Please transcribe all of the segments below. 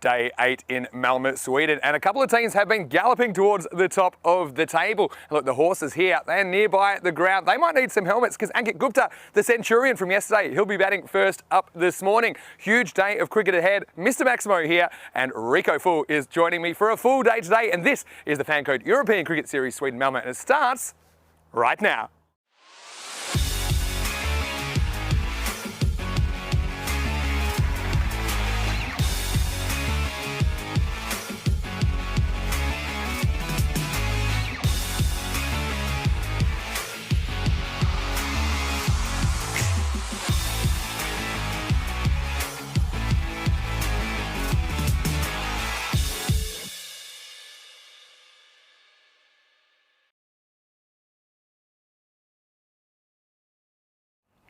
Day 8 in Malmo, Sweden, and a couple of teams have been galloping towards the top of the table. Look, the horses here, they're nearby the ground. They might need some helmets because Ankit Gupta, the Centurion from yesterday, he'll be batting first up this morning. Huge day of cricket ahead. Mr. Maximo here, and Rico Full is joining me for a full day today, and this is the FanCode European Cricket Series Sweden Malmo, and it starts right now.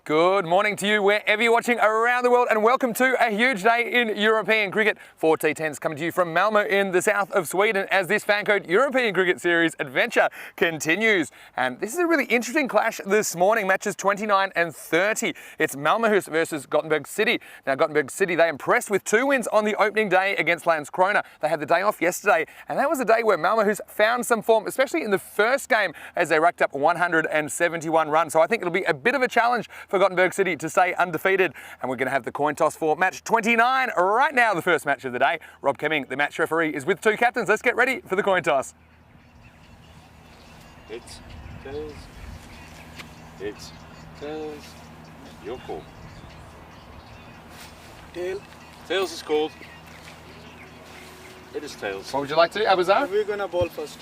Good morning to you wherever you're watching around the world, and welcome to a huge day in European cricket. 4 T10s coming to you from Malmo in the south of Sweden as this FanCode European Cricket Series adventure continues. And this is a really interesting clash this morning, matches 29 and 30. It's Malmöhus versus Gothenburg City. Now Gothenburg City, they impressed with 2 wins on the opening day against Landskrona. They had the day off yesterday, and that was a day where Malmöhus found some form, especially in the first game as they racked up 171 runs. So I think it'll be a bit of a challenge for Gothenburg City to stay undefeated, and we're going to have the coin toss for match 29 right now, the first match of the day. Rob Kemming, the match referee, is with 2 captains. Let's get ready for the coin toss. It's tails. It's tails. Your call. Tail. Tails is called. It is tails. What would you like to do, Abuzar? We're gonna bowl first.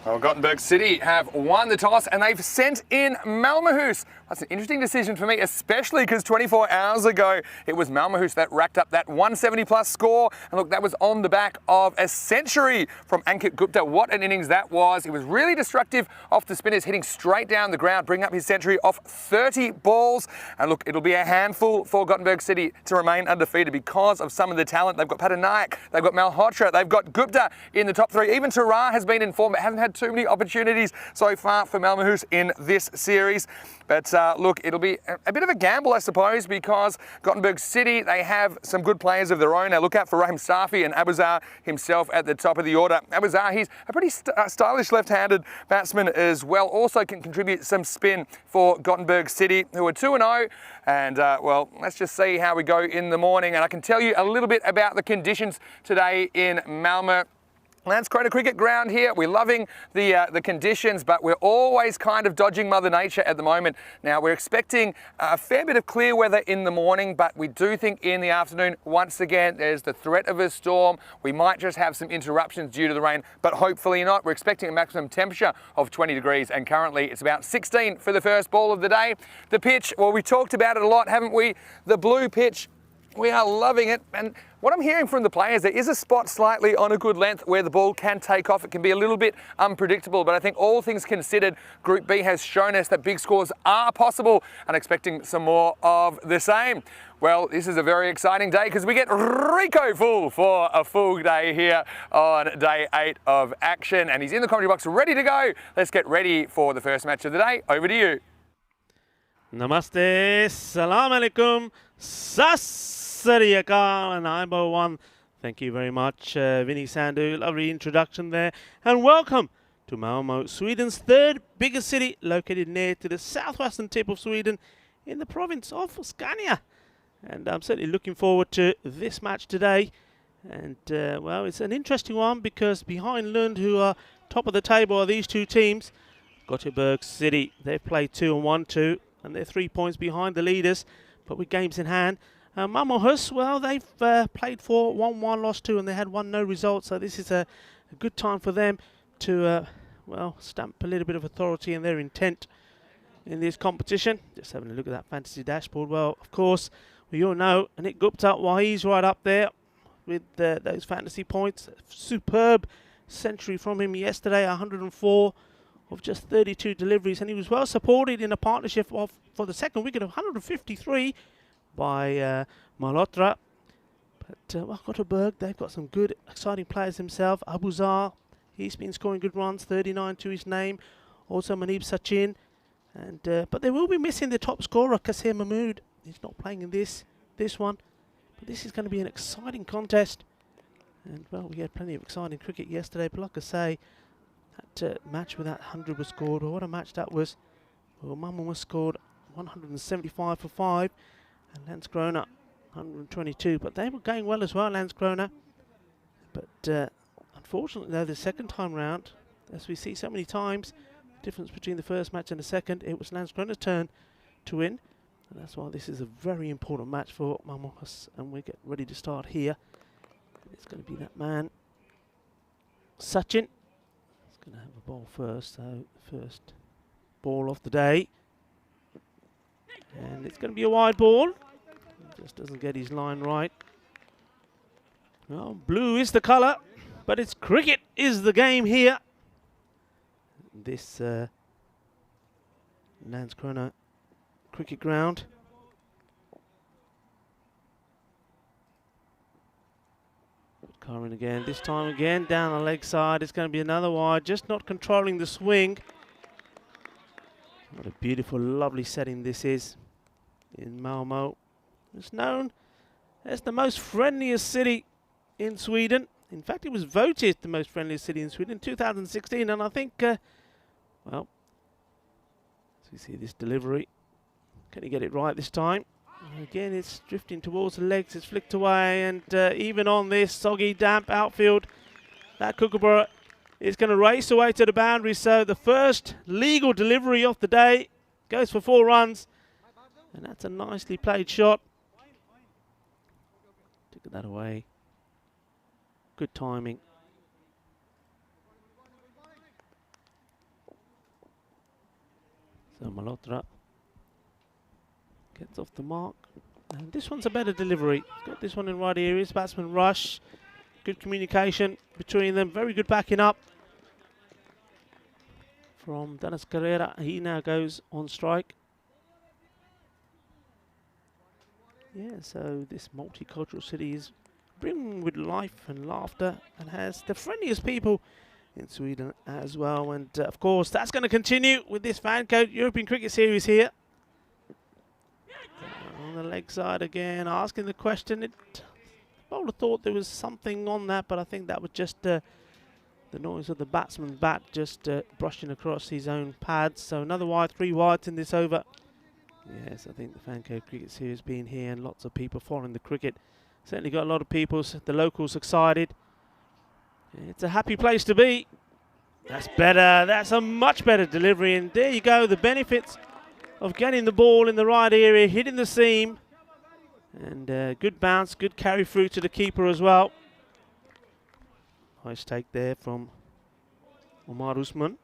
Well, Gothenburg City have won the toss and they've sent in Malmöhus. That's an interesting decision for me, especially because 24 hours ago, it was Malmöhus that racked up that 170 plus score. And look, that was on the back of a century from Ankit Gupta. What an innings that was. It was really destructive off the spinners, hitting straight down the ground, bringing up his century off 30 balls. And look, it'll be a handful for Gothenburg City to remain undefeated because of some of the talent. They've got Patanayak, they've got Malhotra, they've got Gupta in the top 3. Even Tara has been in form, but hasn't had too many opportunities so far for Malmöhus in this series. But look, it'll be a bit of a gamble, I suppose, because Gothenburg City, they have some good players of their own. Now look out for Rahim Safi and Abuzar himself at the top of the order. Abuzar, he's a pretty stylish left-handed batsman as well. Also can contribute some spin for Gothenburg City, who are 2-0. And well, let's just see how we go in the morning. And I can tell you a little bit about the conditions today in Malmo. Landskrona cricket ground here. We're loving the conditions, but we're always kind of dodging Mother Nature at the moment. Now, we're expecting a fair bit of clear weather in the morning, but we do think in the afternoon, once again, there's the threat of a storm. We might just have some interruptions due to the rain, but hopefully not. We're expecting a maximum temperature of 20 degrees, and currently it's about 16 for the first ball of the day. The pitch, well, we talked about it a lot, haven't we? The blue pitch. We are loving it, and what I'm hearing from the players, there is a spot slightly on a good length where the ball can take off. It can be a little bit unpredictable, but I think all things considered, Group B has shown us that big scores are possible, and expecting some more of the same. Well, this is a very exciting day because we get Rico Full for a full day here on day 8 of action, and he's in the commentary box ready to go. Let's get ready for the first match of the day. Over to you. Namaste, salam alaikum, Sassari Akal, and Ibo One. Thank you very much, Vinny Sandu. Lovely introduction there. And welcome to Malmo, Sweden's 3rd biggest city, located near to the southwestern tip of Sweden in the province of Scania. And I'm certainly looking forward to this match today. And, well, it's an interesting one because behind Lund, who are top of the table, are these 2 teams. Gothenburg City, they've played 2 and 1-2. And they're 3 points behind the leaders, but with games in hand. Malmöhus, well, they've played 4, 1-1, lost 2, and they had 1 no result. So this is a good time for them to, well, stamp a little bit of authority in their intent in this competition. Just having a look at that fantasy dashboard. Well, of course, we all know Ankit Gupta, why he's right up there with those fantasy points. Superb century from him yesterday, 104. Of just 32 deliveries, and he was well supported in a partnership of, for the second wicket, of 153 by Malhotra. But well, Gothenburg, they've got some good, exciting players themselves. Abuzar, he's been scoring good runs, 39 to his name. Also Manib Sachin, and but they will be missing the top scorer, Kasir Mahmood. He's not playing in this one, but this is going to be an exciting contest. And, well, we had plenty of exciting cricket yesterday, but like I say, that match with that 100 was scored. Well, what a match that was. Well, Malmo was scored 175 for 5, and Landskrona 122. But they were going well as well, Landskrona. But unfortunately, though, the second time round, as we see so many times, the difference between the first match and the second, it was Landskrona's turn to win. And that's why this is a very important match for Malmo. And we get ready to start here. It's going to be that man, Sachin. He's going to have a ball first, so first ball of the day. And it's going to be a wide ball. He just doesn't get his line right. Well, blue is the colour, but it's cricket is the game here. This Landskrona cricket ground. Curran again, this time again down the leg side. It's going to be another wide, just not controlling the swing. What a beautiful, lovely setting this is in Malmo. It's known as the most friendliest city in Sweden. In fact, it was voted the most friendliest city in Sweden in 2016, and I think, well, as we see this delivery, can he get it right this time? Again, it's drifting towards the legs, it's flicked away, and even on this soggy, damp outfield, that Kookaburra is going to race away to the boundary. So the first legal delivery of the day goes for 4 runs, and that's a nicely played shot. Took that away. Good timing. So Malhotra gets off the mark. And this one's a better delivery. He's got this one in right areas. Batsman rush. Good communication between them. Very good backing up from Dennis Carrera. He now goes on strike. Yeah, so this multicultural city is brimming with life and laughter and has the friendliest people in Sweden as well. And of course, that's going to continue with this FanCode European Cricket Series here. On the leg side again, asking the question. The bowler thought there was something on that, but I think that was just the noise of the batsman's bat just brushing across his own pads. So another wide, 3 wides in this over. Yes, I think the FanCode Cricket Series being here and lots of people following the cricket. Certainly got a lot of people, the locals excited. It's a happy place to be. That's better. That's a much better delivery. And there you go, the benefits of getting the ball in the right area, hitting the seam. And good bounce, good carry through to the keeper as well. Nice take there from Omar Usman.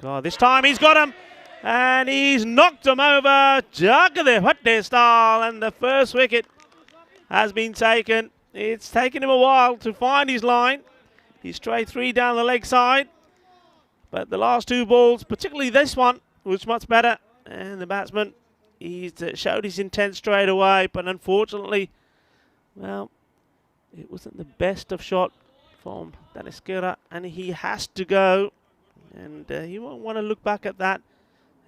But this time he's got him. And he's knocked him over. Jagade Hutte style. And the first wicket has been taken. It's taken him a while to find his line. He's straight 3 down the leg side. But the last 2 balls, particularly this one, was much better. And the batsman, he's showed his intent straight away. But unfortunately, well, it wasn't the best of shot from Dennis Kira. And he has to go. And he won't want to look back at that.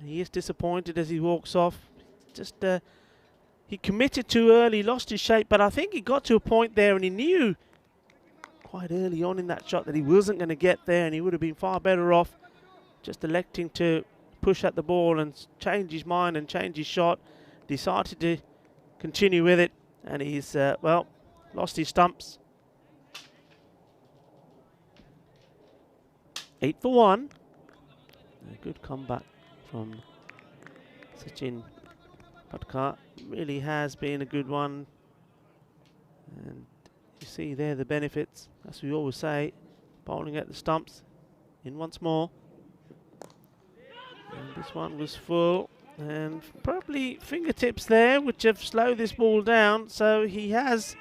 He is disappointed as he walks off. Just he committed too early, lost his shape. But I think he got to a point there and he knew quite early on in that shot that he wasn't going to get there, and he would have been far better off just electing to push at the ball and change his mind and change his shot. Decided to continue with it, and he's, well, lost his stumps. 8 for 1. A good comeback from Sachin Patkar. Really has been a good one. And you see there the benefits, as we always say, bowling at the stumps. In once more. And this one was full. And probably fingertips there, which have slowed this ball down. So he has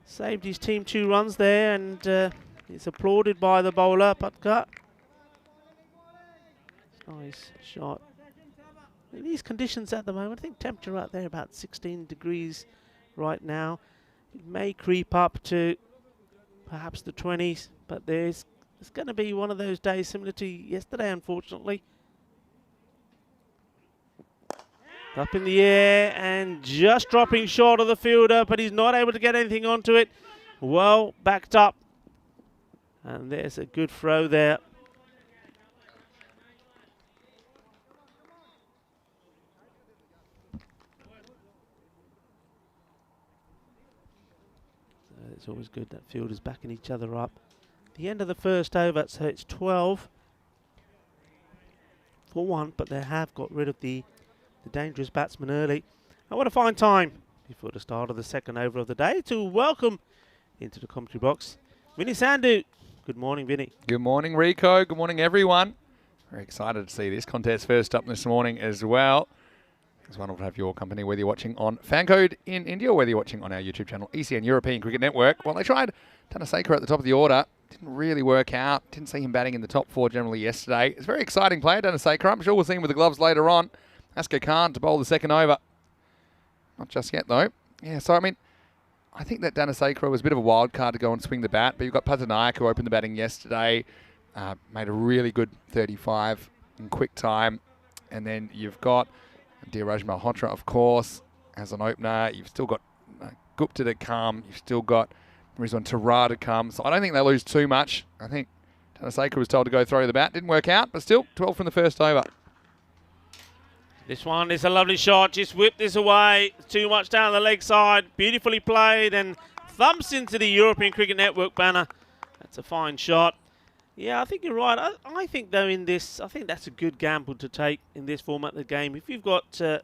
saved his team 2 runs there, and he's applauded by the bowler, Patkar. Nice shot. In these conditions at the moment, I think temperature out there about 16 degrees right now. It may creep up to perhaps the 20s, but it's going to be one of those days similar to yesterday, unfortunately. Up in the air and just dropping short of the fielder, but he's not able to get anything onto it. Well backed up. And there's a good throw there. It's always good that fielders backing each other up. The end of the first over, so it's 12 for 1, but they have got rid of the dangerous batsman early. And what a fine time before the start of the second over of the day to welcome into the commentary box Vinny Sandhu. Good morning, Vinny. Good morning, Rico. Good morning, everyone. Very excited to see this contest first up this morning as well. It's wonderful to have your company, whether you're watching on FanCode in India or whether you're watching on our YouTube channel, ECN European Cricket Network. Well, they tried Dhanasekaran at the top of the order. Didn't really work out. Didn't see him batting in the top 4 generally yesterday. It's a very exciting player, Dhanasekaran. I'm sure we'll see him with the gloves later on. Asker Khan to bowl the second over. Not just yet, though. Yeah, so, I mean, I think that Dhanasekaran was a bit of a wild card to go and swing the bat, but you've got Patanayak, who opened the batting yesterday, made a really good 35 in quick time. And then you've got Dheeraj Malhotra, of course, as an opener. You've still got Gupta to come. You've still got Rizwan Tara to come. So I don't think they lose too much. I think Dhanasekaran was told to go throw the bat. Didn't work out, but still 12 from the first over. This one is a lovely shot. Just whip this away. Too much down the leg side. Beautifully played and thumps into the European Cricket Network banner. That's a fine shot. Yeah, I think you're right. I think, though, in this, I think that's a good gamble to take in this format of the game. If you've got a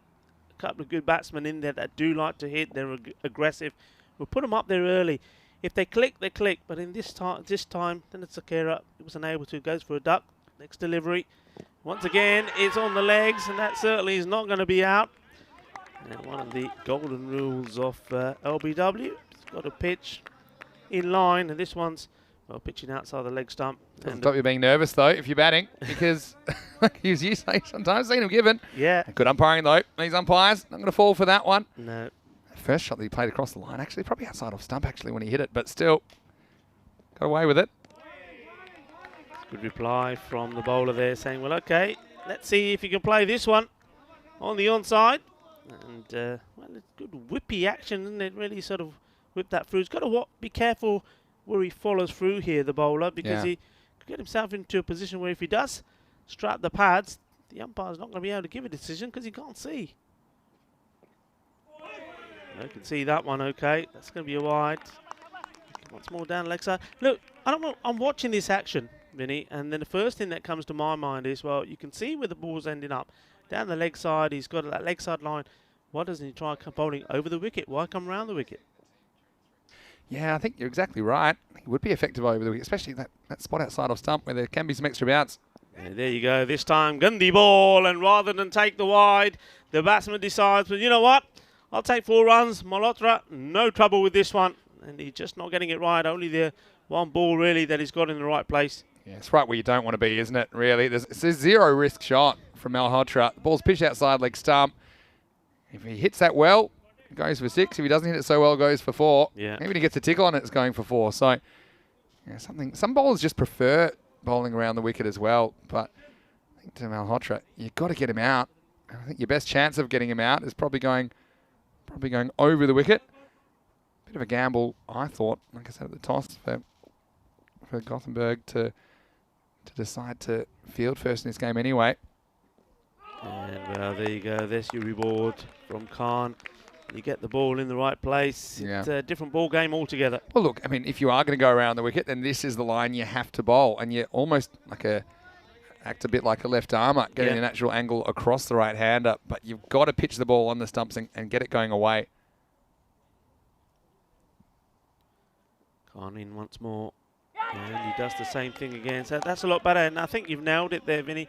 couple of good batsmen in there that do like to hit, they're aggressive, we'll put them up there early. If they click, they click. But in this time, Dhanasekaran wasn't able to. Goes for a duck. Next delivery. Once again, it's on the legs, and that certainly is not going to be out. And one of the golden rules of LBW, it's got to pitch in line, and this one's pitching outside the leg stump. Doesn't stop you being nervous, though, if you're batting, because, as you say, sometimes seen them given. Yeah. Good umpiring, though. These umpires, not going to fall for that one. No. First shot that he played across the line, actually, probably outside off stump, actually, when he hit it, but still got away with it. Good reply from the bowler there, saying, well, okay, let's see if you can play this one on the onside. And, well, it's good whippy action, isn't it? Really sort of whip that through. He's got to be careful where he follows through here, the bowler, because he could get himself into a position where if he does strap the pads, the umpire's not going to be able to give a decision because he can't see. I can see that one, okay. That's going to be a wide. Once more down the leg side. Look, I don't know, I'm watching this action, Vinny, and then the first thing that comes to my mind is, well, you can see where the ball's ending up. Down the leg side, he's got that leg side line. Why doesn't he try bowling over the wicket? Why come around the wicket? Yeah, I think you're exactly right. He would be effective over the wicket, especially that spot outside of stump where there can be some extra bounce. And there you go. This time, Gandhi ball, and rather than take the wide, the batsman decides, well, you know what? I'll take 4 runs. Malhotra, no trouble with this one. And he's just not getting it right. Only the one ball, really, that he's got in the right place. Yeah, it's right where you don't want to be, isn't it, really? It's a zero risk shot from Malhotra. The ball's pitched outside leg stump. If he hits that well, it goes for 6. If he doesn't hit it so well, it goes for 4. Yeah. Maybe he gets a tickle on it, it's going for 4. So, yeah, some bowlers just prefer bowling around the wicket as well. But I think to Malhotra, you've got to get him out. I think your best chance of getting him out is probably going over the wicket. Bit of a gamble, I thought, like I said at the toss, for Gothenburg to decide to field first in this game anyway. And there you go. There's your reward from Khan. You get the ball in the right place. Yeah. It's a different ball game altogether. Well, look, I mean, if you are going to go around the wicket, then this is the line you have to bowl, and you're almost act a bit like a left armer, getting a natural angle across the right hander, but you've got to pitch the ball on the stumps and get it going away. Khan in once more. And he does the same thing again. So that's a lot better. And I think you've nailed it there, Vinny.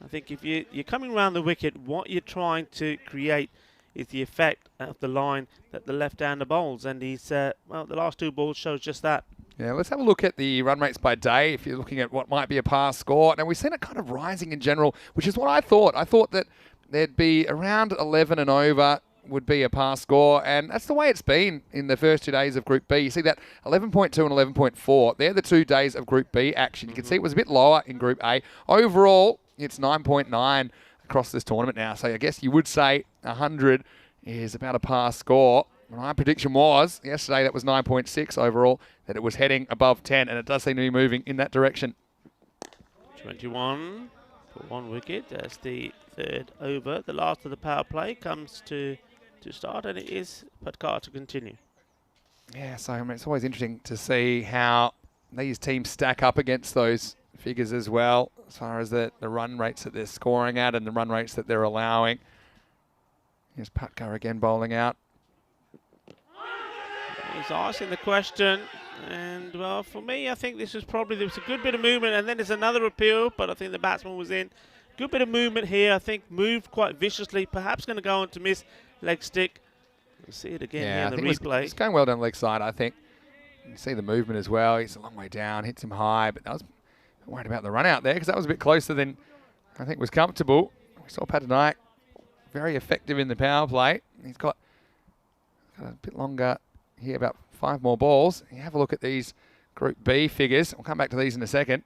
I think if you're coming around the wicket, what you're trying to create is the effect of the line that the left-hander bowls. And he's, well, the last 2 balls shows just that. Yeah, let's have a look at the run rates by day if you're looking at what might be a pass score. Now, we've seen it kind of rising in general, which is what I thought. I thought that there'd be around 11 and over would be a pass score, and that's the way it's been in the first 2 days of Group B. You see that 11.2 and 11.4, they're the 2 days of Group B action. You can see it was a bit lower in Group A. Overall, it's 9.9 across this tournament now. So I guess you would say 100 is about a par score. My prediction was, yesterday that was 9.6 overall, that it was heading above 10, and it does seem to be moving in that direction. 21 for 1 wicket as the third over. The last of the power play comes to start, and it is Patkar to continue. Yeah, so I mean, it's always interesting to see how these teams stack up against those figures as well, as far as the run rates that they're scoring at and the run rates that they're allowing. Here's Patkar again bowling out. He's asking the question, and well, for me, I think there was a good bit of movement, and then there's another appeal, but I think the batsman was in. Good bit of movement here, I think, moved quite viciously, perhaps going to go on to miss leg stick. We'll see it again here in the replay. It's going well down the leg side, I think. You can see the movement as well. He's a long way down, hits him high, but I was worried about the run out there because that was a bit closer than I think was comfortable. We saw Patanaik very effective in the power play. He's got a bit longer here, about 5 more balls. You have a look at these Group B figures. We'll come back to these in a second.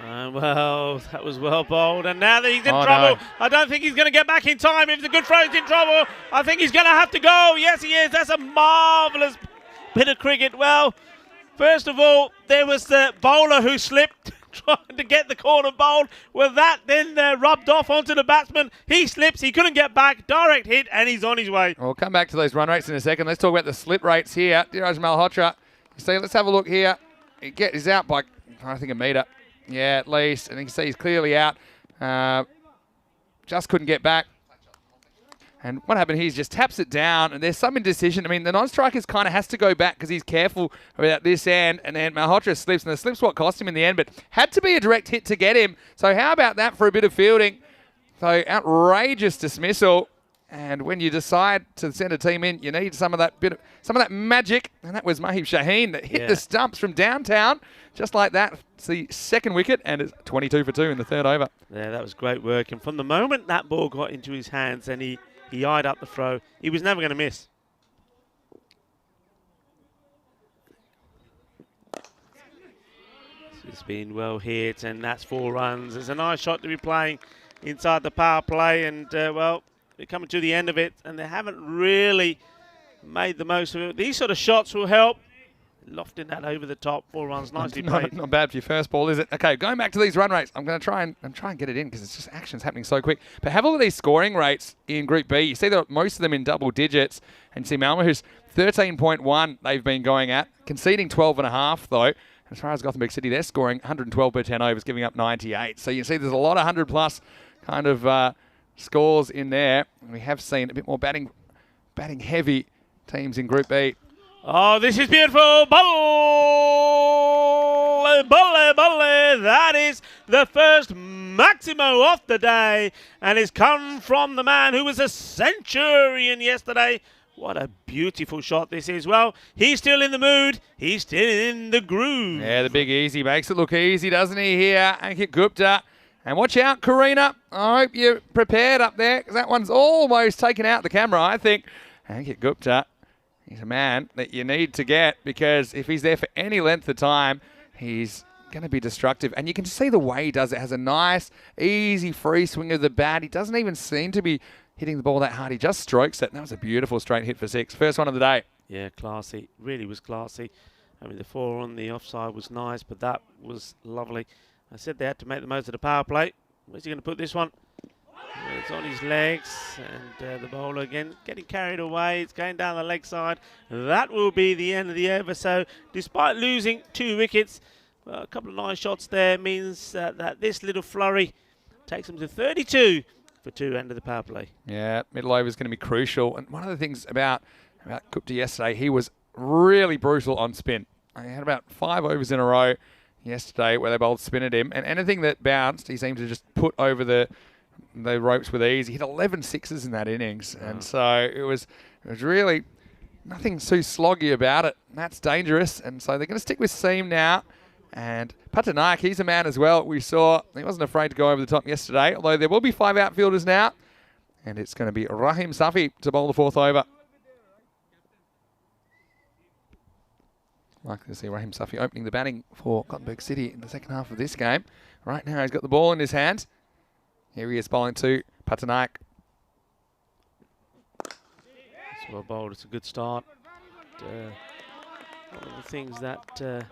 Well, that was well bowled, and now that he's in trouble, no. I don't think he's going to get back in time. If the good throw's in trouble, I think he's going to have to go. Yes, he is. That's a marvellous bit of cricket. Well, first of all, there was the bowler who slipped trying to get the corner bowled. Well, that then rubbed off onto the batsman. He slips. He couldn't get back. Direct hit, and he's on his way. We'll come back to those run rates in a second. Let's talk about the slip rates here. Diraj Malhotra. So let's have a look here. He's out by, I think, a metre. Yeah, at least. And you can see he's clearly out. Just couldn't get back. And what happened here, he just taps it down, and there's some indecision. I mean, the non-striker kind of has to go back because he's careful about this end, and then Malhotra slips, and the slip's what cost him in the end, but had to be a direct hit to get him. So how about that for a bit of fielding? So outrageous dismissal. And when you decide to send a team in, you need some of that magic. And that was Mahib Shaheen that hit the stumps from downtown, just like that. It's the second wicket, and it's 22 for 2 in the third over. Yeah, that was great work. And from the moment that ball got into his hands and he eyed up the throw, he was never going to miss. It's been well hit, and that's 4 runs. It's a nice shot to be playing inside the power play, and well, they're coming to the end of it, and they haven't really made the most of it. These sort of shots will help. Lofting that over the top, 4 runs, nicely played. Not bad for your first ball, is it? Okay, going back to these run rates, I'm going to try and get it in because it's just action's happening so quick. But have a look at these scoring rates in Group B. You see that most of them in double digits, and you see Malmo, who's 13.1 they've been going at, conceding 12.5 though. As far as Gothenburg City, they're scoring 112 per 10 overs, giving up 98. So you see there's a lot of 100 plus kind of scores in there. And we have seen a bit more batting heavy teams in Group B. Oh, this is beautiful. Balle, balle, balle. That is the first Maximo of the day, and it's come from the man who was a centurion yesterday. What a beautiful shot this is. Well, he's still in the mood. He's still in the groove. Yeah, the big easy makes it look easy, doesn't he, here? Ankit Gupta. And watch out, Karina. I hope you're prepared up there, because that one's almost taken out the camera, I think. Ankit Gupta. He's a man that you need to get, because if he's there for any length of time, he's going to be destructive. And you can see the way he does it. Has a nice, easy free swing of the bat. He doesn't even seem to be hitting the ball that hard. He just strokes it. And that was a beautiful straight hit for 6. First one of the day. Yeah, classy. Really was classy. I mean, the 4 on the offside was nice, but that was lovely. I said they had to make the most of the power play. Where's he going to put this one? It's on his legs, and the bowler again getting carried away. It's going down the leg side. That will be the end of the over. So despite losing 2 wickets, well, a couple of nice shots there means that this little flurry takes them to 32 for 2 end of the power play. Yeah, middle over is going to be crucial. And one of the things about Gupta yesterday, he was really brutal on spin. He had about 5 overs in a row yesterday where they bowled spin at him, and anything that bounced, he seemed to just put over the ropes with ease. He hit 11 sixes in that innings, and so it was really nothing too sloggy about it. That's dangerous, and so they're going to stick with seam now. And Patanaik, he's a man as well. We saw he wasn't afraid to go over the top yesterday, although there will be 5 outfielders now, and it's going to be Rahim Safi to bowl the 4th over. Likely to see Rahim Safi opening the batting for Gothenburg City in the second half of this game. Right now he's got the ball in his hand. Here he is bowling to Patanaik. It's well bowled. It's a good start. One of the things that the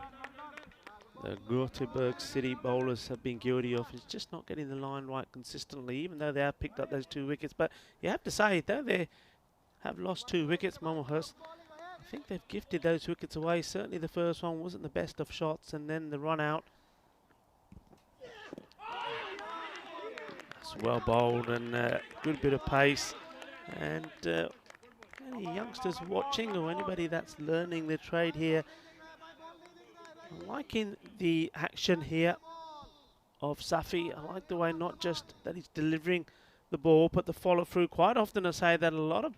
Gothenburg City bowlers have been guilty of is just not getting the line right consistently, even though they have picked up those 2 wickets. But you have to say, though they have lost 2 wickets, Malmohurst, I think they've gifted those wickets away. Certainly the first one wasn't the best of shots, and then the run out. It's well bowled and good bit of pace. And any youngsters watching or anybody that's learning the trade here, I'm liking the action here of Safi. I like the way not just that he's delivering the ball, but the follow through. Quite often I say that a lot of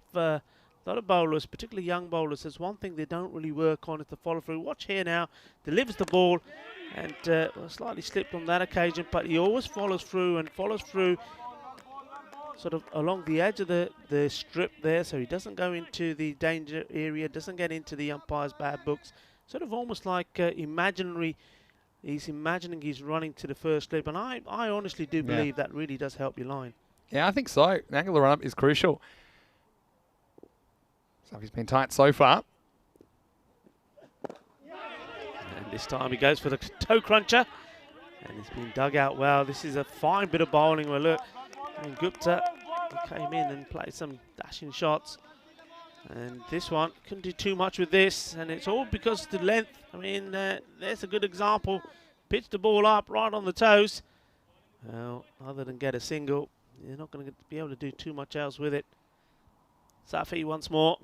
bowlers, particularly young bowlers, there's one thing they don't really work on is the follow through. Watch here now, delivers the ball and slightly slipped on that occasion, but he always follows through and follows through sort of along the edge of the strip there, so he doesn't go into the danger area, doesn't get into the umpire's bad books. Sort of almost like he's imagining he's running to the first slip, and I honestly do believe that really does help your line. Yeah, I think so. The angle of run-up is crucial. So he's been tight so far. And this time he goes for the toe cruncher, and he's been dug out well. This is a fine bit of bowling. Well, look, and Gupta came in and played some dashing shots. And this one couldn't do too much with this, and it's all because of the length. I mean, there's a good example. Pitch the ball up right on the toes. Well, other than get a single, you're not going to be able to do too much else with it. Safi once more.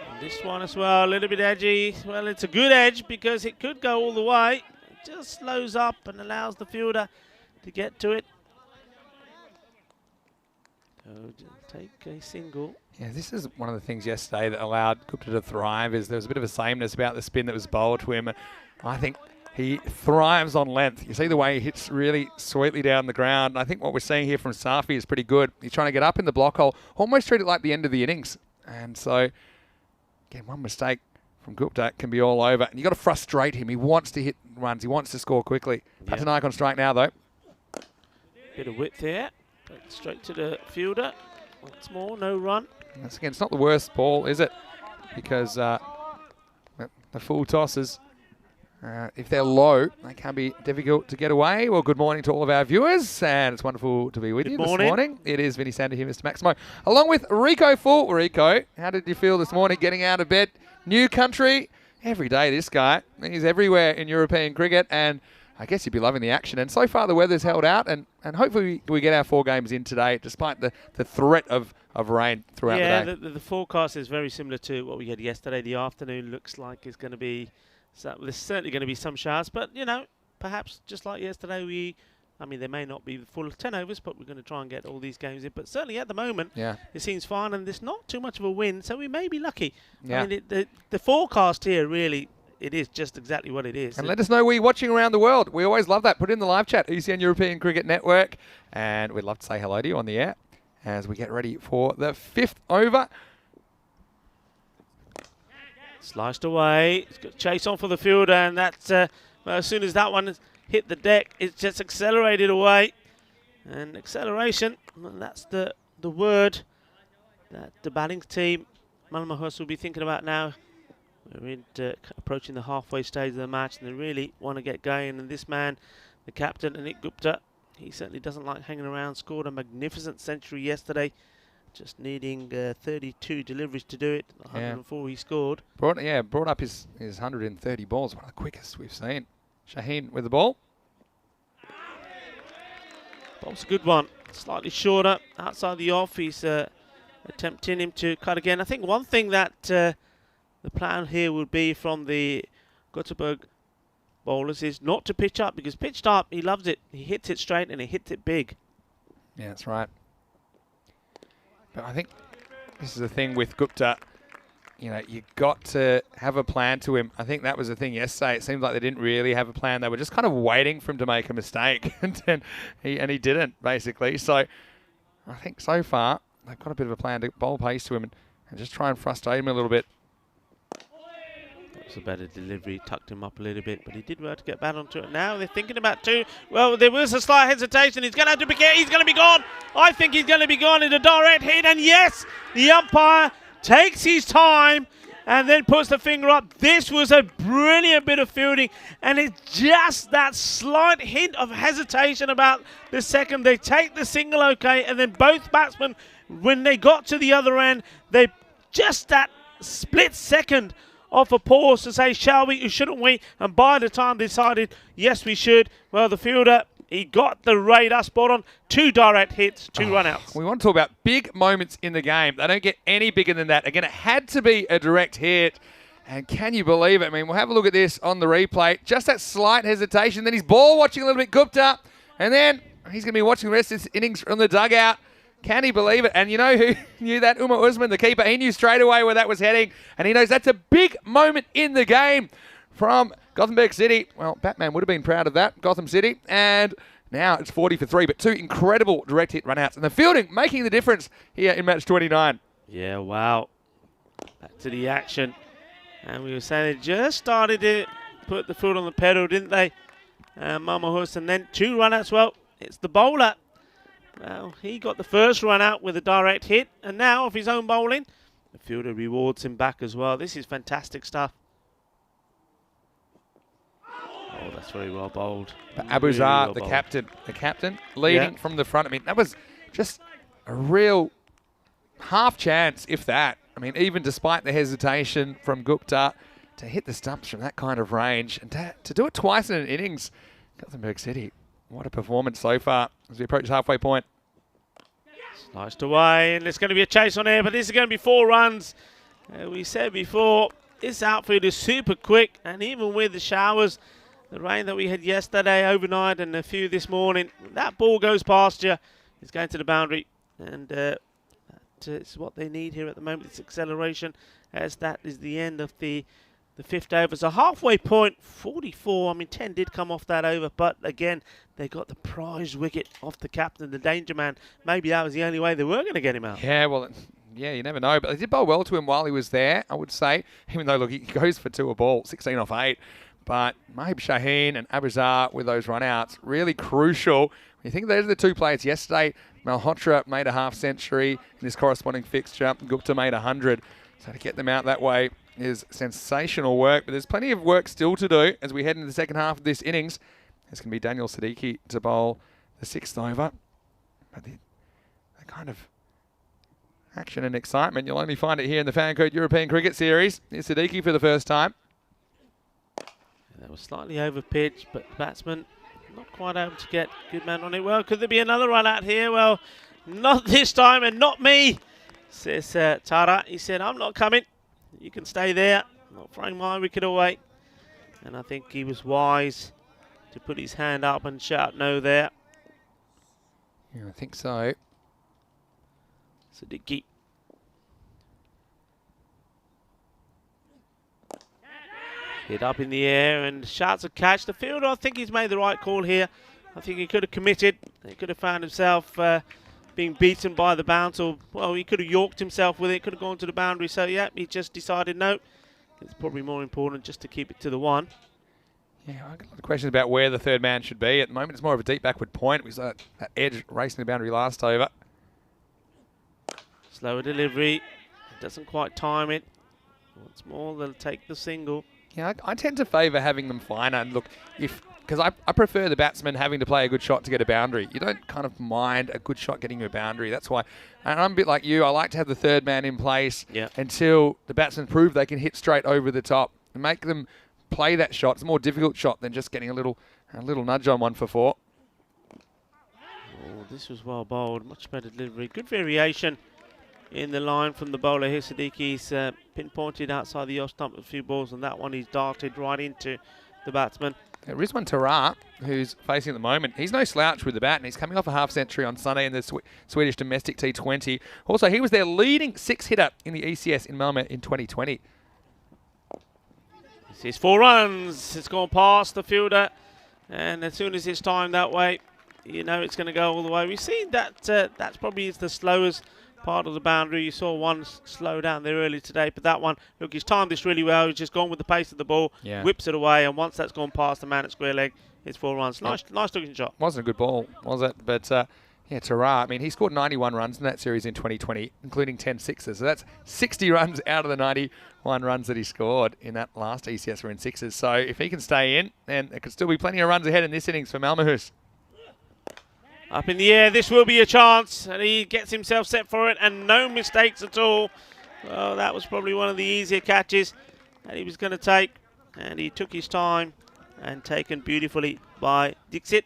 And this one as well, a little bit edgy. Well, it's a good edge because it could go all the way. It just slows up and allows the fielder to get to it. So take a single. Yeah, this is one of the things yesterday that allowed Gupta to thrive, is there was a bit of a sameness about the spin that was bowled to him. I think he thrives on length. You see the way he hits really sweetly down the ground. And I think what we're seeing here from Safi is pretty good. He's trying to get up in the block hole, almost treat it like the end of the innings. And so, again, one mistake from Gupta can be all over. And you've got to frustrate him. He wants to hit runs. He wants to score quickly. Yep. Patanaik on strike now, though. Bit of width there. Straight to the fielder. Once more, no run. Once again, it's not the worst ball, is it? Because the full tosses, if they're low, they can be difficult to get away. Well, good morning to all of our viewers, and it's wonderful to be with you this morning. It is Vinny Sander here, Mr. Maximo, along with Rico Full. Rico, how did you feel this morning getting out of bed? New country, every day this guy. He's everywhere in European cricket, and I guess you'd be loving the action. And so far the weather's held out, and hopefully we get our 4 games in today, despite the threat of rain throughout the day. Yeah, the forecast is very similar to what we had yesterday. The afternoon looks like it's going to be, there's certainly going to be some showers, but, you know, perhaps just like yesterday, I mean, there may not be the full 10 overs, but we're going to try and get all these games in. But certainly at the moment, it seems fine, and there's not too much of a wind, so we may be lucky. Yeah. I mean, the forecast here really, it is just exactly what it is. And let us know where you're watching around the world. We always love that. Put it in the live chat, ECN European Cricket Network. And we'd love to say hello to you on the air as we get ready for the 5th over. Sliced away. He's got chase on for the fielder, and that's well, as soon as that one hit the deck, it's just accelerated away. And acceleration, well, that's the word that the batting team, Malmohurst, will be thinking about now. We're approaching the halfway stage of the match, and they really want to get going. And this man, the captain, Anik Gupta, he certainly doesn't like hanging around. Scored a magnificent century yesterday, just needing 32 deliveries to do it. 104 he scored. Brought up his 130 balls, one of the quickest we've seen. Shaheen with the ball. Ball's a good one. Slightly shorter, outside the off. He's attempting him to cut again. I think one thing that the plan here would be from the Gothenburg bowlers is not to pitch up, because pitched up, he loves it. He hits it straight and he hits it big. Yeah, that's right. But I think this is the thing with Gupta. You know, you got to have a plan to him. I think that was the thing yesterday. It seemed like they didn't really have a plan. They were just kind of waiting for him to make a mistake, and he didn't, basically. So I think so far they've got a bit of a plan to bowl pace to him and just try and frustrate him a little bit. It's a better delivery, tucked him up a little bit, but he did well to get back onto it. Now they're thinking about two. Well, there was a slight hesitation. He's going to have to be careful. He's going to be gone. I think he's going to be gone in a direct hit. And yes, the umpire takes his time and then puts the finger up. This was a brilliant bit of fielding, and it's just that slight hint of hesitation about the second. They take the single okay, and then both batsmen, when they got to the other end, they just that split second of a pause to say, shall we or shouldn't we? And by the time they decided, yes, we should, well, the fielder, he got the radar spot on. 2 direct hits, 2 run-outs. We want to talk about big moments in the game. They don't get any bigger than that. Again, it had to be a direct hit. And can you believe it? I mean, we'll have a look at this on the replay. Just that slight hesitation. Then he's ball watching a little bit, Gupta. And then he's going to be watching the rest of this innings from the dugout. Can he believe it? And you know who knew that? Umar Usman, the keeper. He knew straight away where that was heading. And he knows that's a big moment in the game from Gothenburg City. Well, Batman would have been proud of that, Gotham City. And now it's 40 for 3, but 2 incredible direct hit run-outs. And the fielding making the difference here in match 29. Yeah, wow. Back to the action. And we were saying they just started to put the foot on the pedal, didn't they? Malmo, and then 2 run-outs. Well, it's the bowler. Well, he got the first run out with a direct hit, and now off his own bowling, the fielder rewards him back as well. This is fantastic stuff. Oh, that's very well bowled. But Abuzar, the captain, leading from the front. I mean, that was just a real half chance, if that. I mean, even despite the hesitation from Gupta to hit the stumps from that kind of range and to do it twice in an innings, Gothenburg City. What a performance so far as we approach halfway point. Sliced away, and there's going to be a chase on air, but this is going to be 4 runs. We said before, this outfield is super quick, and even with the showers, the rain that we had yesterday overnight and a few this morning, that ball goes past you. It's going to the boundary, and that is what they need here at the moment. It's acceleration, as that is the end of the 5th over. So halfway point, 44. I mean, 10 did come off that over, but again, they got the prize wicket off the captain, the danger man. Maybe that was the only way they were going to get him out. Yeah, well, yeah, you never know. But they did bowl well to him while he was there, I would say. Even though, look, he goes for 2 a ball, 16 off 8. But Mahib Shaheen and Abuzar with those run-outs, really crucial. You think those are the 2 players yesterday. Malhotra made a half-century in his corresponding fixture. Gupta made 100. So to get them out that way is sensational work. But there's plenty of work still to do as we head into the second half of this innings. It's going to be Daniel Siddiqui to bowl the 6th over. But the kind of action and excitement, you'll only find it here in the FanCode European Cricket Series. Here's Siddiqui for the first time. That was slightly over pitch, but the batsman not quite able to get good man on it. Well, could there be another run out here? Well, not this time, and not me, says Tara. He said, I'm not coming. You can stay there. I'm not throwing my wicket away. And I think he was wise to put his hand up and shout no there. Yeah, I think so. Siddiqui. Hit up in the air and shouts a catch. The fielder, I think he's made the right call here. I think he could have committed. He could have found himself being beaten by the bounce, or, well, he could have yorked himself with it, could have gone to the boundary. So, yeah, he just decided no. It's probably more important just to keep it to the 1. Yeah, I've got a lot of questions about where the 3rd man should be. At the moment, it's more of a deep backward point. We saw that edge racing the boundary last over. Slower delivery. Doesn't quite time it. Once more, they'll take the single. Yeah, I tend to favour having them finer. And look, because I prefer the batsman having to play a good shot to get a boundary. You don't kind of mind a good shot getting you a boundary. That's why, and I'm a bit like you, I like to have the 3rd man in place until the batsmen prove they can hit straight over the top and make them play that shot. It's a more difficult shot than just getting a little nudge on 1 for 4. Oh, this was well bowled. Much better delivery. Good variation in the line from the bowler here. Siddiqui's pinpointed outside the off stump a few balls, and that one he's darted right into the batsman. Rizwan Tara, who's facing at the moment, he's no slouch with the bat, and he's coming off a half-century on Sunday in the Swedish domestic T20. Also, he was their leading 6-hitter in the ECS in Malmo in 2020. This is 4 runs. It's gone past the fielder, and as soon as it's timed that way, you know it's going to go all the way. We've seen that that's probably the slowest part of the boundary. You saw one slow down there early today, but that one, look, he's timed this really well. He's just gone with the pace of the ball, whips it away, and once that's gone past the man at square leg, it's 4 runs. Nice looking shot. Wasn't a good ball, was it? But yeah, Tara, I mean, he scored 91 runs in that series in 2020, including 10 sixes. So that's 60 runs out of the 91 runs that he scored in that last ECS were in sixes. So if he can stay in, then there could still be plenty of runs ahead in this innings for Malmo. Up in the air, this will be a chance, and he gets himself set for it, and no mistakes at all. Well, that was probably one of the easier catches that he was going to take, and he took his time and taken beautifully by Dixit.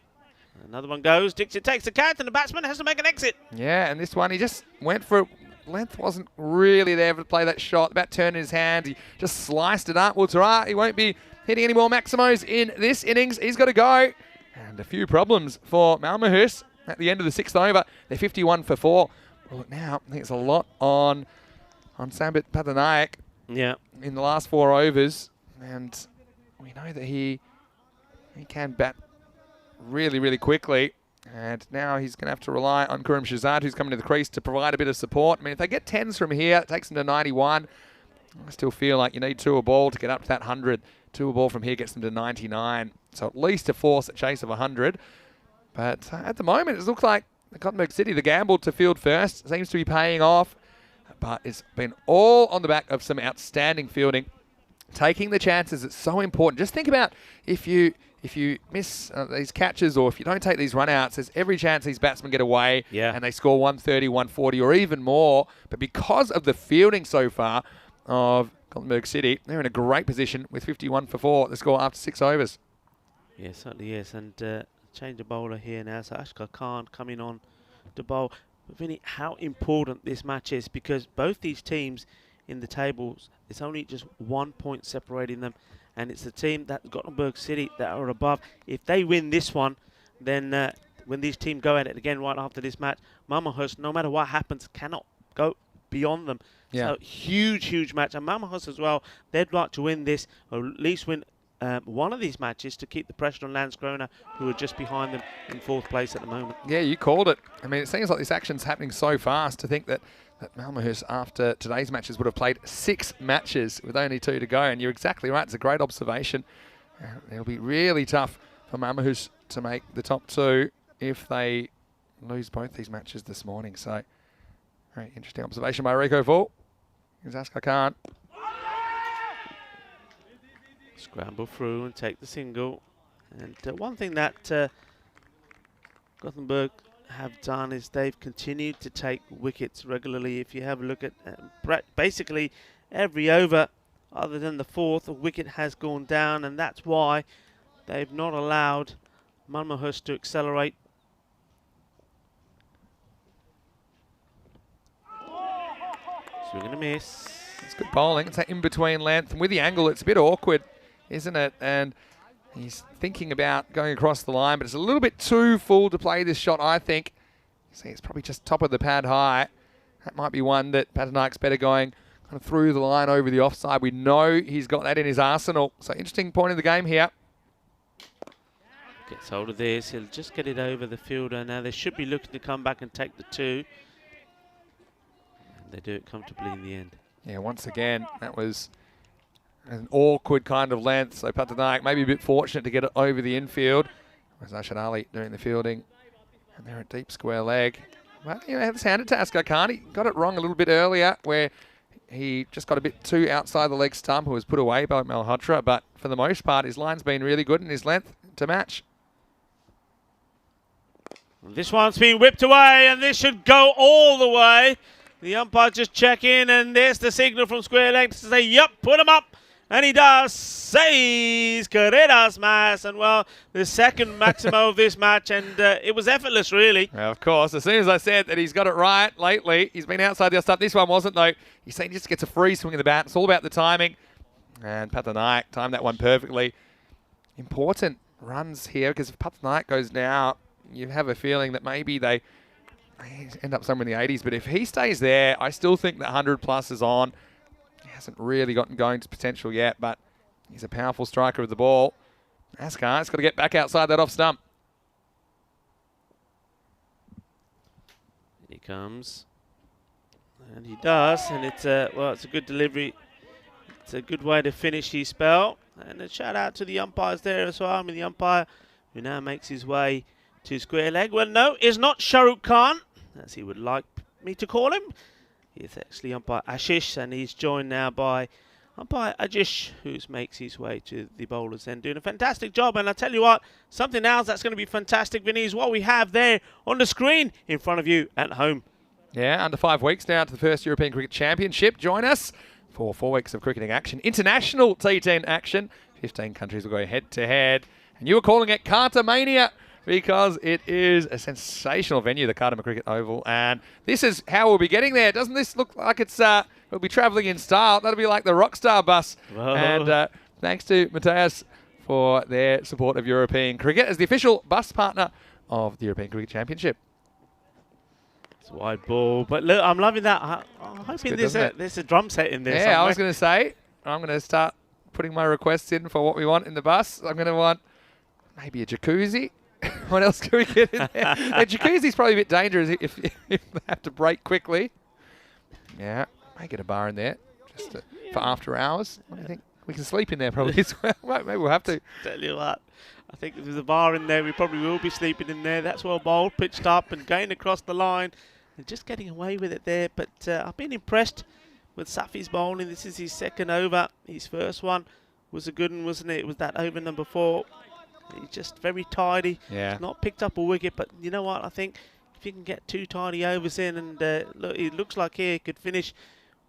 Another one goes. Dixit takes the catch, and the batsman has to make an exit. Yeah, and this one, he just went for it. Length wasn't really there to play that shot. The bat turned in his hand. He just sliced it up. Well, Tara, he won't be hitting any more Maximos in this innings. He's got to go. And a few problems for Malmahus at the end of the 6th over. They're 51 for 4. Well, look now, I think it's a lot on Sambit Patanayak in the last 4 overs. And we know that he can bat really, really quickly. And now he's going to have to rely on Kuram Shazad, who's coming to the crease, to provide a bit of support. I mean, if they get 10s from here, it takes them to 91. I still feel like you need 2 a ball to get up to that 100. 2 a ball from here gets them to 99. So at least to force a chase of 100. But at the moment, it looks like the Gothenburg City, the gamble to field first, seems to be paying off. But it's been all on the back of some outstanding fielding. Taking the chances, it's so important. Just think about if you miss these catches, or if you don't take these run-outs, there's every chance these batsmen get away and they score 130, 140 or even more. But because of the fielding so far of Gothenburg City, they're in a great position with 51 for 4, the score after 6 overs. Yes, certainly yes. And change of bowler here now. So Ashkar Khan coming on to bowl. But Vinny, how important this match is, because both these teams in the tables, it's only just 1 point separating them. And it's the team that Gothenburg City that are above. If they win this one, then when these teams go at it again right after this match, Malmahus, no matter what happens, cannot go beyond them. So huge, huge match. And Malmahus as well, they'd like to win this, or at least win one of these matches to keep the pressure on Landskrona, who are just behind them in 4th place at the moment. Yeah, you called it. I mean, it seems like this action's happening so fast to think that Malmahus, after today's matches, would have played 6 matches with only 2 to go. And you're exactly right. It's a great observation. It'll be really tough for Malmahus to make the top 2 if they lose both these matches this morning. So, very interesting observation by Rico Fall. Here's Ashkar Khan. Scramble through and take the single. And one thing that Gothenburg have done is they've continued to take wickets regularly. If you have a look at basically every over other than the 4th, a wicket has gone down, and that's why they've not allowed Malmahus to accelerate. Swing and a miss. It's good bowling. It's that in-between length, and with the angle it's a bit awkward, isn't it? And he's thinking about going across the line, but it's a little bit too full to play this shot, I think. See, it's probably just top of the pad high. That might be one that Patanak's better going kind of through the line over the offside. We know he's got that in his arsenal. So interesting point in the game here. Gets hold of this. He'll just get it over the fielder. Now they should be looking to come back and take the 2. And they do it comfortably in the end. Yeah, once again, that was an awkward kind of length. So Patanak maybe a bit fortunate to get it over the infield. Whereas Ashad Ali doing the fielding. And they're at deep square leg. Well, you know, it's handed to Ashkar Khan. He got it wrong a little bit earlier, where he just got a bit too outside the leg stump, who was put away by Malhotra. But for the most part, his line's been really good and his length to match. This one's been whipped away, and this should go all the way. The umpire just check in, and there's the signal from square leg to say, yep, put him up. And he does. Says Carreras Mas. And, well, the second Maximo of this match, and it was effortless, really. Well, of course. As soon as I said that he's got it right lately, he's been outside the off stump. This one wasn't, though. He's saying he just gets a free swing of the bat. It's all about the timing. And Patanayak timed that one perfectly. Important runs here, because if Patanayak goes now, you have a feeling that maybe they end up somewhere in the 80s. But if he stays there, I still think that 100 plus is on. He hasn't really gotten going to potential yet, but he's a powerful striker of the ball. Askar's got to get back outside that off stump. Here he comes. And he does, and it's a good delivery. It's a good way to finish his spell. And a shout out to the umpires there as well. I mean, the umpire who now makes his way to square leg. Well, no, is not Shah Rukh Khan, as he would like me to call him. He's actually umpire Ashish, and he's joined now by umpire Ajish, who makes his way to the bowler's end, doing a fantastic job. And I tell you what, something else that's going to be fantastic, Vinny, is what we have there on the screen in front of you at home. Yeah, under 5 weeks now to the first European Cricket Championship. Join us for 4 weeks of cricketing action. International T10 action. 15 countries will go head-to-head. And you were calling it Cartamania because it is a sensational venue, the Cardamom Cricket Oval. And this is how we'll be getting there. Doesn't this look like we'll be travelling in style? That'll be like the Rockstar bus. Whoa. And thanks to Mateus for their support of European cricket as the official bus partner of the European Cricket Championship. It's a wide ball, but look, I'm loving that. I'm hoping good, there's a drum set in there Yeah, somewhere. I was going to say, I'm going to start putting my requests in for what we want in the bus. I'm going to want maybe a jacuzzi. What else can we get in there? A jacuzzi's probably a bit dangerous if they have to break quickly. Yeah, may get a bar in there just for after hours. What do you think? We can sleep in there probably as well. Maybe we'll have to. Tell you what, I think if there's a bar in there, we probably will be sleeping in there. That's well bowled, pitched up and going across the line and just getting away with it there. But I've been impressed with Safi's bowling. This is his second over. His first one was a good one, wasn't it? It was that over number 4. He's just very tidy. Yeah. He's not picked up a wicket, but you know what? I think if you can get 2 tidy overs in, and look, it looks like here he could finish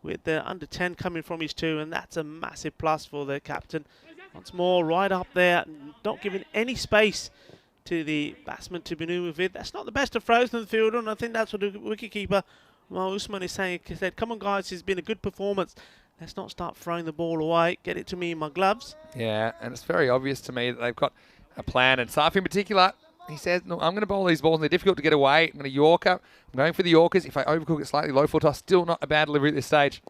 with under 10 coming from his 2, and that's a massive plus for the captain. Once more, right up there, not giving any space to the batsman to manoeuvre with. That's not the best of throws from the fielder, and I think that's what the wicketkeeper, Mal Usman, is saying. He said, come on, guys, it's been a good performance. Let's not start throwing the ball away. Get it to me in my gloves. Yeah, and it's very obvious to me that they've got a plan. And Safi in particular, he says, no, I'm going to bowl these balls and they're difficult to get away. I'm going to Yorker. I'm going for the Yorkers. If I overcook it slightly low full toss, still not a bad delivery at this stage.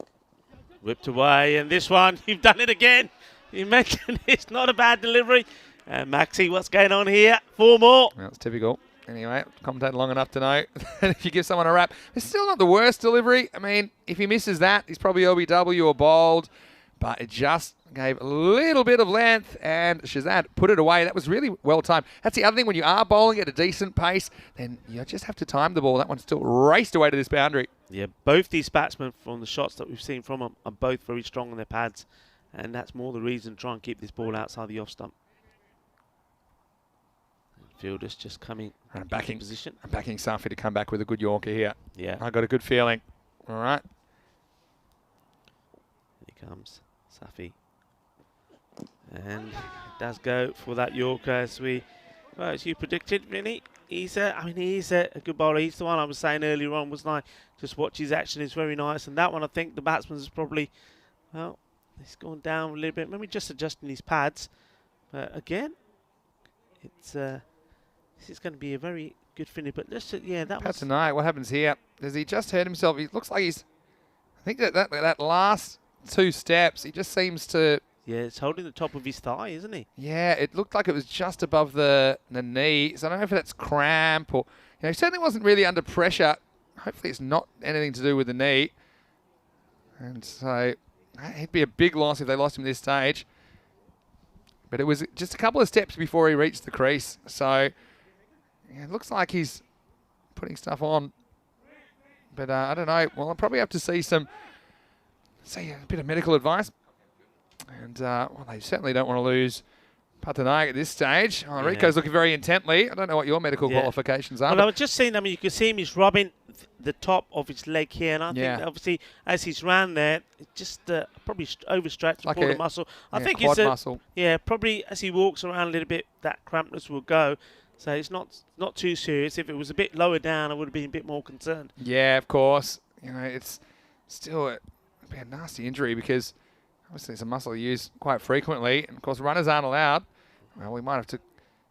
Whipped away, and this one, you've done it again. You mentioned it's not a bad delivery. And Maxi, what's going on here? 4 more. Well, it's typical. Anyway, commentated long enough to know that if you give someone a wrap, it's still not the worst delivery. I mean, if he misses that, he's probably LBW or bowled. But it just gave a little bit of length, and Shazad put it away. That was really well timed. That's the other thing. When you are bowling at a decent pace, then you just have to time the ball. That one still raced away to this boundary. Yeah, both these batsmen from the shots that we've seen from them are both very strong on their pads. And that's more the reason to try and keep this ball outside the off stump. Fielders just coming I'm backing position. I'm backing Safi to come back with a good Yorker here. Yeah. I got a good feeling. All right. Here comes Safi. And it does go for that Yorker as you predicted, Vinny. He's a good bowler. He's the one I was saying earlier on, wasn't I? Just watch his action, it's very nice. And that one, I think the batsman's probably, well, he's gone down a little bit. Maybe just adjusting his pads. But again, it's this is going to be a very good finish. But let's, yeah, that was tonight. What happens here? Does he just hurt himself? He looks like he's. I think that last 2 steps, he just seems to. Yeah, it's holding the top of his thigh, isn't he? Yeah, it looked like it was just above the knee. So I don't know if that's cramp or. He certainly wasn't really under pressure. Hopefully, it's not anything to do with the knee. And so it'd be a big loss if they lost him at this stage. But it was just a couple of steps before he reached the crease. So yeah, it looks like he's putting stuff on. But I don't know. Well, I'll probably have to see a bit of medical advice. And well, they certainly don't want to lose Patanaik at this stage. Oh, Rico's looking very intently. I don't know what your medical qualifications are. Well, I was just saying, you can see him, he's rubbing the top of his leg here. And I think, obviously, as he's ran there, it just probably overstretched like the muscle. I think quad it's muscle. Yeah, probably as he walks around a little bit, that crampness will go. So it's not too serious. If it was a bit lower down, I would have been a bit more concerned. Yeah, of course. It's still a nasty injury because obviously it's a muscle used quite frequently, and of course runners aren't allowed. Well, we might have to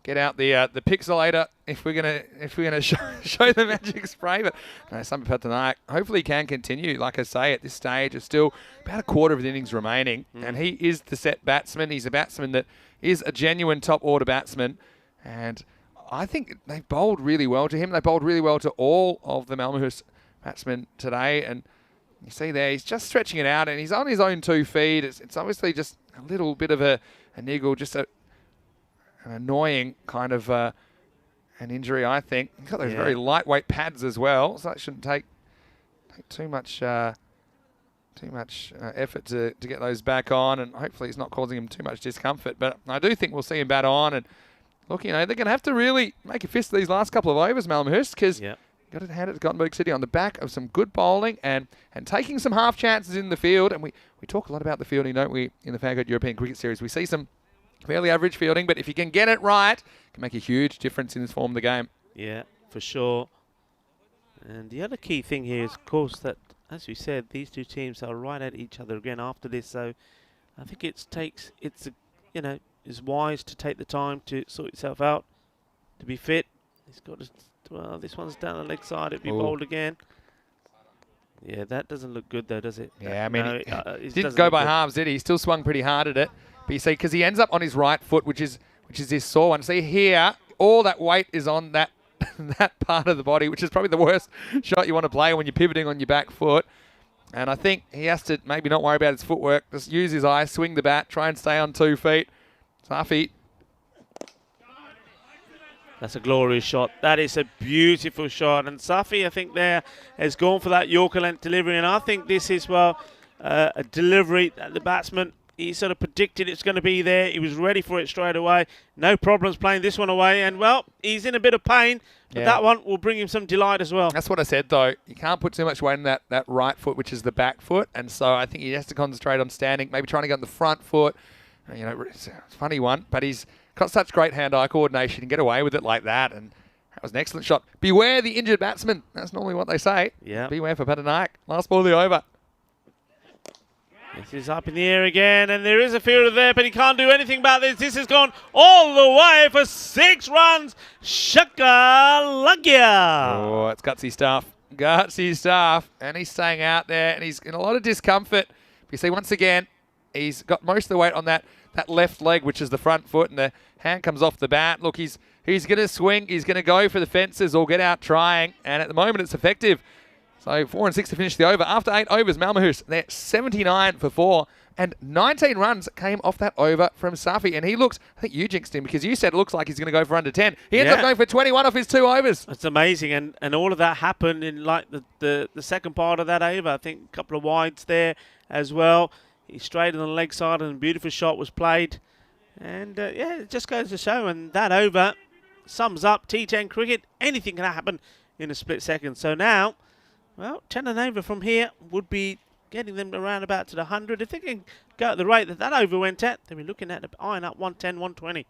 get out the pixelator if we're gonna show the magic spray. But no, Sampa Patanaik hopefully can continue. Like I say, at this stage, it's still about a quarter of the innings remaining, and he is the set batsman. He's a batsman that is a genuine top order batsman, and I think they've bowled really well to him. They bowled really well to all of the Malmo batsmen today, and You see there, he's just stretching it out, and he's on his own 2 feet. It's obviously just a little bit of a niggle, just an annoying kind of an injury, I think. He's got those very lightweight pads as well, so that shouldn't take too much effort to get those back on, and hopefully it's not causing him too much discomfort. But I do think we'll see him bat on, and look, they're going to have to really make a fist of these last couple of overs, Malmhurst, because got to hand it to Gothenburg City on the back of some good bowling and taking some half chances in the field. And we talk a lot about the fielding, don't we, in the FanCode European Cricket Series. We see some fairly average fielding, but if you can get it right, it can make a huge difference in this form of the game. Yeah, for sure. And the other key thing here is, of course, that, as you said, these two teams are right at each other again after this. So I think it's wise to take the time to sort itself out, to be fit. He's got to, well, this one's down the leg side. It'll be bowled again. Yeah, that doesn't look good though, does it? Yeah, I mean, he didn't go by halves, did he? He still swung pretty hard at it. But you see, because he ends up on his right foot, which is this sore one. See here, all that weight is on that that part of the body, which is probably the worst shot you want to play when you're pivoting on your back foot. And I think he has to maybe not worry about his footwork, just use his eyes, swing the bat, try and stay on 2 feet. Safi. That's a glorious shot. That is a beautiful shot. And Safi, I think, there has gone for that Yorker length delivery. And I think this is, well, a delivery that the batsman, he sort of predicted it's going to be there. He was ready for it straight away. No problems playing this one away. And, well, he's in a bit of pain. But that one will bring him some delight as well. That's what I said, though. You can't put too much weight in that right foot, which is the back foot. And so I think he has to concentrate on standing, maybe trying to get on the front foot. It's a funny one, but he's got such great hand-eye coordination and get away with it like that. And that was an excellent shot. Beware the injured batsman. That's normally what they say. Yeah. Beware for Patanayak. Last ball of the over. This is up in the air again, and there is a fielder there, but he can't do anything about this. This has gone all the way for 6 runs. Shakalagya. Oh, it's gutsy stuff. Gutsy stuff. And he's staying out there, and he's in a lot of discomfort. You see, once again, he's got most of the weight on that left leg, which is the front foot, and the hand comes off the bat. Look, he's going to swing. He's going to go for the fences or get out trying, and at the moment it's effective. So 4 and 6 to finish the over. After 8 overs, Malmhurst, they're 79 for 4, and 19 runs came off that over from Safi. And he looks, I think you jinxed him because you said it looks like he's going to go for under 10. He ends up going for 21 off his 2 overs. It's amazing, and all of that happened in like the second part of that over. I think a couple of wides there as well. He straight on the leg side, and a beautiful shot was played. And it just goes to show, and that over sums up T10 cricket. Anything can happen in a split second. So now, well, 10 and over from here would be getting them around about to the 100. If they can go at the rate that over went at, they'll be looking at eyeing up 110, 120.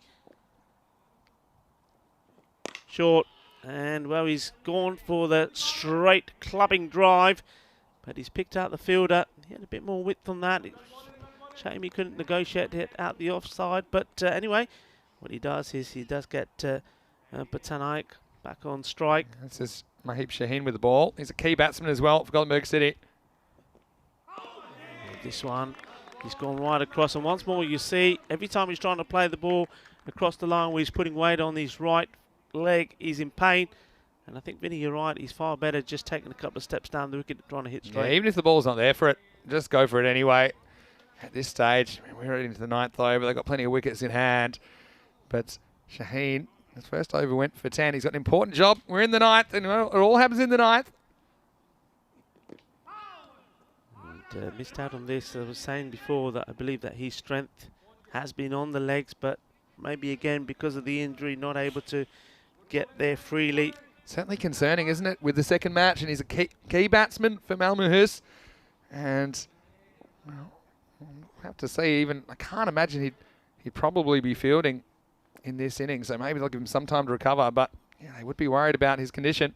Short, and well, he's gone for the straight clubbing drive, but he's picked out the fielder. He had a bit more width on that. It's a shame he couldn't negotiate it out the offside, but anyway, what he does is he does get Patanayak back on strike. This is Mahib Shaheen with the ball. He's a key batsman as well for Gothenburg City. This one, he's gone right across. And once more, you see, every time he's trying to play the ball across the line where he's putting weight on his right leg, he's in pain. And I think, Vinny, you're right. He's far better just taking a couple of steps down the wicket, trying to hit straight. Yeah, even if the ball's not there for it, just go for it anyway. At this stage, we're into the 9th over. They've got plenty of wickets in hand. But Shaheen, his first over went for 10. He's got an important job. We're in the 9th, and it all happens in the 9th. And, missed out on this. I was saying before that I believe that his strength has been on the legs, but maybe again because of the injury, not able to get there freely. Certainly concerning, isn't it, with the second match? And he's a key batsman for Malmhurst. And, well, we'll have to see. Even I can't imagine he'd probably be fielding in this inning, so maybe they'll give him some time to recover, but yeah, they would be worried about his condition.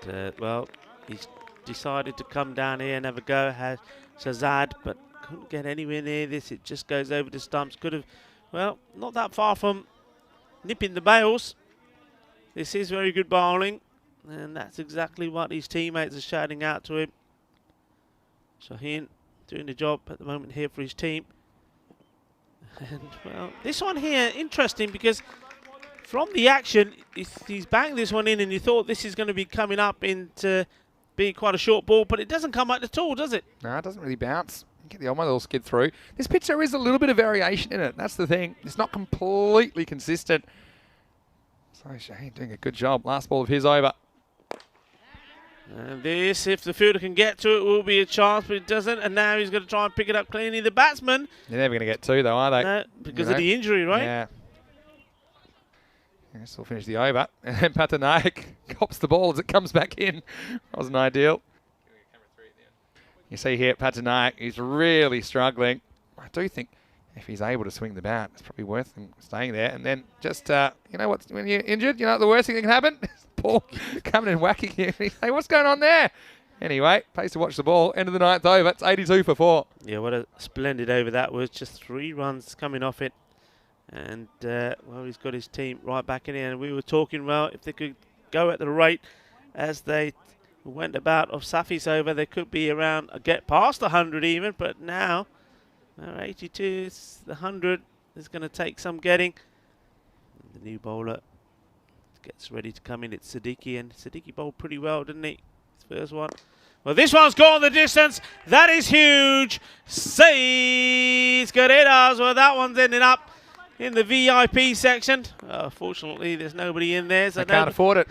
And, well, he's decided to come down here and have a go at Shazad, but couldn't get anywhere near this. It just goes over the stumps. Could have, well, not that far from nipping the bails. This is very good bowling, and that's exactly what his teammates are shouting out to him. Shaheen doing the job at the moment here for his team. And, well, this one here, interesting, because from the action, he's banged this one in, and you thought this is going to be coming up into being quite a short ball, but it doesn't come out at all, does it? No, it doesn't really bounce. You get the old one little skid through. This pitch, there is a little bit of variation in it. That's the thing. It's not completely consistent. So Shane doing a good job. Last ball of his over. And this, if the fielder can get to it, will be a chance, but it doesn't. And now he's going to try and pick it up cleanly. The batsman. They're never going to get two, though, are they? No, because of the injury, right? Yeah. Yes, we'll finish the over. And then Patanaik cops the ball as it comes back in. Wasn't ideal. You see here, Patanaik, he's really struggling. I do think if he's able to swing the bat, it's probably worth him staying there. And then just, you know what, when you're injured, you know what the worst thing that can happen? Ball coming and whacking you. Hey, what's going on there? Anyway, pays to watch the ball. End of the ninth over. It's 82 for 4. Yeah, what a splendid over that was. Just 3 runs coming off it. And, well, he's got his team right back in here. And we were talking, well, if they could go at the rate as they went about of Safi's over, they could be around, get past 100 even. But now, 82 is the 100 is going to take some getting. And the new bowler gets ready to come in. It's Siddiqui, and Siddiqui bowled pretty well, didn't he? His first one. Well, this one's gone the distance. That is huge. Seis Guerreras. Well, that one's ended up in the VIP section. Fortunately, there's nobody in there. So I can't afford it.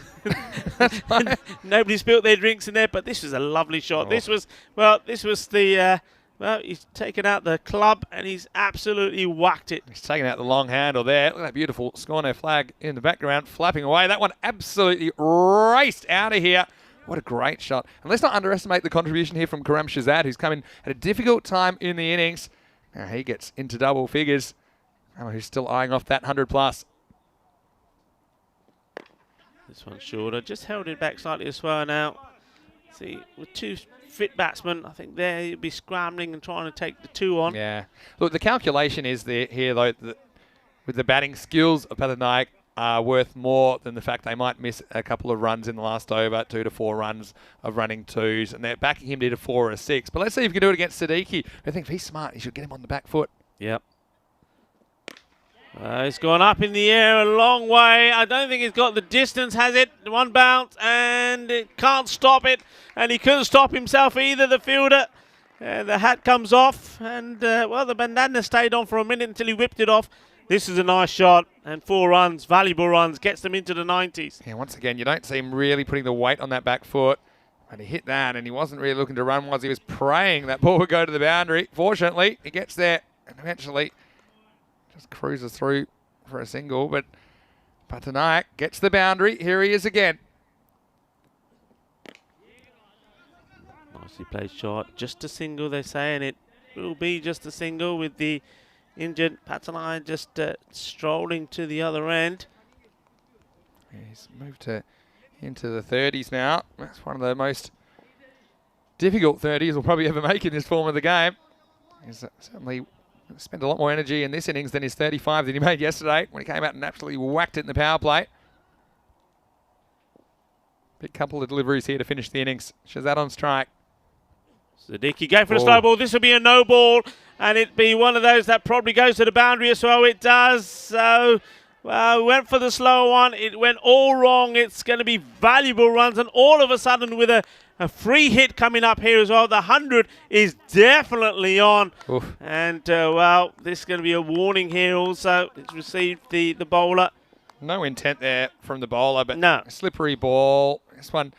Nobody spilt their drinks in there, but this was a lovely shot. Oh. This was the... well, he's taken out the club and he's absolutely whacked it. He's taking out the long handle there. Look at that beautiful Scorno flag in the background, flapping away. That one absolutely raced out of here. What a great shot. And let's not underestimate the contribution here from Karam Shahzad, who's come in at a difficult time in the innings. Now he gets into double figures. Who's still eyeing off that 100 plus. This one's shorter. Just held it back slightly as well now. See, with 2 fit batsmen, I think there he'll be scrambling and trying to take the 2 on. Yeah. Look, the calculation is there here, though, with the batting skills of Patanaik are worth more than the fact they might miss a couple of runs in the last over, 2 to 4 runs of running 2s, and they're backing him to hit a 4 or a 6. But let's see if he can do it against Siddiqui. I think if he's smart, he should get him on the back foot. Yep. It's gone up in the air a long way. I don't think he's got the distance, has it? 1 bounce, and it can't stop it. And he couldn't stop himself either, the fielder. The hat comes off, and, well, the bandana stayed on for a minute until he whipped it off. This is a nice shot, and 4 runs, valuable runs, gets them into the 90s. Yeah, once again, you don't see him really putting the weight on that back foot. And he hit that, and he wasn't really looking to run, was he? Was praying that ball would go to the boundary. Fortunately, he gets there, and eventually just cruises through for a single, but Patanaik gets the boundary. Here he is again. Nicely played shot. Just a single, they're saying it will be just a single with the injured Patanaik just strolling to the other end. Yeah, he's moved into the 30s now. That's one of the most difficult 30s we'll probably ever make in this form of the game. He's certainly spent a lot more energy in this innings than his 35 that he made yesterday when he came out and absolutely whacked it in the power play. Big couple of deliveries here to finish the innings. Shahzad on strike. Siddiqui go for a slow ball. This will be a no ball, and it'd be one of those that probably goes to the boundary as well. It does. So, well, went for the slow one. It went all wrong. It's going to be valuable runs, and all of a sudden with a free hit coming up here as well. The 100 is definitely on. Oof. And, well, this is going to be a warning here also. It's received the bowler. No intent there from the bowler, but no. A slippery ball. This one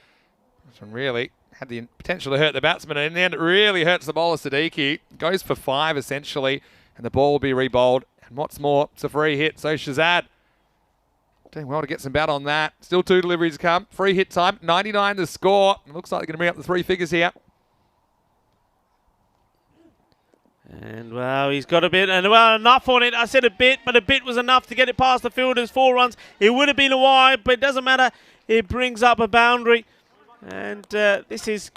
really had the potential to hurt the batsman, and in the end it really hurts the bowler, Siddiqui. Goes for 5 essentially, and the ball will be re-bowled. And what's more, it's a free hit. So Shahzad doing well to get some bat on that. Still 2 deliveries to come. Free hit time, 99 the score. It looks like they're going to bring up the 3 figures here. And, well, he's got a bit, and, well, enough on it. I said a bit, but a bit was enough to get it past the fielders. 4 runs. It would have been a wide, but it doesn't matter. It brings up a boundary. And this is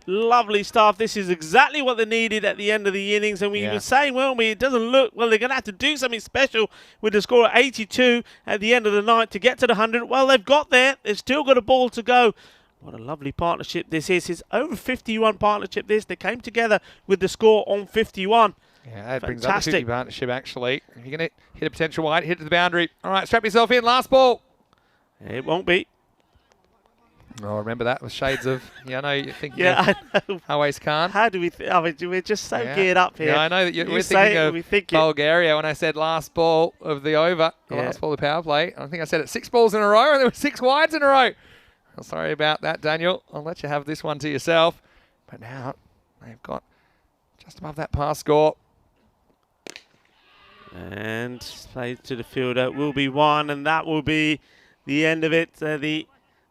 lovely stuff. This is exactly what they needed at the end of the innings. And we were saying, well, it doesn't look, well, they're going to have to do something special with the score at 82 at the end of the night to get to the 100. Well, they've got there. They've still got a ball to go. What a lovely partnership this is. It's over 51 partnership this. They came together with the score on 51. Yeah, that brings up the 50 partnership, actually. If you're going to hit a potential wide, hit to the boundary. All right, strap yourself in. Last ball. It won't be. Oh, remember that with shades of, I know you're thinking Yeah, of I know. Always Khan. How do we? I mean, we're just so geared up here. Yeah, I know that You we're say thinking it, of we think it. Bulgaria when I said last ball of the over, last ball of the power play. I think I said it 6 balls in a row, and there were 6 wides in a row. Well, sorry about that, Daniel. I'll let you have this one to yourself. But now they've got just above that par score. And played to the fielder will be 1, and that will be the end of it.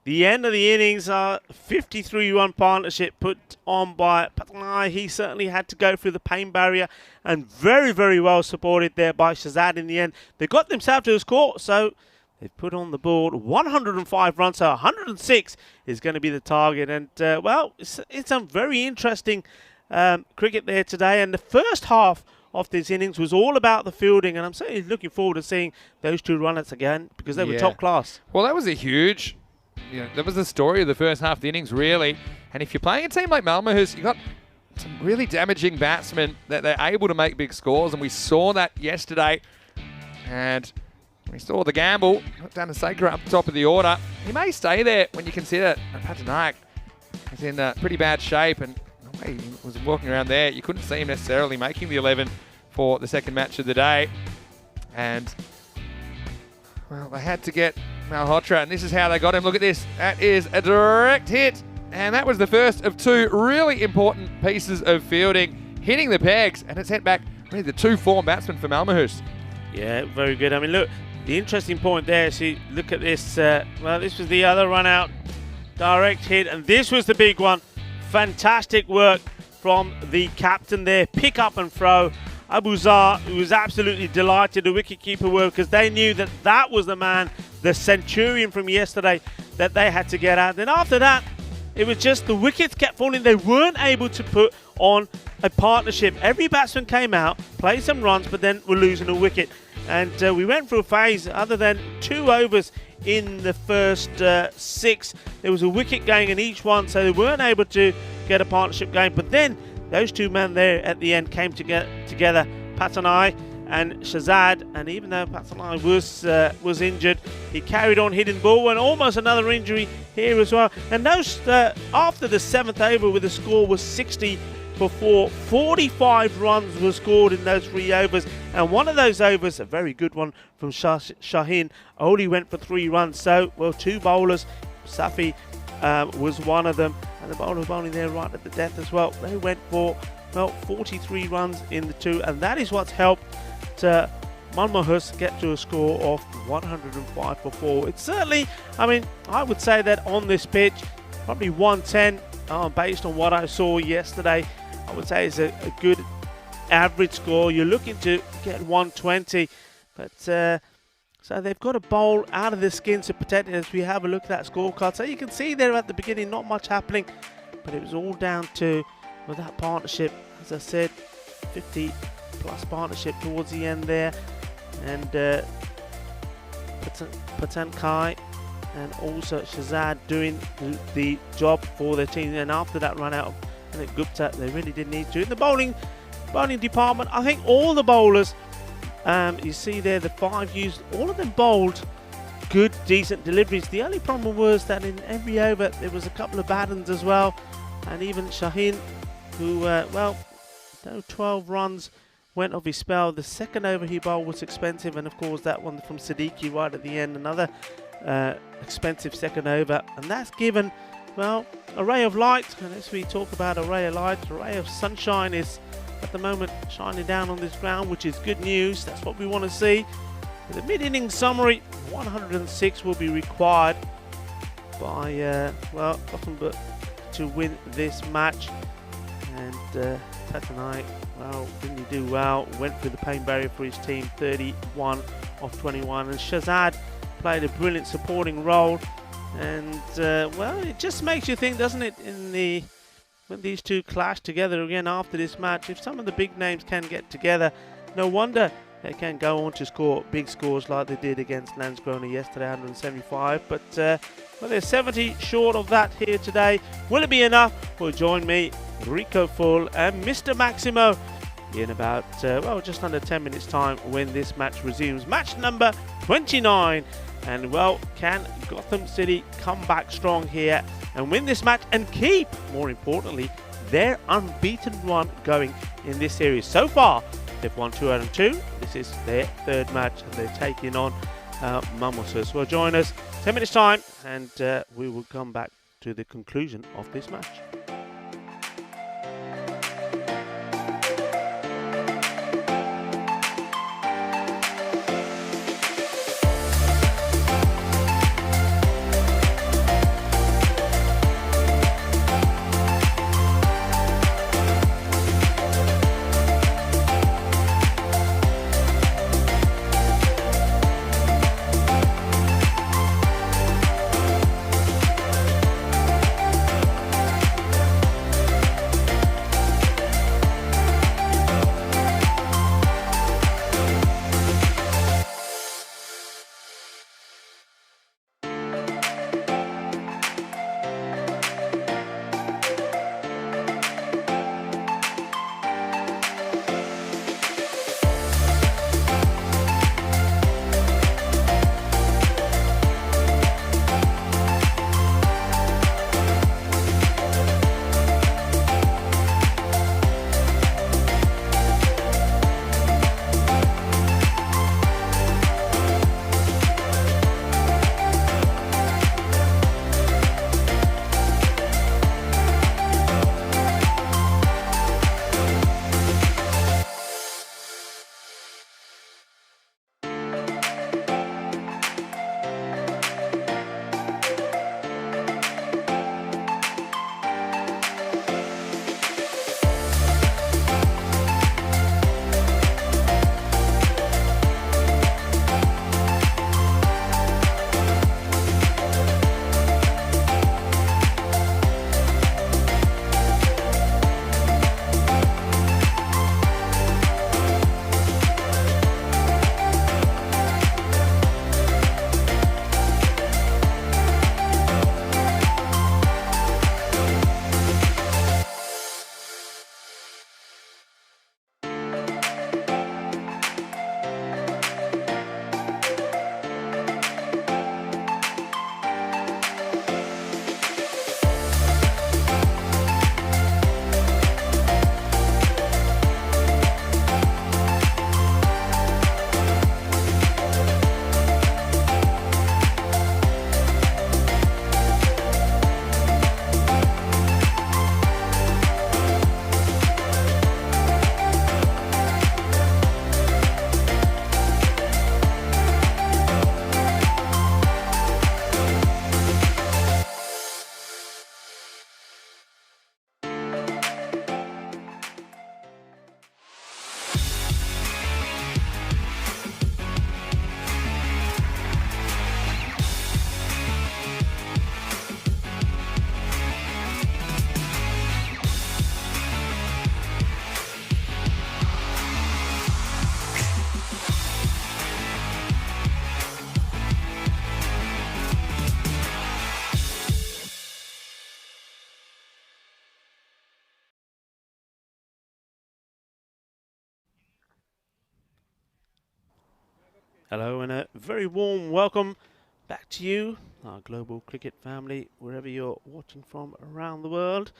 The end of the innings, 53-run partnership put on by Patanai. He certainly had to go through the pain barrier, and very, very well supported there by Shahzad in the end. They got themselves to a score, so they've put on the board 105 runs, so 106 is going to be the target. And, well, it's a very interesting cricket there today, and the first half of this innings was all about the fielding, and I'm certainly looking forward to seeing those 2 runners again because they were top class. Well, that was a huge, that was the story of the first half of the innings, really. And if you're playing a team like Malmo, you've got some really damaging batsmen that they're able to make big scores, and we saw that yesterday. And we saw the gamble, down to Saker up the top of the order. He may stay there when you consider Patanaik is in pretty bad shape, and the way he was walking around there, you couldn't see him necessarily making the 11 for the second match of the day. And, well, they had to get Malhotra, and this is how they got him. Look at this. That is a direct hit. And that was the first of 2 really important pieces of fielding, hitting the pegs, and it's sent back really the 2 form batsmen for Malmahus. Yeah, very good. I mean, look, the interesting point there, see, look at this. Well, this was the other run out. Direct hit, and this was the big one. Fantastic work from the captain there. Pick up and throw. Abu Zar, who was absolutely delighted, the wicketkeeper were, because they knew that that was the man, the centurion from yesterday, that they had to get out. Then after that, it was just the wickets kept falling. They weren't able to put on a partnership. Every batsman came out, played some runs, but then were losing a wicket. And we went through a phase, other than 2 overs in the first 6, there was a wicket going in each one, so they weren't able to get a partnership going. But then those 2 men there at the end came together, Patanai and Shahzad, and even though Patanai was injured, he carried on hitting ball, and almost another injury here as well. And those after the 7th over, where the score was 60 for 4, 45 runs were scored in those 3 overs, and one of those overs, a very good one from Shaheen, only went for 3 runs. So, well, 2 bowlers, Safi was one of them, and the bowler bowling there right at the death as well. They went for, well, 43 runs in the 2, and that is what's helped Malmahus get to a score of 105 for 4. It's certainly, I mean, I would say that on this pitch, probably 110, based on what I saw yesterday. I would say it's a good average score. You're looking to get 120, but so they've got a bowl out of the skin to protect it as we have a look at that scorecard. So you can see there at the beginning, not much happening, but it was all down to that partnership. As I said, 50-plus partnership towards the end there, and Patan Kai and also Shahzad doing the job for their team. And after that run out of Gupta, they really did need to. In the bowling department, I think all the bowlers, you see there, the 5 used, all of them bowled good, decent deliveries. The only problem was that in every over, there was a couple of bad ones as well. And even Shaheen, who, well, no 12 runs went off his spell. The second over he bowled was expensive, and of course that one from Siddiqui right at the end, another expensive second over, and that's given, well, a ray of light. And as we talk about a ray of light, a ray of sunshine is at the moment shining down on this ground, which is good news. That's what we want to see. For the mid-innings summary, 106 will be required by well, Gothenburg to win this match. And Patanai, well, didn't he do well? Went through the pain barrier for his team, 31 of 21, and Shahzad played a brilliant supporting role. And well, it just makes you think, doesn't it, when these 2 clash together again after this match, if some of the big names can get together, no wonder they can go on to score big scores like they did against Landskrona yesterday, 175. But well, they're 70 short of that here today. Will it be enough? Well, join me, Rico Full and Mr. Maximo in about, well, just under 10 minutes time when this match resumes. Match number 29 And well, can Gotham City come back strong here and win this match and keep, more importantly, their unbeaten run going in this series? So far, they've won 2 out of 2. This is their third match and they're taking on Malmo. Well, join us 10 minutes time and we will come back to the conclusion of this match. Hello and a very warm welcome back to you, our global cricket family, wherever you're watching from around the world,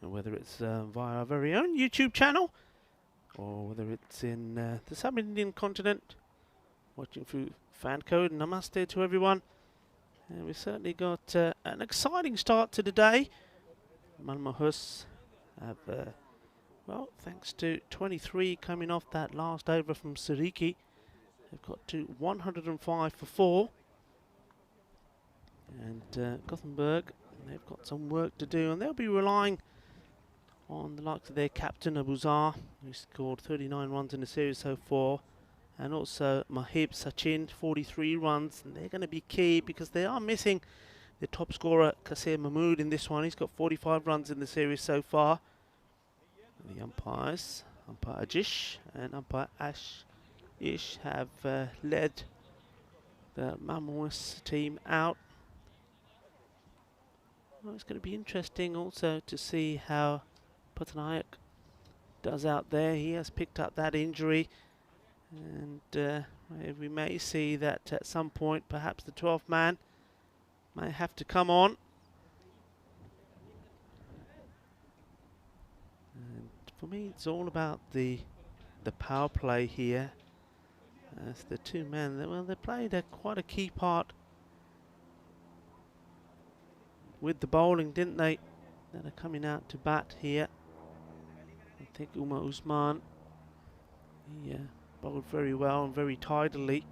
and whether it's via our very own YouTube channel or whether it's in the sub-Indian continent, watching through FanCode. Namaste to everyone. And we've certainly got an exciting start to the day. Malmo have, well, thanks to 23 coming off that last over from Siriki, they've got to 105 for 4. And Gothenburg, they've got some work to do, and they'll be relying on the likes of their captain Abuzar, who scored 39 runs in the series so far, and also Mahib Sachin, 43 runs, and they're going to be key because they are missing the top scorer Kasir Mahmood in this one. He's got 45 runs in the series so far. And the umpires, umpire Ajish and umpire Ish, have led the Malmo's team out. Well, it's going to be interesting also to see how Patanayak does out there. He has picked up that injury, And we may see that at some point, perhaps the 12th man may have to come on. And for me, it's all about the power play here. As the two men, well, they played quite a key part with the bowling, didn't they? That are coming out to bat here. I think Umar Usman, he bowled very well and very tidily.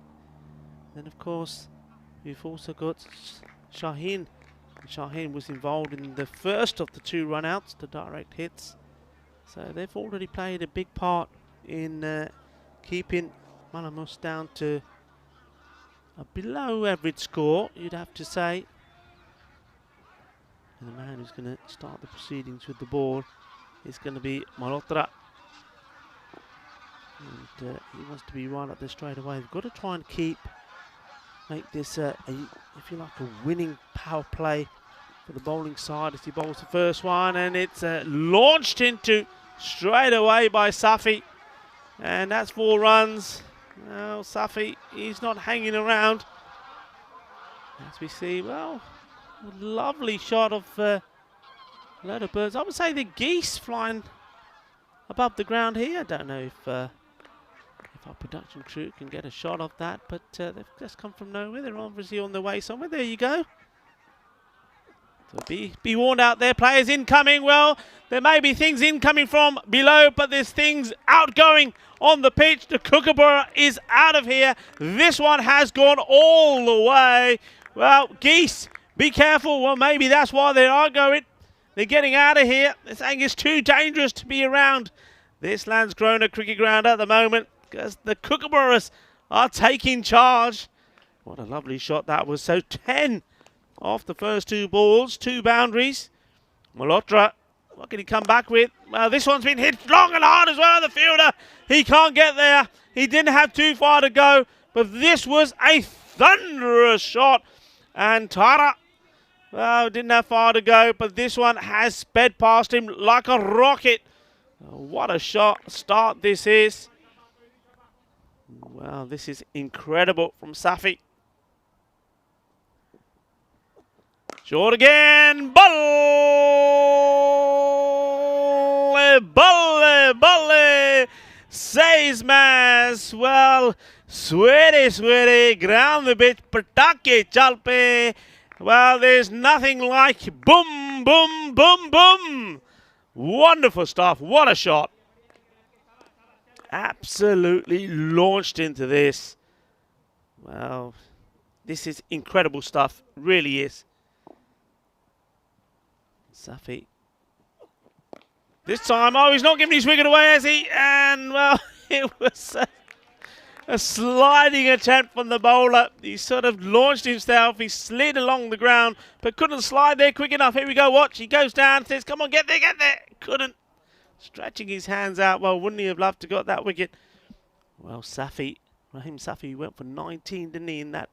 Then, of course, we've also got Shaheen. Shaheen was involved in the first of the 2 run-outs, the direct hits. So they've already played a big part in keeping Malmo down to a below average score, you'd have to say. And the man who's going to start the proceedings with the ball is going to be Malhotra. And he wants to be right up there straight away. They've got to try and make this, if you like, a winning power play for the bowling side as he bowls the first one. And it's launched into straight away by Safi. And that's 4 runs. Now Safi, he's not hanging around. As we see, well, a lovely shot of a load of birds. I would say the geese flying above the ground here. I don't know if our production crew can get a shot of that, but they've just come from nowhere. They're obviously on their way somewhere. There you go. So be warned out there, players incoming. Well, there may be things incoming from below, but there's things outgoing on the pitch. The kookaburra is out of here. This one has gone all the way. Well, geese, be careful. Well, maybe that's why they are going. They're getting out of here. They're saying it's too dangerous to be around this Landskrona cricket ground at the moment because the kookaburras are taking charge. What a lovely shot that was. So 10 off the first 2 balls, 2 boundaries. Malhotra, what can he come back with? Well, this one's been hit long and hard as well. The fielder, he can't get there. He didn't have too far to go, but this was a thunderous shot. And Tara, well, didn't have far to go, but this one has sped past him like a rocket. What a start this is. Well, this is incredible from Safi. Short again. Balle. Says Mas. Well, sweaty. Ground the pitch. Patake chalpe. Well, there's nothing like boom. Wonderful stuff. What a shot. Absolutely launched into this. Well, this is incredible stuff. Really is. Safi. This time, he's not giving his wicket away, has he? And, well, it was a sliding attempt from the bowler. He sort of launched himself. He slid along the ground, but couldn't slide there quick enough. Here we go, watch. He goes down, says, come on, get there. Couldn't. Stretching his hands out. Well, wouldn't he have loved to got that wicket? Well, Raheem Safi went for 19, didn't he, in that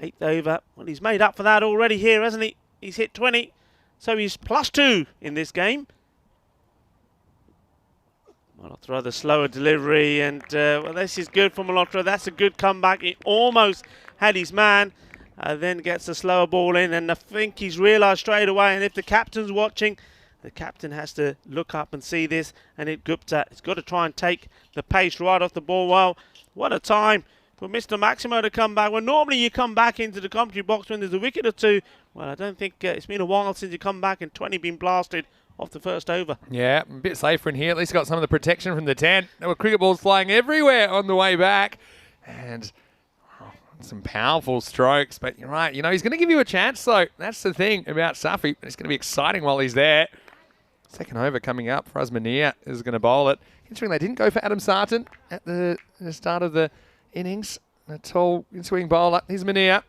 8th over? Well, he's made up for that already here, hasn't he? He's hit 20. So he's +2 in this game. Malhotra, the slower delivery, and well, this is good for Malhotra. That's a good comeback. He almost had his man, then gets the slower ball in, and I think he's realised straight away, and if the captain's watching, the captain has to look up and see this, and Gupta has got to try and take the pace right off the ball. Well, what a time for Mr. Maximo to come back. Well, normally you come back into the commentary box when there's a wicket or 2. Well, I don't think it's been a while since you come back and 20 been blasted off the first over. Yeah, a bit safer in here. At least got some of the protection from the 10. There were cricket balls flying everywhere on the way back. And some powerful strokes. But you're right. You know, he's going to give you a chance, though. That's the thing about Safi. It's going to be exciting while he's there. Second over coming up. Razmania is going to bowl it. Considering they didn't go for Adam Sarton at the start of the innings. A tall in-swing bowler. Here's Mania.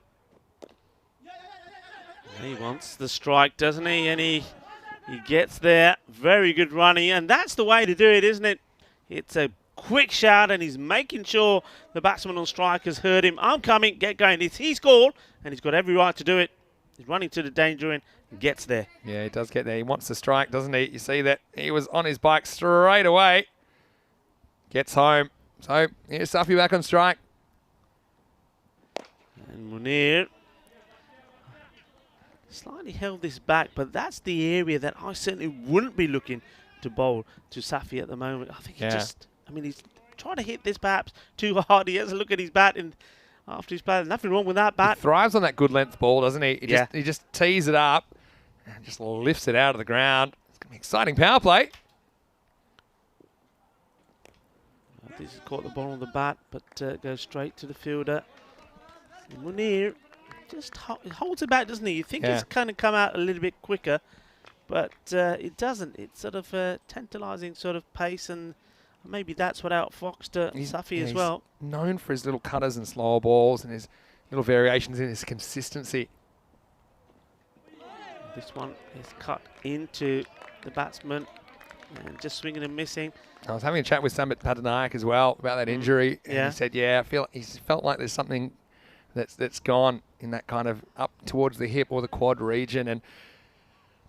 He wants the strike, doesn't he? And he gets there. Very good running. And that's the way to do it, isn't it? It's a quick shout, and he's making sure the batsman on strike has heard him. I'm coming. Get going. It's his call, and he's got every right to do it. He's running to the danger end and gets there. Yeah, he does get there. He wants the strike, doesn't he? You see that he was on his bike straight away. Gets home. So here's Safi back on strike. And Munir slightly held this back, but that's the area that I certainly wouldn't be looking to bowl to Safi at the moment. I think he's trying to hit this perhaps too hard. He has a look at his bat and after he's played. Nothing wrong with that bat. He thrives on that good length ball, doesn't he? He just tees it up and just lifts it out of the ground. It's going to be an exciting power play. This has caught the ball on the bat, but goes straight to the fielder. Munir just holds it back, doesn't he? You think it's kind of come out a little bit quicker, but it doesn't. It's sort of a tantalising sort of pace, and maybe that's what outfoxed Safi as well. He's known for his little cutters and slower balls and his little variations in his consistency. This one is cut into the batsman and just swinging and missing. I was having a chat with Samit Patanayak as well about that injury, and he said, he's felt like there's something that's gone in that kind of up towards the hip or the quad region, and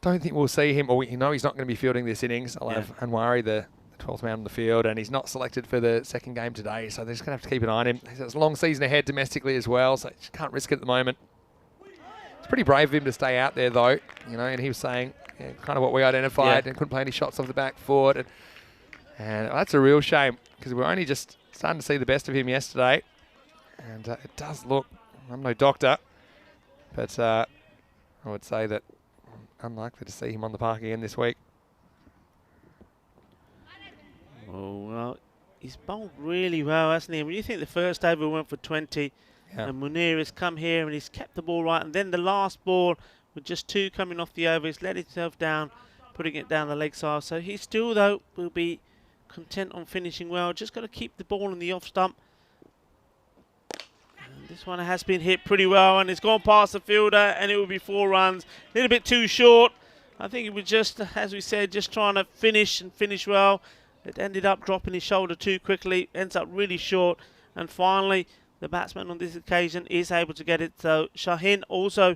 don't think we'll see him, or he's not going to be fielding this innings. I'll have Anwari, the 12th man on the field, and he's not selected for the second game today, so they're just going to have to keep an eye on him. There's a long season ahead domestically as well, so just can't risk it at the moment. It's pretty brave of him to stay out there, though, and he was saying kind of what we identified and couldn't play any shots off the back foot. And that's a real shame because we were only just starting to see the best of him yesterday. And it does look, I'm no doctor, but I would say that I'm unlikely to see him on the park again this week. Oh, well, he's bowled really well, hasn't he? When you think the first over went for 20, and Munir has come here and he's kept the ball right, and then the last ball with just 2 coming off the over, he's let himself down, putting it down the leg side. So he still, though, will be content on finishing well. Just got to keep the ball in the off stump. And this one has been hit pretty well, and it's gone past the fielder, and it will be 4 runs. A little bit too short. I think it was just, as we said, just trying to finish well. It ended up dropping his shoulder too quickly, ends up really short, and finally the batsman on this occasion is able to get it. So Shaheen also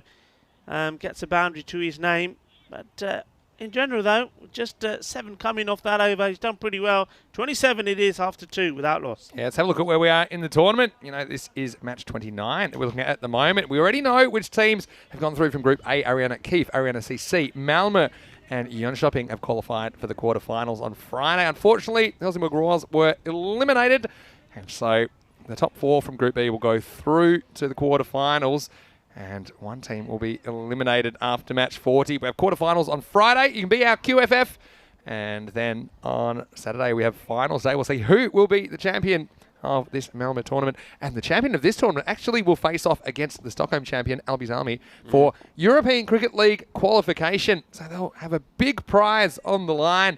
gets a boundary to his name, but in general, though, just 7 coming off that over. He's done pretty well. 27 it is after 2 without loss. Yeah, let's have a look at where we are in the tournament. This is match 29 that we're looking at the moment. We already know which teams have gone through from Group A. Ariana Keefe, Ariana CC, Malmo and Jönköping have qualified for the quarterfinals on Friday. Unfortunately, the Helsingborg Royals were eliminated, and so the top 4 from Group B will go through to the quarterfinals. And one team will be eliminated after match 40. We have quarterfinals on Friday. You can be our QFF. And then on Saturday, we have finals day. We'll see who will be the champion of this Malmo tournament. And the champion of this tournament actually will face off against the Stockholm champion, Albies Army, for European Cricket League qualification. So they'll have a big prize on the line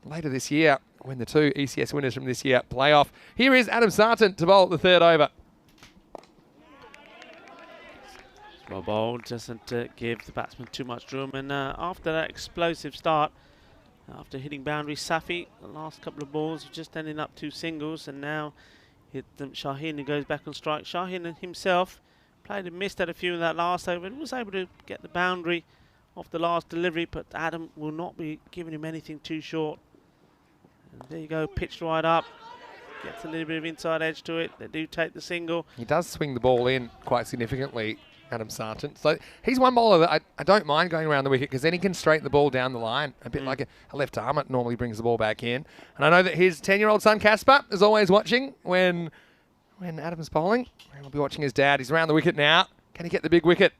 later this year when the 2 ECS winners from this year play off. Here is Adam Sarton to bowl the 3rd over. Well bowled, doesn't give the batsman too much room, and after that explosive start, after hitting boundaries, Safi, the last couple of balls just ending up 2 singles, and now hit Shaheen, who goes back on strike. Shaheen himself played and missed at a few in that last over, and was able to get the boundary off the last delivery, but Adam will not be giving him anything too short. And there you go, pitched right up, gets a little bit of inside edge to it. They do take the single. He does swing the ball in quite significantly, Adam Sarton. So he's one bowler that I don't mind going around the wicket because then he can straighten the ball down the line, a bit like a left armer normally brings the ball back in. And I know that his 10-year-old son, Casper, is always watching when Adam's bowling. And he'll be watching his dad. He's around the wicket now. Can he get the big wicket?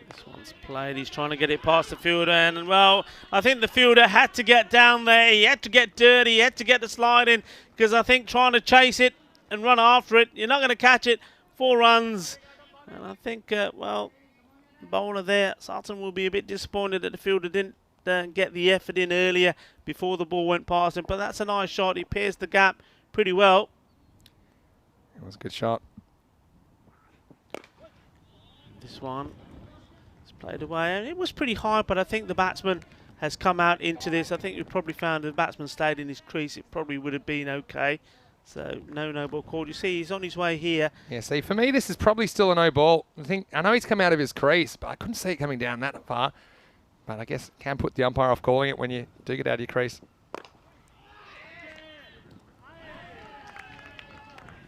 This one's played. He's trying to get it past the fielder. And, well, I think the fielder had to get down there. He had to get dirty. He had to get the slide in because I think trying to chase it and run after it, you're not going to catch it. 4 runs, and I think, well, the bowler there, Sarton, will be a bit disappointed that the fielder didn't get the effort in earlier before the ball went past him, but that's a nice shot. He pierced the gap pretty well. It was a good shot. This one is played away, and it was pretty high, but I think the batsman has come out into this. I think we probably found if the batsman stayed in his crease, it probably would have been okay. So no ball called. You see, he's on his way here. Yeah, see, for me, this is probably still a no ball. I know he's come out of his crease, but I couldn't see it coming down that far. But I guess can put the umpire off calling it when you do get out of your crease.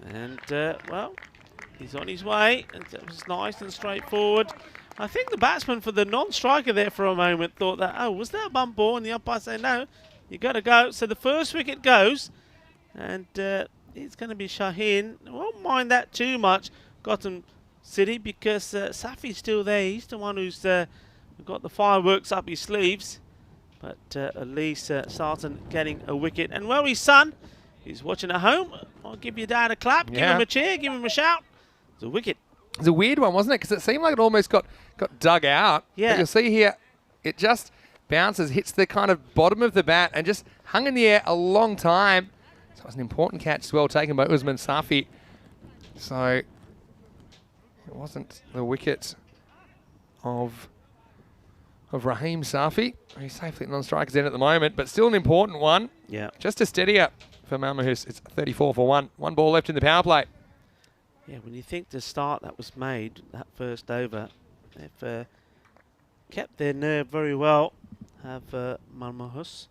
And, well, he's on his way. And that was nice and straightforward. I think the batsman for the non-striker there for a moment thought that, oh, was that a bump ball? And the umpire said, no, you got to go. So the first wicket goes. And it's going to be Shaheen. I won't mind that too much, Gotham City, because Safi's still there. He's the one who's got the fireworks up his sleeves. But at least Sarton getting a wicket. And well, his son is watching at home. I'll give your dad a clap, give him a cheer, give him a shout. It's a wicket. It's a weird one, wasn't it? Because it seemed like it almost got dug out. Yeah. But you'll see here, it just bounces, hits the kind of bottom of the bat and just hung in the air a long time. So it was an important catch as well, taken by Usman Safi. So it wasn't the wicket of Raheem Safi. He's safely at non-strikers in at the moment, but still an important one. Yeah. Just a steady up for Malmo. It's 34 for 1. 1 ball left in the power play. Yeah, when you think the start that was made, that first over, they've kept their nerve very well, have Malmohus.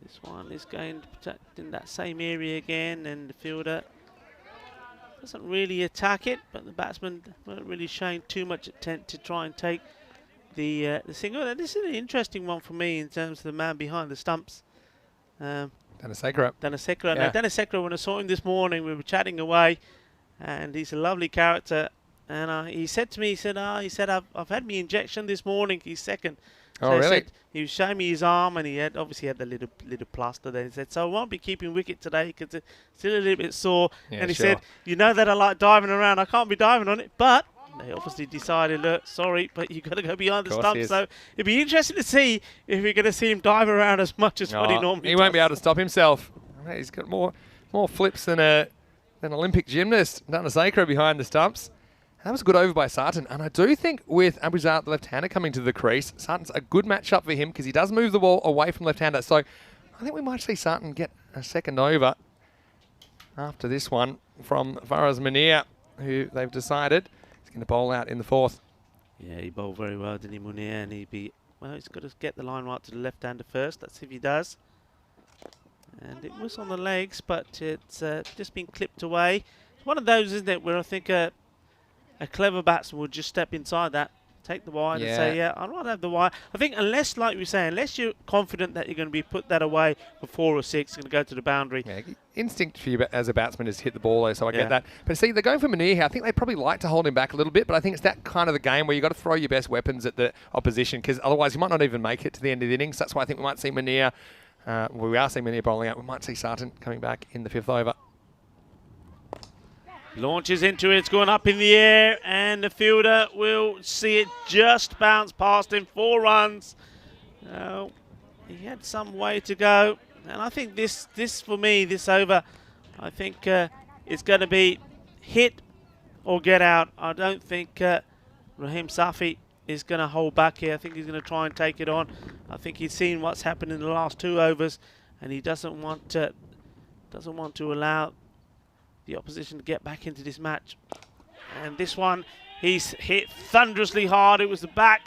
This one is going to protect in that same area again, and the fielder doesn't really attack it, but the batsman weren't really showing too much intent to try and take the single. And this is an interesting one for me in terms of the man behind the stumps. Danasekara. Danasekara. Yeah. Now, Danasekara, when I saw him this morning, we were chatting away, and he's a lovely character. And he said to me, he said, I've had my injection this morning. He's second. So Oh, he really? said, he was showing me his arm, and he had obviously had the little plaster there. He said, so I won't be keeping wicket today because it's still a little bit sore. Yeah, and he sure. said, you know that I like diving around. I can't be diving on it, but they obviously decided, look, sorry, but you've got to go behind the Of course stump. he is. So it'd be interesting to see if we're going to see him dive around as much as what he normally He does. won't be able to stop himself. He's got more flips than an Olympic gymnast. Danasekara behind the stumps. That was a good over by Sarton. And I do think with Abuzar, the left-hander, coming to the crease, Sarton's a good matchup for him because he does move the ball away from left-hander. So I think we might see Sarton get a second over after this one from Faraz Munir, who they've decided is going to bowl out in the 4th. Yeah, he bowled very well, didn't he, Munir? And he's got to get the line right to the left-hander first. Let's see if he does. And it was on the legs, but it's just been clipped away. It's one of those, isn't it, where I think a clever batsman would just step inside that, take the wide and say, yeah, I'd rather have the wide. I think unless, like we say, unless you're confident that you're going to be put that away for 4 or 6, going to go to the boundary. Yeah, instinct for you as a batsman is to hit the ball, though, so I Yeah. get that. But see, they're going for Munir here. I think they probably like to hold him back a little bit, but I think it's that kind of the game where you've got to throw your best weapons at the opposition because otherwise you might not even make it to the end of the innings. That's why I think we might see Munir, we are seeing Munir bowling out. We might see Sarton coming back in the 5th over. Launches into it, it's going up in the air, and the fielder will see it just bounce past him. 4 runs. He had some way to go, and I think this for me, this over, I think it's going to be hit or get out. I don't think Raheem Safi is going to hold back here. I think he's going to try and take it on. I think he's seen what's happened in the last 2 overs, and he doesn't want to allow the opposition to get back into this match. And this one, he's hit thunderously hard. It was the back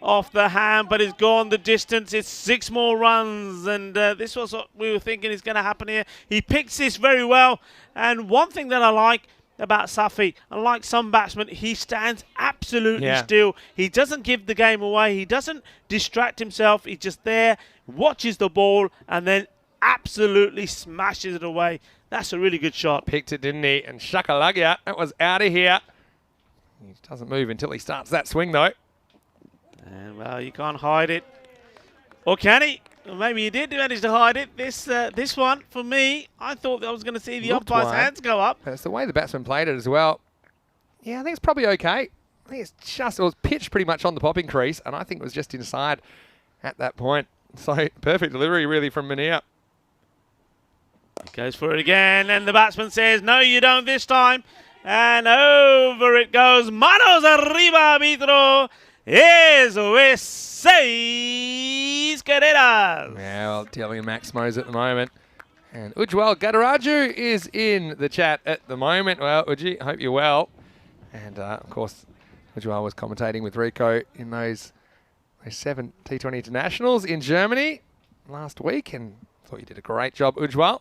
off the hand, but it's gone the distance. It's 6 more runs, and this was what we were thinking is going to happen here. He picks this very well, and one thing that I like about Safi, unlike some batsmen, he stands absolutely still. He doesn't give the game away. He doesn't distract himself. He's just there, watches the ball, and then absolutely smashes it away. That's a really good shot. Picked it, didn't he? And shakalugya, that was out of here. He doesn't move until he starts that swing, though. And, well, you can't hide it. Or can he? Well, maybe he did manage to hide it. This one, for me, I thought I was going to see the Looked umpire's wide. hands go up. But it's the way the batsman played it as well. Yeah, I think it's probably okay. I think it was pitched pretty much on the popping crease, and I think it was just inside at that point. So, perfect delivery, really, from Munir. He goes for it again, and the batsman says, no, you don't this time. And over it goes. Manos arriba, arbitro. Eso es 6 carreras. Yeah, well, dealing in Maximos at the moment. And Ujwal Gadaraju is in the chat at the moment. Well, Uji, hope you're well. And, of course, Ujwal was commentating with Rico in those 7 T20 internationals in Germany last week. And thought you did a great job, Ujwal.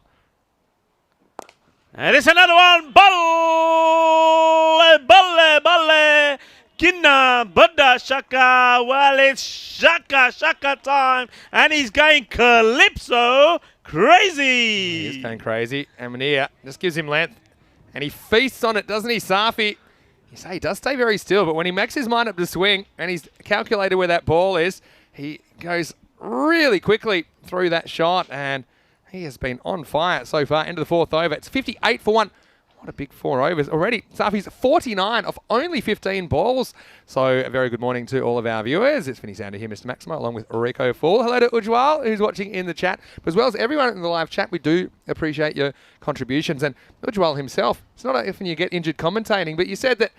And it's another one. Balle, balle, balle. Kinna, Buddha, Shaka. Well, it's Shaka time. And he's going Calypso crazy. He's going crazy. And Manir just gives him length. And he feasts on it, doesn't he, Safi? You say he does stay very still, but when he makes his mind up to swing and he's calculated where that ball is, he goes really quickly through that shot, and he has been on fire so far into the fourth over. It's 58 for one. What a big 4 overs already. Safi's 49 of only 15 balls. So a very good morning to all of our viewers. It's Vinny Sander here, Mr. Maximo, along with Rico Full. Hello to Ujwal, who's watching in the chat. But as well as everyone in the live chat, we do appreciate your contributions. And Ujwal himself, it's not often you get injured commentating, but you said that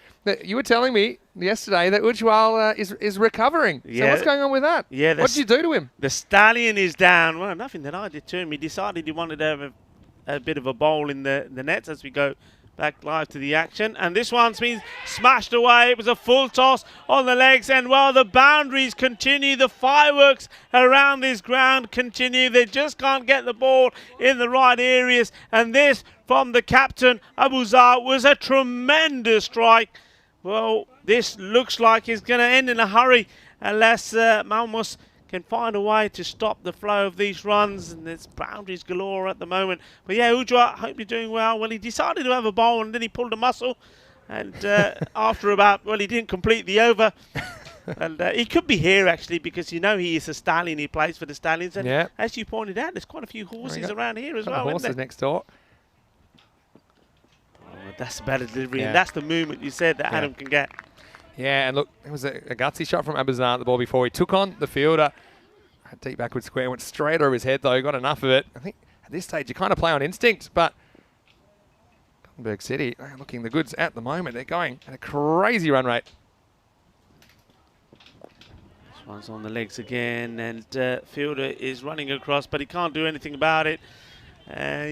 you were telling me yesterday that Ujwal is recovering. Yeah. So what's going on with that? Yeah, what did you do to him? The stallion is down. Well, nothing that I did to him. He decided he wanted to have a bit of a bowl in the nets as we go back live to the action. And this one's been smashed away. It was a full toss on the legs. And while the boundaries continue, the fireworks around this ground continue. They just can't get the ball in the right areas. And this from the captain, Abuzar, was a tremendous strike. Well, this looks like it's going to end in a hurry unless Malmo can find a way to stop the flow of these runs, and there's boundaries galore at the moment. But yeah, Ujwa, hope you're doing well. Well, he decided to have a bowl, and then he pulled a muscle, and after about, well, he didn't complete the over. And he could be here, actually, because you know he is a stallion. He plays for the Stallions. And yeah, as you pointed out, there's quite a few horses around here as well. Horses next door. Oh, that's a better delivery, Yeah. and that's the movement you said that Adam can get. Yeah, and look, it was a gutsy shot from Abuzar at the ball before. He took on the fielder. A deep backward square, went straight over his head, though. Got enough of it. I think at this stage you kind of play on instinct, but Gothenburg City are looking the goods at the moment. They're going at a crazy run rate. This one's on the legs again, and fielder is running across, but he can't do anything about it.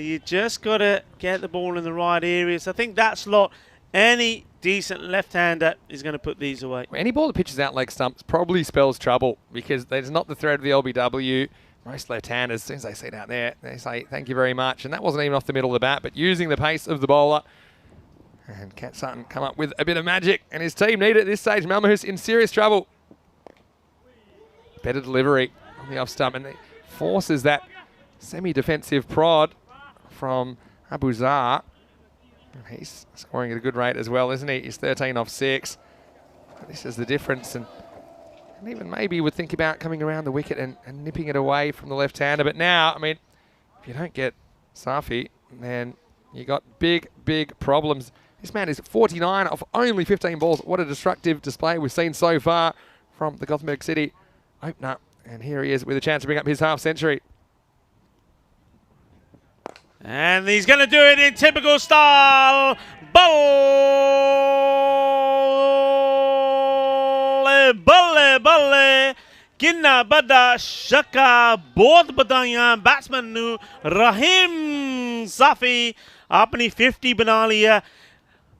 You just got to get the ball in the right areas. I think that slot, any decent left-hander is going to put these away. Any ball that pitches out leg stumps probably spells trouble because there's not the threat of the LBW. Most left-handers, as soon as they see it out there, they say, thank you very much. And that wasn't even off the middle of the bat, but using the pace of the bowler. And Cat Sutton come up with a bit of magic, and his team need it at this stage. Malmo's in serious trouble. Better delivery on the off stump, and it forces that semi-defensive prod from Abuzar. He's scoring at a good rate as well, isn't he? He's 13 off 6. This is the difference, and even maybe you would think about coming around the wicket and nipping it away from the left-hander. But now, I mean, if you don't get Safi, then you got big, big problems. This man is 49 off only 15 balls. What a destructive display we've seen so far from the Gothenburg City opener. And here he is with a chance to bring up his half-century. And he's going to do it in typical style. Balle, balle, balle. Ginna bada shaka. Both badaiyan batsman nu Rahim Safi. Apni 50 bana liya.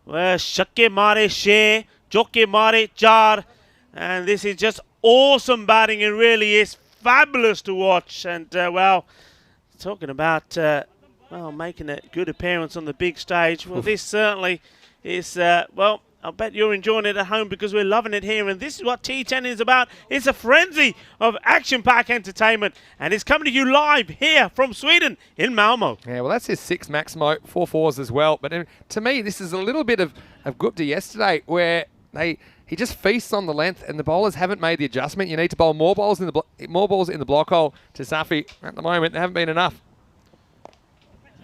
Shakke mare 6, chokke mare 4. And this is just awesome batting. It really is fabulous to watch. And well, talking about well, making a good appearance on the big stage. Well, this certainly is, well, I bet you're enjoying it at home because we're loving it here. And this is what T10 is about. It's a frenzy of action-packed entertainment. And it's coming to you live here from Sweden in Malmo. Yeah, well, that's his 6 Maximo, 4 4s as well. But to me, this is a little bit of Gupta yesterday where he just feasts on the length and the bowlers haven't made the adjustment. You need to bowl more balls in the block hole to Safi. At the moment, there haven't been enough.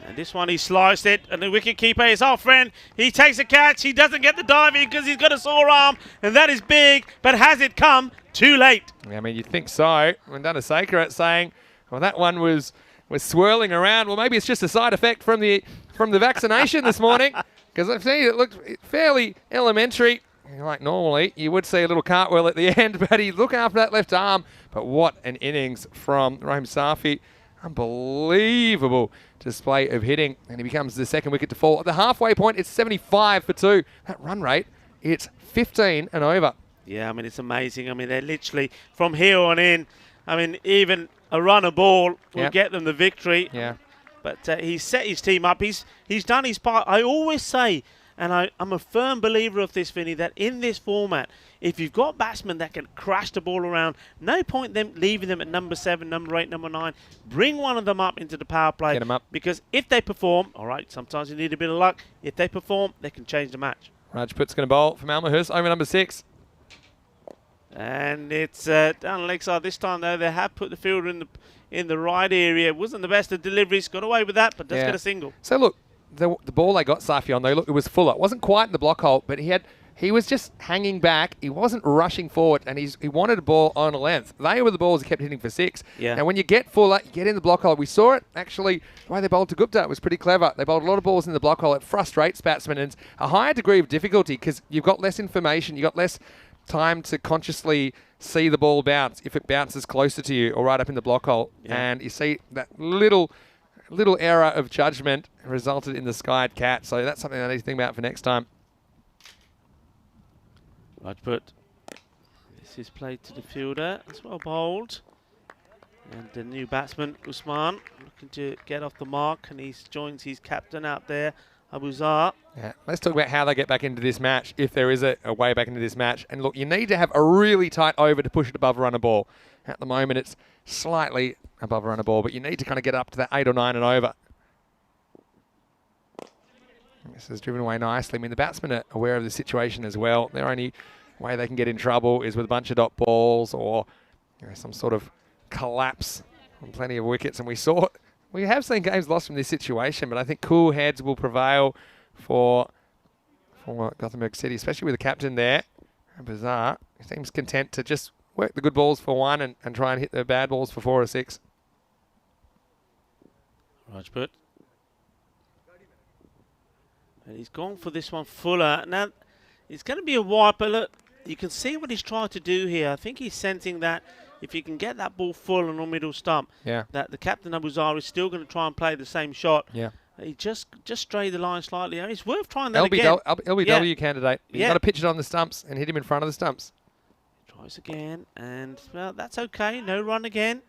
And this one, he sliced it, and the wicketkeeper is our friend. He takes a catch. He doesn't get the diving because he's got a sore arm, and that is big. But has it come too late? I mean, you'd think so. When Danasekara saying, well, that one was swirling around. Well, maybe it's just a side effect from the vaccination this morning because I've seen it looked fairly elementary. Like normally, you would see a little cartwheel at the end, but he look after that left arm. But what an innings from Rahim Safi. Unbelievable display of hitting, and he becomes the second wicket to fall. At the halfway point, it's 75 for 2. That run rate, it's 15 and over. Yeah, I mean, it's amazing. I mean, they're literally, from here on in, I mean, even a run of ball will get them the victory. Yeah. But he's set his team up. He's done his part. I always say, and I'm a firm believer of this, Vinny, that in this format, if you've got batsmen that can crash the ball around, no point them leaving them at number 7, number 8, number 9. Bring one of them up into the power play. Get 'em up. Because if they perform, all right, sometimes you need a bit of luck. If they perform, they can change the match. Rajput's going to bowl for Malmo over number 6. And it's down the leg side this time, though. They have put the fielder in the right area. Wasn't the best of deliveries. Got away with that, but does get a single. So, look, the ball they got Safi on, though, look, it was Fuller. It wasn't quite in the block hole, but he was just hanging back. He wasn't rushing forward, and he wanted a ball on a length. They were the balls he kept hitting for 6. Yeah. Now, when you get Fuller, you get in the block hole. We saw it, actually, the way they bowled to Gupta. It was pretty clever. They bowled a lot of balls in the block hole. It frustrates batsmen, and it's a higher degree of difficulty because you've got less information. You've got less time to consciously see the ball bounce if it bounces closer to you or right up in the block hole. Yeah. And you see that little error of judgment resulted in the skied cat. So that's something I need to think about for next time. Rajput. This is played to the fielder. It's well bowled. And the new batsman, Usman, looking to get off the mark. And he joins his captain out there, Abuzar. Yeah, let's talk about how they get back into this match, if there is a way back into this match. And look, you need to have a really tight over to push it above a runner ball. At the moment, it's slightly above a runner ball, but you need to kind of get up to that 8 or 9 and over. This is driven away nicely. I mean, the batsmen are aware of the situation as well. Their only way they can get in trouble is with a bunch of dot balls or some sort of collapse on plenty of wickets. And we have seen games lost from this situation, but I think cool heads will prevail for Gothenburg City, especially with the captain there. Bizarre. He seems content to just work the good balls for 1 and try and hit the bad balls for 4 or 6. Rajput. And he's gone for this one, Fuller. Now, it's going to be a wiper. Look, you can see what he's trying to do here. I think he's sensing that if you can get that ball full on the middle stump, that the captain Abuzar is still going to try and play the same shot. Yeah. He just strayed the line slightly. I mean, it's worth trying that again. LBW candidate. You've got to pitch it on the stumps and hit him in front of the stumps. Tries again, and, well, that's okay. No run again.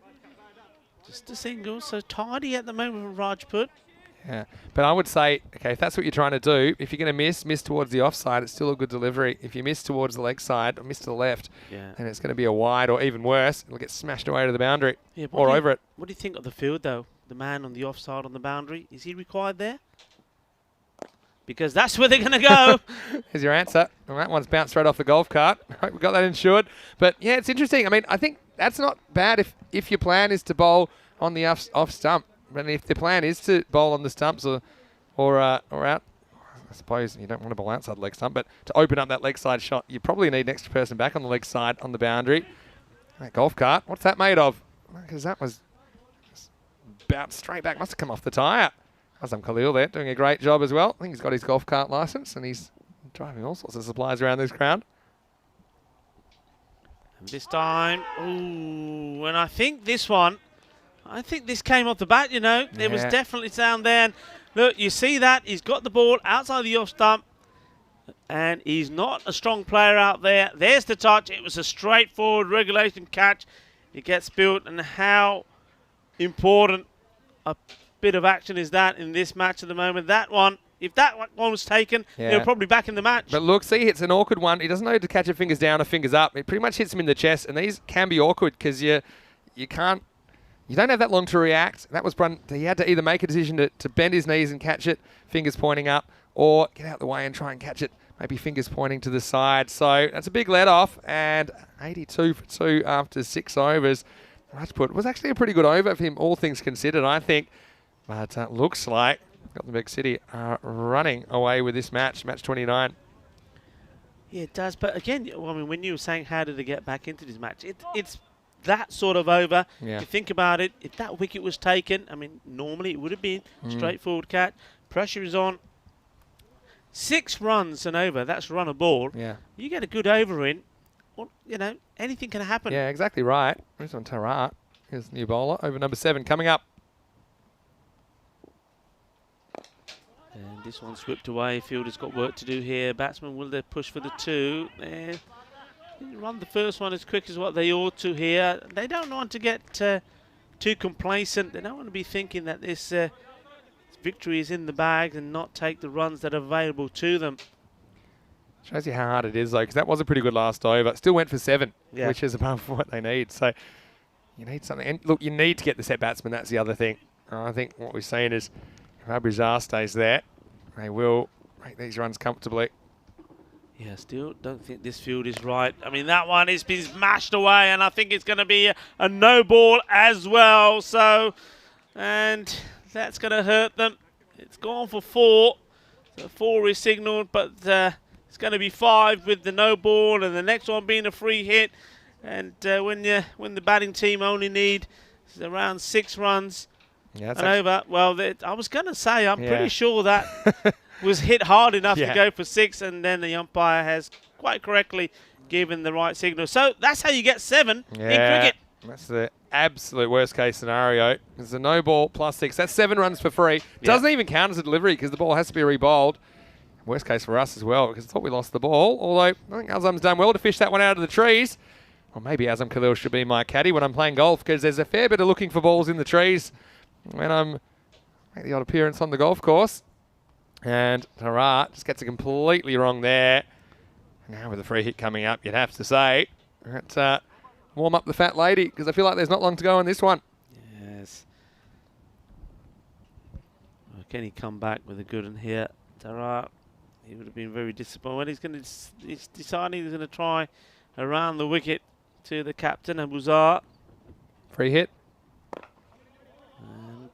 Just a single. So tidy at the moment from Rajput. Yeah, but I would say, okay, if that's what you're trying to do, if you're going to miss towards the offside, it's still a good delivery. If you miss towards the leg side or miss to the left, then it's going to be a wide, or even worse, it'll get smashed away to the boundary or over it. What do you think of the field, though? The man on the offside on the boundary, is he required there? Because that's where they're going to go. Here's your answer. Well, that one's bounced straight off the golf cart. Hope we got that insured. But yeah, it's interesting. I mean, I think that's not bad if your plan is to bowl on the off stump. But if the plan is to bowl on the stumps or out, I suppose you don't want to bowl outside the leg stump, but to open up that leg side shot, you probably need an extra person back on the leg side on the boundary. That golf cart, what's that made of? Because that was bounced straight back. Must have come off the tyre. Azam Khalil there, doing a great job as well. I think he's got his golf cart licence and he's driving all sorts of supplies around this ground. And this time, ooh, and I think this came off the bat, you know. There was definitely sound there. And look, you see that. He's got the ball outside the off stump. And he's not a strong player out there. There's the touch. It was a straightforward regulation catch. It gets built. And how important a bit of action is that in this match at the moment. That one, if that one was taken, they're probably back in the match. But look, see, it's an awkward one. He doesn't know to catch it fingers down or fingers up. It pretty much hits him in the chest. And these can be awkward because you can't. You don't have that long to react. That was he had to either make a decision to bend his knees and catch it, fingers pointing up, or get out of the way and try and catch it, maybe fingers pointing to the side. So that's a big let off, and 82 for 2 after 6 overs. Rajput was actually a pretty good over for him, all things considered, I think. But looks like Gothenburg City are running away with this match 29. Yeah, it does. But again, I mean, when you were saying how did they get back into this match, it's that sort of over. Yeah. If you think about it, if that wicket was taken, I mean, normally it would have been straightforward catch. Pressure is on. 6 runs and over, that's run a ball. Yeah. You get a good over in, well, you know, anything can happen. Yeah, exactly right. Rizwan Tarat, here's the new bowler, over number 7 coming up. And this one's whipped away. Fielder's got work to do here. Batsman, will they push for the 2? Didn't run the first one as quick as what they ought to here. They don't want to get too complacent. They don't want to be thinking that this victory is in the bag and not take the runs that are available to them. Shows you how hard it is, though, because that was a pretty good last over. Still went for 7, Yeah. which is above what they need. So you need something. And look, you need to get the set batsman. That's the other thing. I think what we're seeing is if Abrizar stays there, they will make these runs comfortably. Yeah, still don't think this field is right. I mean, that one has been smashed away, and I think it's going to be a no ball as well. So, and that's going to hurt them. It's gone for 4. So 4 is signalled, but it's going to be 5 with the no ball, and the next one being a free hit. And when the batting team only need around 6 runs and over, well, I was going to say I'm pretty sure that was hit hard enough to go for 6, and then the umpire has quite correctly given the right signal. So that's how you get 7 in cricket. That's the absolute worst case scenario. It's a no ball plus 6. That's 7 runs for free. Doesn't even count as a delivery because the ball has to be re-bowled. Worst case for us as well, because I thought we lost the ball. Although I think Azam's done well to fish that one out of the trees. Or maybe Azam Khalil should be my caddy when I'm playing golf, because there's a fair bit of looking for balls in the trees when I'm make the odd appearance on the golf course. And Tarat just gets it completely wrong there. Now with a free hit coming up, you'd have to say, let's warm up the fat lady, because I feel like there's not long to go on this one. Yes. Well, can he come back with a good one here? Tarat, he would have been very disappointed. He's deciding he's going to try around the wicket to the captain, Abuzar. Free hit. And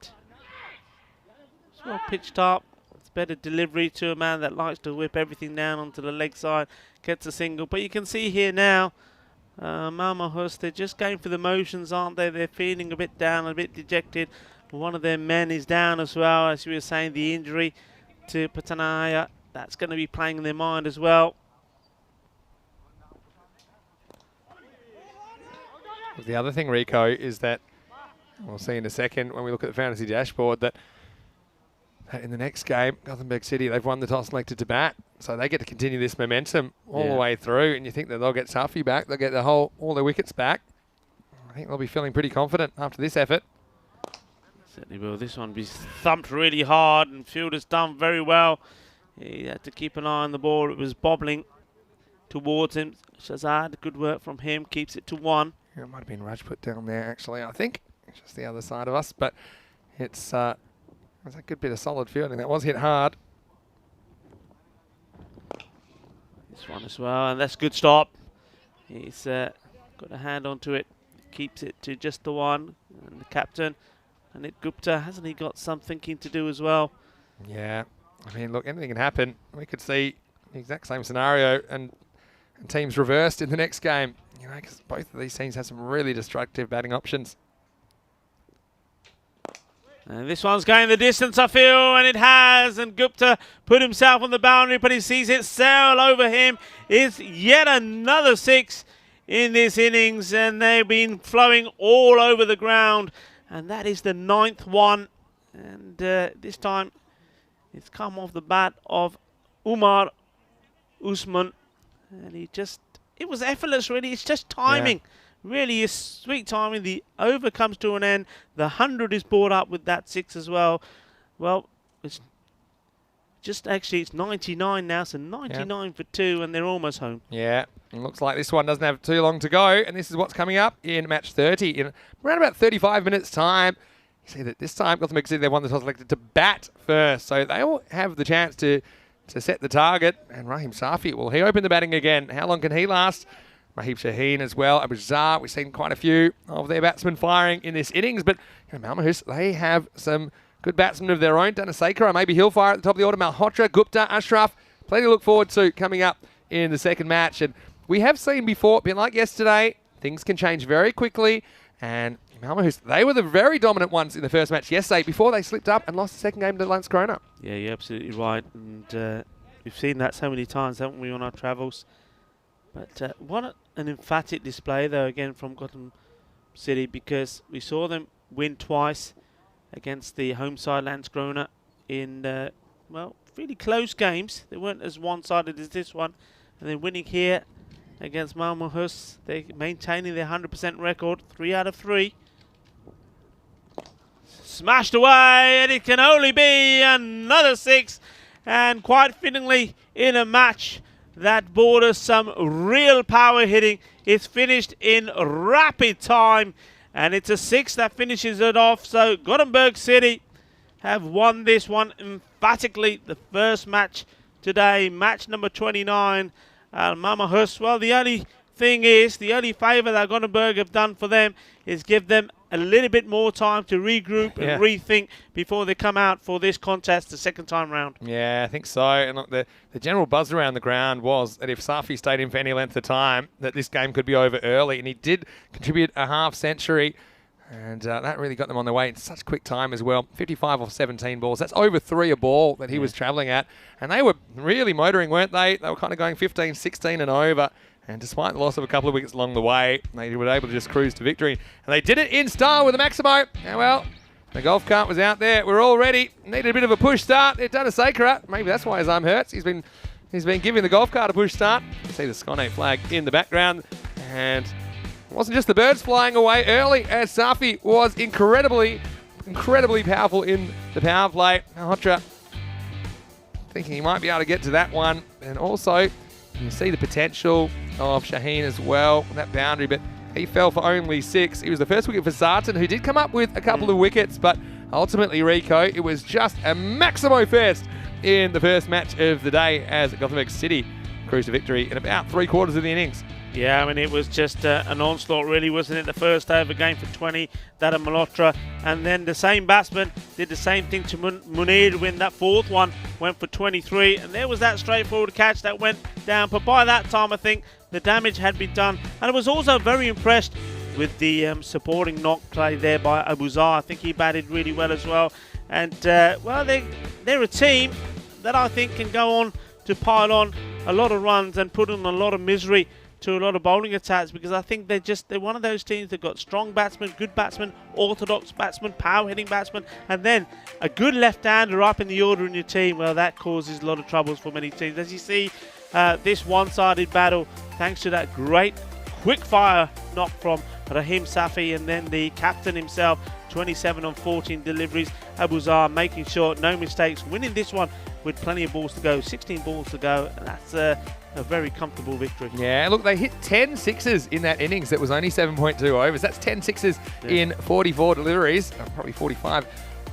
it's well pitched up. It's better delivery to a man that likes to whip everything down onto the leg side. Gets a single. But you can see here now, Malmo Hus, they're just going for the motions, aren't they? They're feeling a bit down, a bit dejected. One of their men is down as well. As we were saying, the injury to Patanaya, that's going to be playing in their mind as well. The other thing, Rico, is that we'll see in a second when we look at the fantasy dashboard that in the next game, Gothenburg City, they've won the toss and elected to bat. So they get to continue this momentum all the way through. And you think that they'll get Safi back, they'll get all their wickets back. I think they'll be feeling pretty confident after this effort. Certainly will. This one be thumped really hard, and fielder's done very well. He had to keep an eye on the ball. It was bobbling towards him. Shazad, good work from him, keeps it to 1. Yeah, it might have been Rajput down there, actually, I think. It's just the other side of us. But it's a good bit of solid fielding. That was hit hard. This one as well, and that's a good stop. He's got a hand onto it. Keeps it to just the 1. And the captain, Anit Gupta, hasn't he got some thinking to do as well? Yeah. I mean, look, anything can happen. We could see the exact same scenario and teams reversed in the next game. You know, because both of these teams have some really destructive batting options. And this one's going the distance, I feel, and it has. And Gupta put himself on the boundary, but he sees it sail over him. It's yet another 6 in this innings, and they've been flowing all over the ground. And that is the 9th one. And this time it's come off the bat of Umar Usman. And it was effortless, really. It's just timing. Really is sweet timing. The over comes to an end. The 100 is brought up with that 6 as well. Well, it's 99 now, so 99 for 2, and they're almost home. Yeah, it looks like this one doesn't have too long to go, and this is what's coming up in match 30 in around about 35 minutes' time. You see that this time Gothenburg City, they won the toss, elected to bat first, so they will have the chance to set the target. And Rahim Safi, will he open the batting again? How long can he last? Rahib Shaheen as well. Abuzar, we've seen quite a few of their batsmen firing in this innings, but Malmo Hus, they have some good batsmen of their own. Dhanasekara, maybe he'll fire at the top of the order. Malhotra, Gupta, Ashraf, plenty to look forward to coming up in the second match. And we have seen before, a bit like yesterday, things can change very quickly. And Malmo Hus, they were the very dominant ones in the first match yesterday before they slipped up and lost the second game to Lance Corona. Yeah, you're absolutely right. And we've seen that so many times, haven't we, on our travels? But what an emphatic display, though, again, from Gotham City, because we saw them win twice against the home side Landskrona in, really close games. They weren't as one-sided as this one. And then winning here against Malmo Hus, they're maintaining their 100% record, 3 out of 3. smashed away, and it can only be another 6. And quite fittingly, in a match that borders some real power hitting, it's finished in rapid time, and it's a 6 that finishes it off. So Gothenburg City have won this one emphatically. The first match today, match number 29. Malmo Hus, well, the only thing is, the only favour that Gothenburg have done for them is give them a little bit more time to regroup and rethink before they come out for this contest the second time round. Yeah, I think so. And look, the general buzz around the ground was that if Safi stayed in for any length of time, that this game could be over early. And he did contribute a half century. And that really got them on their way in such quick time as well. 55 off 17 balls. That's over 3 a ball that he was travelling at. And they were really motoring, weren't they? They were kind of going 15, 16 and over. And despite the loss of a couple of wickets along the way, they were able to just cruise to victory. And they did it in style with a Maximo. And well, the golf cart was out there. We're all ready. Needed a bit of a push start. They've done a Sakura. Maybe that's why his arm hurts. He's been giving the golf cart a push start. You see the Skone flag in the background. And it wasn't just the birds flying away early, as Safi was incredibly powerful in the power play. Malhotra thinking he might be able to get to that one. And also, you see the potential of Shaheen as well, that boundary, but he fell for only 6. He was the first wicket for Sarton, who did come up with a couple of wickets, but ultimately, Rico, it was just a Maximo fest in the first match of the day as Gothenburg City cruised to victory in about 3/4 of the innings. Yeah, I mean, it was just an onslaught, really, wasn't it? The first over game for 20, that of Malhotra. And then the same batsman did the same thing to Munir when that fourth one went for 23. And there was that straightforward catch that went down. But by that time, I think the damage had been done. And I was also very impressed with the supporting knock play there by Abuzar. I think he batted really well as well. And, well, they're a team that I think can go on to pile on a lot of runs and put on a lot of misery to a lot of bowling attacks, because I think they're one of those teams that got strong batsmen, good batsmen, orthodox batsmen, power hitting batsmen, and then a good left-hander up in the order in your team. Well, that causes a lot of troubles for many teams. As you see, this one-sided battle, thanks to that great quick-fire knock from Rahim Safi, and then the captain himself, 27 on 14 deliveries. Abuzar making sure no mistakes, winning this one with plenty of balls to go, 16 balls to go, and that's a very comfortable victory. Yeah, look, they hit 10 sixes in that innings that was only 7.2 overs. That's 10 sixes in 44 deliveries, probably 45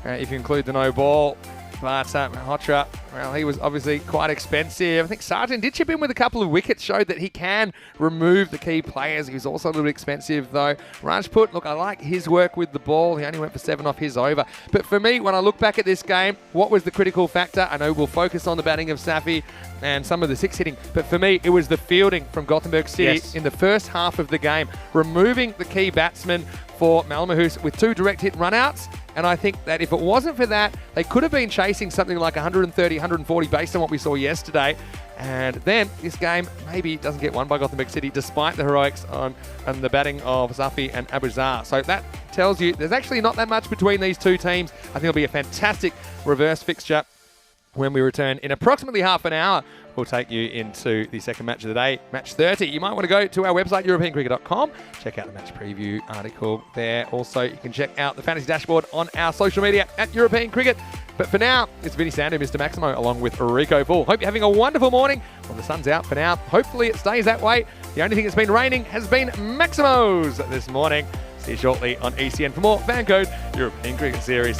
if you include the no ball. But Malhotra, well, he was obviously quite expensive. I think Sargent did chip in with a couple of wickets, showed that he can remove the key players. He was also a little bit expensive, though. Rajput, look, I like his work with the ball. He only went for 7 off his over. But for me, when I look back at this game, what was the critical factor? I know we'll focus on the batting of Safi and some of the 6 hitting, but for me, it was the fielding from Gothenburg City in the first half of the game, removing the key batsman for Malmo with 2 direct hit runouts. And I think that if it wasn't for that, they could have been chasing something like 130, 140 based on what we saw yesterday. And then this game maybe doesn't get won by Gothenburg City despite the heroics on the batting of Safi and Abuzar. So that tells you there's actually not that much between these two teams. I think it'll be a fantastic reverse fixture when we return in approximately half an hour. We'll take you into the second match of the day, match 30. You might want to go to our website, EuropeanCricket.com. Check out the match preview article there. Also, you can check out the fantasy dashboard on our social media at European Cricket. But for now, it's Vinny Sandu, Mr. Maximo, along with Rico Full. Hope you're having a wonderful morning. Well, the sun's out for now. Hopefully it stays that way. The only thing that's been raining has been Maximos this morning. See you shortly on ECN for more FanCode European Cricket Series.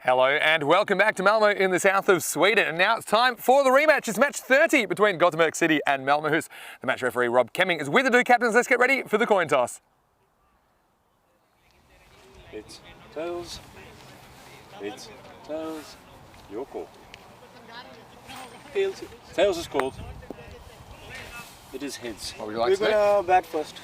Hello and welcome back to Malmo in the south of Sweden. And now it's time for the rematch. It's match 30 between Gothenburg City and Malmohus. The match referee Rob Kemming is with the two captains. Let's get ready for the coin toss. It's tails. It's tails. Your call. Tails. Tails is called. It is heads. What would you like to do? We're going to bat first.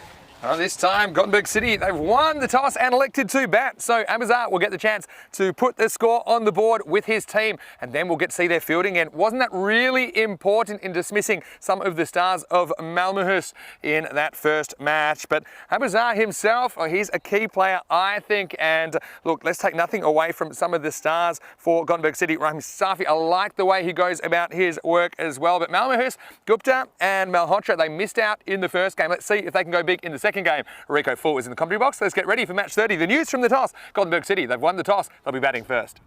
This time, Gothenburg City, they've won the toss and elected to bat. So Abazar will get the chance to put the score on the board with his team, and then we'll get to see their fielding. And wasn't that really important in dismissing some of the stars of Malmohus in that first match? But Abazar himself, he's a key player, I think. And look, let's take nothing away from some of the stars for Gothenburg City. Rahim Safi, I like the way he goes about his work as well. But Malmohus, Gupta and Malhotra, they missed out in the first game. Let's see if they can go big in the second game. Rico Full is in the commentary box. Let's get ready for match 30. The news from the toss. Gothenburg City, they've won the toss. They'll be batting first.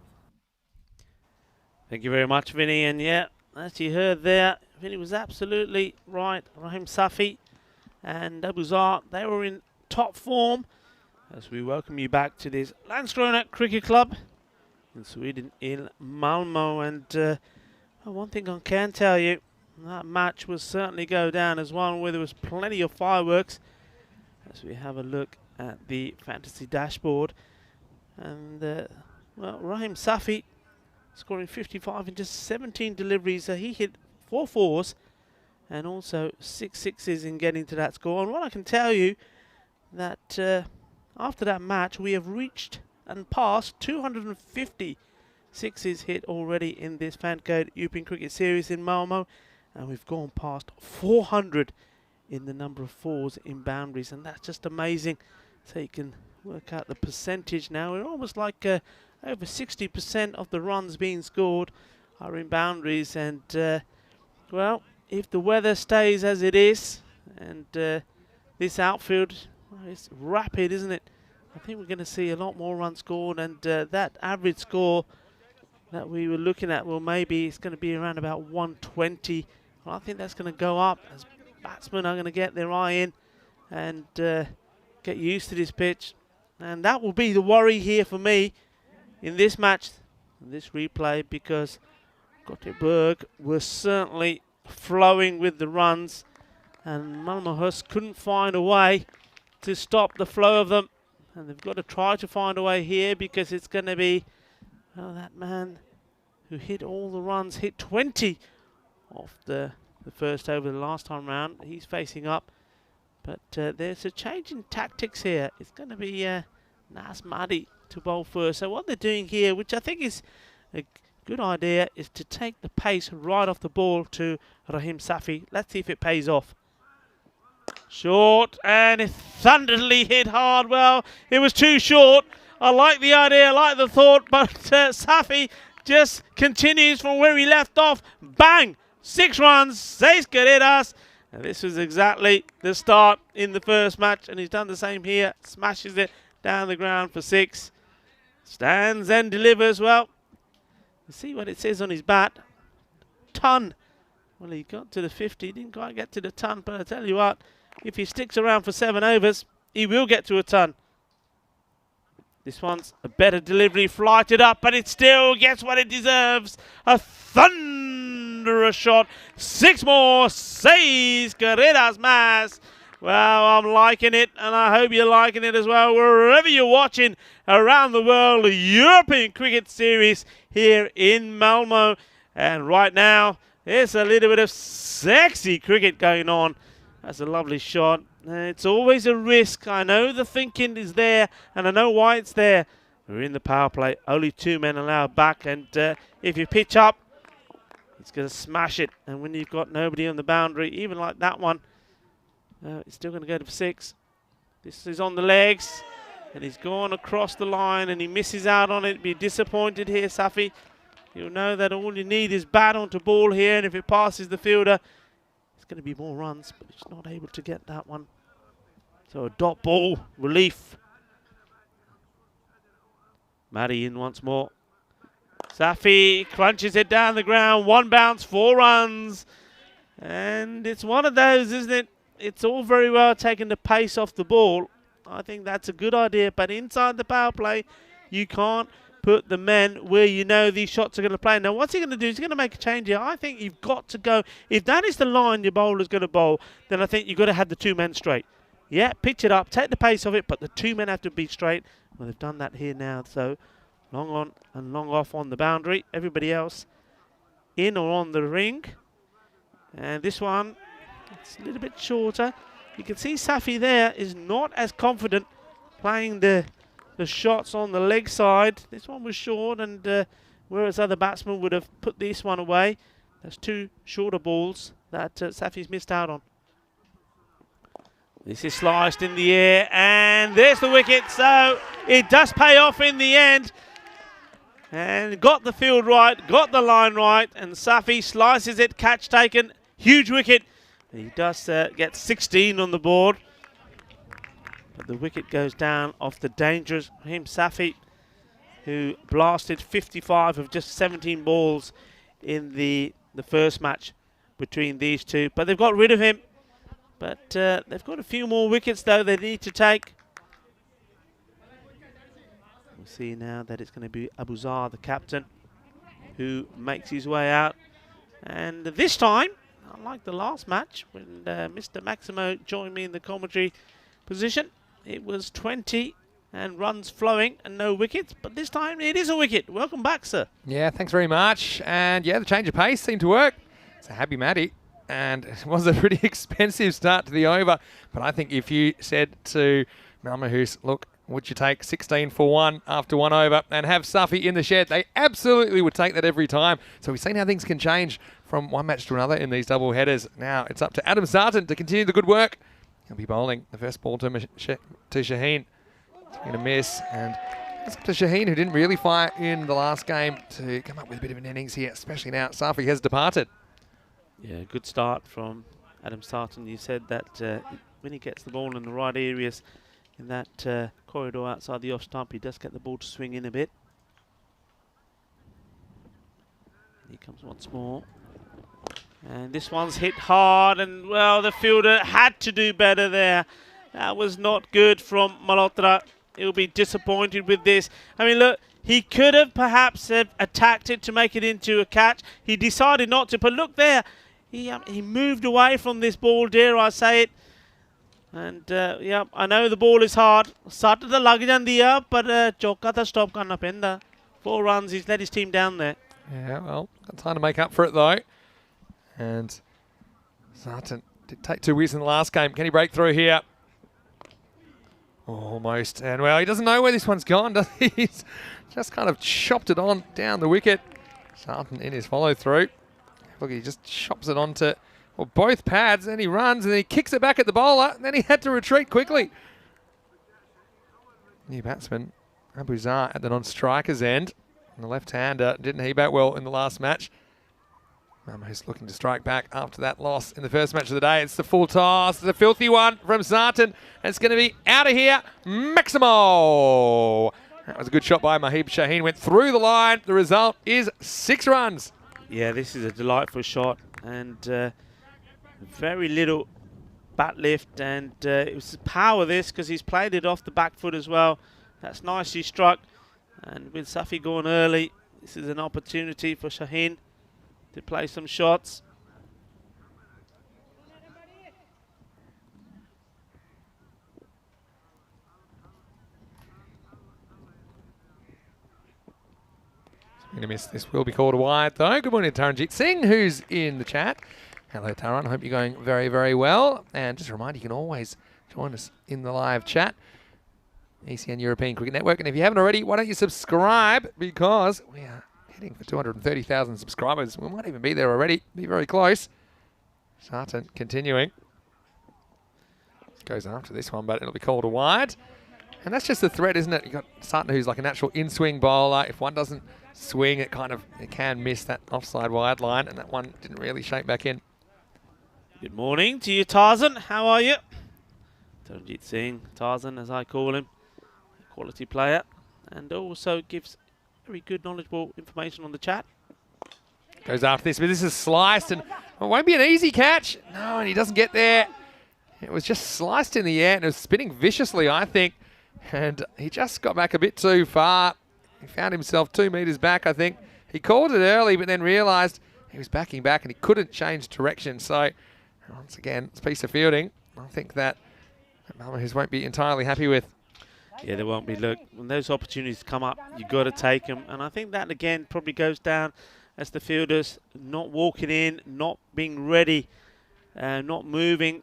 Thank you very much, Vinny. And yeah, as you heard there, Vinny was absolutely right. Rahim Safi and Abuzar, they were in top form as we welcome you back to this Landskrona Cricket Club in Sweden, in Malmo. And one thing I can tell you, that match will certainly go down as one where there was plenty of fireworks. As we have a look at the fantasy dashboard, and well, Rahim Safi scoring 55 in just 17 deliveries. He hit 4 fours and also 6 sixes in getting to that score. And what I can tell you that after that match, we have reached and passed 250 sixes hit already in this FanCode European Cricket Series in Malmo, and we've gone past 400 in the number of fours in boundaries, and that's just amazing. So you can work out the percentage now. We're almost like over 60% of the runs being scored are in boundaries. And well, if the weather stays as it is, and this outfield, well, it's rapid, isn't it? I think we're going to see a lot more runs scored, and that average score that we were looking at, well, maybe it's going to be around about 120. Well, I think that's going to go up as batsmen are going to get their eye in and get used to this pitch. And that will be the worry here for me in this match, in this replay, because Gothenburg was certainly flowing with the runs, and Malmohus couldn't find a way to stop the flow of them. And they've got to try to find a way here, because it's going to be, well, that man who hit all the runs, hit 20 off the first over the last time round. He's facing up, but there's a change in tactics here. It's going to be Nas Madi to bowl first. So what they're doing here, which I think is a good idea, is to take the pace right off the ball to Rahim Safi. Let's see if it pays off. Short, and it thunderously hit hard. Well, it was too short. I like the idea, I like the thought, but Safi just continues from where he left off. Bang! 6 runs, 6 carreras. And this was exactly the start in the first match, and he's done the same here. Smashes it down the ground for 6. Stands and delivers. Well, you see what it says on his bat. Ton. Well, he got to the 50, didn't quite get to the ton, but I tell you what, if he sticks around for 7 overs, he will get to a ton. This one's a better delivery, flighted up, but it still gets what it deserves. A thunderous shot. 6 more. 6 carreras más. Well, I'm liking it, and I hope you're liking it as well, wherever you're watching around the world, the European Cricket Series here in Malmo. And right now, there's a little bit of sexy cricket going on. That's a lovely shot. It's always a risk. I know the thinking is there, and I know why it's there. We're in the power play. Only 2 men allowed back, and if you pitch up, it's going to smash it. And when you've got nobody on the boundary, even like that one, it's still going to go to 6. This is on the legs, and he's gone across the line, and he misses out on it. Be disappointed here, Safi. You'll know that all you need is bat onto ball here, and if it passes the fielder, it's going to be more runs, but he's not able to get that one. So a dot ball, relief. Madi in once more. Safi crunches it down the ground. 1 bounce, 4 runs. And it's one of those, isn't it? It's all very well taking the pace off the ball. I think that's a good idea, but inside the power play, you can't put the men where you know these shots are going to play. Now, what's he going to do? He's going to make a change here. I think you've got to go. If that is the line your bowler's going to bowl, then I think you've got to have the 2 men straight. Yeah, pitch it up, take the pace of it, but the 2 men have to be straight. Well, they've done that here now, so long on and long off on the boundary. Everybody else in or on the ring. And this one, it's a little bit shorter. You can see Safi there is not as confident playing the shots on the leg side. This one was short, and whereas other batsmen would have put this one away, there's 2 shorter balls that Safi's missed out on. This is sliced in the air, and there's the wicket. So it does pay off in the end. And got the field right, got the line right, and Safi slices it, catch taken, huge wicket. He does get 16 on the board. But the wicket goes down off the dangerous Rahim Safi, who blasted 55 of just 17 balls in the first match between these two. But they've got rid of him. But they've got a few more wickets, though, they need to take. We'll see now that it's going to be Abu Zar, the captain, who makes his way out. And this time, unlike the last match, when Mr. Maximo joined me in the commentary position, it was 20 and runs flowing and no wickets. But this time, it is a wicket. Welcome back, sir. Yeah, thanks very much. And yeah, the change of pace seemed to work. It's a happy Matty. And it was a pretty expensive start to the over. But I think if you said to Malmo Hoos, look, would you take 16 for 1 after 1 over and have Safi in the shed, they absolutely would take that every time. So we've seen how things can change from one match to another in these double headers. Now it's up to Adam Sarton to continue the good work. He'll be bowling the first ball to Shaheen. It's going to miss. And it's up to Shaheen, who didn't really fire in the last game, to come up with a bit of an innings here, especially now Safi has departed. Yeah, good start from Adam Sarton. You said that when he gets the ball in the right areas in that corridor outside the off stump, he does get the ball to swing in a bit. He comes once more. And this one's hit hard, and well, the fielder had to do better there. That was not good from Malhotra. He'll be disappointed with this. I mean, look, he could have perhaps attacked it to make it into a catch. He decided not to, but look there. He moved away from this ball, dare I say it. And yeah, I know the ball is hard. Started the luggage and the up, but Chokka the stop karna penda. 4 runs, he's let his team down there. Yeah, well, got time to make up for it though. And Sarton did take 2 wickets in the last game. Can he break through here? Almost. And well, he doesn't know where this one's gone, does he? He's just kind of chopped it on down the wicket. Sarton in his follow through. Look, he just chops it onto both pads, and he runs, and he kicks it back at the bowler, and then he had to retreat quickly. New batsman, Abu Zar at the non-striker's end. And the left-hander didn't he bat well in the last match. Malmo's looking to strike back after that loss in the first match of the day. It's the full toss, the filthy one from Sarton, and it's going to be out of here. Maximo! That was a good shot by Mahib Shaheen. Went through the line. The result is 6 runs. Yeah, this is a delightful shot, and very little bat lift, and it was power this, because he's played it off the back foot as well. That's nicely struck, and with Safi going early, this is an opportunity for Shaheen to play some shots. Going to miss. This will be called a wide though. Good morning to Taranjeet Singh, who's in the chat. Hello Taran, I hope you're going very, very well. And just a reminder, you can always join us in the live chat. ECN European Cricket Network. And if you haven't already, why don't you subscribe? Because we are heading for 230,000 subscribers. We might even be there already. Be very close. Sarton continuing. Goes after this one, but it'll be called a wide. And that's just the threat, isn't it? You've got Sarton, who's like a natural in-swing bowler. If one doesn't swing, it can miss that offside wide line, and that one didn't really shape back in. Good morning to you, Tarzan. How are you? Taranjeet Singh, Tarzan as I call him. A quality player, and also gives very good knowledgeable information on the chat. Goes after this, but this is sliced, and it won't be an easy catch. No, and he doesn't get there. It was just sliced in the air, and it was spinning viciously, I think. And he just got back a bit too far. He found himself 2 metres back, I think. He called it early, but then realised he was backing back and he couldn't change direction. So, once again, it's a piece of fielding I think that Malmo won't be entirely happy with. Yeah, there won't be. Look, when those opportunities come up, you've got to take them. And I think that, again, probably goes down as the fielders not walking in, not being ready, not moving.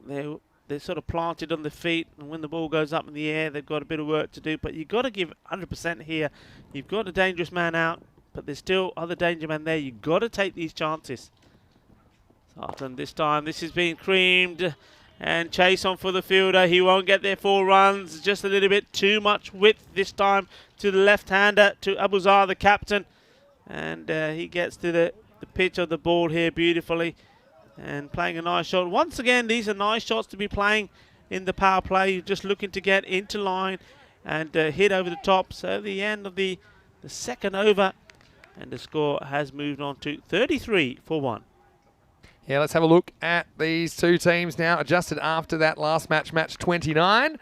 They're sort of planted on the feet. And when the ball goes up in the air, they've got a bit of work to do. But you've got to give 100% here. You've got a dangerous man out, but there's still other danger men there. You've got to take these chances. Sarton this time, this is being creamed. And chase on for the fielder. He won't get there 4 runs. Just a little bit too much width this time to the left-hander, to Abuzar, the captain. And he gets to the pitch of the ball here beautifully. And playing a nice shot. Once again, these are nice shots to be playing in the power play. You're just looking to get into line and hit over the top. So the end of the second over. And the score has moved on to 33 for 1. Yeah, let's have a look at these two teams now, adjusted after that last match, match 29.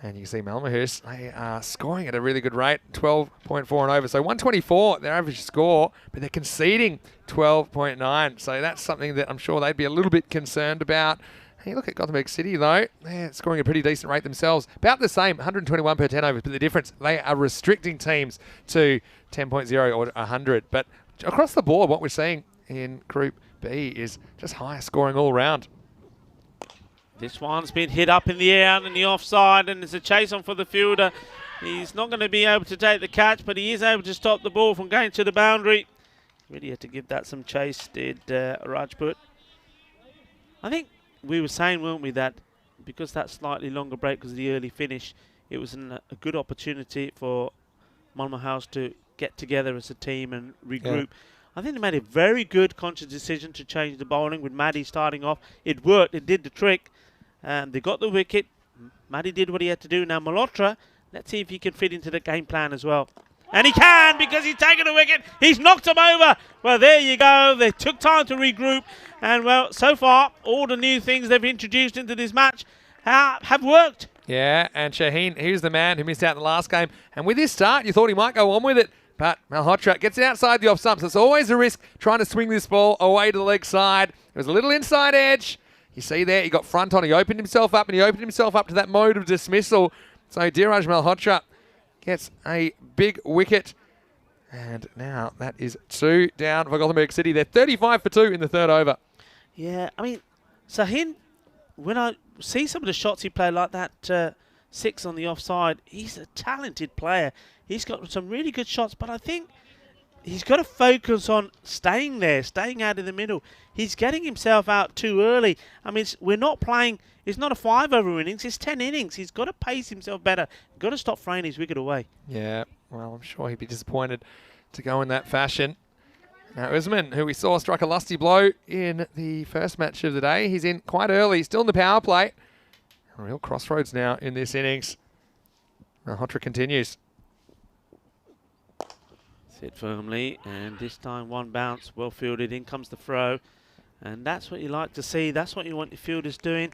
And you can see Malmohus, they are scoring at a really good rate, 12.4 and over. So 124, their average score, but they're conceding 12.9. So that's something that I'm sure they'd be a little bit concerned about. Hey, look at Gothenburg City, though. They're scoring a pretty decent rate themselves. About the same, 121 per 10 overs, but the difference, they are restricting teams to 10.0 or 100. But across the board, what we're seeing in Group B is just higher scoring all round. This one's been hit up in the air out in the offside, and there's a chase on for the fielder. He's not going to be able to take the catch, but he is able to stop the ball from going to the boundary. Really had to give that some chase, did Rajput. I think we were saying, weren't we, that because that slightly longer break was the early finish, it was a good opportunity for Malmo House to get together as a team and regroup. Yeah. I think they made a very good conscious decision to change the bowling with Maddie starting off. It worked. It did the trick. They got the wicket. Maddie did what he had to do. Now Malhotra, let's see if he can fit into the game plan as well. And he can, because he's taken a wicket. He's knocked him over. Well, there you go. They took time to regroup. And, well, so far, all the new things they've introduced into this match have worked. Yeah, and Shaheen, he's the man who missed out in the last game. And with his start, you thought he might go on with it. But Malhotra gets it outside the off stump, so it's always a risk trying to swing this ball away to the leg side. It was a little inside edge. You see there, he got front on. He opened himself up, and he opened himself up to that mode of dismissal. So Dheeraj Malhotra gets a big wicket. And now that is 2 down for Gothenburg City. They're 35 for 2 in the third over. Yeah, I mean, Shaheen, when I see some of the shots he played like that 6 on the offside, he's a talented player. He's got some really good shots, but I think he's got to focus on staying there, staying out in the middle. He's getting himself out too early. I mean, we're not playing, it's not a 5-over innings, it's 10 innings. He's got to pace himself better. Got to stop throwing his wicket away. Yeah, well, I'm sure he'd be disappointed to go in that fashion. Now, Usman, who we saw struck a lusty blow in the first match of the day, he's in quite early, still in the power play. A real crossroads now in this innings. Malhotra continues. Sit firmly, and this time one bounce, well fielded, in comes the throw. And that's what you like to see, that's what you want your fielders doing.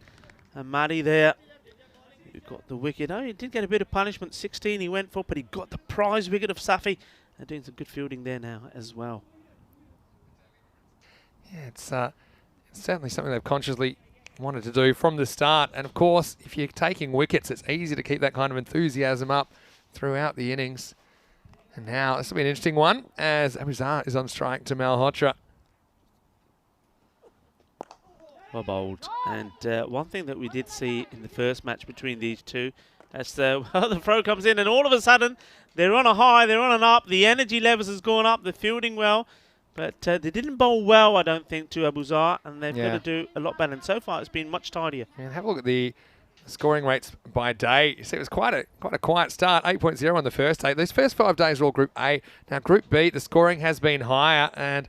And Maddie there, who got the wicket. Oh, he did get a bit of punishment, 16 he went for, but he got the prize wicket of Safi. They're doing some good fielding there now as well. Yeah, it's certainly something they've consciously wanted to do from the start. And of course, if you're taking wickets, it's easy to keep that kind of enthusiasm up throughout the innings. And now, this will be an interesting one, as Abuzar is on strike to Malhotra. Well bowled. And one thing that we did see in the first match between these two, as the throw comes in, and all of a sudden, they're on a high, they're on an up, the energy levels has gone up, they're fielding well, but they didn't bowl well, I don't think, to Abuzar, and they've got to do a lot better. And so far, it's been much tidier. And have a look at the scoring rates by day. You see, it was quite a quiet start, 8.0 on the first day. These first 5 days are all Group A. Now, Group B, the scoring has been higher, and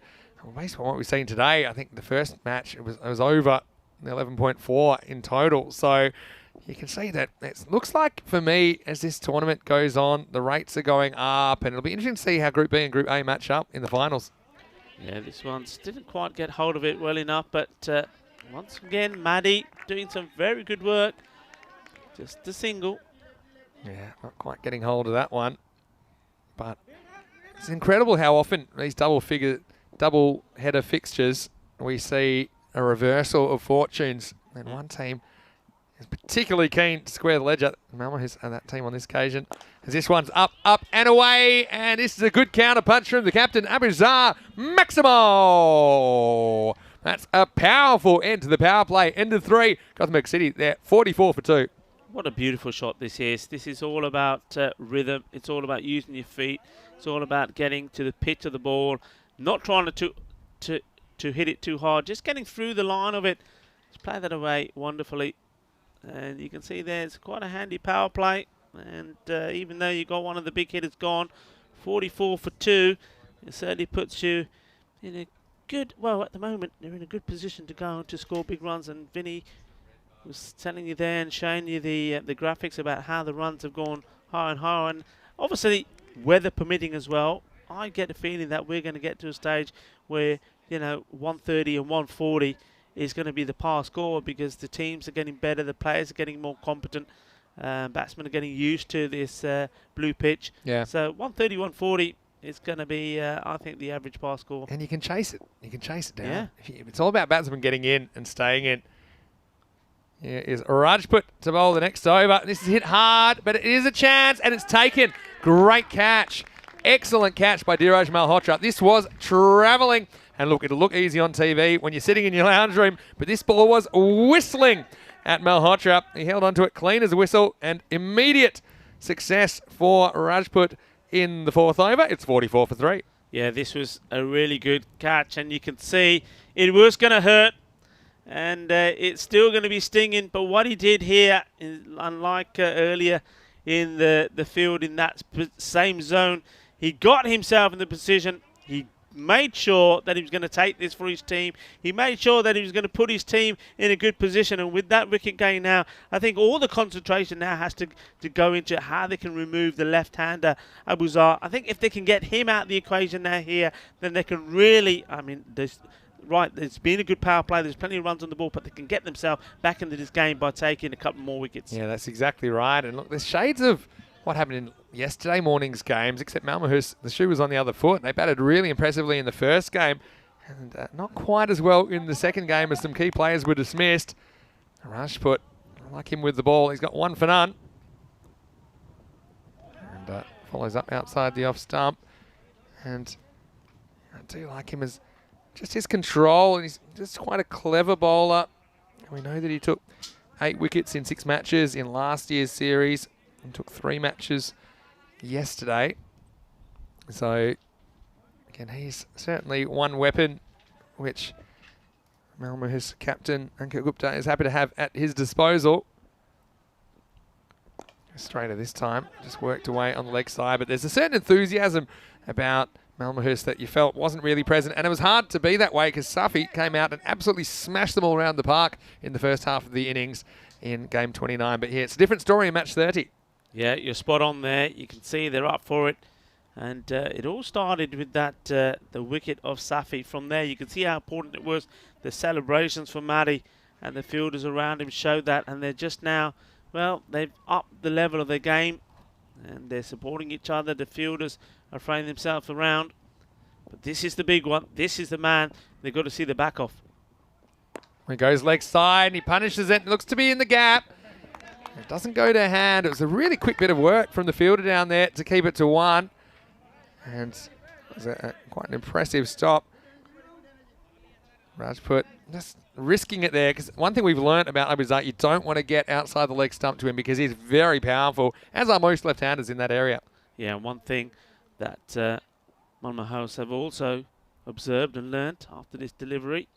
based on what we've seen today, I think the first match, it was over 11.4 in total. So you can see that it looks like, for me, as this tournament goes on, the rates are going up, and it'll be interesting to see how Group B and Group A match up in the finals. Yeah, this one didn't quite get hold of it well enough, but once again, Maddie doing some very good work. Just a single. Yeah, not quite getting hold of that one. But It's incredible how often these double header fixtures we see a reversal of fortunes, and one team is particularly keen to square the ledger. Malmo is that team on this occasion. As this one's up, and away, and this is a good counter punch from the captain, Abuzar Maximo. That's a powerful end to the power play. End of 3. Gothenburg City there, 44 for 2. What a beautiful shot this is. This is all about rhythm. It's all about using your feet. It's all about getting to the pitch of the ball, not trying to hit it too hard, just getting through the line of it. Just play that away wonderfully. And you can see there's quite a handy power play. And even though you got one of the big hitters gone, 44 for 2, it certainly puts you in a good, well, at the moment, they're in a good position to go on to score big runs. And Vinny was telling you there and showing you the graphics about how the runs have gone higher and higher. And obviously, weather permitting as well, I get the feeling that we're going to get to a stage where, 130 and 140 is going to be the par score, because the teams are getting better, the players are getting more competent, batsmen are getting used to this blue pitch. Yeah. So 130, 140 is going to be, I think, the average par score. And you can chase it. You can chase it down. Yeah. It's all about batsmen getting in and staying in. Here is Rajput to bowl the next over. This is hit hard, but it is a chance, and it's taken. Great catch. Excellent catch by Dheeraj Malhotra. This was travelling. And look, it'll look easy on TV when you're sitting in your lounge room, but this ball was whistling at Malhotra. He held onto it clean as a whistle, and immediate success for Rajput in the 4th over. It's 44 for 3. Yeah, this was a really good catch, and you can see it was going to hurt, and it's still going to be stinging. But what he did here, unlike earlier in the field in that same zone, he got himself in the position. He made sure that he was going to take this for his team. He made sure that he was going to put his team in a good position. And with that wicket going now, I think all the concentration now has to go into how they can remove the left-hander, Abuzar. I think if they can get him out of the equation now here, then they can really, there's been a good power play. There's plenty of runs on the ball, but they can get themselves back into this game by taking a couple more wickets. Yeah, that's exactly right. And look, there's shades of what happened in yesterday morning's games, except Malmo, the shoe was on the other foot. They batted really impressively in the first game, and not quite as well in the second game, as some key players were dismissed. Rajput, I like him with the ball. He's got 1 for none. And follows up outside the off stump. And I do like him as just his control, and he's just quite a clever bowler. And we know that he took 8 wickets in 6 matches in last year's series, and took 3 matches yesterday. So, again, he's certainly one weapon which Malmo's captain, Ankit Gupta, is happy to have at his disposal. Straighter this time, just worked away on the leg side, but there's a certain enthusiasm about Malmohus that you felt wasn't really present, and it was hard to be that way because Safi came out and absolutely smashed them all around the park in the first half of the innings in game 29. But here, it's a different story in match 30. Yeah, you're spot on there. You can see they're up for it. And it all started with that the wicket of Safi. From there, you can see how important it was. The celebrations for Matty and the fielders around him showed that. And they're just now, well, they've upped the level of their game. And they're supporting each other. The fielders are throwing themselves around. But this is the big one. This is the man they've got to see the back of. He goes leg side, and he punishes it. It looks to be in the gap. It doesn't go to hand. It was a really quick bit of work from the fielder down there to keep it to 1. And it was quite an impressive stop. Rajput just risking it there, because one thing we've learned about Abu Zat, you don't want to get outside the leg stump to him because he's very powerful, as are most left-handers in that area. Yeah, one thing that Malmo House have also observed and learnt after this delivery.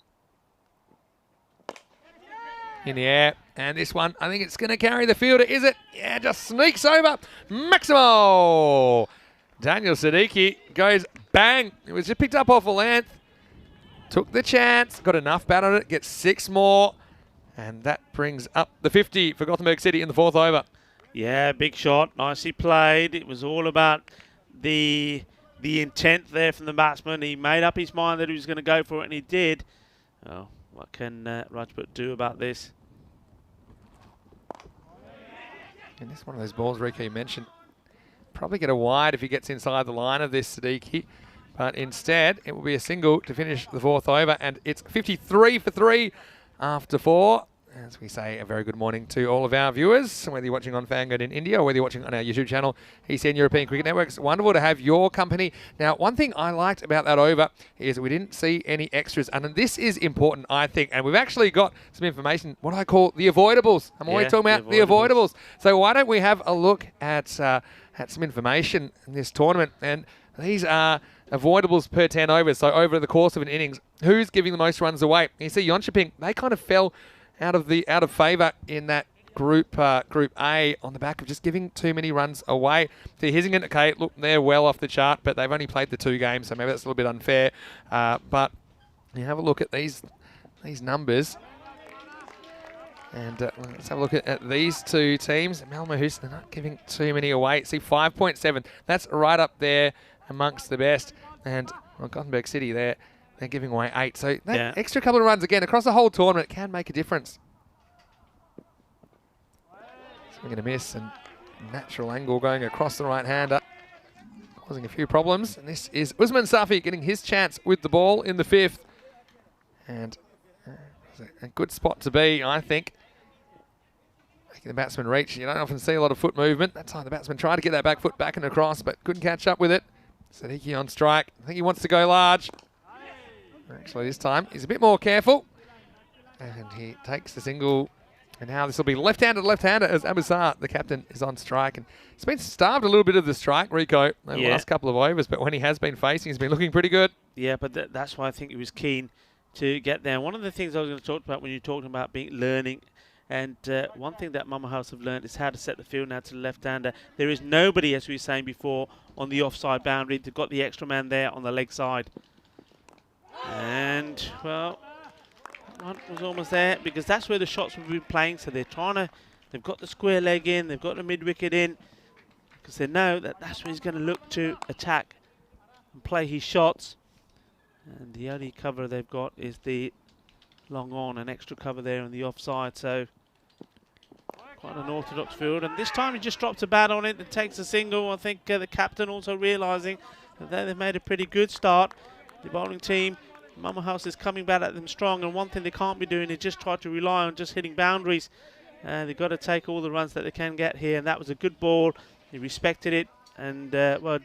In the air, and this one, I think it's going to carry the fielder, is it? Yeah, just sneaks over. Maximo! Daniel Siddiqui goes bang. It was just picked up off a length. Took the chance, got enough bat on it, gets 6 more. And that brings up the 50 for Gothenburg City in the 4th over. Yeah, big shot, nicely played. It was all about the intent there from the batsman. He made up his mind that he was going to go for it, and he did. Oh, what can Rajput do about this? And this is one of those balls, Rico, you mentioned. probably get a wide if he gets inside the line of this, Siddiqui. But instead, it will be a single to finish the 4th over, and it's 53 for 3 after 4. As we say, a very good morning to all of our viewers, whether you're watching on FanCode in India or whether you're watching on our YouTube channel, ECN European Cricket Network. It's wonderful to have your company. Now, one thing I liked about that over is we didn't see any extras, and this is important, I think, and we've actually got some information, what I call the avoidables. I'm always talking about the avoidables. So why don't we have a look at some information in this tournament, and these are avoidables per 10 overs, so over the course of an innings, who's giving the most runs away? You see Yonchiping, they kind of fell out of favour in that group A on the back of just giving too many runs away. The Hissingen, okay, look, they're well off the chart, but they've only played the 2 games, so maybe that's a little bit unfair. But you have a look at these numbers, and let's have a look at these 2 teams. Malmo, they're not giving too many away. See, 5.7, that's right up there amongst the best, and Gothenburg City there. They're giving away 8. So that extra couple of runs, again, across the whole tournament can make a difference. Swing and a miss, and natural angle going across the right-hander, causing a few problems. And this is Usman Safi getting his chance with the ball in the 5th. And a good spot to be, I think. Making the batsman reach. You don't often see a lot of foot movement. That time the batsman tried to get that back foot back and across, but couldn't catch up with it. Siddiqui on strike. I think he wants to go large. Actually, this time he's a bit more careful, and he takes the single. And now this will be left-hander as Abusar, the captain, is on strike. And he's been starved a little bit of the strike, Rico, over the last couple of overs, but when he has been facing, he's been looking pretty good. Yeah, but that's why I think he was keen to get there. One of the things I was going to talk about when you're talking about learning, and one thing that Malmo House have learned is how to set the field now to the left-hander. There is nobody, as we were saying before, on the offside boundary. They've got the extra man there on the leg side. And, well, one was almost there because that's where the shots will be playing. So they've got the square leg in, they've got the mid-wicket in, because they know that that's where he's going to look to attack and play his shots. And the only cover they've got is the long on, an extra cover there on the offside. So quite an orthodox field. And this time he just drops a bat on it and takes a single. I think the captain also realising that they've made a pretty good start. The bowling team, Malmo House, is coming back at them strong, and one thing they can't be doing is just try to rely on just hitting boundaries. They've got to take all the runs that they can get here, and that was a good ball. He respected it, and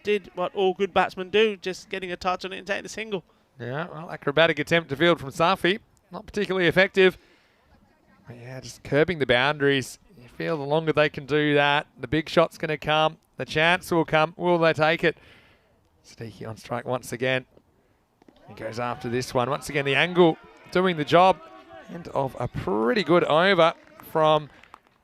did what all good batsmen do, just getting a touch on it and taking the single. Yeah, well, acrobatic attempt to field from Safi, not particularly effective. But yeah, just curbing the boundaries. You feel the longer they can do that, the big shot's going to come, the chance will come. Will they take it? Siddiqui on strike once again. He goes after this one. Once again, the angle doing the job. End of a pretty good over from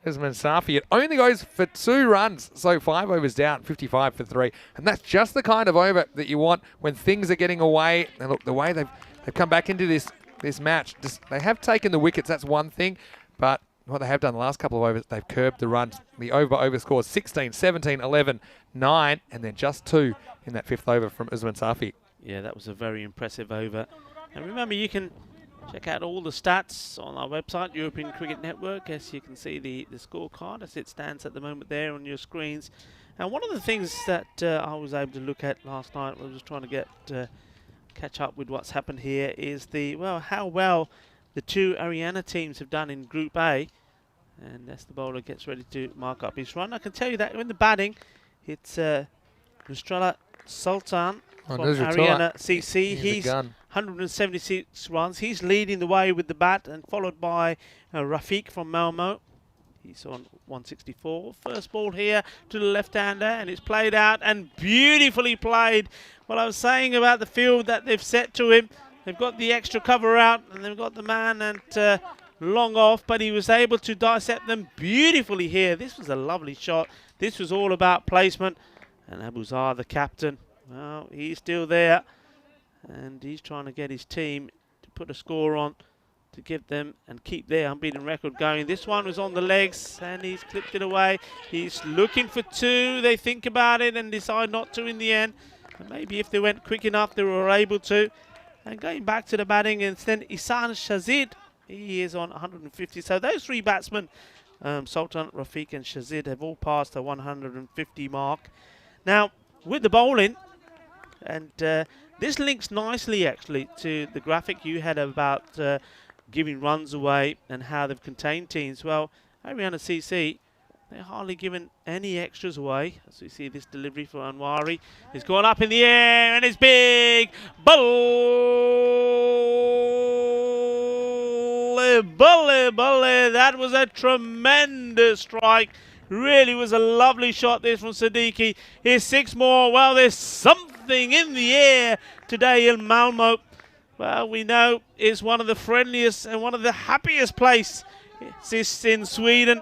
Usman Safi. It only goes for 2 runs, so 5 overs down, 55 for 3. And that's just the kind of over that you want when things are getting away. And look, the way they've come back into this match, they have taken the wickets, that's one thing. But what they have done the last couple of overs, they've curbed the runs. The over scores 16, 17, 11, 9, and then just 2 in that 5th over from Usman Safi. Yeah, that was a very impressive over. And remember, you can check out all the stats on our website, European Cricket Network. As you can see the scorecard as it stands at the moment there on your screens. And one of the things that I was able to look at last night, I was trying to catch up with what's happened here, is how well the 2 Ariana teams have done in Group A. And as the bowler gets ready to mark up his run, I can tell you that in the batting, it's Rustrala Sultan from Ariana CC. He's 176 runs. He's leading the way with the bat, and followed by Rafiq from Malmo. He's on 164. First ball here to the left-hander, and it's played out and beautifully played. What I was saying about the field that they've set to him, they've got the extra cover out, and they've got the man and long off, but he was able to dissect them beautifully here. This was a lovely shot. This was all about placement. And Abusar, the captain, well, he's still there, and he's trying to get his team to put a score on to give them and keep their unbeaten record going. This one was on the legs, and he's clipped it away. He's looking for 2. They think about it and decide not to in the end. And maybe if they went quick enough, they were able to. And going back to the batting, and then Ihsan Shazid, he is on 150. So those 3 batsmen, Sultan, Rafiq and Shazid, have all passed the 150 mark. Now, with the bowling, and this links nicely actually to the graphic you had about giving runs away and how they've contained teams. Well, Ariana CC, they're hardly given any extras away. As we see this delivery for Anwari. It's gone up in the air and it's big. Bully. That was a tremendous strike. Really was a lovely shot this from Siddiqui. Here's 6 more. Well, there's something in the air today in Malmo. Well, we know it's one of the friendliest and one of the happiest places in Sweden.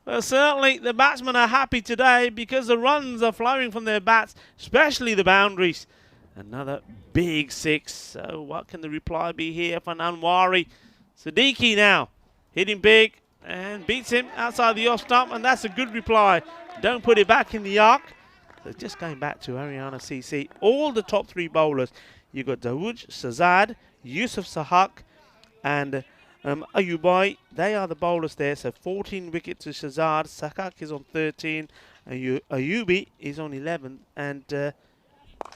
Well, certainly the batsmen are happy today because the runs are flowing from their bats, especially the boundaries. Another big 6. So what can the reply be here for Anwari? Siddiqui now hitting big and beats him outside the off stump, and that's a good reply. Don't put it back in the arc. So just going back to Ariana CC, all the top 3 bowlers. You've got Dawood, Shazad, Yusuf Sahak, and Ayubai. They are the bowlers there. So 14 wickets to Shazad. Sahak is on 13. Ayubi is on 11. And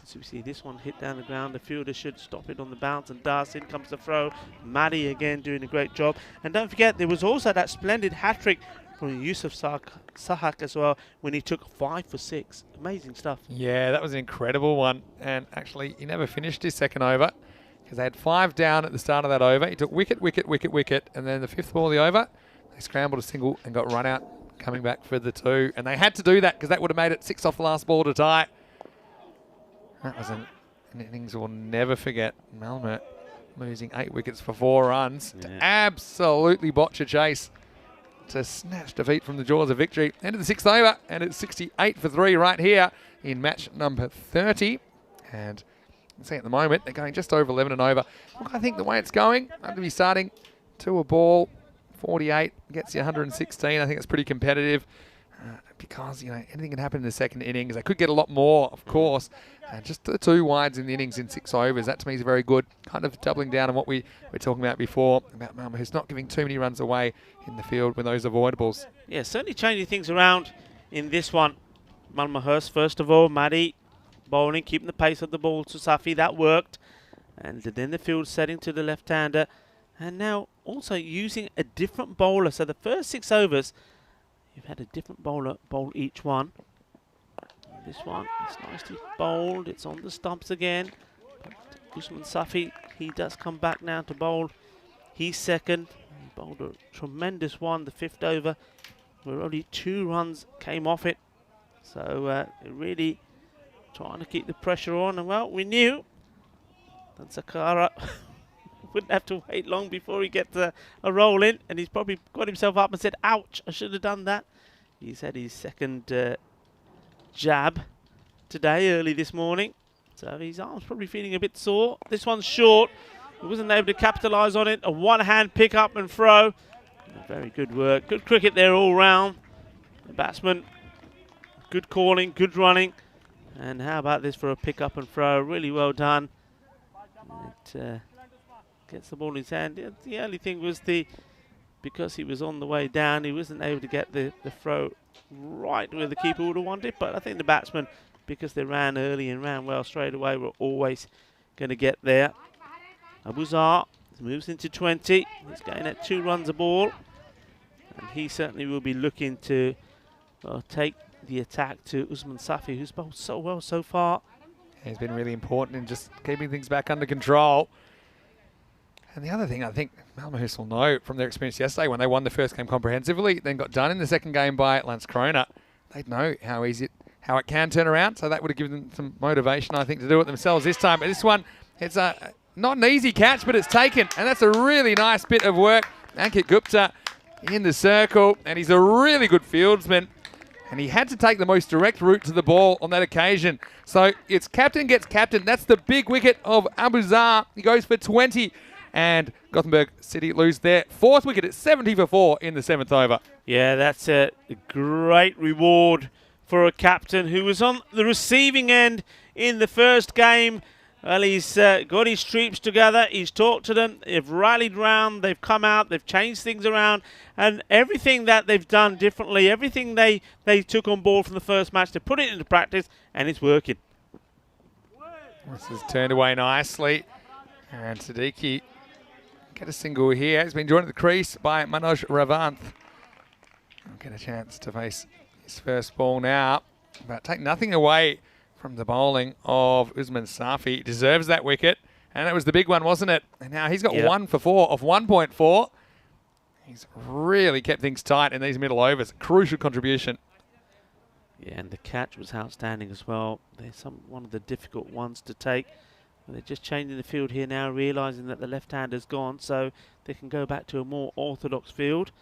as we see this one hit down the ground, the fielder should stop it on the bounce and does. In comes the throw. Maddie again doing a great job. And don't forget, there was also that splendid hat-trick from Yusuf Sahak as well when he took 5 for 6. Amazing stuff. Yeah, that was an incredible one. And actually, he never finished his second over because they had 5 down at the start of that over. He took wicket. And then the 5th ball of the over, they scrambled a single and got run out coming back for the 2. And they had to do that because that would have made it 6 off the last ball to tie. That was an innings we'll never forget. Malmo losing 8 wickets for 4 runs to absolutely botch a chase to snatch defeat from the jaws of victory. End of the 6th over, and it's 68 for 3 right here in match number 30. And you can see at the moment they're going just over 11 and over. Look, I think the way it's going, I'm going to be starting to a ball. 48 gets you 116. I think it's pretty competitive. Because, you know, anything can happen in the second innings. They could get a lot more, of course. Just the 2 wides in the innings in 6 overs. That, to me, is very good. Kind of doubling down on what we were talking about before, about Malmo, who's not giving too many runs away in the field with those avoidables. Yeah, certainly changing things around in this one. Malmöhus, first of all, Maddie bowling, keeping the pace of the ball to Safi. That worked. And then the field setting to the left-hander. And now also using a different bowler. So the first 6 overs, you've had a different bowler bowl each one. This one is nicely bowled. It's on the stumps again. Usman Safi, he does come back now to bowl. He's second. He bowled a tremendous one, the 5th over, where only 2 runs came off it. So really trying to keep the pressure on. And well, we knew that Sakara wouldn't have to wait long before he gets a roll in, and he's probably got himself up and said, ouch, I should have done that. He's had his second jab today, early this morning. So his arm's probably feeling a bit sore. This one's short. He wasn't able to capitalise on it. A one-hand pick up and throw. Very good work. Good cricket there all round. The batsman, good calling, good running. And how about this for a pick up and throw? Really well done. It gets the ball in his hand. The only thing was because he was on the way down, he wasn't able to get the throw right where the keeper would have wanted. But I think the batsmen, because they ran early and ran well straight away, were always going to get there. Abuzar moves into 20. He's going at 2 runs a ball. And he certainly will be looking to take the attack to Usman Safi, who's bowled so well so far. He's been really important in just keeping things back under control. And the other thing I think Malmöhus will know from their experience yesterday when they won the first game comprehensively, then got done in the second game by Landskrona, they'd know how easy how it can turn around. So that would have given them some motivation, I think, to do it themselves this time. But this one, it's not an easy catch, but it's taken. And that's a really nice bit of work. Ankit Gupta in the circle, and he's a really good fieldsman. And he had to take the most direct route to the ball on that occasion. So it's captain gets captain. That's the big wicket of Abuzar. He goes for 20. And Gothenburg City lose their 4th wicket at 70 for 4 in the 7th over. Yeah, that's a great reward for a captain who was on the receiving end in the first game. Well, he's got his troops together. He's talked to them. They've rallied round. They've come out. They've changed things around. And everything that they've done differently, everything they took on board from the first match, they put it into practice, and it's working. This is turned away nicely. And Siddiqui get a single here. He's been joined at the crease by Manoj Ravanth. I'll get a chance to face his first ball now. But take nothing away from the bowling of Usman Safi. Deserves that wicket. And it was the big one, wasn't it? And now he's got 1 for 4 off 1.4. He's really kept things tight in these middle overs. Crucial contribution. Yeah, and the catch was outstanding as well. They're one of the difficult ones to take. They're just changing the field here now, realising that the left-hander's gone, so they can go back to a more orthodox field.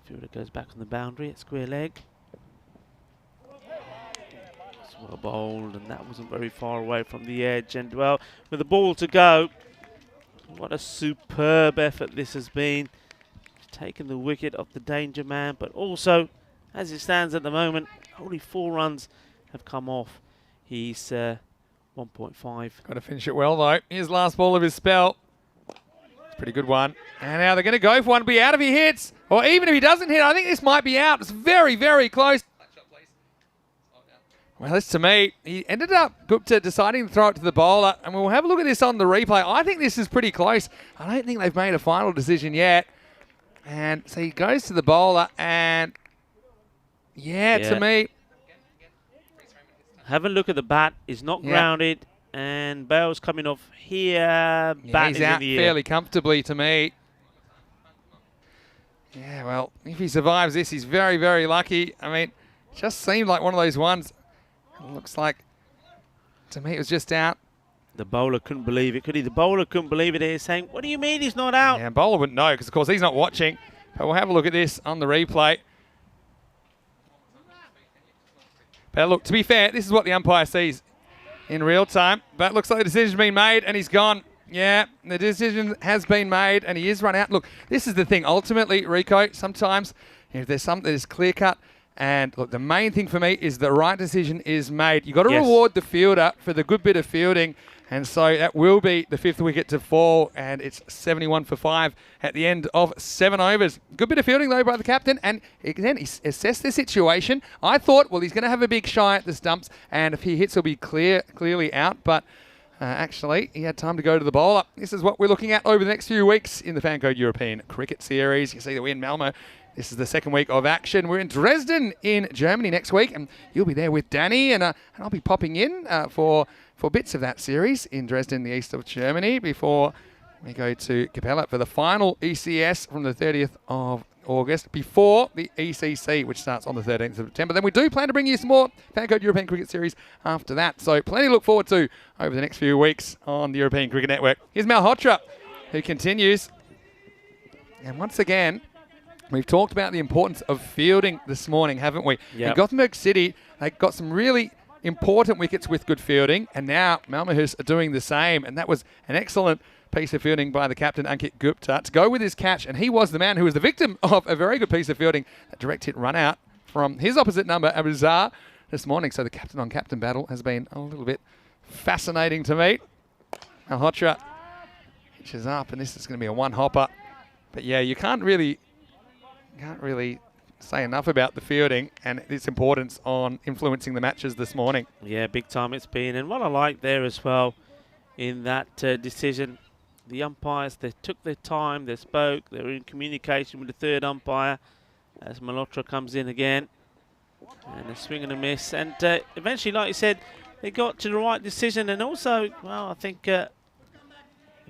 Fielder goes back on the boundary at square leg. It's well bowled, and that wasn't very far away from the edge. And, well, with the ball to go, what a superb effort this has been. Taking the wicket off the danger man, but also, as it stands at the moment, only 4 runs have come off. He's 1.5. Got to finish it well, though. Here's last ball of his spell. It's a pretty good one. And now they're going to go for one. Be out if he hits. Or even if he doesn't hit, I think this might be out. It's very, very close. Well, this to me, he ended up Gupta deciding to throw it to the bowler. And we'll have a look at this on the replay. I think this is pretty close. I don't think they've made a final decision yet. And so he goes to the bowler and, to me. Have a look at the bat. He's not grounded. And Bale's coming off here. Bat He's is out in the air. fairly comfortably to me. Yeah, well, if he survives this, he's very, very lucky. I mean, it just seemed like one of those ones. It looks like, to me, it was just out. The bowler couldn't believe it, could he? The bowler couldn't believe it. He's saying, what do you mean he's not out? Yeah, bowler wouldn't know because, of course, he's not watching. But we'll have a look at this on the replay. But look, to be fair, this is what the umpire sees in real time. But it looks like the decision's been made and he's gone. Yeah, the decision has been made and he is run out. Look, this is the thing. Ultimately, Rico, sometimes if there's something that is clear-cut, and look, the main thing for me is the right decision is made. You've got to reward the fielder for the good bit of fielding. And so that will be the 5th wicket to fall. And it's 71 for 5 at the end of 7 overs. Good bit of fielding, though, by the captain. And again, he assessed the situation. I thought, well, he's going to have a big shy at the stumps. And if he hits, he'll be clearly out. But actually, he had time to go to the bowler. This is what we're looking at over the next few weeks in the FanCode European Cricket Series. You see that we're in Malmo. This is the 2nd week of action. We're in Dresden in Germany next week, and you'll be there with Danny, and I'll be popping in for bits of that series in Dresden, the east of Germany, before we go to Capella for the final ECS from the 30th of August, before the ECC, which starts on the 13th of September. Then we do plan to bring you some more FanCode European Cricket Series after that. So plenty to look forward to over the next few weeks on the European Cricket Network. Here's Malhotra, who continues. And once again, we've talked about the importance of fielding this morning, haven't we? Yep. In Gothenburg City, they got some really important wickets with good fielding, and now Malmo are doing the same. And that was an excellent piece of fielding by the captain, Ankit Gupta, to go with his catch. And he was the man who was the victim of a very good piece of fielding, that direct hit run out from his opposite number, Abuzar, this morning. So the captain-on-captain battle has been a little bit fascinating to me. Malhotra hitches up, and this is going to be a one-hopper. But yeah, you can't really say enough about the fielding and its importance on influencing the matches this morning. Yeah, big time it's been. And what I like there as well in that decision, the umpires, they took their time, they spoke, they were in communication with the 3rd umpire as Malhotra comes in again. And a swing and a miss. And eventually, like you said, they got to the right decision. And also, well, I think a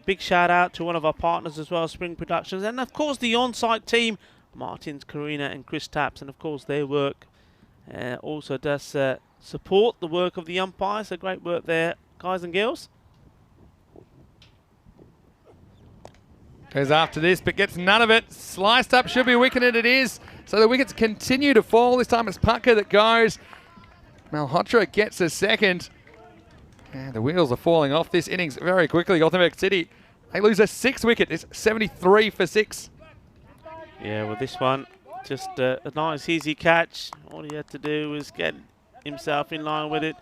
big shout out to one of our partners as well, Spring Productions. And of course, the on-site team, Martins, Karina and Chris Taps, and of course their work also does support the work of the umpires. So great work there, guys and girls. Goes after this, but gets none of it. Sliced up, should be a wicket, and it is. So the wickets continue to fall. This time it's Pucker that goes. Malhotra gets a second. And the wheels are falling off this innings very quickly. Gothenburg City, they lose a 6th wicket. It's 73 for 6. Yeah, well, this one, just a nice, easy catch. All he had to do was get himself in line with it.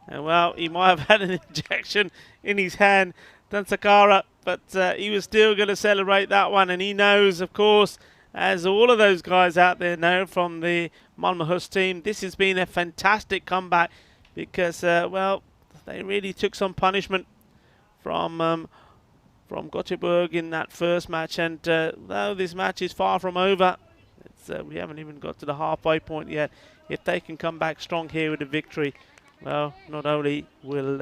And well, he might have had an injection in his hand, Dansakara, but he was still going to celebrate that one. And he knows, of course, as all of those guys out there know from the Malmo team, this has been a fantastic comeback because, well, they really took some punishment from Gothenburg in that first match. And though this match is far from over, we haven't even got to the halfway point yet. If they can come back strong here with a victory, well, not only will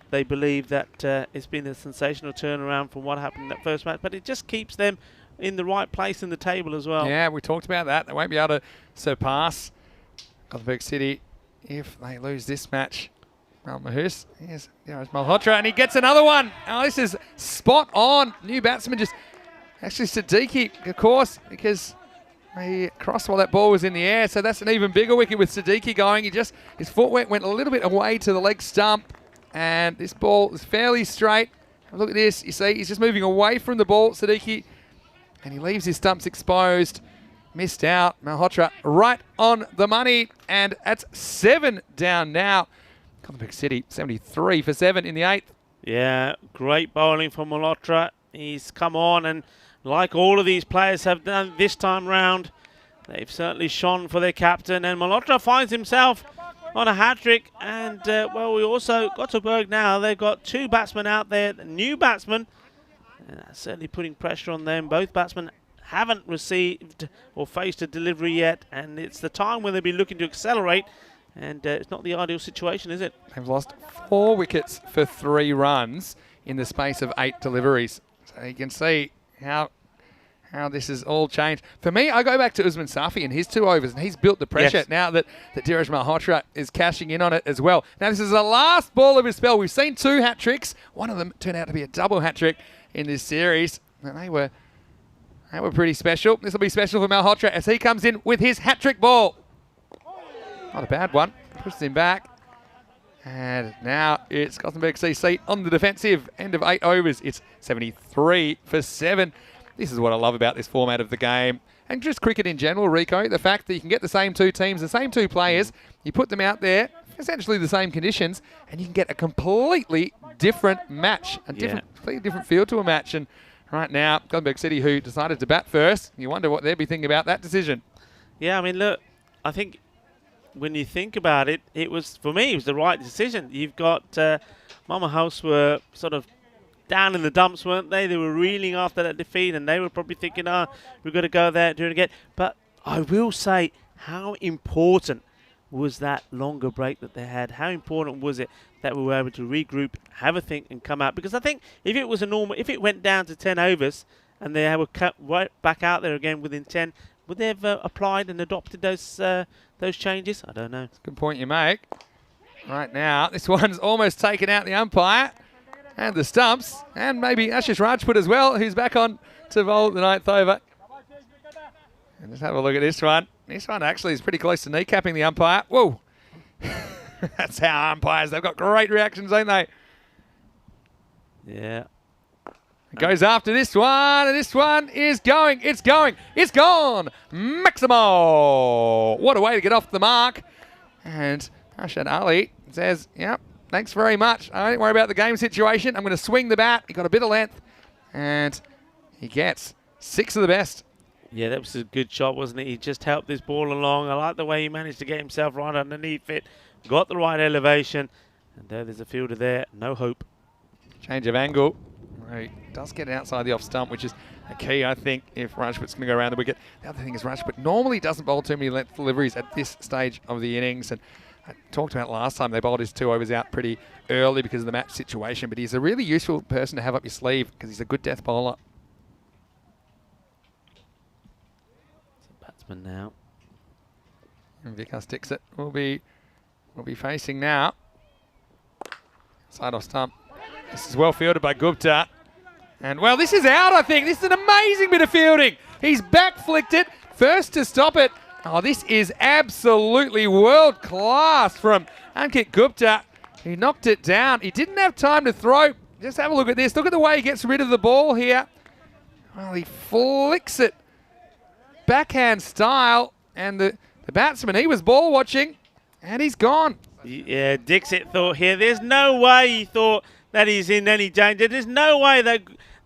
they believe that it's been a sensational turnaround from what happened in that first match, but it just keeps them in the right place in the table as well. Yeah, we talked about that. They won't be able to surpass Gothenburg City if they lose this match. Malmöhus, here's Malhotra, and he gets another one. Oh, this is spot on. New batsman just, actually Siddiqui, of course, because he crossed while that ball was in the air, so that's an even bigger wicket with Siddiqui going. His footwork went a little bit away to the leg stump, and this ball is fairly straight. Look at this, you see, he's just moving away from the ball, Siddiqui, and he leaves his stumps exposed. Missed out. Malhotra right on the money, and that's 7 down now. Gothenburg City 73 for 7 in the 8th. Yeah, great bowling from Malhotra. He's come on, and like all of these players have done this time round, they've certainly shone for their captain. And Malhotra finds himself on a hat-trick. And, well, we also got to Berg now. They've got 2 batsmen out there, new batsmen. And that's certainly putting pressure on them. Both batsmen haven't received or faced a delivery yet. And it's the time when they'll be looking to accelerate. And it's not the ideal situation, is it? They've lost 4 wickets for 3 runs in the space of 8 deliveries. So you can see how this has all changed. For me, I go back to Usman Safi and his 2 overs, and he's built the pressure. Yes. Now that Dheeraj Malhotra is cashing in on it as well. Now, this is the last ball of his spell. We've seen 2 hat-tricks. One of them turned out to be a double hat-trick in this series, and they were pretty special. This will be special for Malhotra as he comes in with his hat-trick ball. Not a bad one. Pushes him back. And now it's Gothenburg CC on the defensive. End of 8 overs. It's 73 for 7. This is what I love about this format of the game. And just cricket in general, Rico. The fact that you can get the same 2 teams, the same 2 players. You put them out there, essentially the same conditions, and you can get a completely different match. Completely different feel to a match. And right now, Gothenburg City, who decided to bat first, you wonder what they'd be thinking about that decision. Yeah, I mean, look, I think when you think about it, for me, it was the right decision. You've got Malmo House were sort of down in the dumps, weren't they? They were reeling after that defeat, and they were probably thinking, we've got to go there, do it again. But I will say, how important was that longer break that they had? How important was it that we were able to regroup, have a think, and come out? Because I think if it went down to 10 overs, and they were cut right back out there again within 10, would they have applied and adopted those changes? I don't know. It's a good point you make. Right now, this one's almost taken out the umpire and the stumps, and maybe Ashish Rajput as well, who's back on to bowl the 9th over. And just have a look at this one. This one actually is pretty close to kneecapping the umpire. Whoa! That's how umpires, they've got great reactions, don't they? Yeah. It goes after this one, and this one is going. It's gone! Maximo! What a way to get off the mark. And Ashad Ali says, yep, thanks very much. I don't worry about the game situation. I'm going to swing the bat. He got a bit of length, and he gets 6 of the best. Yeah, that was a good shot, wasn't it? He just helped this ball along. I like the way he managed to get himself right underneath it. Got the right elevation. And there's a fielder there. No hope. Change of angle. He does get it outside the off stump, which is a key, I think, if Rajput's going to go around the wicket. The other thing is Rajput normally doesn't bowl too many length deliveries at this stage of the innings. And I talked about last time, they bowled his 2 overs out pretty early because of the match situation. But he's a really useful person to have up your sleeve because he's a good death bowler. Batsman now. And Vikas sticks it. We'll be facing now. Side off stump. This is well fielded by Gupta. And, well, this is out, I think. This is an amazing bit of fielding. He's back flicked it. First to stop it. Oh, this is absolutely world class from Ankit Gupta. He knocked it down. He didn't have time to throw. Just have a look at this. Look at the way he gets rid of the ball here. Well, he flicks it backhand style. And the batsman, he was ball watching. And he's gone. Yeah, Dixit thought here, there's no way he thought that he's in any danger. There's no way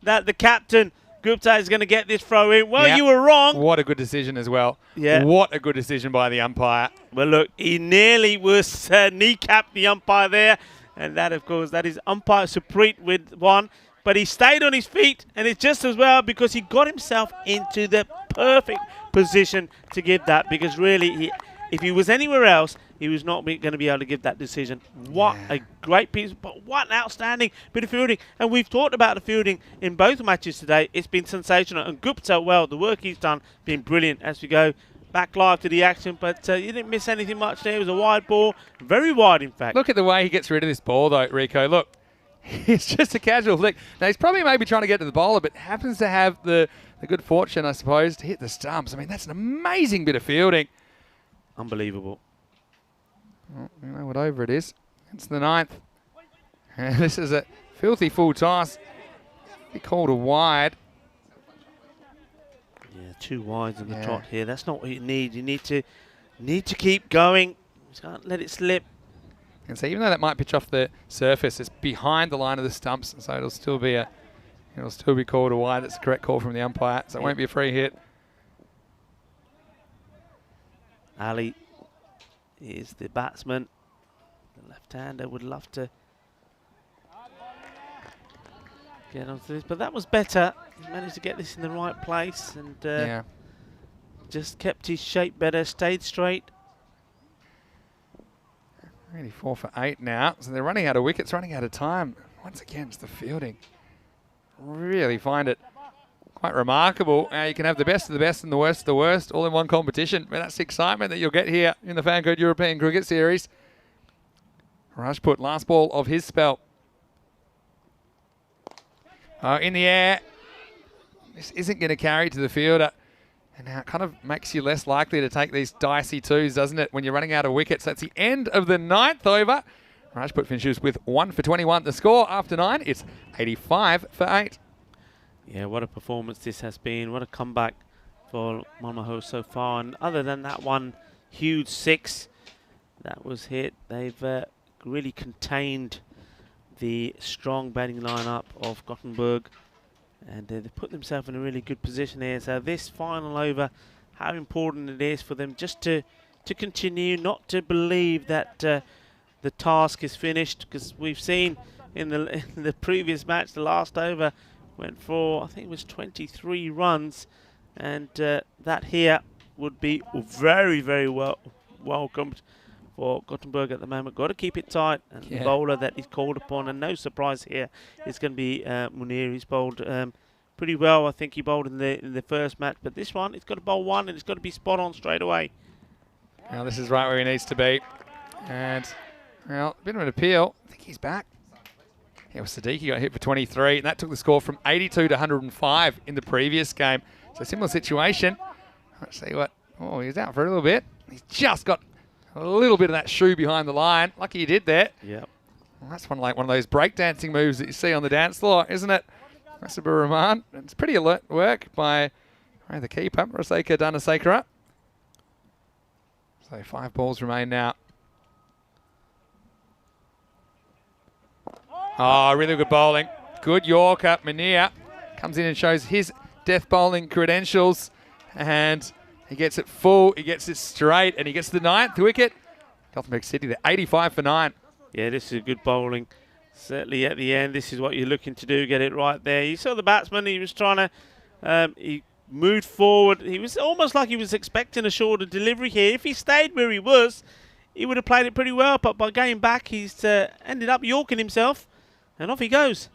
that the captain, Gupta, is going to get this throw in. Well, Yeah. you were wrong. What a good decision as well. Yeah. What a good decision by the umpire. Well, look, he nearly was kneecapped the umpire there. And that, of course, that is umpire Suprit with one. But he stayed on his feet, and it's just as well because he got himself into the perfect position to give that. Because really, if he was anywhere else, he was not going to be able to give that decision. What a great piece, but what an outstanding bit of fielding. And we've talked about the fielding in both matches today. It's been sensational. And Gupta, well, the work he's done, been brilliant as we go back live to the action. But you didn't miss anything much there. It was a wide ball, very wide, in fact. Look at the way he gets rid of this ball, though, Rico. Look, it's just a casual flick. Now, he's probably maybe trying to get to the bowler, but happens to have the good fortune, I suppose, to hit the stumps. I mean, that's an amazing bit of fielding. Unbelievable. Well, you know what over it is. It's the 9th. And this is a filthy full toss. He called a wide. Yeah, 2 wides in the trot here. That's not what you need. You need to keep going. Just can't let it slip. And so even though that might pitch off the surface, it's behind the line of the stumps, and so it'll still be called a wide. That's the correct call from the umpire, so it won't be a free hit. Ali is the batsman. The left-hander would love to get onto this, but that was better. He managed to get this in the right place and just kept his shape better, stayed straight. Really 4 for 8 now, so they're running out of wickets, running out of time. Once again, it's the fielding. Really find it quite remarkable. You can have the best of the best and the worst of the worst all in one competition. But that's the excitement that you'll get here in the FanCode European Cricket Series. Rajput, last ball of his spell. In the air. This isn't going to carry to the fielder. And now it kind of makes you less likely to take these dicey twos, doesn't it, when you're running out of wickets. That's the end of the 9th over. Rajput finishes with 1 for 21. The score after 9, it's 85 for 8. Yeah, what a performance this has been. What a comeback for Malmo so far. And other than that one huge 6 that was hit, they've really contained the strong batting lineup of Gothenburg. And they've put themselves in a really good position here. So this final over, how important it is for them just to continue, not to believe that the task is finished. Because we've seen in the previous match, the last over went for, I think it was 23 runs. And that here would be very, very well welcomed for Gothenburg at the moment. Got to keep it tight. And the bowler that is called upon, and no surprise here, is going to be Munir. He's bowled pretty well. I think he bowled in the first match. But this one, it's got to bowl one, and it's got to be spot on straight away. Now this is right where he needs to be. And, well, a bit of an appeal. I think he's back. Yeah, well, Siddiqui got hit for 23, and that took the score from 82 to 105 in the previous game. So similar situation. Let's see what... Oh, he's out for a little bit. He's just got a little bit of that shoe behind the line. Lucky he did that. Yep. Well, that's one of those breakdancing moves that you see on the dance floor, isn't it? Rasibur Rahman. It's pretty alert work by the keeper, Raseka Dhanasekara. So 5 balls remain now. Oh, really good bowling. Good Yorker. Munir comes in and shows his death bowling credentials. And he gets it full, he gets it straight, and he gets the 9th wicket. Gothenburg City, they're 85 for 9. Yeah, this is good bowling. Certainly at the end, this is what you're looking to do, get it right there. You saw the batsman, he was trying to, he moved forward. He was almost like he was expecting a shorter delivery here. If he stayed where he was, he would have played it pretty well, but by going back, he's ended up yorking himself, and off he goes.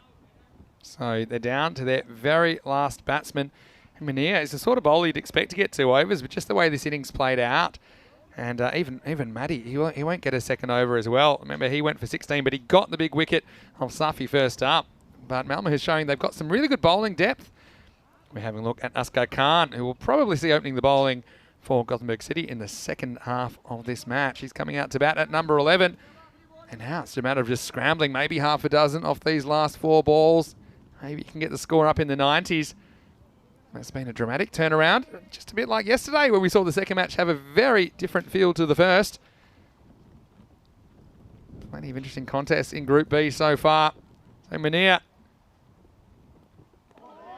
So they're down to their very last batsman. Munir is the sort of bowler you'd expect to get 2 overs, but just the way this innings played out, and even Matty, he won't get a second over as well. Remember, he went for 16, but he got the big wicket of Safi first up. But Malmo is showing they've got some really good bowling depth. We're having a look at Askar Khan, who will probably see opening the bowling for Gothenburg City in the second half of this match. He's coming out to bat at number 11, and now it's a matter of just scrambling maybe half a dozen off these last 4 balls. Maybe you can get the score up in the 90s. That's been a dramatic turnaround, just a bit like yesterday where we saw the second match have a very different feel to the first. Plenty of interesting contests in Group B so far. So Munir,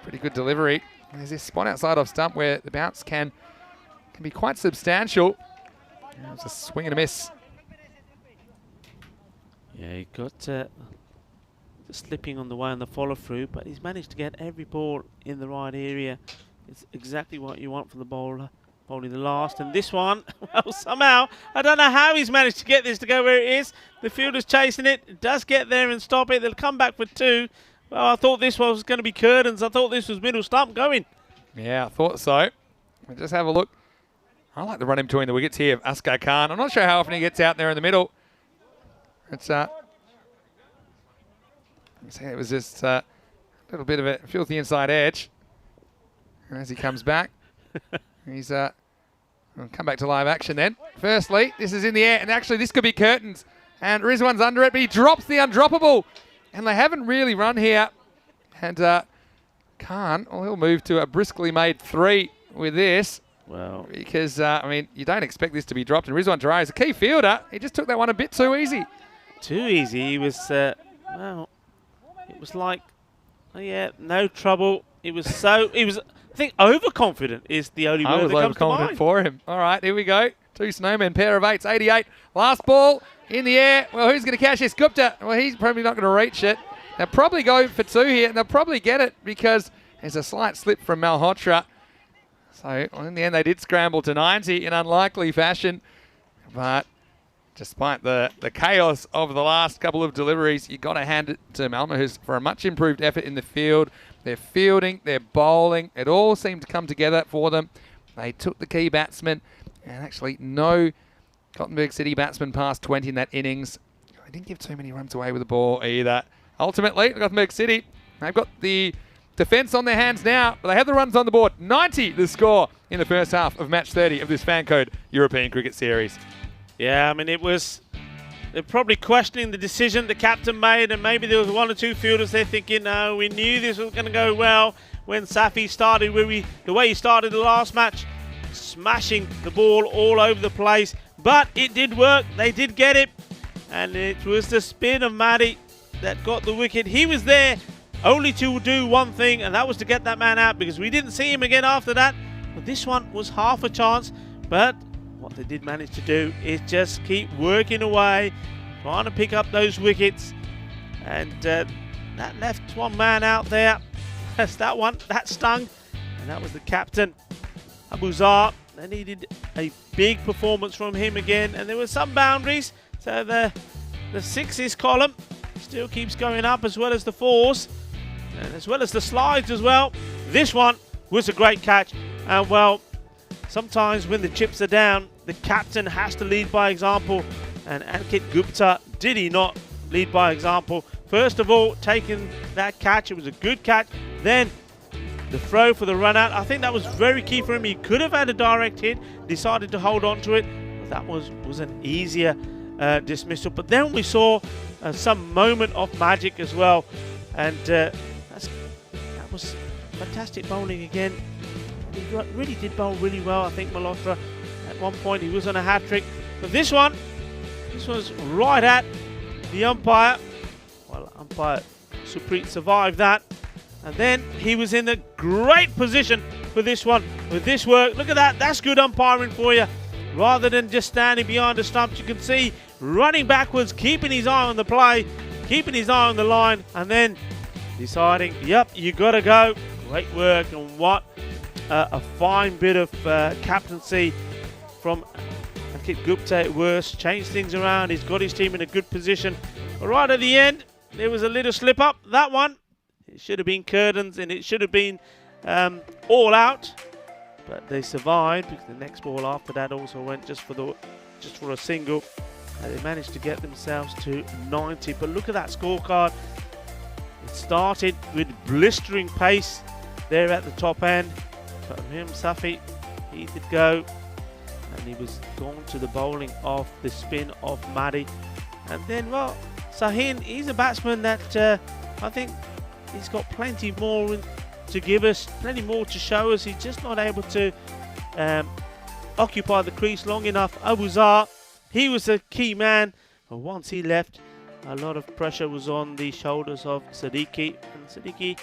pretty good delivery. And there's this spot outside off stump where the bounce can be quite substantial. It was a swing and a miss. Yeah, he got slipping on the way on the follow through, but he's managed to get every ball in the right area. It's exactly what you want from the bowler. Bowling the last, and this one, well, somehow, I don't know how he's managed to get this to go where it is. The fielder's chasing it. It does get there and stop it. They'll come back for 2. Well, I thought this was going to be curtains. I thought this was middle stump going. Yeah, I thought so. We'll just have a look. I like the run in between the wickets here of Asghar Khan. I'm not sure how often he gets out there in the middle. It's it was just a little bit of a filthy inside edge. And as he comes back, he's we'll come back to live action then. Firstly, this is in the air, and actually this could be curtains. And Rizwan's under it, but he drops the undroppable. And they haven't really run here. And Khan, well, he'll move to a briskly made 3 with this. Well, because, I mean, you don't expect this to be dropped. And Rizwan Tarai is a key fielder. He just took that one a bit too easy. Too easy. He was, well, it was like, oh yeah, no trouble. It was so, he was, I think overconfident is the only word that comes to mind. I was overconfident for him. All right, here we go. 2 snowmen, pair of 8s, 88. Last ball in the air. Well, who's going to catch this? Gupta. Well, he's probably not going to reach it. They'll probably go for 2 here, and they'll probably get it because there's a slight slip from Malhotra. So, well, in the end, they did scramble to 90 in unlikely fashion. But despite the chaos of the last couple of deliveries, you've got to hand it to Malmo, who's for a much improved effort in the field. Their fielding, their bowling, it all seemed to come together for them. They took the key batsman, and actually no Gothenburg City batsman past 20 in that innings. They didn't give too many runs away with the ball either. Ultimately, Gothenburg City, they've got the defence on their hands now, but they have the runs on the board. 90 the score in the first half of match 30 of this FanCode European Cricket Series. Yeah, I mean, they're probably questioning the decision the captain made, and maybe there was 1 or 2 fielders there thinking, no, we knew this was going to go well when Safi started, the way he started the last match, smashing the ball all over the place. But it did work. They did get it, and it was the spin of Maddy that got the wicket. He was there only to do one thing, and that was to get that man out, because we didn't see him again after that. But this one was half a chance, but what they did manage to do is just keep working away, trying to pick up those wickets, and that left one man out there. That's that one, that stung, and that was the captain, Abuzar. They needed a big performance from him again, and there were some boundaries, so the 6s column still keeps going up, as well as the 4s, and as well as the slides as well. This one was a great catch, and well, sometimes when the chips are down, the captain has to lead by example, and Ankit Gupta, did he not lead by example? First of all, taking that catch, it was a good catch. Then the throw for the run out, I think that was very key for him. He could have had a direct hit, decided to hold on to it, but that was an easier dismissal. But then we saw some moment of magic as well, and that was fantastic bowling again. He really did bowl really well. I think Malhotra, at one point, he was on a hat-trick. But this one, this was right at the umpire. Well, umpire Supreet survived that. And then he was in a great position for this one, with this work. Look at that, that's good umpiring for you. Rather than just standing behind the stumps, you can see running backwards, keeping his eye on the play, keeping his eye on the line, and then deciding, yep, you got to go. Great work, and what a fine bit of captaincy from Ankit Gupta at worst. Changed things around, he's got his team in a good position. But right at the end, there was a little slip up. That one, it should have been curtains, and it should have been all out. But they survived, because the next ball after that also went just for a single. And they managed to get themselves to 90. But look at that scorecard. It started with blistering pace there at the top end. But him, Safi, he did go, and he was gone to the bowling of the spin of Maddy. And then, well, Sahin, he's a batsman that I think he's got plenty more to give us, plenty more to show us. He's just not able to occupy the crease long enough. Abuzar, he was a key man. But once he left, a lot of pressure was on the shoulders of Siddiqui. And Siddiqui,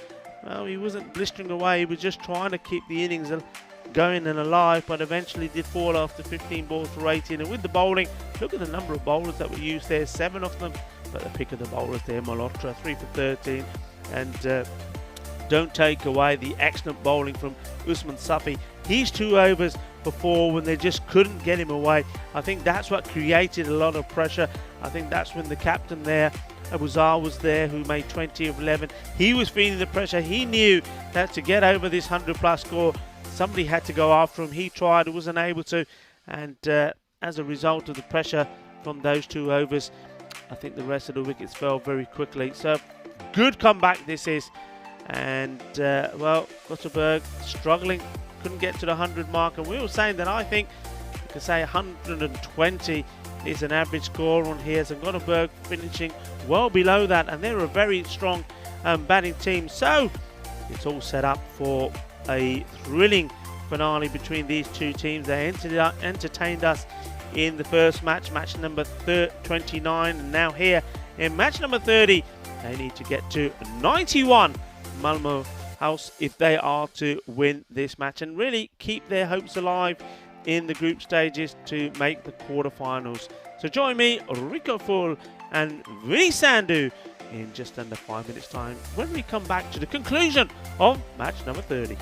well, he wasn't blistering away. He was just trying to keep the innings going and alive, but eventually did fall after 15 balls for 18. And with the bowling, look at the number of bowlers that were used there, 7 of them. But the pick of the bowlers there, Malhotra, 3 for 13. And don't take away the excellent bowling from Usman Safi. His 2 overs before, when they just couldn't get him away. I think that's what created a lot of pressure. I think that's when the captain there, Abuzar, was there, who made 20 of 11. He was feeling the pressure. He knew that to get over this 100+ score, somebody had to go after him. He tried, wasn't able to. And as a result of the pressure from those 2 overs, I think the rest of the wickets fell very quickly. So good comeback this is. And well, Gothenburg struggling, couldn't get to the 100 mark. And we were saying that I think you could say 120 is an average score on here. So Gothenburg finishing well below that, and they're a very strong batting team. So it's all set up for a thrilling finale between these 2 teams. They entertained us in the first match, match number 29, and now here in match number 30, they need to get to 91 Malmo house if they are to win this match and really keep their hopes alive in the group stages to make the quarterfinals. So join me, Rico Full and Vinny Sandhu, in just under 5 minutes time when we come back to the conclusion of match number 30.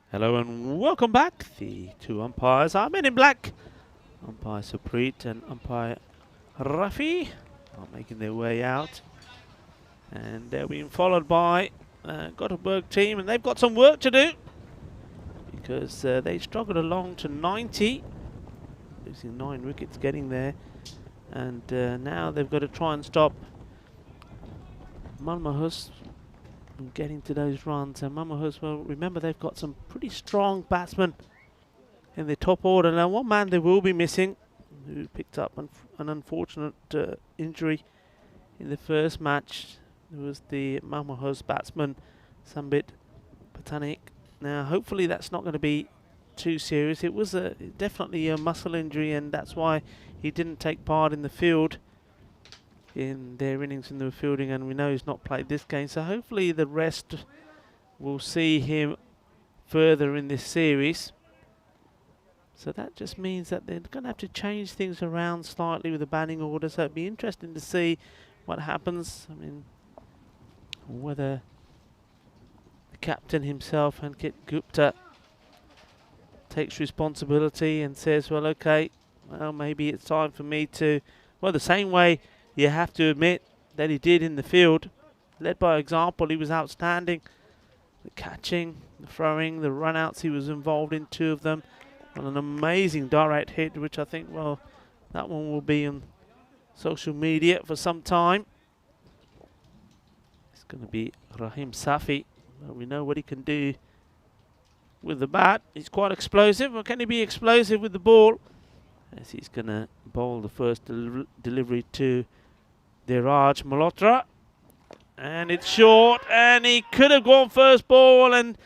Hello and welcome back. The two umpires are Men in Black. Umpire Supreet and Umpire Rafi are making their way out. And they're being followed by Gothenburg team, and they've got some work to do because they struggled along to 90, losing 9 wickets getting there. And now they've got to try and stop Malmo from getting to those runs. And Malmo, well, remember they've got some pretty strong batsmen in their top order. Now one man they will be missing, who picked up an unfortunate injury in the first match. It was the Malmo batsman, Sambit Patanik. Now hopefully that's not going to be too serious. It was definitely a muscle injury, and that's why he didn't take part in the field in their innings in the fielding, and we know he's not played this game. So hopefully the rest will see him further in this series. So that just means that they're going to have to change things around slightly with the batting order. So it'd be interesting to see what happens. I mean, whether the captain himself, Ankit Gupta, takes responsibility and says, well, okay, well, maybe it's time for me to, well, the same way you have to admit that he did in the field. Led by example, he was outstanding. The catching, the throwing, the run-outs, he was involved in 2 of them. On an amazing direct hit, which I think, well, that one will be on social media for some time. It's going to be Rahim Safi. Well, we know what he can do with the bat. He's quite explosive. Or can he be explosive with the ball? As he's going to bowl the first delivery to Diraj Malhotra. And it's short, and he could have gone first ball. And,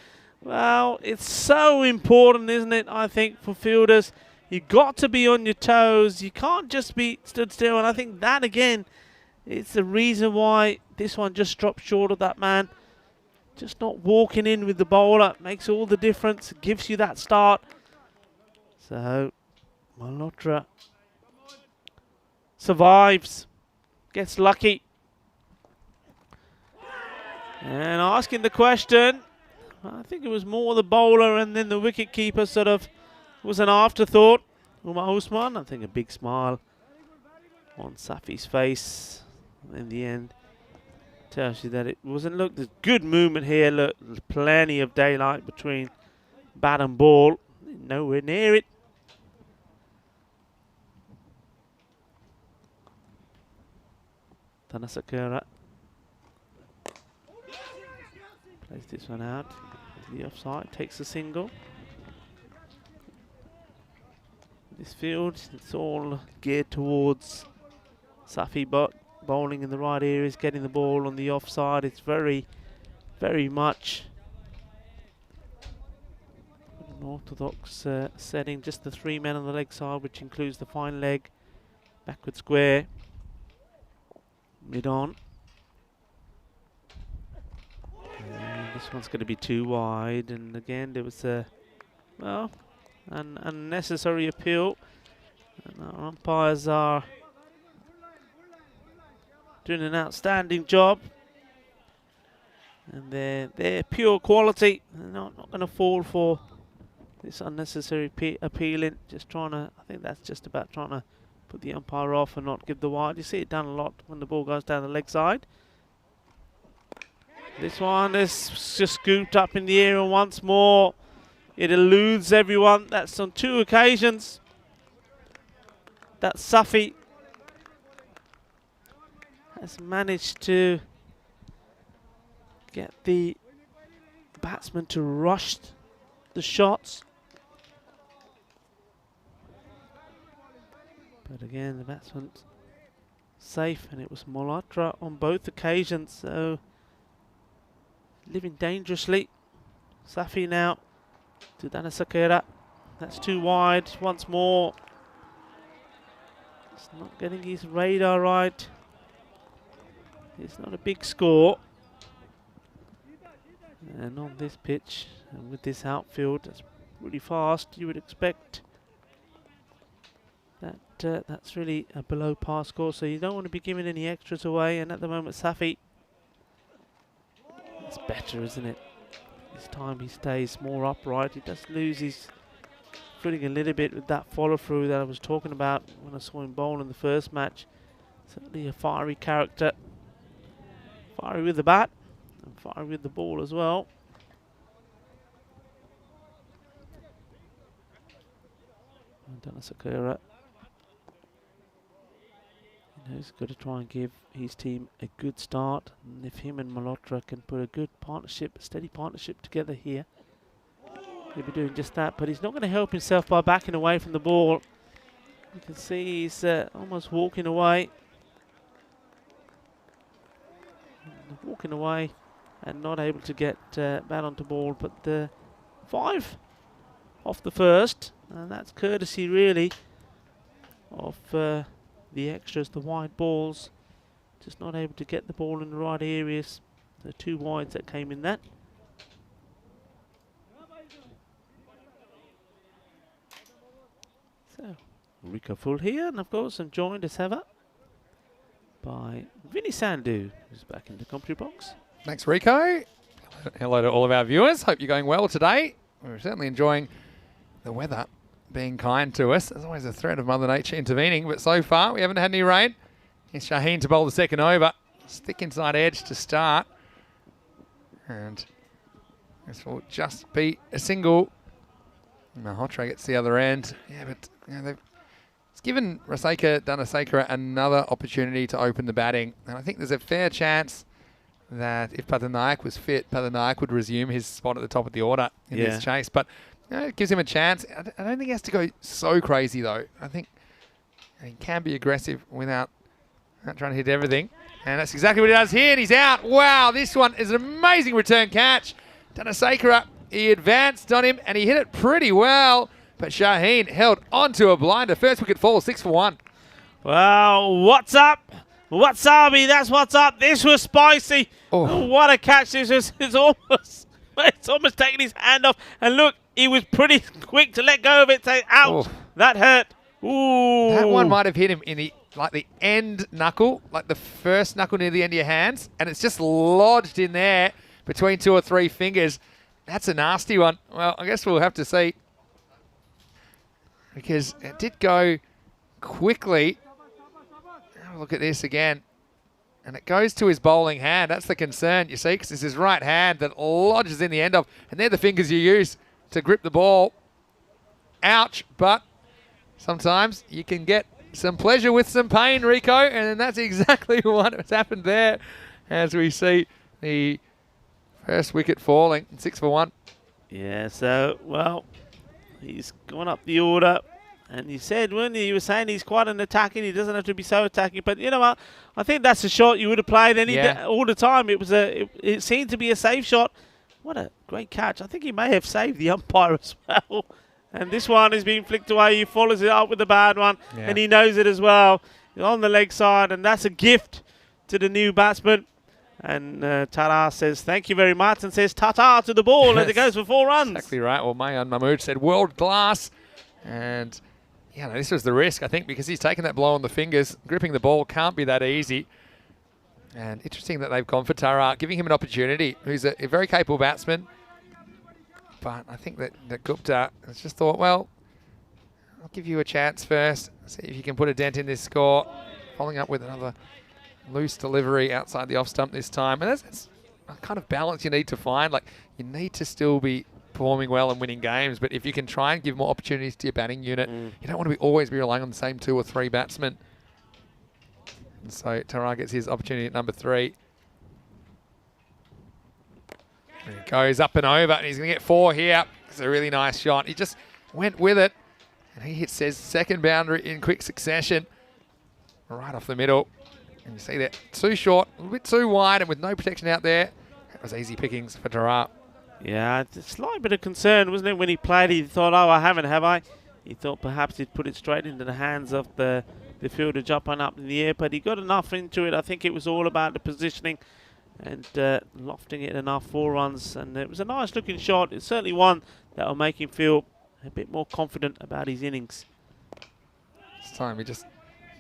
well, it's so important, isn't it, I think, for fielders. You've got to be on your toes. You can't just be stood still. And I think that, again, is the reason why this one just dropped short of that man. Just not walking in with the bowler makes all the difference. It gives you that start. So Malhotra survives, gets lucky. And asking the question, I think it was more the bowler, and then the wicket keeper sort of was an afterthought. Umar Usman, I think a big smile on Safi's face in the end. Tells you that it wasn't. Look, there's good movement here. Look, there's plenty of daylight between bat and ball. Nowhere near it. Tanasakura plays this one out. The offside, takes a single. This field, it's all geared towards Safi bowling in the right areas, getting the ball on the offside. It's very, very much an orthodox setting. Just the 3 men on the leg side, which includes the fine leg, backward square, mid on. And this one's going to be too wide, and again there was a, well, an unnecessary appeal. And our umpires are doing an outstanding job, and they're pure quality. They're not going to fall for this unnecessary appealing. Just trying to, I think that's just about trying to put the umpire off and not give the wide. You see it done a lot when the ball goes down the leg side. This one is just scooped up in the air, and once more it eludes everyone. That's on 2 occasions that Safi has managed to get the batsman to rush the shots. But again, the batsman's safe, and it was Malhotra on both occasions. So living dangerously. Safi now to Danasakura. That's too wide once more. It's not getting his radar right. It's not a big score. And on this pitch, and with this outfield that's really fast, you would expect that that's really a below par score. So you don't want to be giving any extras away. And at the moment, Safi, it's better, isn't it? This time he stays more upright. He does lose his footing a little bit with that follow through that I was talking about when I saw him bowl in the first match. Certainly a fiery character. Fiery with the bat and fiery with the ball as well. Sakura. He's got to try and give his team a good start. And if him and Malhotra can put a good partnership, a steady partnership together here, he'll be doing just that. But he's not going to help himself by backing away from the ball. You can see he's almost walking away. Walking away and not able to get bat onto ball. But 5 off the first. And that's courtesy, really, of the extras, the wide balls. Just not able to get the ball in the right areas. The 2 wides that came in that. So, Rico full here, and of course I'm joined as ever by Vinny Sandhu, who's back in the commentary box. Thanks, Rico. Hello to all of our viewers. Hope you're going well today. We're certainly enjoying the weather being kind to us. There's always a threat of Mother Nature intervening, but so far we haven't had any rain. Here's Shaheen to bowl the second over. Stick inside edge to start. And this will just be a single. Malhotra gets the other end. Yeah, but it's given Danasakara another opportunity to open the batting. And I think there's a fair chance that if Patanayak was fit, Patanayak would resume his spot at the top of the order in this chase. But it gives him a chance. I don't think he has to go so crazy, though. I think he can be aggressive without trying to hit everything. And that's exactly what he does here, and he's out. Wow, this one is an amazing return catch. Danasakara, he advanced on him, and he hit it pretty well. But Shaheen held onto a blinder. First wicket fall, 6 for 1. Well, what's up? Wasabi, that's what's up. This was spicy. Oh. What a catch this was. It's almost taking his hand off. And look, he was pretty quick to let go of it. Say, ouch, that hurt. Ooh. That one might have hit him in the end knuckle, like the first knuckle near the end of your hands, and it's just lodged in there between 2 or 3 fingers. That's a nasty one. Well, I guess we'll have to see, because it did go quickly. Have a look at this again. And it goes to his bowling hand. That's the concern, you see, because it's his right hand that lodges in the end of, and they're the fingers you use to grip the ball. Ouch, but sometimes you can get some pleasure with some pain, Rico, and that's exactly what has happened there as we see the first wicket falling, 6 for 1. Yeah, so, well, he's gone up the order. And you said, when you were saying he's quite an attacking, he doesn't have to be so attacking. But you know what? I think that's a shot you would have played all the time. It seemed to be a safe shot. What a great catch. I think he may have saved the umpire as well. And this one is being flicked away. He follows it up with a bad one. Yeah. And he knows it as well. He's on the leg side. And that's a gift to the new batsman. And Tara says, thank you very much. And says, ta-ta to the ball as it goes for 4 runs. Exactly right. Well, Mayan Mahmood said, world class. And yeah, no, this was the risk, I think, because he's taken that blow on the fingers. Gripping the ball can't be that easy. And interesting that they've gone for Tara, giving him an opportunity, who's a very capable batsman. But I think that Gupta has just thought, well, I'll give you a chance first. See if you can put a dent in this score. Following up with another loose delivery outside the off stump this time. And that's a kind of balance you need to find. Like, you need to still be performing well and winning games, but if you can try and give more opportunities to your batting unit, you don't want to always be relying on the same 2 or 3 batsmen. And so Tara gets his opportunity at number 3. And he goes up and over, and he's going to get 4 here. It's a really nice shot. He just went with it, and he hits his second boundary in quick succession, right off the middle. And you see that too short, a little bit too wide, and with no protection out there, that was easy pickings for Tara. Yeah, it's a slight bit of concern, wasn't it? When he played, he thought, oh, I haven't, have I? He thought perhaps he'd put it straight into the hands of the fielder jumping up in the air, but he got enough into it. I think it was all about the positioning and lofting it enough 4 runs. And it was a nice looking shot. It's certainly one that will make him feel a bit more confident about his innings. This time he just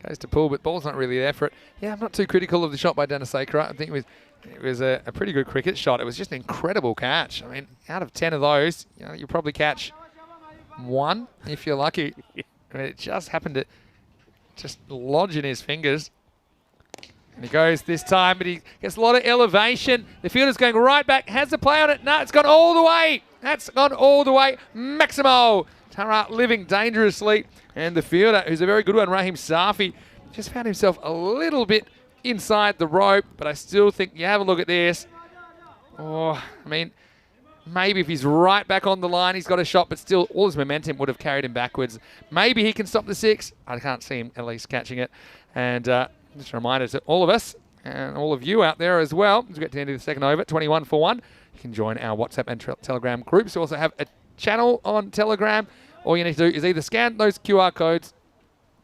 Goes to pull, but ball's not really there for it. Yeah, I'm not too critical of the shot by Danasakara. I think it was a pretty good cricket shot. It was just an incredible catch. I mean, out of 10 of those, you probably catch 1 if you're lucky. I mean, it just happened to just lodge in his fingers. And he goes this time, but he gets a lot of elevation. The fielder's going right back, has the play on it. No, it's gone all the way. That's gone all the way. Maximo Tara living dangerously. And the fielder, who's a very good one, Raheem Safi, just found himself a little bit inside the rope. But I still think you have a look at this. Oh, I mean, maybe if he's right back on the line, he's got a shot, but still all his momentum would have carried him backwards. Maybe he can stop the 6. I can't see him at least catching it. And just a reminder to all of us and all of you out there as well, as we get to the end of the second over, 21 for 1. You can join our WhatsApp and Telegram groups. We also have a channel on Telegram. All you need to do is either scan those QR codes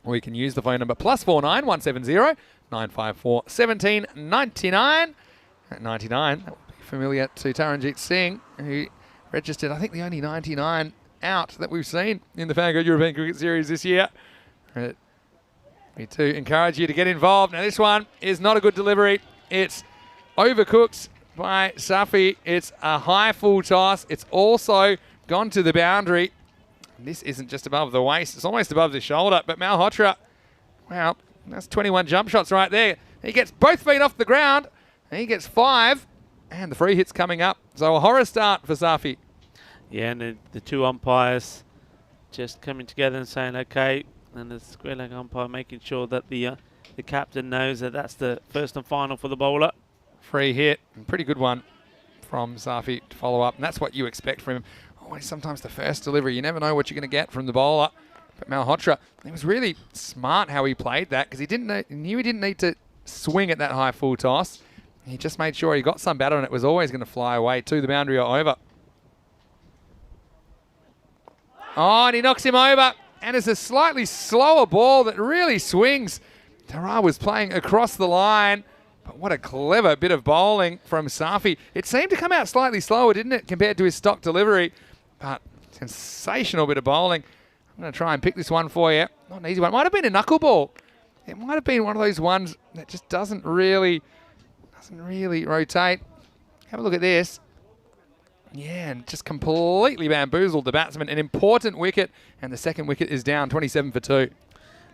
or you can use the phone number +49 170 954 1799. At 99, that would be familiar to Taranjeet Singh, who registered, I think, the only 99 out that we've seen in the FanCode European Cricket Series this year. We do encourage you to get involved. Now, this one is not a good delivery. It's overcooked by Safi. It's a high full toss. It's also gone to the boundary. This isn't just above the waist. It's almost above the shoulder. But Malhotra, wow, that's 21 jump shots right there. He gets both feet off the ground. And he gets 5. And the free hit's coming up. So a horror start for Safi. Yeah, and the 2 umpires just coming together and saying, okay, and the square leg umpire making sure that the captain knows that that's the first and final for the bowler. Free hit, pretty good one from Safi to follow up, and that's what you expect from him. Always sometimes the first delivery, you never know what you're going to get from the bowler. But Malhotra, it was really smart how he played that, because he knew he didn't need to swing at that high full toss. He just made sure he got some batter and it was always going to fly away to the boundary or over. Oh, and he knocks him over. And it's a slightly slower ball that really swings. Tara was playing across the line. But what a clever bit of bowling from Safi. It seemed to come out slightly slower, didn't it, compared to his stock delivery. But sensational bit of bowling. I'm going to try and pick this one for you. Not an easy one. It might have been a knuckleball. It might have been one of those ones that just doesn't really rotate. Have a look at this. Yeah, and just completely bamboozled the batsman. An important wicket, and the second wicket is down, 27 for 2.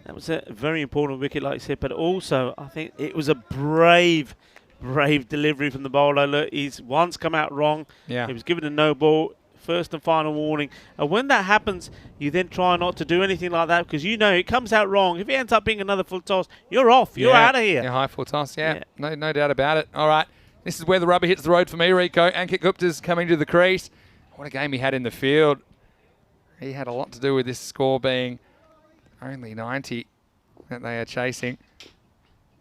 That was a very important wicket, like I said, but also I think it was a brave delivery from the bowler. Look, he's once come out wrong. Yeah. He was given a no ball, first and final warning. And when that happens, you then try not to do anything like that, because you know it comes out wrong. If it ends up being another full toss, you're off. You're out of here. Yeah, high full toss, yeah. No doubt about it. All right. This is where the rubber hits the road for me, Rico. Ankit Gupta's coming to the crease. What a game he had in the field. He had a lot to do with this score being only 90 that they are chasing.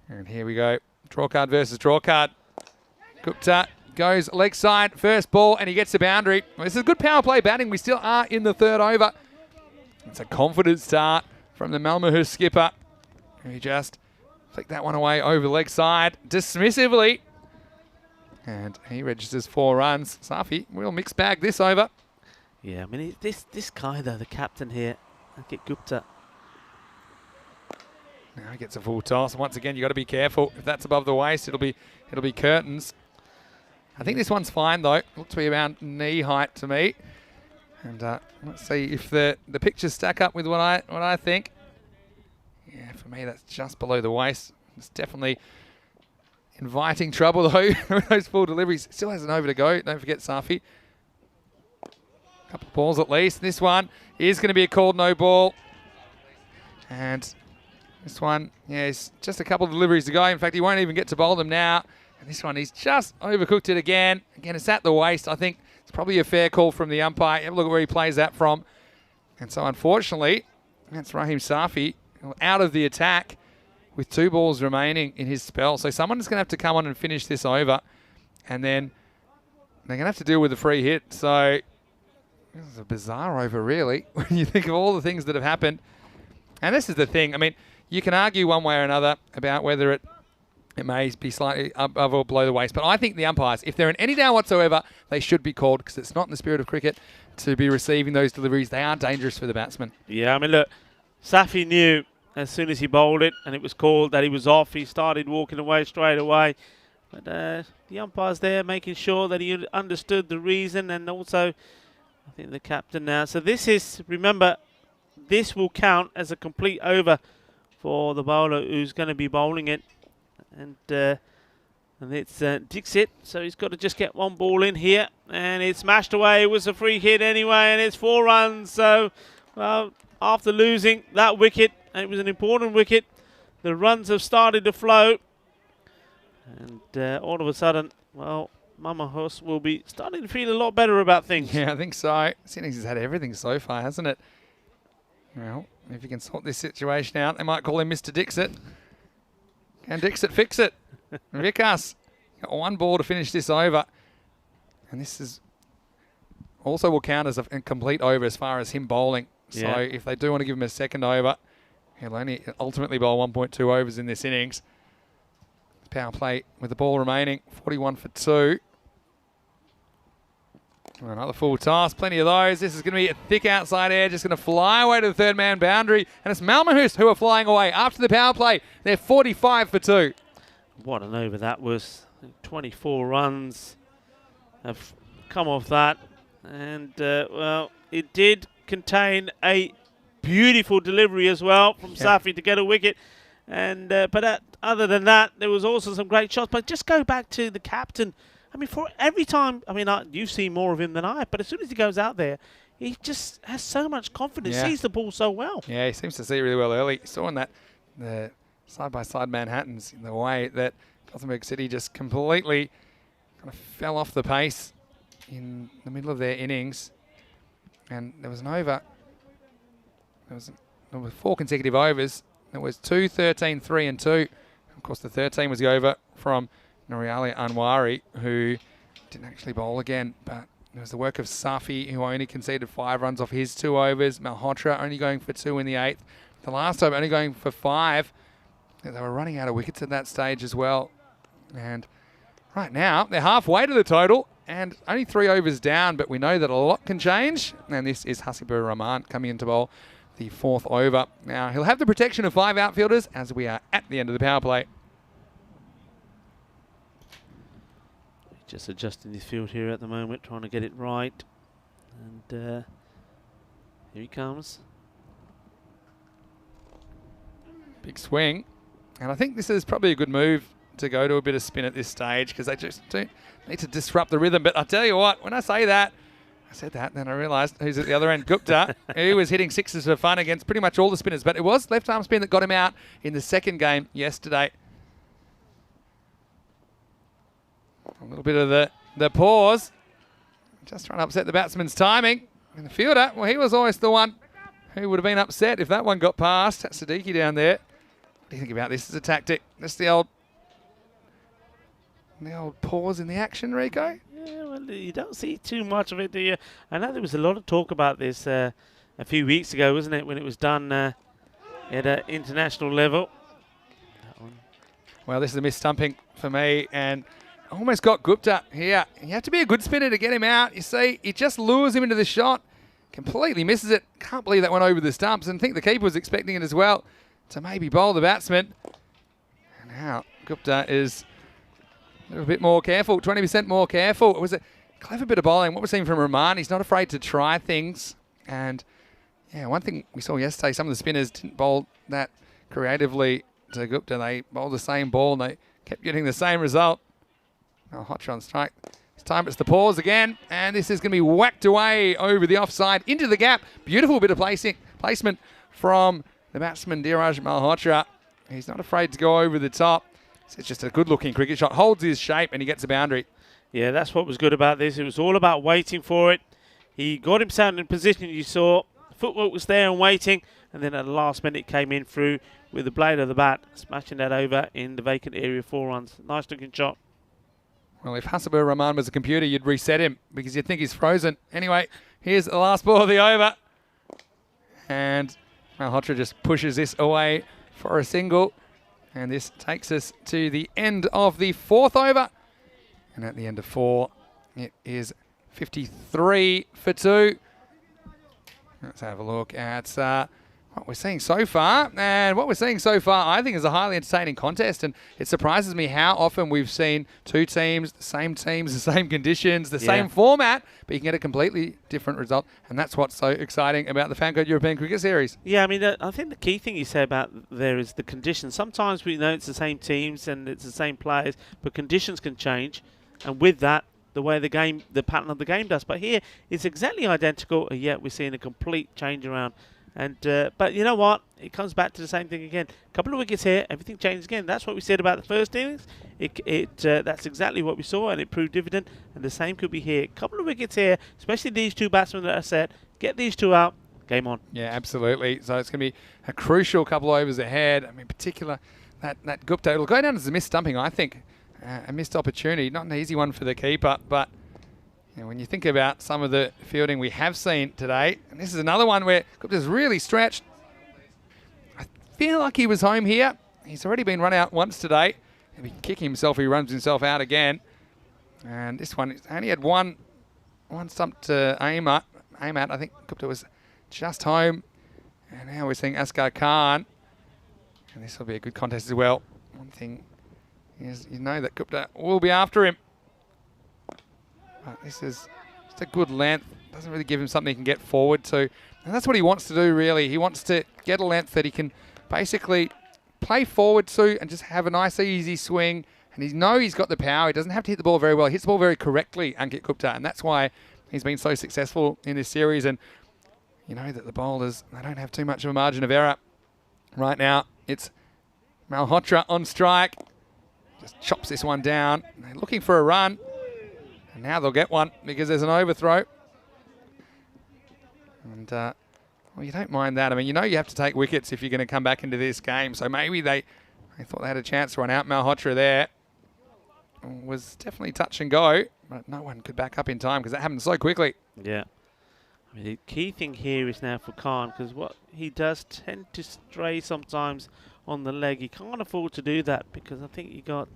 And here we go. Draw card versus draw card. Gupta goes leg side, first ball, and he gets the boundary. Well, this is good power play batting. We still are in the third over. It's a confident start from the Malmo skipper, who just flicked that one away over leg side dismissively. And he registers 4 runs. Safi, real mixed bag this over. Yeah, I mean, this guy, though, the captain here, Ankit Gupta. Now he gets a full toss. Once again, you've got to be careful. If that's above the waist, it'll be curtains. I think this one's fine, though. Looks to be around knee height to me. And let's see if the pictures stack up with what I think. Yeah, for me, that's just below the waist. It's definitely inviting trouble, though, with those full deliveries. Still has an over to go. Don't forget Safi. Couple of balls at least. This one is going to be a called no ball. And this one, yeah, it's just a couple of deliveries to go. In fact, he won't even get to bowl them now. And this one, he's just overcooked it again. Again, it's at the waist. I think it's probably a fair call from the umpire. Have a look at where he plays that from. And so, unfortunately, that's Raheem Safi out of the attack with 2 balls remaining in his spell. So someone's going to have to come on and finish this over. And then they're going to have to deal with the free hit. So this is a bizarre over, really, when you think of all the things that have happened. And this is the thing. I mean, you can argue one way or another about whether it may be slightly above or below the waist. But I think the umpires, if they're in any doubt whatsoever, they should be called, because it's not in the spirit of cricket to be receiving those deliveries. They are dangerous for the batsman. Yeah, I mean, look, Safi knew as soon as he bowled it and it was called that he was off, he started walking away straight away. But the umpire's there making sure that he understood the reason, and also I think the captain now. So this is, remember, this will count as a complete over for the bowler who's going to be bowling it. And it's Dixit, so he's got to just get one ball in here. And it's smashed away. It was a free hit anyway, and it's 4 runs. So, well, after losing that wicket, and it was an important wicket, the runs have started to flow. And all of a sudden, well, Malmo will be starting to feel a lot better about things. Yeah, I think so. Sydney's has had everything so far, hasn't it? Well, if you can sort this situation out, they might call him Mr. Dixit. Can Dixit fix it? Vikas got 1 ball to finish this over. And this is also will count as a complete over as far as him bowling. So if they do want to give him a second over, he'll only ultimately bowl 1.2 overs in this innings. Power play with the ball remaining, 41 for 2. Another full toss, plenty of those. This is going to be a thick outside edge. It's going to fly away to the third man boundary. And it's Malmo who are flying away after the power play. They're 45 for 2. What an over that was. 24 runs have come off that. And, well, it did contain a beautiful delivery as well from Safi to get a wicket. And but other than that, there was also some great shots. But just go back to the captain. I mean, for every time, I mean, you've seen more of him than I have, but as soon as he goes out there, he just has so much confidence, sees the ball so well. Yeah, he seems to see it really well early. Saw in that the side-by-side Manhattans in the way that Gothenburg City just completely kind of fell off the pace in the middle of their innings. And there was an over. There were 4 consecutive overs. There was 2, 13, 3 and 2. Of course, the 13 was the over from Nuriali Anwari, who didn't actually bowl again. But it was the work of Safi, who only conceded 5 runs off his 2 overs. Malhotra only going for 2 in the 8th. The last over only going for 5. They were running out of wickets at that stage as well. And right now, they're halfway to the total and only 3 overs down. But we know that a lot can change. And this is Hasibur Rahman coming into bowl the 4th over. Now, he'll have the protection of 5 outfielders as we are at the end of the power play. Just adjusting his field here at the moment, trying to get it right. And here he comes. Big swing. And I think this is probably a good move to go to a bit of spin at this stage because they just don't need to disrupt the rhythm. But I tell you what, when I say that, I said that, then I realised who's at the other end. Gupta, who was hitting 6s for fun against pretty much all the spinners. But it was left arm spin that got him out in the second game yesterday. A little bit of the pause. Just trying to upset the batsman's timing. And the fielder, well, he was always the one who would have been upset if that one got past. That's Siddiqui down there. What do you think about this as a tactic? That's the old pause in the action, Rico? Yeah, well, you don't see too much of it, do you? I know there was a lot of talk about this a few weeks ago, wasn't it, when it was done at an international level. Well, this is a mis-stumping for me, and almost got Gupta here. You have to be a good spinner to get him out. You see, he just lures him into the shot, completely misses it. Can't believe that went over the stumps, and I think the keeper was expecting it as well to maybe bowl the batsman. And now Gupta is a little bit more careful, 20% more careful. It was a clever bit of bowling. What we're seeing from Rahman, he's not afraid to try things. And yeah, one thing we saw yesterday, some of the spinners didn't bowl that creatively to Gupta. They bowled the same ball and they kept getting the same result. Oh, hot shot on strike. This time it's the pause again. And this is going to be whacked away over the offside into the gap. Beautiful bit of placement from the batsman, Dheeraj Malhotra. He's not afraid to go over the top. It's just a good-looking cricket shot. Holds his shape and he gets a boundary. Yeah, that's what was good about this. It was all about waiting for it. He got himself in position, you saw. The footwork was there and waiting. And then at the last minute came in through with the blade of the bat, smashing that over in the vacant area, 4 runs. Nice-looking shot. Well, if Hasibur Rahman was a computer, you'd reset him because you'd think he's frozen. Anyway, here's the last ball of the over. And Malhotra just pushes this away for a single. And this takes us to the end of the 4th over. And at the end of 4, it is 53 for 2. Let's have a look at what we're seeing so far. And what we're seeing so far, I think, is a highly entertaining contest. And it surprises me how often we've seen two teams, the same conditions, the same format, but you can get a completely different result. And that's what's so exciting about the FanCode European Cricket Series. Yeah, I mean, I think the key thing you say about there is the conditions. Sometimes we know it's the same teams and it's the same players, but conditions can change. And with that, the way the pattern of the game does. But here, it's exactly identical, and yet we're seeing a complete change around. And but you know what? It comes back to the same thing again. A couple of wickets here, everything changes again. That's what we said about the first innings. That's exactly what we saw, and it proved dividend. And the same could be here. A couple of wickets here, especially these two batsmen that are set. Get these two out, game on. Yeah, absolutely. So it's going to be a crucial couple of overs ahead. I mean, in particular, that Gupta, it'll go down as a missed stumping, I think. A missed opportunity. Not an easy one for the keeper, but when you think about some of the fielding we have seen today, and this is another one where Gupta's really stretched. I feel like he was home here. He's already been run out once today. He'll be kicking himself if he runs himself out again. And this one, only had one stump to aim at. I think Gupta was just home. And now we're seeing Asghar Khan. And this will be a good contest as well. One thing is, you know that Gupta will be after him. But this is just a good length. Doesn't really give him something he can get forward to. And that's what he wants to do, really. He wants to get a length that he can basically play forward to and just have a nice, easy swing. And he's got the power. He doesn't have to hit the ball very well. He hits the ball very correctly, Ankit Gupta. And that's why he's been so successful in this series. And you know that the bowlers, they don't have too much of a margin of error. Right now, it's Malhotra on strike. Just chops this one down. They're looking for a run. And now they'll get one because there's an overthrow. And, well, you don't mind that. I mean, you know you have to take wickets if you're going to come back into this game. So maybe they thought they had a chance to run out. Malhotra there was definitely touch and go, but no one could back up in time because that happened so quickly. Yeah. I mean, the key thing here is now for Khan, because what he does tend to stray sometimes on the leg. He can't afford to do that because I think you got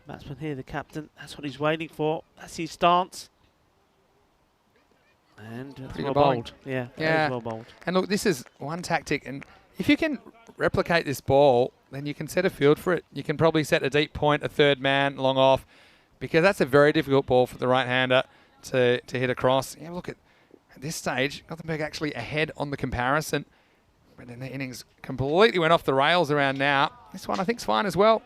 batsman here, the captain. That's what he's waiting for. That's his stance. And it's well bowled. Yeah, that is well bowled. And look, this is one tactic, and if you can replicate this ball, then you can set a field for it. You can probably set a deep point, a third man, long off, because that's a very difficult ball for the right-hander to hit across. Yeah, look at this stage, Gothenburg actually ahead on the comparison, but then the innings completely went off the rails around now. This one I think is fine as well.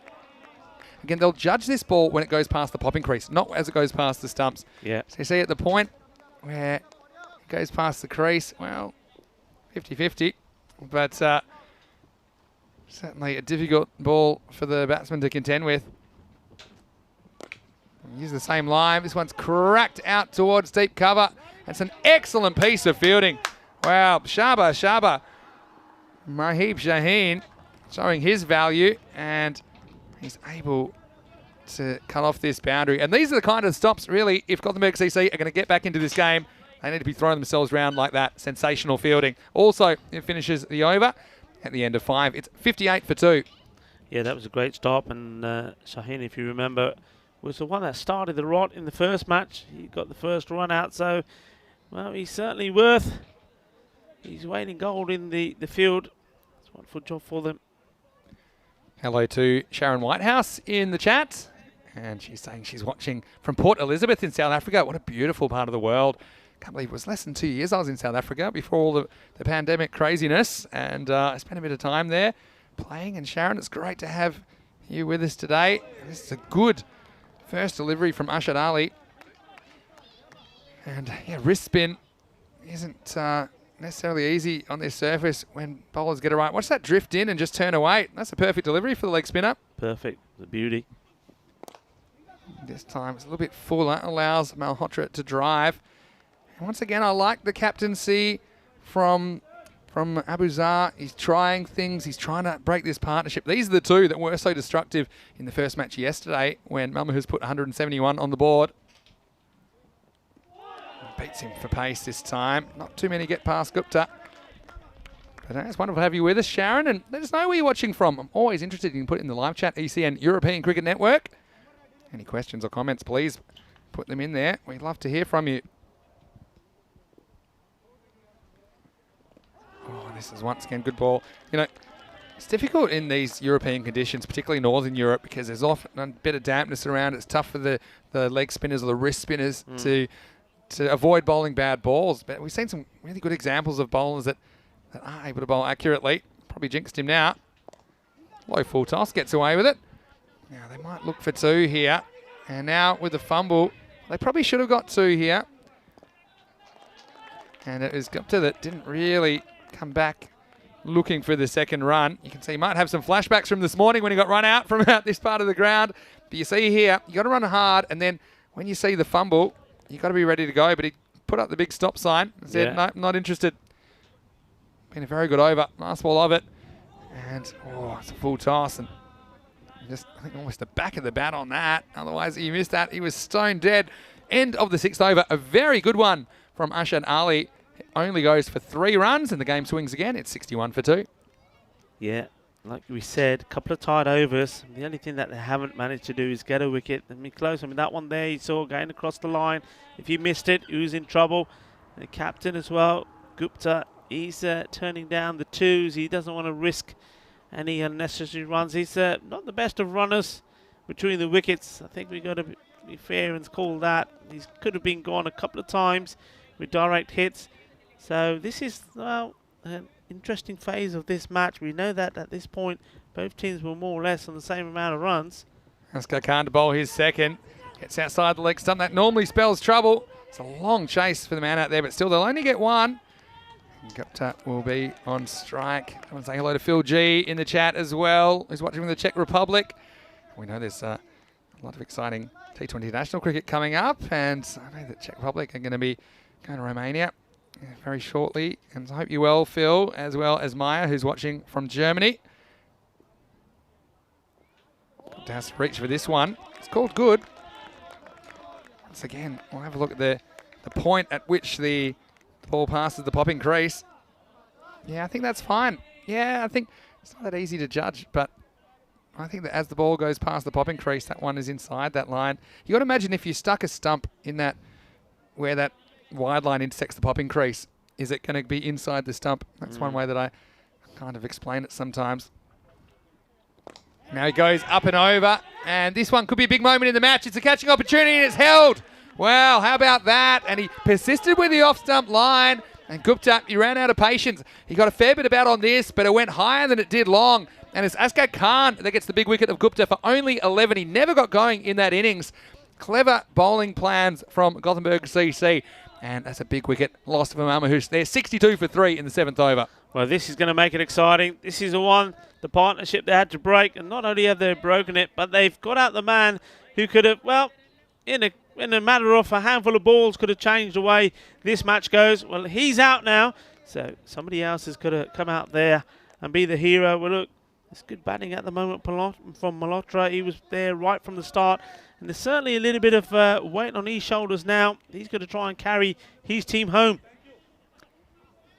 Again, they'll judge this ball when it goes past the popping crease, not as it goes past the stumps. Yeah. So you see at the point where it goes past the crease, well, 50-50, but certainly a difficult ball for the batsman to contend with. Use the same line. This one's cracked out towards deep cover. It's an excellent piece of fielding. Wow, Shaba. Mahib Shaheen showing his value, and he's able to cut off this boundary. And these are the kind of stops, really, if Gothenburg CC are going to get back into this game, they need to be throwing themselves around like that. Sensational fielding. Also, it finishes the over at the end of 5. It's 58 for 2. Yeah, that was a great stop. And Shaheen, if you remember, was the one that started the rot in the first match. He got the first run out, so, well, he's certainly worth his weight in gold in the field. It's a wonderful job for them. Hello to Sharon Whitehouse in the chat. And she's saying she's watching from Port Elizabeth in South Africa. What a beautiful part of the world. Can't believe it was less than 2 years I was in South Africa before all the pandemic craziness. And I spent a bit of time there playing. And Sharon, it's great to have you with us today. This is a good first delivery from Ashad Ali. And yeah, wrist spin isn't necessarily easy on this surface when bowlers get it right. Watch that drift in and just turn away. That's a perfect delivery for the leg spinner. Perfect. The beauty. This time it's a little bit fuller. Allows Malhotra to drive. And once again, I like the captaincy from Abuzar. He's trying things. He's trying to break this partnership. These are the two that were so destructive in the first match yesterday when Malmo has put 171 on the board. Beats him for pace this time. Not too many get past Gupta. But it's wonderful to have you with us, Sharon. And let us know where you're watching from. I'm always interested. You can put it in the live chat, ECN European Cricket Network. Any questions or comments, please put them in there. We'd love to hear from you. Oh, this is once again good ball. You know, it's difficult in these European conditions, particularly Northern Europe, because there's often a bit of dampness around. It's tough for the leg spinners or the wrist spinners to avoid bowling bad balls. But we've seen some really good examples of bowlers that are able to bowl accurately. Probably jinxed him now. Low full toss, gets away with it. Now they might look for 2 here. And now with the fumble, they probably should have got 2 here. And it was Gupta that didn't really come back looking for the second run. You can see he might have some flashbacks from this morning when he got run out from out this part of the ground. But you see here, you got to run hard, and then when you see the fumble, you got to be ready to go. But he put up the big stop sign and said, no, not interested. Been a very good over. Last ball of it. And, it's a full toss. And just, I think, almost the back of the bat on that. Otherwise, he missed that. He was stone dead. End of the 6th over. A very good one from Ashad Ali. It only goes for 3 runs, and the game swings again. It's 61 for 2. Yeah, like we said, a couple of tied overs. The only thing that they haven't managed to do is get a wicket. I mean, close. I mean, that one there, you saw going across the line. If you missed it, he was in trouble. The captain as well, Gupta, he's turning down the 2s. He doesn't want to risk any unnecessary runs. He's not the best of runners between the wickets. I think we've got to be fair and call that. He could have been gone a couple of times with direct hits. So this is, well, an interesting phase of this match. We know that at this point, both teams were more or less on the same amount of runs. Askar Khan to bowl his second. Gets outside the leg stump. That normally spells trouble. It's a long chase for the man out there, but still they'll only get 1. And Gupta will be on strike. I want to say hello to Phil G in the chat as well, who's watching from the Czech Republic. We know there's a lot of exciting T20 international cricket coming up, and I know that Czech Republic are going to be going to Romania very shortly. And I hope you're well, Phil, as well as Maya, who's watching from Germany. Gupta has to reach for this one. It's called good. Once again, we'll have a look at the point at which the ball passes the popping crease. Yeah, I think that's fine. Yeah, I think it's not that easy to judge, but I think that as the ball goes past the popping crease, that one is inside that line. You got to imagine if you stuck a stump in that, where that wide line intersects the popping crease, is it going to be inside the stump? That's one way that I kind of explain it sometimes. Now he goes up and over, and this one could be a big moment in the match. It's a catching opportunity, and it's held. Wow, how about that? And he persisted with the off-stump line, and Gupta, he ran out of patience. He got a fair bit about on this, but it went higher than it did long. And it's Askar Khan that gets the big wicket of Gupta for only 11. He never got going in that innings. Clever bowling plans from Gothenburg CC. And that's a big wicket lost for Malmo. They're 62 for 3 in the 7th over. Well, this is going to make it exciting. This is the partnership they had to break. And not only have they broken it, but they've got out the man who could have, well, in a matter of a handful of balls, could have changed the way this match goes. Well, he's out now. So somebody else has got to come out there and be the hero. Well, look, it's good batting at the moment from Malhotra. He was there right from the start. And there's certainly a little bit of weight on his shoulders now. He's going to try and carry his team home.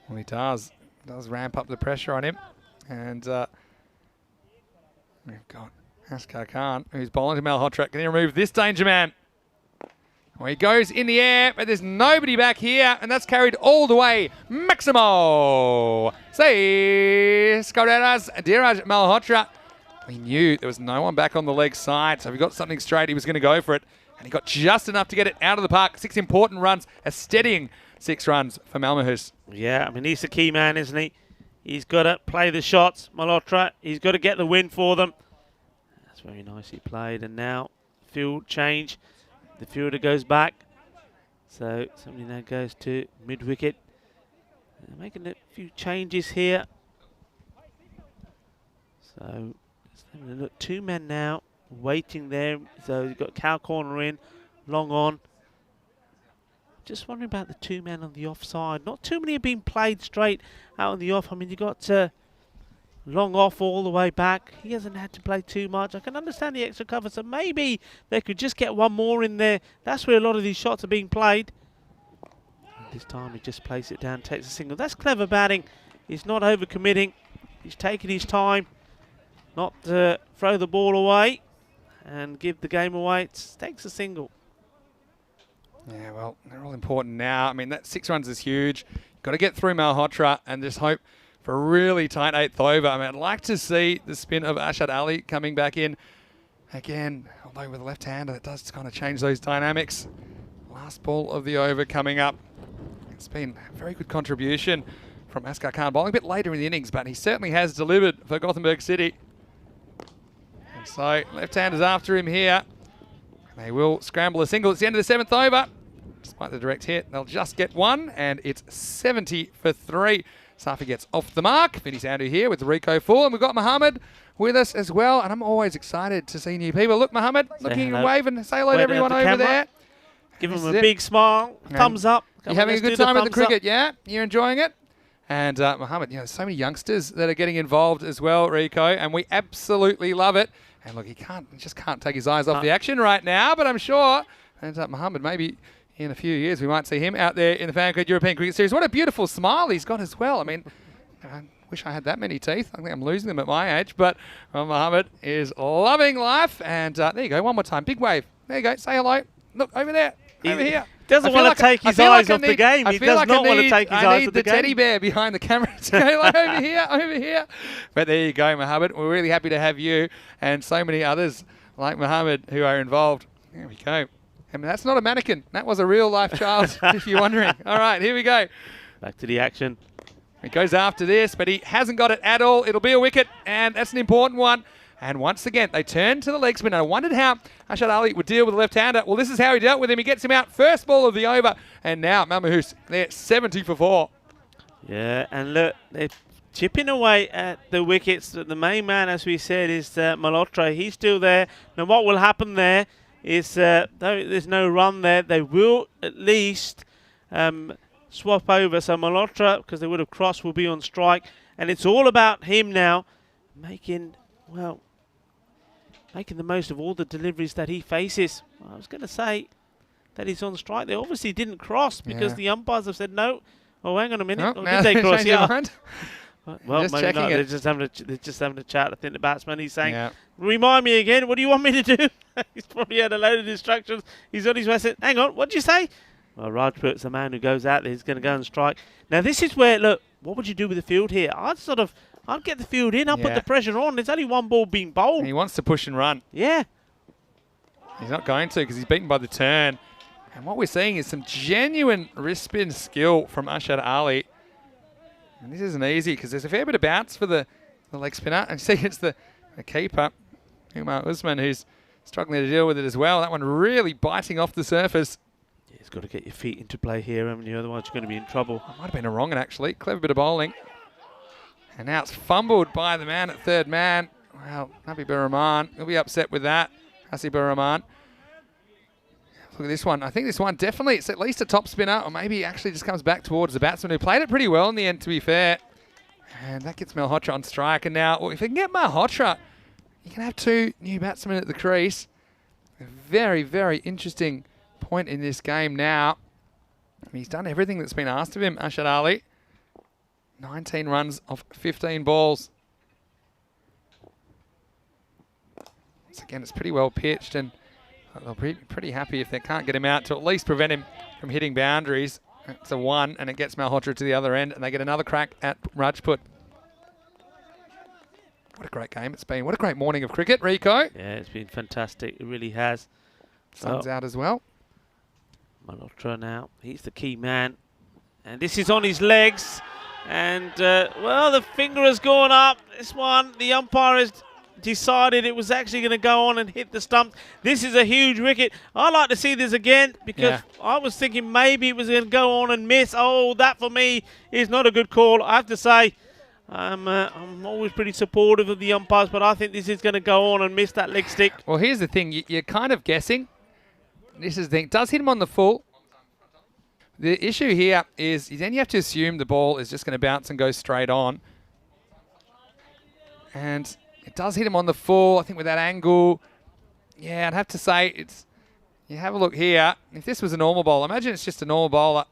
Well, he does. Does ramp up the pressure on him. And we've got Askar Khan, who's bowling to Malhotra. Can he remove this danger man? Well, he goes in the air, but there's nobody back here, and that's carried all the way. Maximo! Say, Skareras Diraj Malhotra. He knew there was no one back on the leg side, so if he got something straight, he was going to go for it. And he got just enough to get it out of the park. 6 important runs, a steadying 6 runs for Malmahus. Yeah, I mean, he's the key man, isn't he? He's got to play the shots, Malhotra. He's got to get the win for them. That's very nicely played. And now, field change. The fielder goes back. So, somebody now goes to mid-wicket. Making a few changes here. So, look, 2 men now waiting there. So you've got cow corner in, long on. Just wondering about the 2 men on the offside. Not too many have been played straight out on the off. I mean, you got long off all the way back. He hasn't had to play too much. I can understand the extra cover, so maybe they could just get one more in there. That's where a lot of these shots are being played. And this time he just plays it down, takes a single. That's clever batting. He's not overcommitting. He's taking his time. Not to throw the ball away and give the game away. It takes a single. Yeah, well, they're all important now. I mean, that 6 runs is huge. Got to get through Malhotra and just hope for a really tight 8th over. I mean, I'd like to see the spin of Ashad Ali coming back in again, although with the left-hander, it does kind of change those dynamics. Last ball of the over coming up. It's been a very good contribution from Askar Khan, bowling a bit later in the innings, but he certainly has delivered for Gothenburg City. And so left-handers after him here. They will scramble a single. It's the end of the 7th over. Despite the direct hit, they'll just get one, and it's 70 for 3. Safi gets off the mark. Vinny Sandhu here with the Rico full, and we've got Mohammed with us as well, and I'm always excited to see new people. Look, Mohammed, looking and wave and say hello to everyone over there. Give him a big smile, thumbs up. You're having a good time at the cricket, yeah? You're enjoying it? And Mohammed, you know, so many youngsters that are getting involved as well, Rico, and we absolutely love it. And look, he just can't take his eyes off the action right now, but I'm sure, and Mohammed, maybe in a few years we might see him out there in the FanCode European Cricket Series. What a beautiful smile he's got as well. I mean, I wish I had that many teeth. I think I'm losing them at my age, but Mohammed is loving life. And there you go, one more time, big wave. There you go, say hello. Look, over there, over here. Doesn't want to take his eyes off the game. He does not want to take his eyes off the game. I need the teddy bear behind the camera to go like, over here, over here. But there you go, Mohammed. We're really happy to have you and so many others like Mohammed who are involved. There we go. I mean, that's not a mannequin. That was a real-life child, if you're wondering. All right, here we go. Back to the action. He goes after this, but he hasn't got it at all. It'll be a wicket, and that's an important one. And once again, they turn to the leg spin. I wondered how Ashad Ali would deal with the left-hander. Well, this is how he dealt with him. He gets him out. First ball of the over. And now Malmo Hoos, they're 70 for 4. Yeah, and look, they're chipping away at the wickets. The main man, as we said, is Malhotra. He's still there. Now, what will happen there is, though there's no run there, they will at least swap over. So Malhotra, because they would have crossed, will be on strike. And it's all about him now making the most of all the deliveries that he faces. I was going to say that he's on strike. They obviously didn't cross because the umpires have said no. Oh, hang on a minute. Oh, or now did they cross? Yeah. Well, just maybe not. They're just having a chat. I think the batsman, he's saying, remind me again, what do you want me to do? He's probably had a load of instructions. He's on his way. Said, hang on, what did you say? Well, Rajput's the man who goes out there. He's going to go and strike. Now, this is where, look, what would you do with the field here? I'd get the field in. I'll put the pressure on. There's only one ball being bowled. And he wants to push and run. Yeah. He's not going to because he's beaten by the turn. And what we're seeing is some genuine wrist spin skill from Ashad Ali. And this isn't easy because there's a fair bit of bounce for the leg spinner. And you see it's the keeper, Umar Usman, who's struggling to deal with it as well. That one really biting off the surface. Yeah, he's got to get your feet into play here, haven't you? Otherwise you're going to be in trouble. Might have been a wrong one, actually. Clever bit of bowling. And now it's fumbled by the man at third man. Well, Habib Rahman. He'll be upset with that. Hasib Rahman. Look at this one. I think this one definitely, it's at least a top spinner, or maybe he actually just comes back towards the batsman who played it pretty well in the end, to be fair. And that gets Malhotra on strike. And now, well, if they can get Malhotra, you can have 2 new batsmen at the crease. A very, very interesting point in this game now. He's done everything that's been asked of him, Ashad Ali. 19 runs off 15 balls. Once again, it's pretty well pitched, and they'll be pretty happy if they can't get him out to at least prevent him from hitting boundaries. It's a 1, and it gets Malhotra to the other end, and they get another crack at Rajput. What a great game it's been. What a great morning of cricket, Rico. Yeah, it's been fantastic. It really has. Sun's out as well. Malhotra now. He's the key man. And this is on his legs. And, well, the finger has gone up. This one, the umpire has decided it was actually going to go on and hit the stump. This is a huge wicket. I'd like to see this again because I was thinking maybe it was going to go on and miss. Oh, that for me is not a good call. I have to say, I'm always pretty supportive of the umpires, but I think this is going to go on and miss that leg stick. Well, here's the thing. You're kind of guessing. This is the thing. It does hit him on the full. The issue here is then you have to assume the ball is just going to bounce and go straight on. And it does hit him on the full, I think, with that angle. Yeah, I'd have to say it's... You have a look here. If this was a normal bowler, imagine it's just a normal bowler.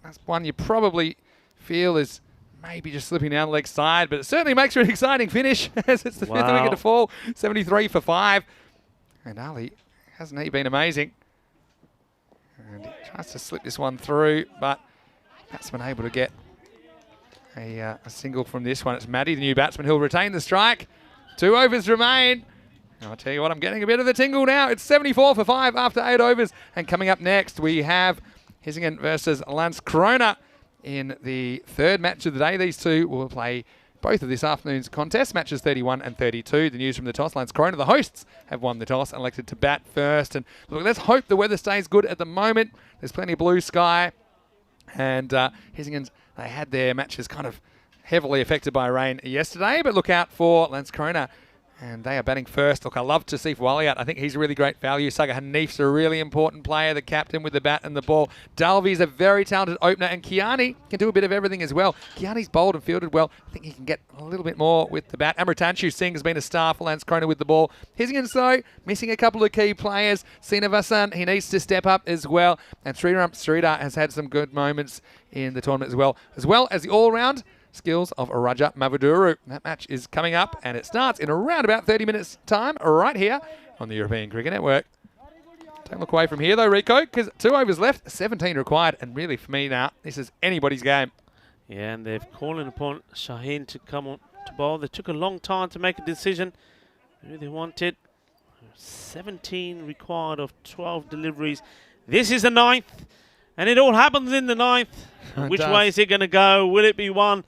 That's one you probably feel is maybe just slipping down the leg side, but it certainly makes for an exciting finish as it's the 5th wicket to fall. 73 for 5. And Ali, hasn't he been amazing? And he tries to slip this one through, but that's been able to get a single from this one. It's Matty, the new batsman. He'll retain the strike. 2 overs remain. I'll tell you what, I'm getting a bit of a tingle now. It's 74 for 5 after 8 overs. And coming up next, we have Hisingen versus Landskrona in the third match of the day. These two will play both of this afternoon's contest, matches 31 and 32. The news from the toss, Landskrona, the hosts, have won the toss and elected to bat first. And look, let's hope the weather stays good at the moment. There's plenty of blue sky. And Hisingen, they had their matches kind of heavily affected by rain yesterday. But look out for Landskrona. And they are batting first. Look, I love to see Waliat. I think he's a really great value. Saga Hanif's a really important player, the captain with the bat and the ball. Dalby's a very talented opener, and Kiani can do a bit of everything as well. Kiani's bowled and fielded well. I think he can get a little bit more with the bat. Amritanchu Singh has been a star for Landskrona with the ball. Hisingen's, though, missing a couple of key players. Srinivasan, he needs to step up as well. And Sridhar has had some good moments in the tournament as well as the all-round skills of Raja Mavuduru. That match is coming up, and it starts in around about 30 minutes' time right here on the European Cricket Network. Don't look away from here, though, Rico, because 2 overs left, 17 required, and really, for me now, this is anybody's game. Yeah, and they've called upon Shaheen to come on to bowl. They took a long time to make a decision who they wanted. 17 required of 12 deliveries. This is the 9th, and it all happens in the 9th. Which way is it going to go? Will it be one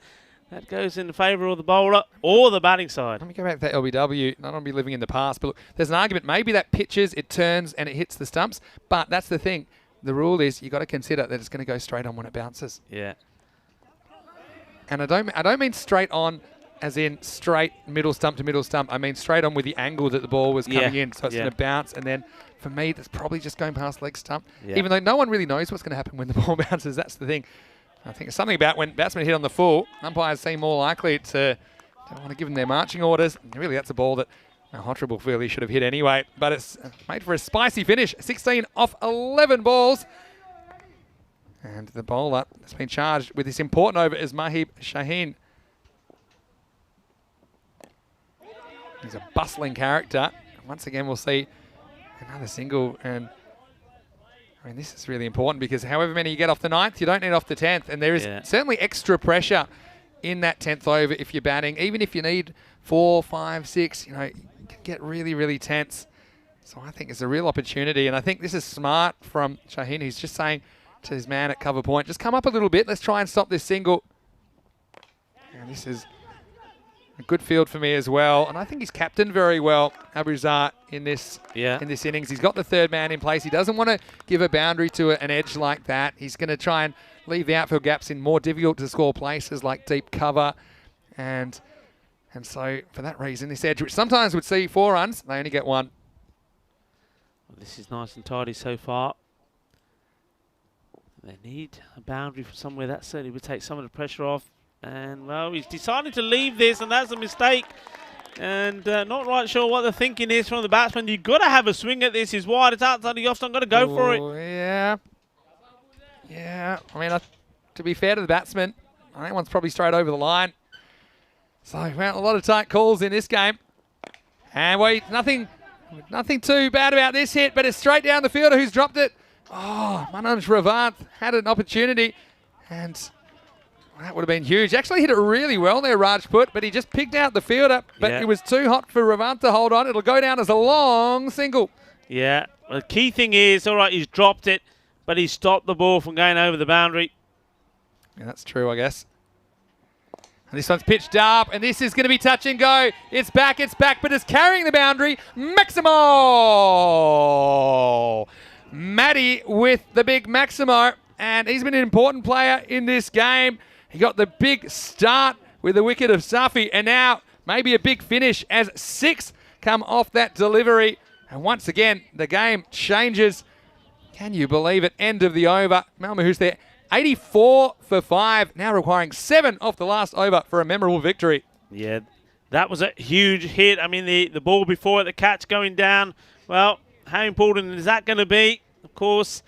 that goes in favour of the bowler or the batting side? Let me go back to that LBW. I don't want to be living in the past, but look, there's an argument. Maybe that pitches, it turns, and it hits the stumps. But that's the thing. The rule is you've got to consider that it's going to go straight on when it bounces. Yeah. And I don't mean straight on as in straight middle stump to middle stump. I mean straight on with the angle that the ball was coming in. So it's going to bounce, and then for me, that's probably just going past leg stump. Yeah. Even though no one really knows what's going to happen when the ball bounces. That's the thing. I think it's something about when batsmen hit on the full, umpires seem more likely to don't want to give them their marching orders. And really, that's a ball that Hottrable really should have hit anyway. But it's made for a spicy finish. 16 off 11 balls. And the bowler that's been charged with this important over is Mahib Shaheen. He's a bustling character. Once again, we'll see another single. And I mean, this is really important because however many you get off the 9th, you don't need off the 10th. And there is certainly extra pressure in that 10th over if you're batting. Even if you need 4, 5, 6, you know, you can get really, really tense. So I think it's a real opportunity. And I think this is smart from Shaheen. He's just saying to his man at cover point, just come up a little bit. Let's try and stop this single. And this is a good field for me as well. And I think he's captained very well, Abuzar, in this innings. He's got the third man in place. He doesn't want to give a boundary to an edge like that. He's going to try and leave the outfield gaps in more difficult to score places like deep cover. And so for that reason, this edge, which sometimes would see 4 runs, they only get 1. Well, this is nice and tidy so far. They need a boundary from somewhere. That certainly would take some of the pressure off. And, well, he's decided to leave this, and that's a mistake. And not right sure what the thinking is from the batsman. You've got to have a swing at this. He's wide. It's outside the off stump. Got to go for it. Yeah. Yeah. I mean, to be fair to the batsman, I think one's probably straight over the line. So, well, a lot of tight calls in this game. And wait, nothing too bad about this hit, but it's straight down the fielder who's dropped it. Oh, Manoj Ravant had an opportunity, and that would have been huge. Actually hit it really well there, Rajput, but he just picked out the fielder, but it was too hot for Ravant to hold on. It'll go down as a long single. Yeah, well, the key thing is, all right, he's dropped it, but he stopped the ball from going over the boundary. Yeah, that's true, I guess. And this one's pitched up, and this is going to be touch and go. It's back, but it's carrying the boundary. Maximo! Matty with the big Maximo, and he's been an important player in this game. He got the big start with the wicket of Safi, and now maybe a big finish as 6 come off that delivery. And once again, the game changes. Can you believe it? End of the over. Malmo, who's there? 84 for 5, now requiring 7 off the last over for a memorable victory. Yeah, that was a huge hit. I mean, the ball before it, the catch going down. Well, how important is that going to be? Of course,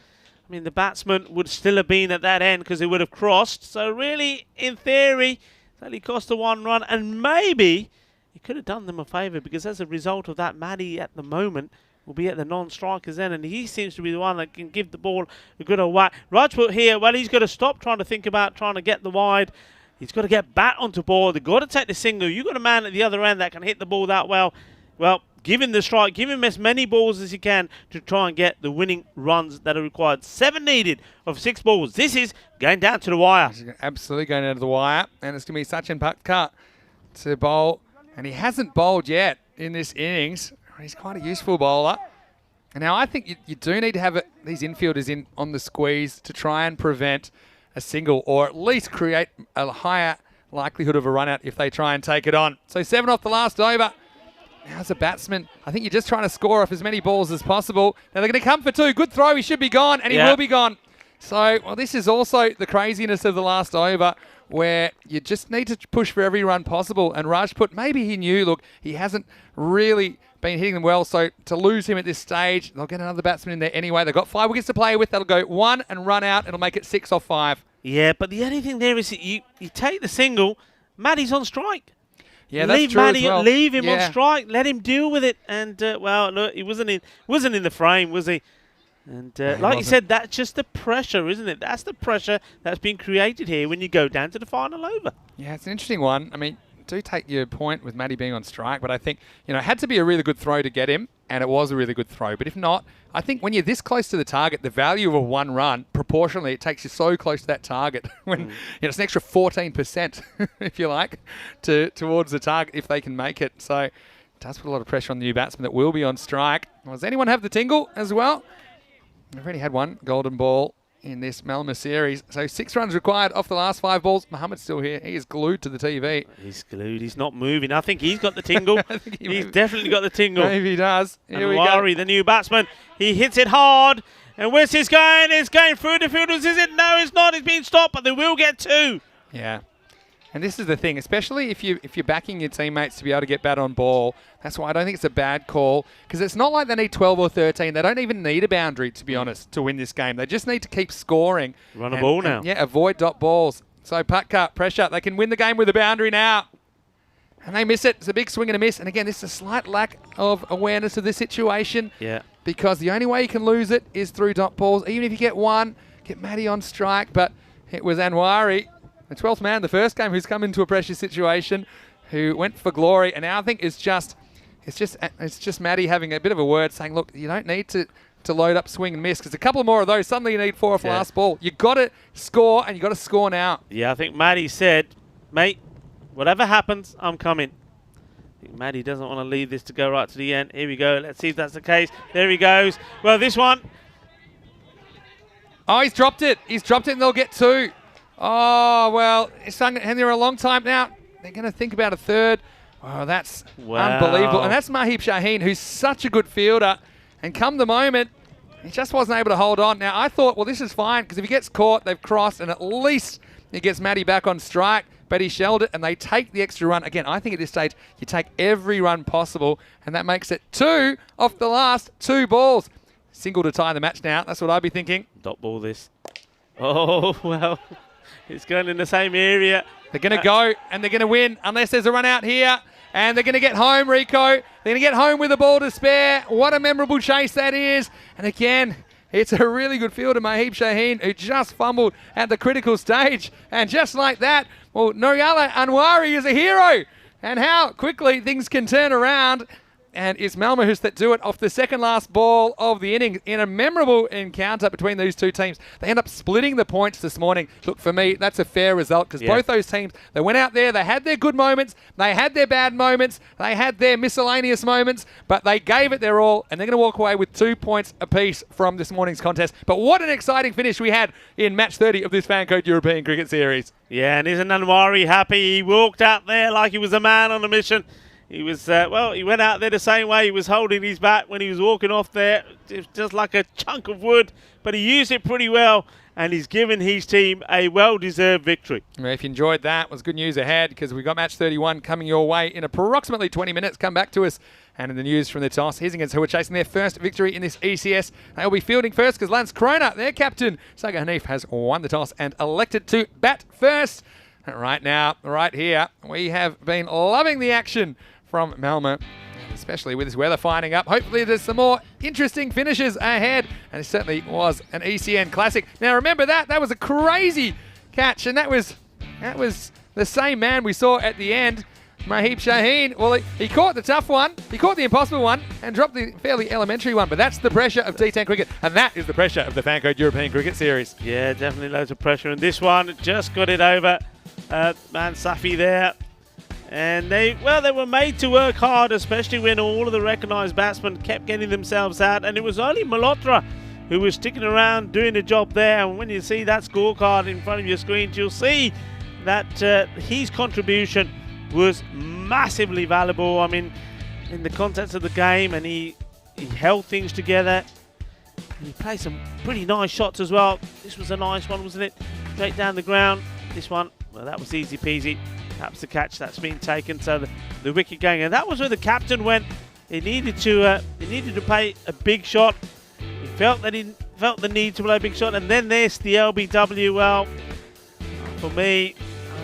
I mean, the batsman would still have been at that end because he would have crossed. So really, in theory, it only cost a 1 run. And maybe he could have done them a favour because as a result of that, Matty at the moment will be at the non-strikers end. And he seems to be the one that can give the ball a good old whack. Rajput here, well, he's got to stop trying to think about trying to get the wide. He's got to get bat onto ball. They've got to take the single. You've got a man at the other end that can hit the ball that well. Well, give him the strike. Give him as many balls as he can to try and get the winning runs that are required. 7 needed of 6 balls. This is going down to the wire. Absolutely going down to the wire. And it's going to be Sachin Patkar to bowl. And he hasn't bowled yet in this innings. He's quite a useful bowler. And now I think you do need to have these infielders in on the squeeze to try and prevent a single, or at least create a higher likelihood of a run out if they try and take it on. So 7 off the last over. Now as a batsman, I think you're just trying to score off as many balls as possible. Now they're going to come for 2. Good throw. He should be gone, and he will be gone. So, well, this is also the craziness of the last over, where you just need to push for every run possible. And Rajput, maybe he knew, look, he hasn't really been hitting them well, so to lose him at this stage, they'll get another batsman in there anyway. They've got 5 wickets to play with. That'll go 1 and run out. It'll make it 6 off 5. Yeah, but the only thing there is that you take the single, Matty's on strike. Yeah, that's leave true Matty, as well. leave him on strike. Let him deal with it. And well, look, he wasn't in the frame, was he? And like you said, that's just the pressure, isn't it? That's the pressure that's been created here when you go down to the final over. Yeah, it's an interesting one. I mean, do take your point with Matty being on strike, but I think, it had to be a really good throw to get him, and it was a really good throw. But if not, I think when you're this close to the target, the value of a 1 run, proportionally, it takes you so close to that target. When it's an extra 14%, if you like, towards the target if they can make it. So it does put a lot of pressure on the new batsman that will be on strike. Does anyone have the tingle as well? We've already had 1 golden ball in this Malmo series. So 6 runs required off the last 5 balls. Mohammed's still here. He is glued to the TV. He's glued. He's not moving. I think he's got the tingle. He's definitely got the tingle. Maybe he does. Here we go. Worry, the new batsman. He hits it hard. And where's this going? It's going through the fielders. Is it? No, it's not. It's been stopped, but they will get 2. Yeah. And this is the thing, especially if you're backing your teammates to be able to get bat on ball. That's why I don't think it's a bad call, because it's not like they need 12 or 13. They don't even need a boundary, to be honest, to win this game. They just need to keep scoring. Run a ball now. Yeah, avoid dot balls. So Patkar, pressure. They can win the game with a boundary now. And they miss it. It's a big swing and a miss. And again, this is a slight lack of awareness of the situation. Yeah. Because the only way you can lose it is through dot balls. Even if you get 1, get Matty on strike. But it was Anwari, the 12th man the first game, who's come into a pressure situation, who went for glory. And now I think it's just Matty having a bit of a word, saying, look, you don't need to load up swing and miss, because a couple more of those, suddenly you need 4 off last ball. You've got to score, and you've got to score now. Yeah, I think Matty said, mate, whatever happens, I'm coming. I think Matty doesn't want to leave this to go right to the end. Here we go. Let's see if that's the case. There he goes. Well, this one. Oh, he's dropped it. He's dropped it, and they'll get 2. Oh, well, it's hung there a long time now. They're going to think about a 3rd. Oh, that's unbelievable. And that's Mahib Shaheen, who's such a good fielder. And come the moment, he just wasn't able to hold on. Now, I thought, well, this is fine, because if he gets caught, they've crossed, and at least he gets Matty back on strike. But he shelled it, and they take the extra run. Again, I think at this stage, you take every run possible, and that makes it 2 off the last 2 balls. Single to tie the match now. That's what I'd be thinking. Dot ball this. Oh, well. It's going in the same area. They're going to go, and they're going to win, unless there's a run out here. And they're going to get home, Rico. They're going to get home with a ball to spare. What a memorable chase that is. And again, it's a really good fielder, Mahib Shaheen, who just fumbled at the critical stage. And just like that, well, Nuriala Anwari is a hero. And how quickly things can turn around. And it's Malmo that do it off the second last ball of the inning in a memorable encounter between these 2 teams. They end up splitting the points this morning. Look, for me, that's a fair result, because both those teams, they went out there, they had their good moments, they had their bad moments, they had their miscellaneous moments, but they gave it their all, and they're going to walk away with 2 points apiece from this morning's contest. But what an exciting finish we had in match 30 of this FanCode European Cricket Series. Yeah, and isn't Anwari happy? He walked out there like he was a man on a mission. He was, he went out there the same way. He was holding his bat when he was walking off there, just like a chunk of wood. But he used it pretty well, and he's given his team a well-deserved victory. Well, if you enjoyed that, it was good news ahead, because we've got match 31 coming your way in approximately 20 minutes. Come back to us. And in the news from the toss, Hizingers, who are chasing their first victory in this ECS. They'll be fielding first, because Lance Krona, their captain, Saga Hanif, has won the toss and elected to bat first. Right now, right here, we have been loving the action from Malmo, especially with this weather finding up. Hopefully there's some more interesting finishes ahead, and it certainly was an ECN classic. Now remember that was a crazy catch, and that was the same man we saw at the end, Mahib Shaheen. Well, he caught the tough one, he caught the impossible one, and dropped the fairly elementary one. But that's the pressure of T10 cricket, and that is the pressure of the FanCode European Cricket Series. Yeah, definitely loads of pressure in this one. Just got it over Man Safi there. And they were made to work hard, especially when all of the recognised batsmen kept getting themselves out. And it was only Malhotra who was sticking around doing the job there. And when you see that scorecard in front of your screen, you'll see that his contribution was massively valuable. I mean, in the context of the game, and he held things together. He played some pretty nice shots as well. This was a nice one, wasn't it? Straight down the ground. This one, well, that was easy peasy. That was the catch that's been taken. So the wicket going, and that was where the captain went. He needed to play a big shot. He felt the need to play a big shot, and then there's the LBW. Well, for me,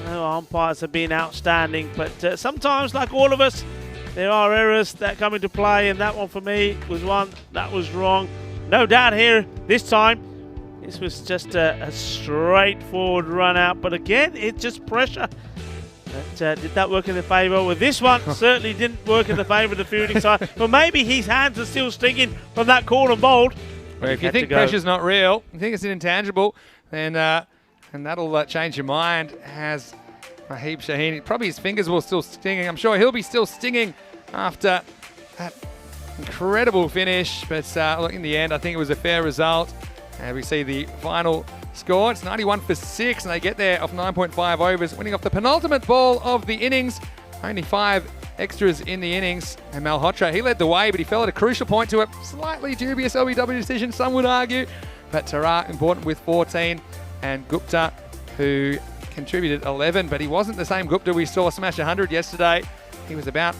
I know umpires have been outstanding, but sometimes, like all of us, there are errors that come into play, and that one for me was one that was wrong. No doubt here this time. This was just a straightforward run out, but again, it's just pressure. Did that work in the favour? Well, this one certainly didn't work in the favour of the fielding side. But maybe his hands are still stinging from that corner bowled. Well, if you think pressure's not real, you think it's an intangible, then and that'll change your mind. Has Mahib Shaheen, probably his fingers will still stinging. I'm sure he'll be still stinging after that incredible finish. But look, in the end, I think it was a fair result. And we see the final score. It's 91 for 6, and they get there off 9.5 overs, winning off the penultimate ball of the innings. Only 5 extras in the innings. And Malhotra, he led the way, but he fell at a crucial point to a slightly dubious LBW decision, some would argue. But Tara, important with 14, and Gupta, who contributed 11, but he wasn't the same Gupta we saw smash 100 yesterday. He was about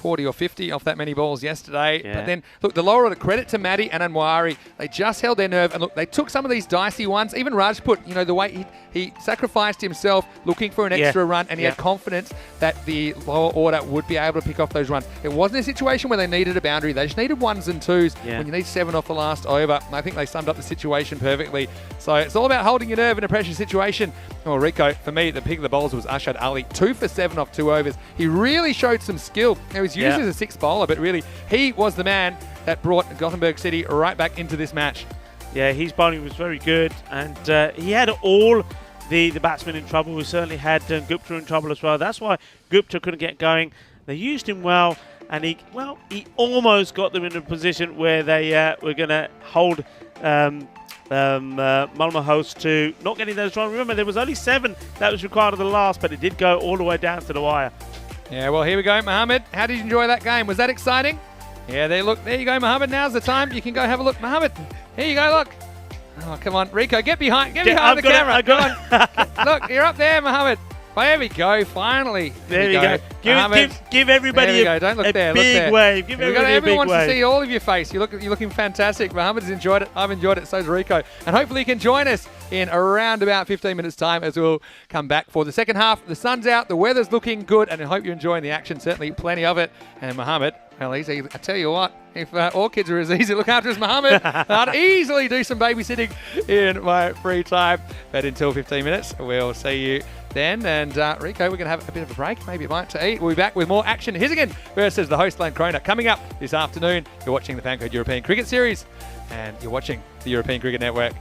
40 or 50 off that many balls yesterday. Yeah. But then, look, the lower order, credit to Maddie and Anwari. They just held their nerve. And look, they took some of these dicey ones. Even Rajput, you know, the way he sacrificed himself looking for an extra run, and he had confidence that the lower order would be able to pick off those runs. It wasn't a situation where they needed a boundary. They just needed 1s and 2s when you need 7 off the last over. And I think they summed up the situation perfectly. So it's all about holding your nerve in a pressure situation. Well, Rico, for me, the pick of the bowls was Ashad Ali. 2 for 7 off 2 overs. He really showed some skill. He was used as a 6th bowler, but really, he was the man that brought Gothenburg City right back into this match. Yeah, his bowling was very good, and he had all the batsmen in trouble. We certainly had Gupta in trouble as well. That's why Gupta couldn't get going. They used him well, and he almost got them in a position where they were going to hold Malmo host to not getting those runs. Remember, there was only 7 that was required of the last, but it did go all the way down to the wire. Yeah, well, here we go, Mohammed. How did you enjoy that game? Was that exciting? Yeah, there you go, Mohammed. Now's the time. You can go have a look. Mohammed, here you go, look. Oh, come on, Rico, get behind the camera. Come on. Look, you're up there, Mohammed. Well, there we go, finally. There we go. Give everybody a big wave. Give everybody a big wave. Everyone wants to see all of your face. You're looking fantastic. Mohammed's enjoyed it. I've enjoyed it. So's Rico. And hopefully you can join us in around about 15 minutes' time as we'll come back for the second half. The sun's out. The weather's looking good. And I hope you're enjoying the action. Certainly plenty of it. And Mohammed, well, I tell you what, if all kids are as easy to look after as Mohammed, I'd easily do some babysitting in my free time. But until 15 minutes, we'll see you then. And Rico, we're going to have a bit of a break, maybe a bite to eat. We'll be back with more action. Hizigan versus the host Lankrona coming up this afternoon. You're watching the FanCode European Cricket Series, and you're watching the European Cricket Network.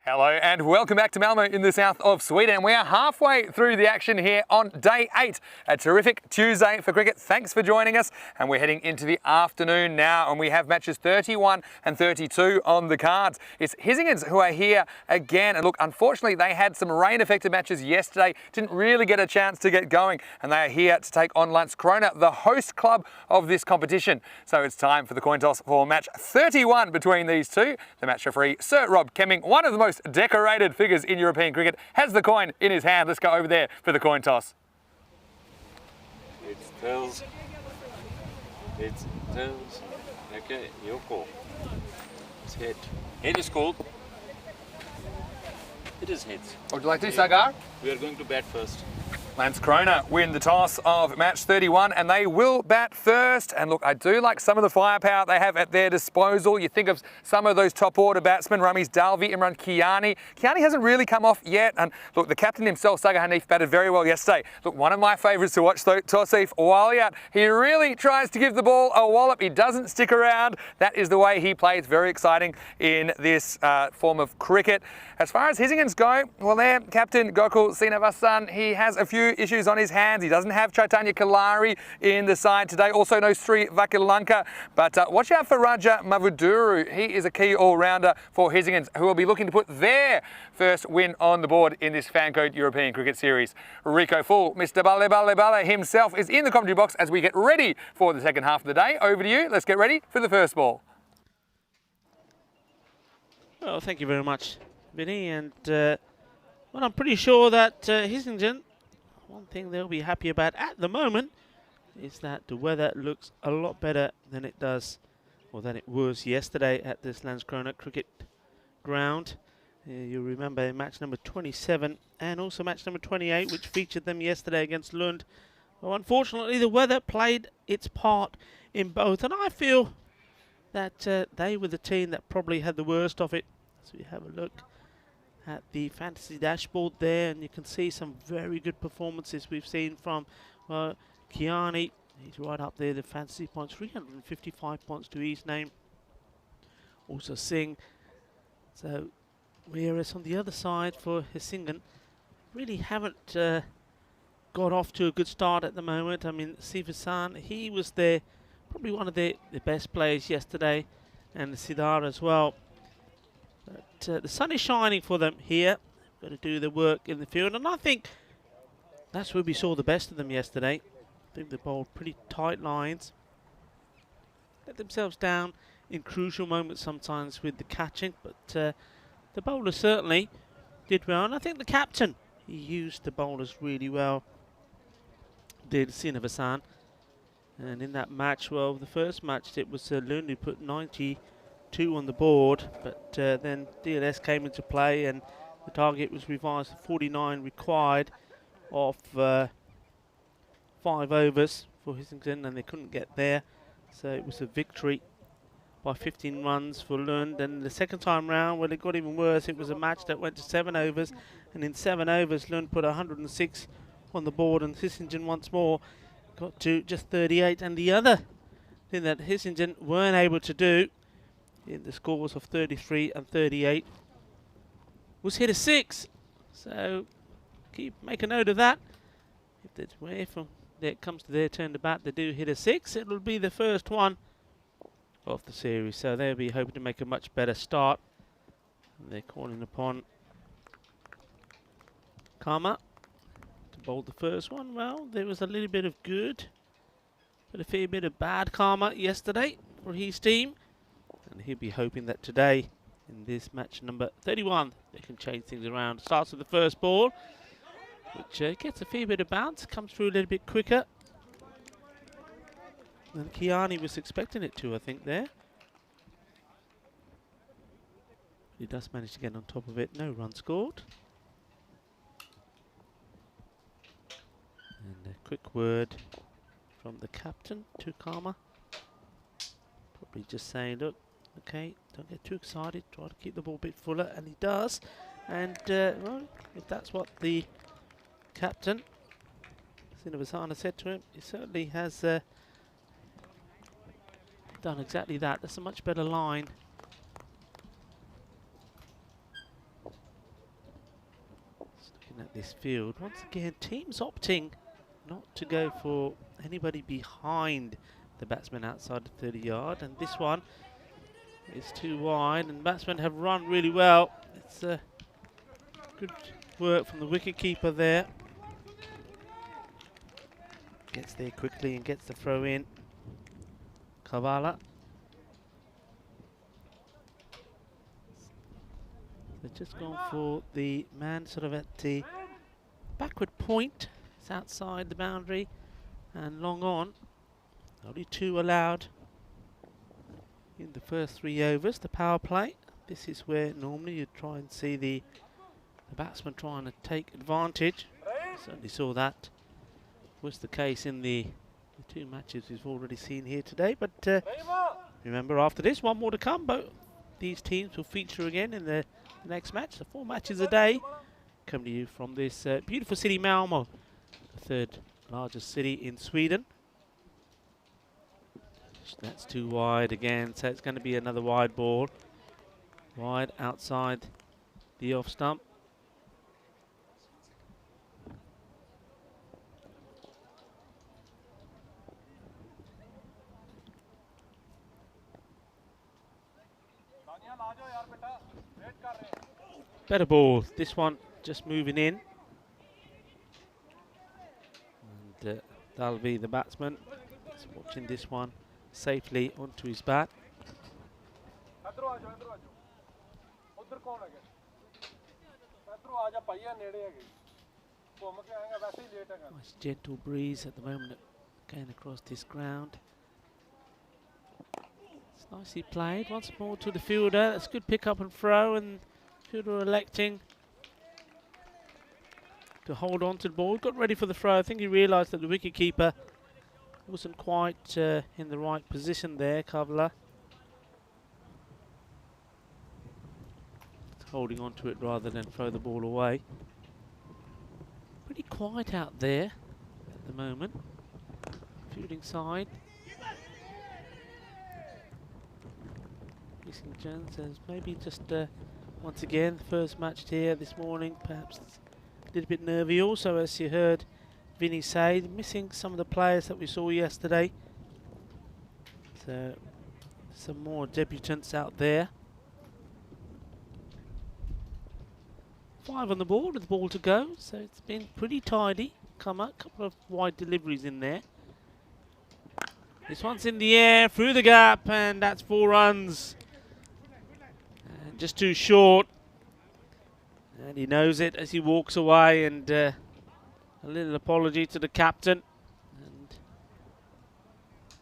Hello and welcome back to Malmo in the south of Sweden. We are halfway through the action here on day 8. A terrific Tuesday for cricket. Thanks for joining us. And we're heading into the afternoon now, and we have matches 31 and 32 on the cards. It's Hisingers who are here again. And look, unfortunately, they had some rain-affected matches yesterday. Didn't really get a chance to get going. And they are here to take on Landskrona, the host club of this competition. So it's time for the coin toss for match 31 between these two. The match referee, Sir Rob Kemming, one of the most decorated figures in European cricket, has the coin in his hand. Let's go over there for the coin toss. It's tails. It's tails. Okay, your call. It's head. Head is called. It is heads. What would you like to do, Sagar? We are going to bat first. Landskrona win the toss of match 31 and they will bat first. And look, I do like some of the firepower they have at their disposal. You think of some of those top order batsmen, Ramesh Dalvi, Imran Kiani. Kiani hasn't really come off yet. And look, the captain himself, Sagar Hanif, batted very well yesterday. Look, one of my favourites to watch though, Tosif Walyat. He really tries to give the ball a wallop. He doesn't stick around. That is the way he plays. Very exciting in this form of cricket. As far as Hisingers go, well, their captain, Gokul Srinivasan, he has a few issues on his hands. He doesn't have Chaitanya Kalari in the side today. Also no Sri Vakilanka. But watch out for Raja Mavuduru. He is a key all-rounder for Hisingers, who will be looking to put their first win on the board in this FanCode European Cricket Series. Rico Full, Mr. Bale Bale Bale himself, is in the commentary box as we get ready for the second half of the day. Over to you. Let's get ready for the first ball. Well, thank you very much, Vinny. And well, I'm pretty sure that Hisingen, one thing they'll be happy about at the moment is that the weather looks a lot better than it does, or than it was yesterday at this Landskrona cricket ground. You remember in match number 27 and also match number 28, which featured them yesterday against Lund. Well, unfortunately, the weather played its part in both, and I feel that they were the team that probably had the worst of it. So we have a look at the fantasy dashboard there, and you can see some very good performances we've seen from Kiani. He's right up there, the fantasy points, 355 points to his name. Also Singh. So whereas on the other side for Hisingen, really haven't got off to a good start at the moment. I mean, Sivasan, he was there, probably one of the best players yesterday, and Siddhar as well. But the sun is shining for them here. Got to do the work in the field, and I think that's where we saw the best of them yesterday. I think they bowled pretty tight lines, let themselves down in crucial moments sometimes with the catching, but the bowlers certainly did well, and I think the captain, he used the bowlers really well, did Srinivasan. And in that match, well, the first match, it was Lund who put 92 on the board, but then DLS came into play and the target was revised to 49 required of 5 overs for Hisingen, and they couldn't get there, so it was a victory by 15 runs for Lund. And the second time round, well, it got even worse. It was a match that went to 7 overs, and in 7 overs Lund put 106 on the board, and Hisingen once more got to just 38. And the other thing that Hisingen weren't able to do in the scores of 33 and 38 was hit a 6. So make a note of that. If it comes to their turn to bat, they do hit a 6, it'll be the first one of the series. So they'll be hoping to make a much better start. And they're calling upon Karma to bowl the first one. Well, there was a little bit of good, but a fair bit of bad karma yesterday for his team. And he'll be hoping that today, in this match number 31, they can change things around. Starts with the first ball, which gets a fair bit of bounce, comes through a little bit quicker than Kiani was expecting it to, I think, there. He does manage to get on top of it. No run scored. And a quick word from the captain to Karma. Probably just saying, look, okay, don't get too excited. Try to keep the ball a bit fuller, and he does. And well, if that's what the captain Srinivasan said to him, he certainly has done exactly that. That's a much better line Looking at this field, once again, teams opting not to go for anybody behind the batsman outside the 30-yard, and this one is too wide, and batsmen have run really well. It's good work from the wicket-keeper there. Gets there quickly and gets the throw in. Kavala. They've just gone for the man sort of at the backward point. It's outside the boundary and long on. Only 2 allowed in the first 3 overs. The power play. This is where normally you try and see the batsman trying to take advantage. Certainly saw that was the case in the 2 matches we've already seen here today. But remember, after this, 1 more to come. Both these teams will feature again in the next match. So 4 matches a day come to you from this beautiful city, Malmo, the 3rd largest city in Sweden. That's too wide again, so it's going to be another wide ball. Wide outside the off stump. Better ball. This one just moving in. And that'll be the batsman. Just watching this one safely onto his bat. Nice gentle breeze at the moment going across this ground. It's nicely played. Once more to the fielder. That's good pick up and throw, and fielder electing to hold on to the ball. Got ready for the throw. I think he realised that the wicketkeeper wasn't quite in the right position there, Kavala. Holding on to it rather than throw the ball away. Pretty quiet out there at the moment. Fielding side. Jones says maybe just once again the first match here this morning, perhaps a little bit nervy. Also, as you heard Vinny say, missing some of the players that we saw yesterday. So some more debutants out there. 5 on the board with the ball to go, so it's been pretty tidy. Come up, couple of wide deliveries in there. This one's in the air, through the gap, and that's 4 runs. And just too short. And he knows it as he walks away, and a little apology to the captain. And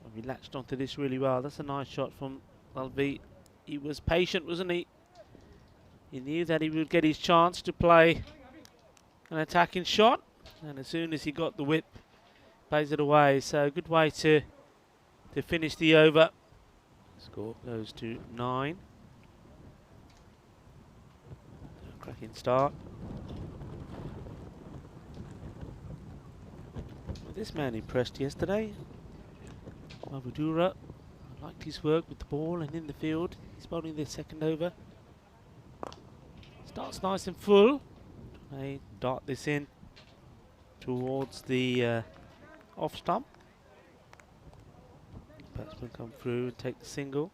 well, he latched onto this really well. That's a nice shot from Alvi. He was patient, wasn't he? He knew that he would get his chance to play an attacking shot, and as soon as he got the whip, plays it away. So good way to finish the over. Score goes to 9. Cracking start. Well, this man impressed yesterday. Mavudura liked his work with the ball and in the field. He's bowling their second over. Starts nice and full. They dart this in towards the off stump. Batsman come through and take the single.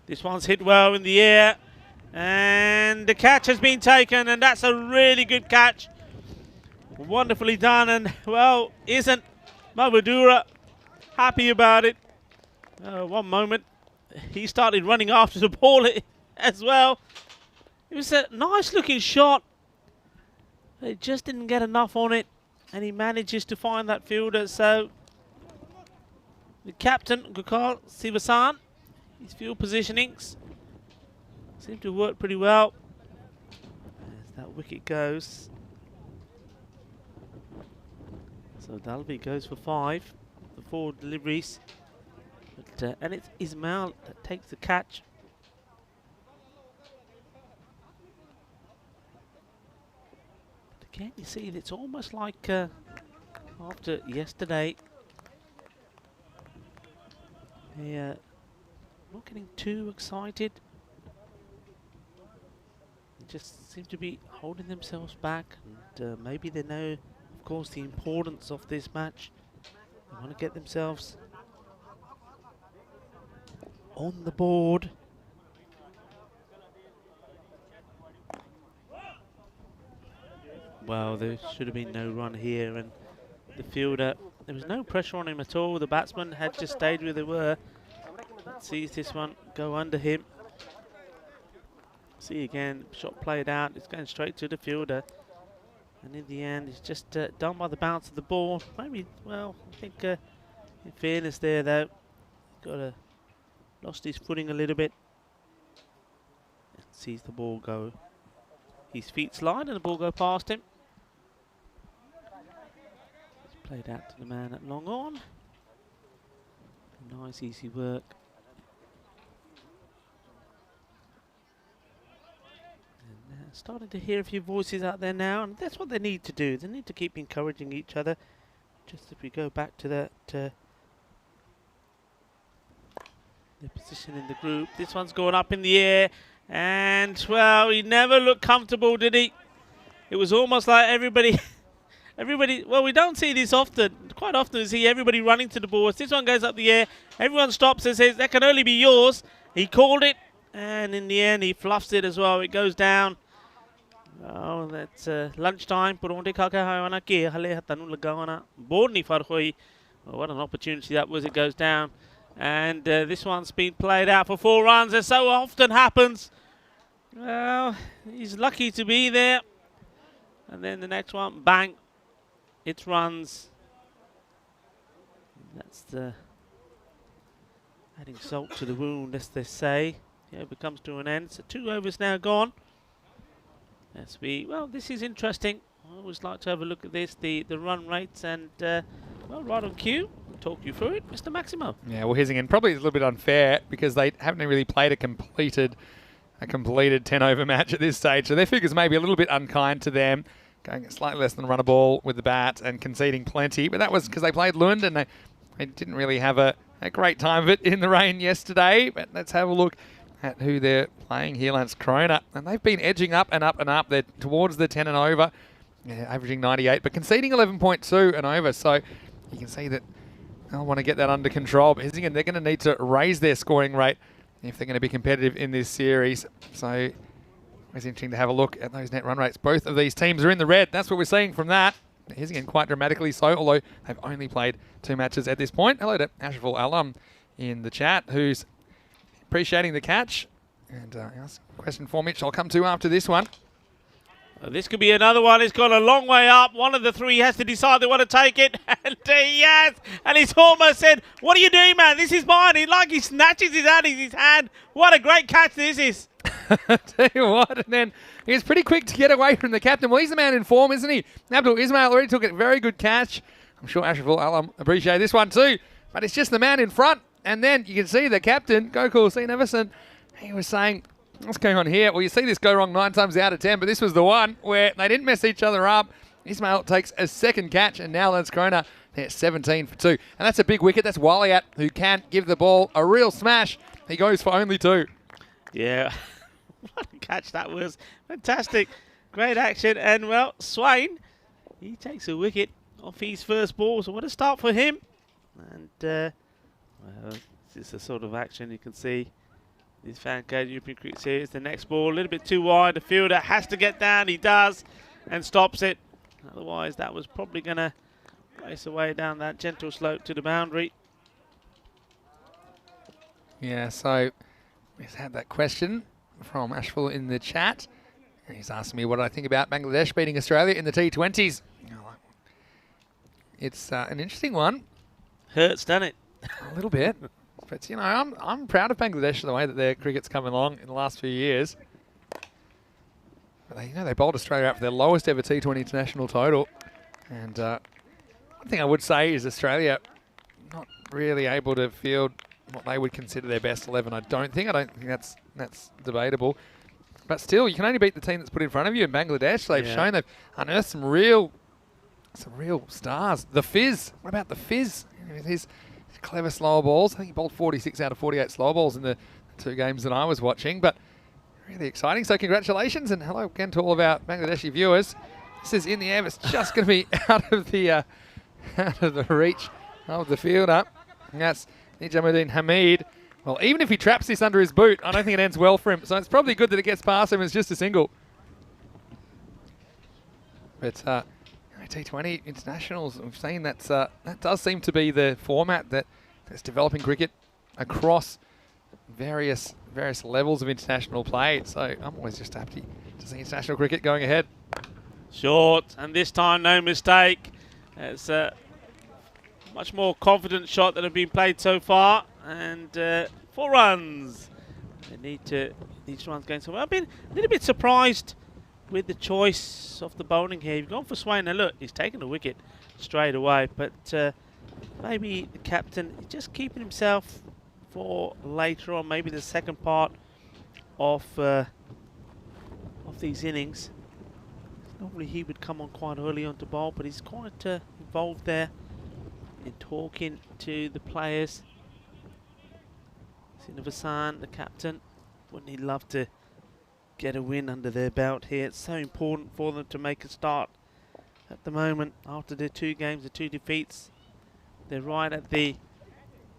This one's hit well in the air, and the catch has been taken, and that's a really good catch. Wonderfully done, and well, isn't Mavudura happy about it? One moment, he started running after the ball as well. It was a nice looking shot. It just didn't get enough on it, and he manages to find that fielder. So the captain, Gokul Sivasan, his field positionings seem to work pretty well. As that wicket goes. So Dalby goes for 5. The 4 deliveries. But, and it's Ismail that takes the catch. But again, you see, it's almost like after yesterday, not getting too excited. They just seem to be holding themselves back, and maybe they know, of course, the importance of this match. They want to get themselves on the board. Well, there should have been no run here, and the fielder, there was no pressure on him at all. The batsmen had just stayed where they were. Let's see if this one go under him. See again, shot played out. It's going straight to the fielder, and in the end, it's just done by the bounce of the ball. Maybe, well, I think in fairness there, though, lost his footing a little bit. Sees the ball go. His feet slide and the ball go past him. It's played out to the man at long on. Nice easy work. And starting to hear a few voices out there now, and that's what they need to do. They need to keep encouraging each other. Just if we go back to that their position in the group. This one's going up in the air. And, well, he never looked comfortable, did he? It was almost like everybody, well, we don't see this often. Quite often we see everybody running to the ball. As this one goes up the air, everyone stops and says, that can only be yours. He called it, and in the end, he fluffs it as well. It goes down. Oh, that's lunchtime. What an opportunity that was. It goes down. And this one's been played out for 4 runs, as so often happens. Well, he's lucky to be there. And then the next one, bang, it runs. That's the adding salt to the wound, as they say. The over comes to an end. So 2 overs now gone. Well, this is interesting. I always like to have a look at this, the run rates, and well, right on cue. Talk you through it, Mr. Maximo. Yeah, well, Hissingen probably is a little bit unfair because they haven't really played a completed 10-over match at this stage, so their figures may be a little bit unkind to them, going slightly less than run a ball with the bat and conceding plenty. But that was because they played Lund and they didn't really have a great time of it in the rain yesterday. But let's have a look at who they're playing here. Lance Krona, and they've been edging up and up and up. They're towards the 10 and over, averaging 98, but conceding 11.2 and over. So you can see that they'll want to get that under control. But Hissingen, they're going to need to raise their scoring rate if they're going to be competitive in this series. So it's interesting to have a look at those net run rates. Both of these teams are in the red. That's what we're seeing from that. Hissingen quite dramatically so, although they've only played 2 matches at this point. Hello to Asheville Alum in the chat, who's appreciating the catch. And ask a question for Mitch I'll come to after this one. This could be another one. It's gone a long way up. One of the 3 has to decide they want to take it. And he has. And he's almost said, what are you doing, man? This is mine. He snatches his hand in his hand. What a great catch this is. Tell you what, and then he's pretty quick to get away from the captain. Well, he's the man in form, isn't he? Abdul Ismail already took a very good catch. I'm sure Asheville Alum appreciate this one too. But it's just the man in front. And then you can see the captain, Gokul Singh Everson, he was saying, what's going on here? Well, you see this go wrong 9 times out of 10, but this was the one where they didn't mess each other up. Ismail takes a second catch, and now Lance Krona, they're 17 for 2. And that's a big wicket. That's Waliat, who can give the ball a real smash. He goes for only 2. Yeah, what a catch that was. Fantastic. Great action. And, well, Swain, he takes a wicket off his first ball. So what a start for him. And, well, this is the sort of action you can see. This FanCode European Cricket Series. The next ball a little bit too wide. The fielder has to get down. He does and stops it. Otherwise, that was probably going to race away down that gentle slope to the boundary. Yeah, so we've had that question from Asheville in the chat. And he's asking me what I think about Bangladesh beating Australia in the T20s. It's an interesting one. Hurts, doesn't it? A little bit. But, you know, I'm proud of Bangladesh the way that their cricket's come along in the last few years. But they bowled Australia out for their lowest ever T20 international total. And one thing I would say is Australia not really able to field what they would consider their best 11. I don't think that's debatable. But still, you can only beat the team that's put in front of you in Bangladesh. They've shown they've unearthed some real stars. The Fizz. What about the Fizz? With his clever slower balls. I think he bowled 46 out of 48 slower balls in the 2 games that I was watching, but really exciting. So congratulations, and hello again to all of our Bangladeshi viewers. This is in the air. It's just going to be out of the reach of the fielder. And that's Nijamuddin Hamid. Well, even if he traps this under his boot, I don't think it ends well for him. So it's probably good that it gets past him. It's just a single. But T20 internationals, we've seen that does seem to be the format that's developing cricket across various levels of international play. So I'm always just happy to see international cricket going ahead. Short, and this time no mistake. It's a much more confident shot that have been played so far, and 4 runs. They need these runs going somewhere. I've been a little bit surprised with the choice of the bowling here. You've gone for Swain, and look, he's taken a wicket straight away, but maybe the captain is just keeping himself for later on, maybe the second part of these innings. Normally he would come on quite early on to bowl, but he's quite involved there in talking to the players. Srinivasan, the captain, wouldn't he love to get a win under their belt here? It's so important for them to make a start at the moment after their 2 games, the 2 defeats. They're right at the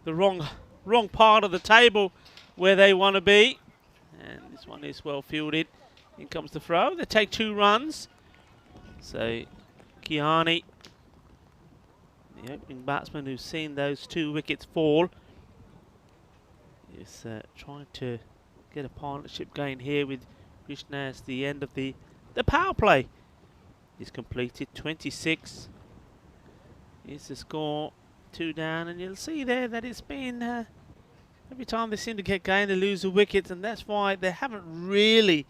wrong part of the table where they want to be, and this one is well fielded. In comes the throw. They take 2 runs. So Kiani, the opening batsman who's seen those 2 wickets fall, is trying to get a partnership going here with Krishna as the end of the power play is completed. 26 is the score, 2 down, and you'll see there that it's been every time they seem to get going, they lose a wicket, and that's why they haven't really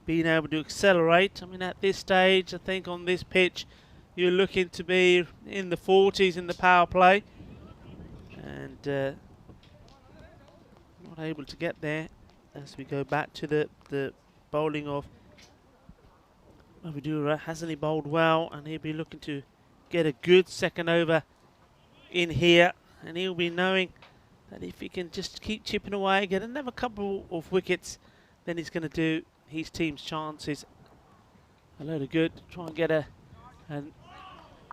been able to accelerate. I mean, at this stage, I think on this pitch, you're looking to be in the 40s in the power play, and not able to get there as we go back to the bowling of Abidura. Hasn't he bowled well, and he'll be looking to get a good second over in here, and he'll be knowing that if he can just keep chipping away, get another couple of wickets, then he's going to do his team's chances a load of good. Try and get a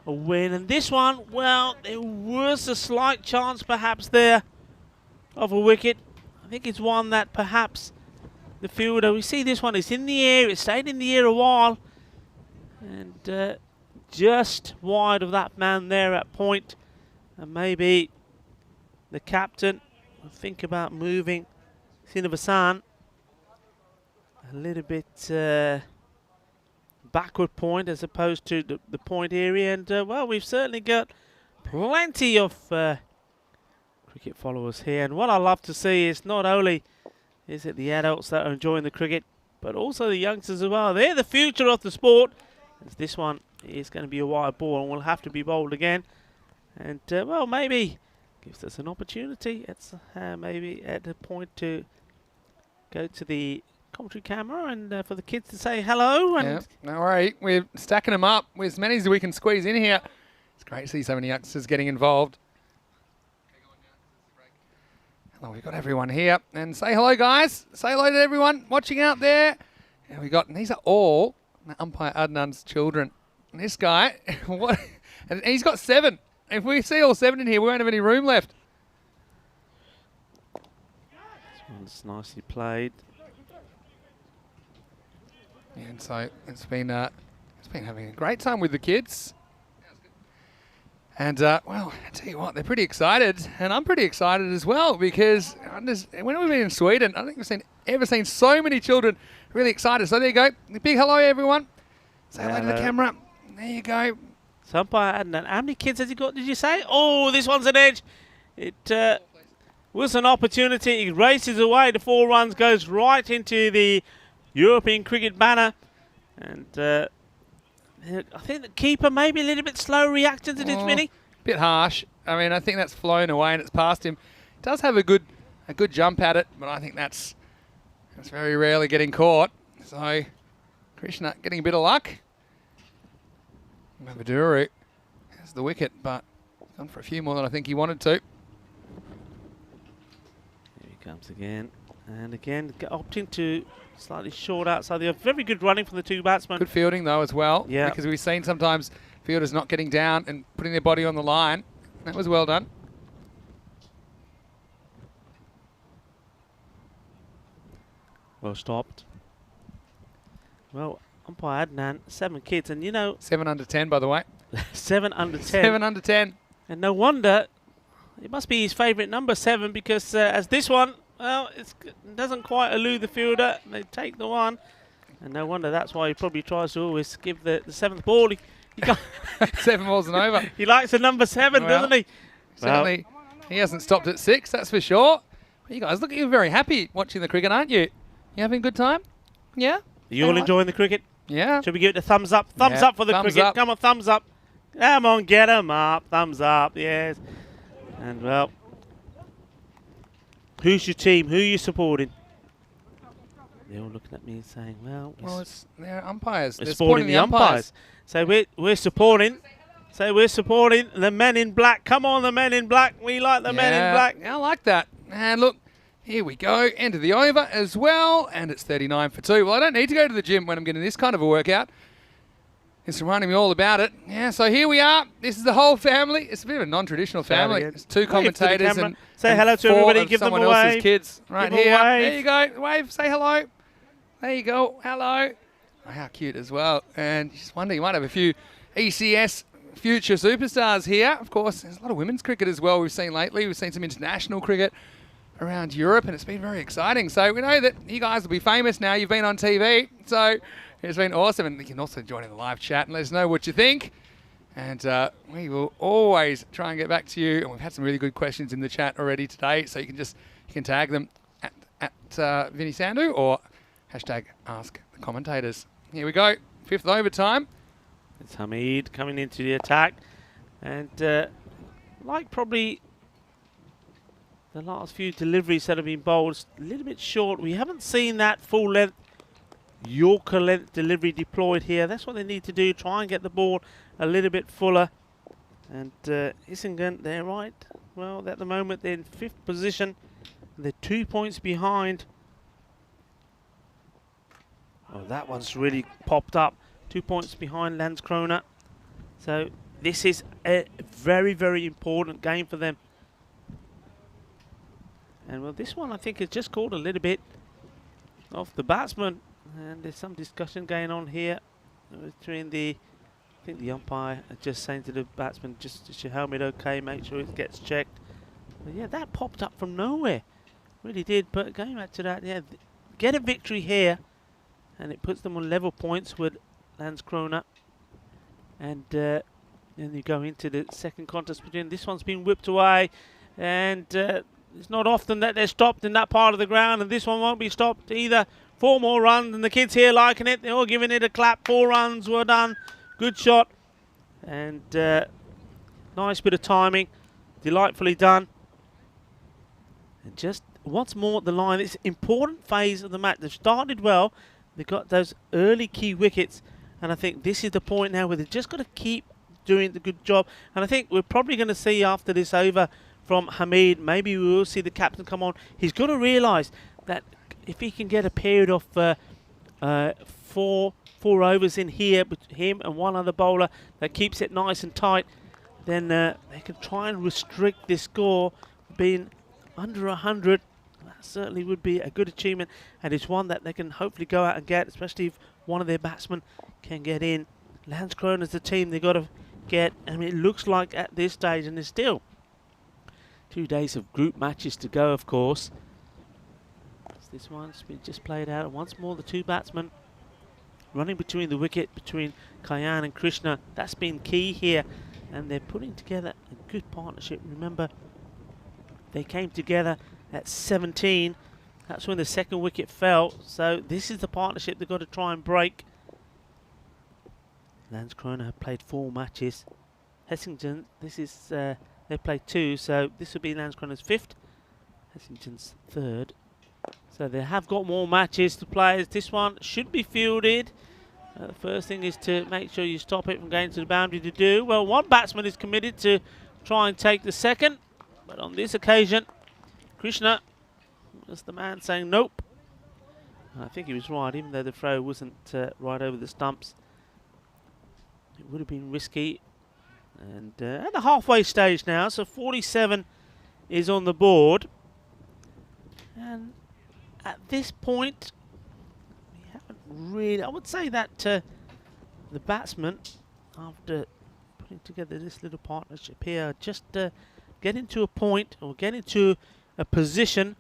win. And this one, well, there was a slight chance perhaps there of a wicket. I think it's one that perhaps the fielder, we see this one, it's in the air, it stayed in the air a while, and just wide of that man there at point. And maybe the captain will think about moving Srinivasan a little bit backward point as opposed to the point area. And well, we've certainly got plenty of cricket followers here, and what I love to see is not only is it the adults that are enjoying the cricket, but also the youngsters as well. They're the future of the sport, as this one is going to be a wide ball and will have to be bowled again. And well, maybe gives us an opportunity. It's maybe at the point to go to the commentary camera and for the kids to say hello. And yeah, no worry. We're stacking them up with as many as we can squeeze in here. It's great to see so many youngsters getting involved. Hello, we've got everyone here. And say hello, guys. Say hello to everyone watching out there. And we got, and these are all umpire Adnan's children. And this guy, what? And he's got 7. If we see all 7 in here, we won't have any room left. This one's nicely played. Yeah, and so it's been having a great time with the kids. And well, I tell you what, they're pretty excited, and I'm pretty excited as well, because when we've been in Sweden, I don't think we've ever seen so many children really excited. So there you go, a big hello everyone. Say hello to the camera. There you go. So umpire Adnan, how many kids has he got, did you say? Oh, this one's an edge. It was an opportunity. He races away. The 4 runs goes right into the European cricket banner. And I think the keeper maybe a little bit slow reacting to this, Vinny. Bit harsh. I mean, I think that's flown away and it's past him. Does have a good jump at it, but I think that's very rarely getting caught. So Krishna getting a bit of luck. Mavaduru has the wicket, but gone for a few more than I think he wanted to. comes again. And again, opting to slightly short outside. They have very good running from the two batsmen. Good fielding, though, as well. Yeah. Because we've seen sometimes fielders not getting down and putting their body on the line. That was well done. Well stopped. Well, umpire Adnan, 7 kids, and you know... 7 under 10, by the way. 7 under 10. 7 under 10. And no wonder, it must be his favourite number, 7, because as this one, well, it doesn't quite elude the fielder. They take the one. And no wonder that's why he probably tries to always give the 7th ball. He 7 balls and over. He likes the number 7, Well, doesn't he? Certainly, he hasn't stopped at 6, that's for sure. But you guys, look, you're very happy watching the cricket, aren't you? You having a good time? Yeah? Are you all enjoying the cricket? Yeah. Should we give it a thumbs up? Thumbs Yeah, up for the thumbs cricket. up. Come on, thumbs up. Come on, get 'em up. Thumbs up, yes. And, well, who's your team? Who are you supporting? They're all looking at me and saying, well, they're umpires. we're They're supporting the umpires. So we're supporting. So we're supporting the men in black. Come on, the men in black. We like the men in black. Yeah, I like that. And look, here we go. End of the over as well. And it's 39 for 2. Well, I don't need to go to the gym when I'm getting this kind of a workout. It's reminding me all about it. Yeah, so here we are. This is the whole family. It's a bit of a non-traditional family. It's 2 commentators and say hello to 4 everybody. of Give them someone a else's wave. kids right Give 'em a here. wave. There you go. Wave. Say hello. There you go. Hello. Oh, how cute as well. And you just wonder, you might have a few ECS future superstars here. Of course, there's a lot of women's cricket as well we've seen lately. We've seen some international cricket around Europe, and it's been very exciting. So we know that you guys will be famous now. You've been on TV, so it's been awesome. And you can also join in the live chat and let us know what you think. And we will always try and get back to you. And we've had some really good questions in the chat already today, so you can tag them at Vinny Sandhu or hashtag Ask the Commentators. Here we go, 5th overtime. It's Hamid coming into the attack. And like probably the last few deliveries that have been bowled, a little bit short. We haven't seen that full length, Yorker length delivery deployed here. That's what they need to do, try and get the ball a little bit fuller. And Isingen, they're right. Well, at the moment they're in 5th position. They're 2 points behind. Oh, that one's really popped up. 2 points behind Landskrona. So this is a very, very important game for them. And well, this one I think has just caught a little bit off the batsman. And there's some discussion going on here between I think the umpire just saying to the batsman, just is your helmet okay, make sure it gets checked. But yeah, that popped up from nowhere. Really did. But going back to that, yeah, get a victory here. And it puts them on level points with Landskrona. And then you go into the second contest between. This one's been whipped away. And it's not often that they're stopped in that part of the ground. And this one won't be stopped either. 4 more runs. And the kids here liking it. They're all giving it a clap. 4 runs were done. Good shot. And nice bit of timing. Delightfully done. And just once more the line. It's an important phase of the match. They've started well. They've got those early key wickets, and I think this is the point now where they've just got to keep doing the good job. And I think we're probably going to see after this over from Hamid, maybe we will see the captain come on. He's got to realise that if he can get a period of 4 overs in here with him and one other bowler that keeps it nice and tight, then they can try and restrict this score being under 100. Certainly would be a good achievement, and it's one that they can hopefully go out and get, especially if one of their batsmen can get in. Landskrona is the team they've got to get. I mean, it looks like at this stage, and there's still 2 days of group matches to go, of course. This one's been just played out, and once more the 2 batsmen running between the wicket, between Kayan and Krishna. That's been key here, and they're putting together a good partnership. Remember, they came together at 17. That's when the second wicket fell. So this is the partnership they've got to try and break. Landskrona have played 4 matches. Hessington, this is they played 2, so this will be Landskrona's 5th. Hessington's 3rd. So they have got more matches to play. This one should be fielded. The first thing is to make sure you stop it from going to the boundary to do. Well, one batsman is committed to try and take the second, but on this occasion, Krishna Was the man saying nope? I think he was right, even though the throw wasn't right over the stumps. It would have been risky. And at the halfway stage now, so 47 is on the board. And at this point, we haven't really, I would say that the batsmen, after putting together this little partnership here, just getting to a point or getting to a position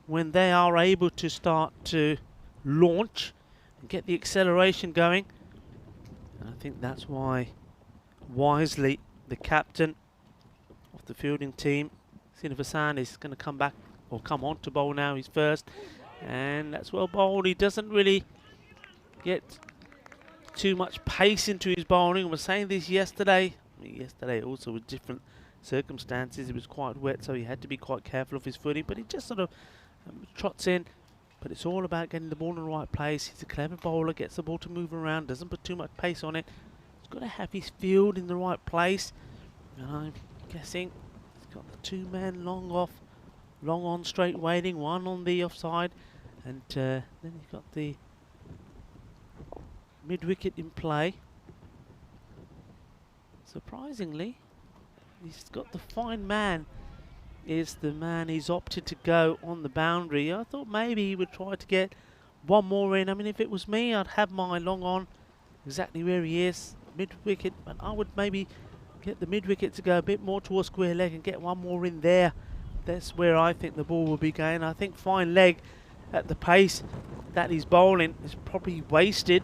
when they are able to start to launch and get the acceleration going. And I think that's why wisely the captain of the fielding team, Srinivasan, is going to come back or come on to bowl now. He's first, and that's well bowled. He doesn't really get too much pace into his bowling. I was saying this yesterday. Yesterday also with different circumstances. It was quite wet, so he had to be quite careful of his footing, but he just sort of trots in. But it's all about getting the ball in the right place. He's a clever bowler, gets the ball to move around, doesn't put too much pace on it. He's got to have his field in the right place. And I'm guessing he's got the two men long off, long on straight waiting, one on the offside. And then he's got the mid-wicket in play. Surprisingly, he's got the fine man is the man he's opted to go on the boundary. I thought maybe he would try to get one more in. I mean, if it was me, I'd have my long on exactly where he is, mid-wicket, but I would maybe get the mid-wicket to go a bit more towards square leg and get one more in there. That's where I think the ball will be going. I think fine leg at the pace that he's bowling is probably wasted,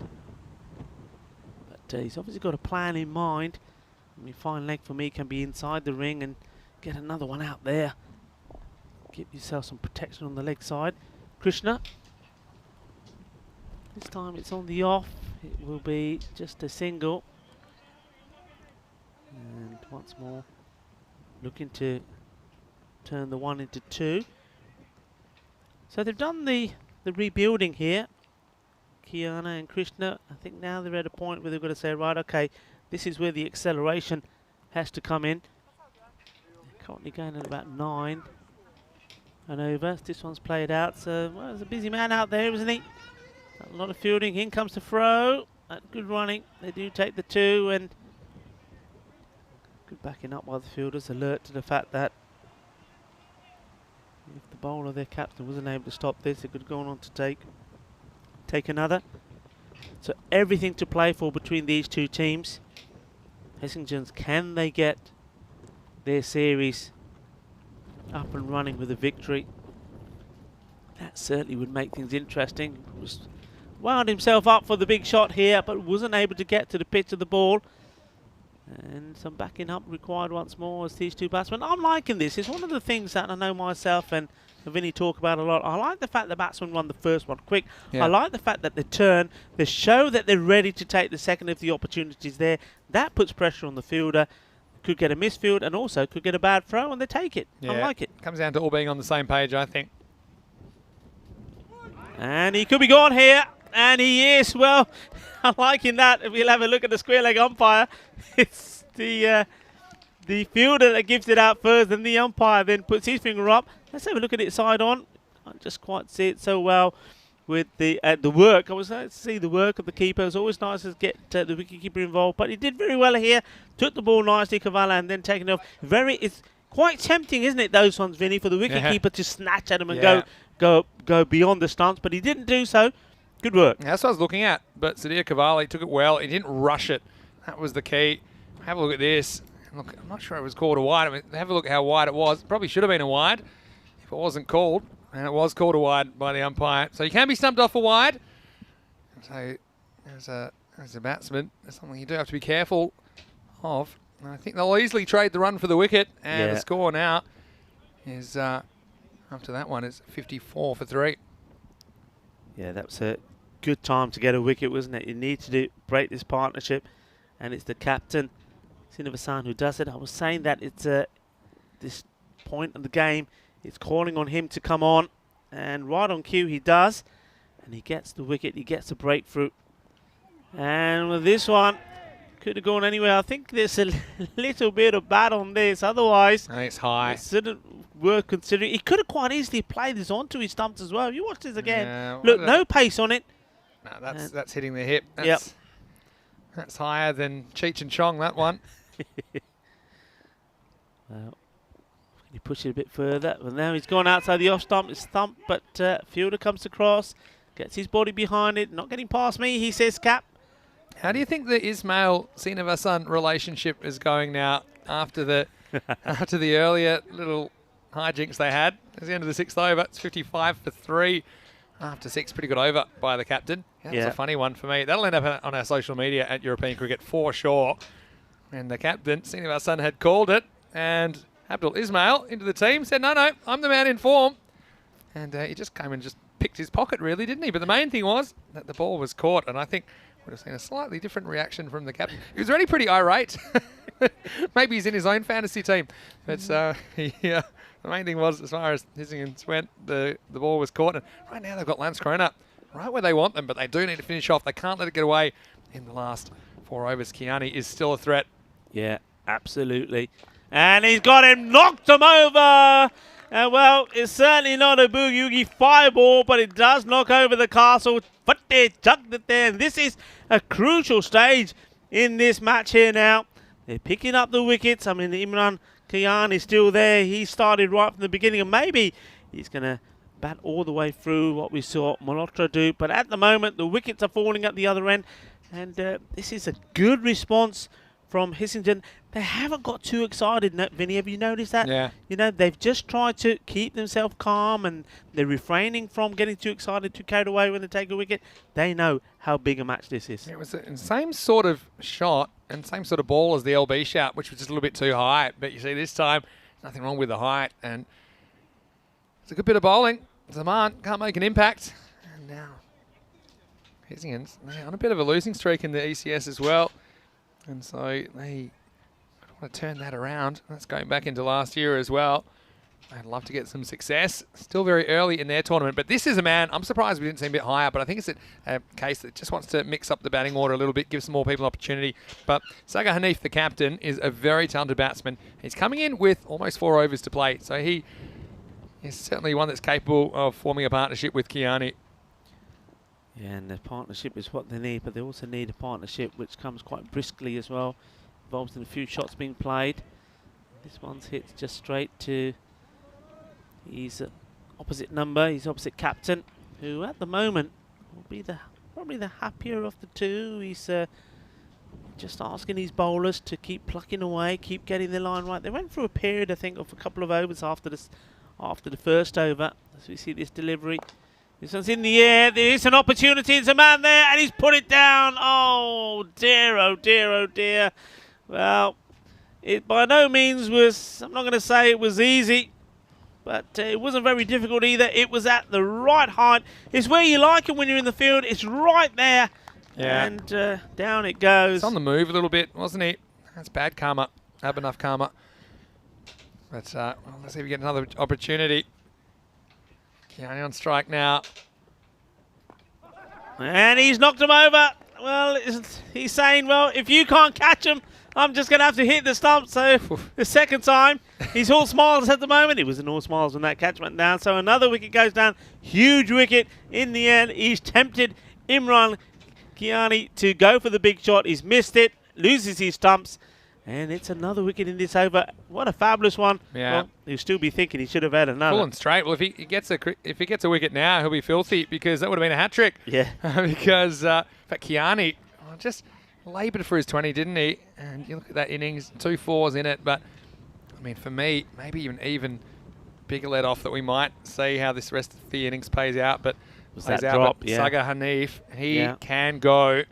but he's obviously got a plan in mind. I mean, fine leg for me can be inside the ring and get another one out there. Give yourself some protection on the leg side. Krishna. This time it's on the off. It will be just a single. And once more, looking to turn the one into two. So they've done the rebuilding here. Kiana and Krishna. I think now they're at a point where they've got to say, right, okay, this is where the acceleration has to come in. Currently going at about 9 and over. This one's played out, so well, there's a busy man out there, isn't he? A lot of fielding. In comes the throw. Good running. They do take the 2, and good backing up by the fielders, alert to the fact that if the bowler, their captain, wasn't able to stop this, it could go on to take another. So everything to play for between these two teams. Hessington's, can they get their series up and running with a victory? That certainly would make things interesting. Was wound himself up for the big shot here, but wasn't able to get to the pitch of the ball. And some backing up required once more as these two batsmen. I'm liking this. It's one of the things that I know myself and Vinny talk about a lot. I like the fact the batsmen won the first one quick. Yeah. I like the fact that they turn, they show that they're ready to take the second if the opportunity's there. That puts pressure on the fielder. Could get a misfield and also could get a bad throw, and they take it. Yeah. I like it. Comes down to all being on the same page, I think. And he could be gone here, and he is. Well, I'm liking that. If we'll have a look at the square leg umpire, it's the fielder that gives it out first, and the umpire then puts his finger up. Let's have a look at it side on. I just quite see it so well with the work. I was nice to see the work of the keeper. It's always nice to get the wicketkeeper involved, but he did very well here. Took the ball nicely, Kavala, and then taken it off. It's quite tempting, isn't it, those ones, Vinny, for the wicketkeeper to snatch at him and go beyond the stumps, but he didn't do so. Good work. Yeah, that's what I was looking at, but Sudhir Cavalli took it well. He didn't rush it. That was the key. Have a look at this. Look, I'm not sure it was called a wide. I mean, have a look how wide it was. Probably should have been a wide if it wasn't called. And it was called a wide by the umpire. So you can be stumped off a wide. So as a batsman, that's something you do have to be careful of. And I think they'll easily trade the run for the wicket. And the score now is, after that one, is 54 for 3. Yeah, that was a good time to get a wicket, wasn't it? You need to break this partnership. And it's the captain, Srinivasan, who does it. I was saying that it's this point of the game, it's calling on him to come on, and right on cue he does, and he gets the wicket, he gets the breakthrough. And with this one, Could have gone anywhere. I think there's a little bit of bat on this. Otherwise, And it's high. it's worth considering. He could have quite easily played this onto his stumps as well. You watch this again. Yeah, Look, no pace on it. No, that's hitting the hip. Yep. That's higher than Cheech and Chong, that one. Well, he push it a bit further. Well, now he's gone outside the off stump. It's thumped, but fielder comes across, gets his body behind it. Not getting past me, he says, Cap. How do you think the Ismail Srinivasan relationship is going now after the after the earlier little hijinks they had? It's the end of the 6th over. It's 55 for 3 after 6. Pretty good over by the captain. That was a funny one for me. That'll end up on our social media at European Cricket for sure. And the captain, Srinivasan, had called it. And Abdul Ismail into the team said, no, I'm the man in form. And he just came and just picked his pocket, really, didn't he? But the main thing was that the ball was caught. And I think would have seen a slightly different reaction from the captain. He was already pretty irate. Maybe he's in his own fantasy team. But the main thing was, as far as Hissingans went, the ball was caught. And right now they've got Lance Corona right where they want them, but they do need to finish off. They can't let it get away in the last 4 overs. Kiani is still a threat. Yeah, absolutely. And he's got him, knocked him over. And well, it's certainly not a boogie fireball, but it does knock over the castle. But they chucked it there. And this is a crucial stage in this match here now. They're picking up the wickets. I mean, Imran Khan is still there. He started right from the beginning, and maybe he's going to bat all the way through what we saw Malhotra do. But at the moment, the wickets are falling at the other end. And this is a good response from Hissington. They haven't got too excited, Vinny. Have you noticed that? Yeah. You know, they've just tried to keep themselves calm, and they're refraining from getting too excited, too carried away when they take a wicket. They know how big a match this is. It was the same sort of shot and same sort of ball as the LB shot, which was just a little bit too high. But you see, this time, nothing wrong with the height. And it's a good bit of bowling. Zaman can't make an impact. And now, Hissington's on a bit of a losing streak in the ECS as well. And so they want to turn that around. That's going back into last year as well. I'd love to get some success. Still very early in their tournament. But this is a man, I'm surprised we didn't see him a bit higher, but I think it's a case that just wants to mix up the batting order a little bit, give some more people an opportunity. But Sagar Hanif, the captain, is a very talented batsman. He's coming in with almost 4 overs to play. So he is certainly one that's capable of forming a partnership with Kiani. Yeah, and the partnership is what they need, but they also need a partnership which comes quite briskly as well. Involved in a few shots being played. This one's hit just straight to his opposite number, his opposite captain, who at the moment will be probably the happier of the two. He's just asking his bowlers to keep plucking away, keep getting the line right. They went through a period, I think, of a couple of overs after the first over. As we see this delivery. This one's in the air. There is an opportunity. There's a man there, and he's put it down. Oh dear, oh dear, oh dear. Well, it by no means was, I'm not going to say it was easy, but it wasn't very difficult either. It was at the right height. It's where you like it when you're in the field. It's right there. Yeah. And down it goes. It's on the move a little bit, wasn't he? That's bad karma. Have enough karma. But well, let's see if we get another opportunity. Kiani on strike now. And he's knocked him over. Well, he's saying, well, if you can't catch him, I'm just going to have to hit the stump. So the second time, he's all smiles at the moment. He was in all smiles when that catch went down. So another wicket goes down. Huge wicket in the end. He's tempted Imran Kiani to go for the big shot. He's missed it, loses his stumps. And it's another wicket in this over. What a fabulous one. Yeah. Well, he'll still be thinking he should have had another. Full and straight. Well, if he gets a wicket now, he'll be filthy because that would have been a hat trick. Yeah. Because but Kiani just laboured for his 20, didn't he? And you look at that innings, 2 4s in it. But I mean, for me, maybe even bigger let off that we might see how this rest of the innings plays out. But that drop? But Yeah. Sagar Hanif, he can go.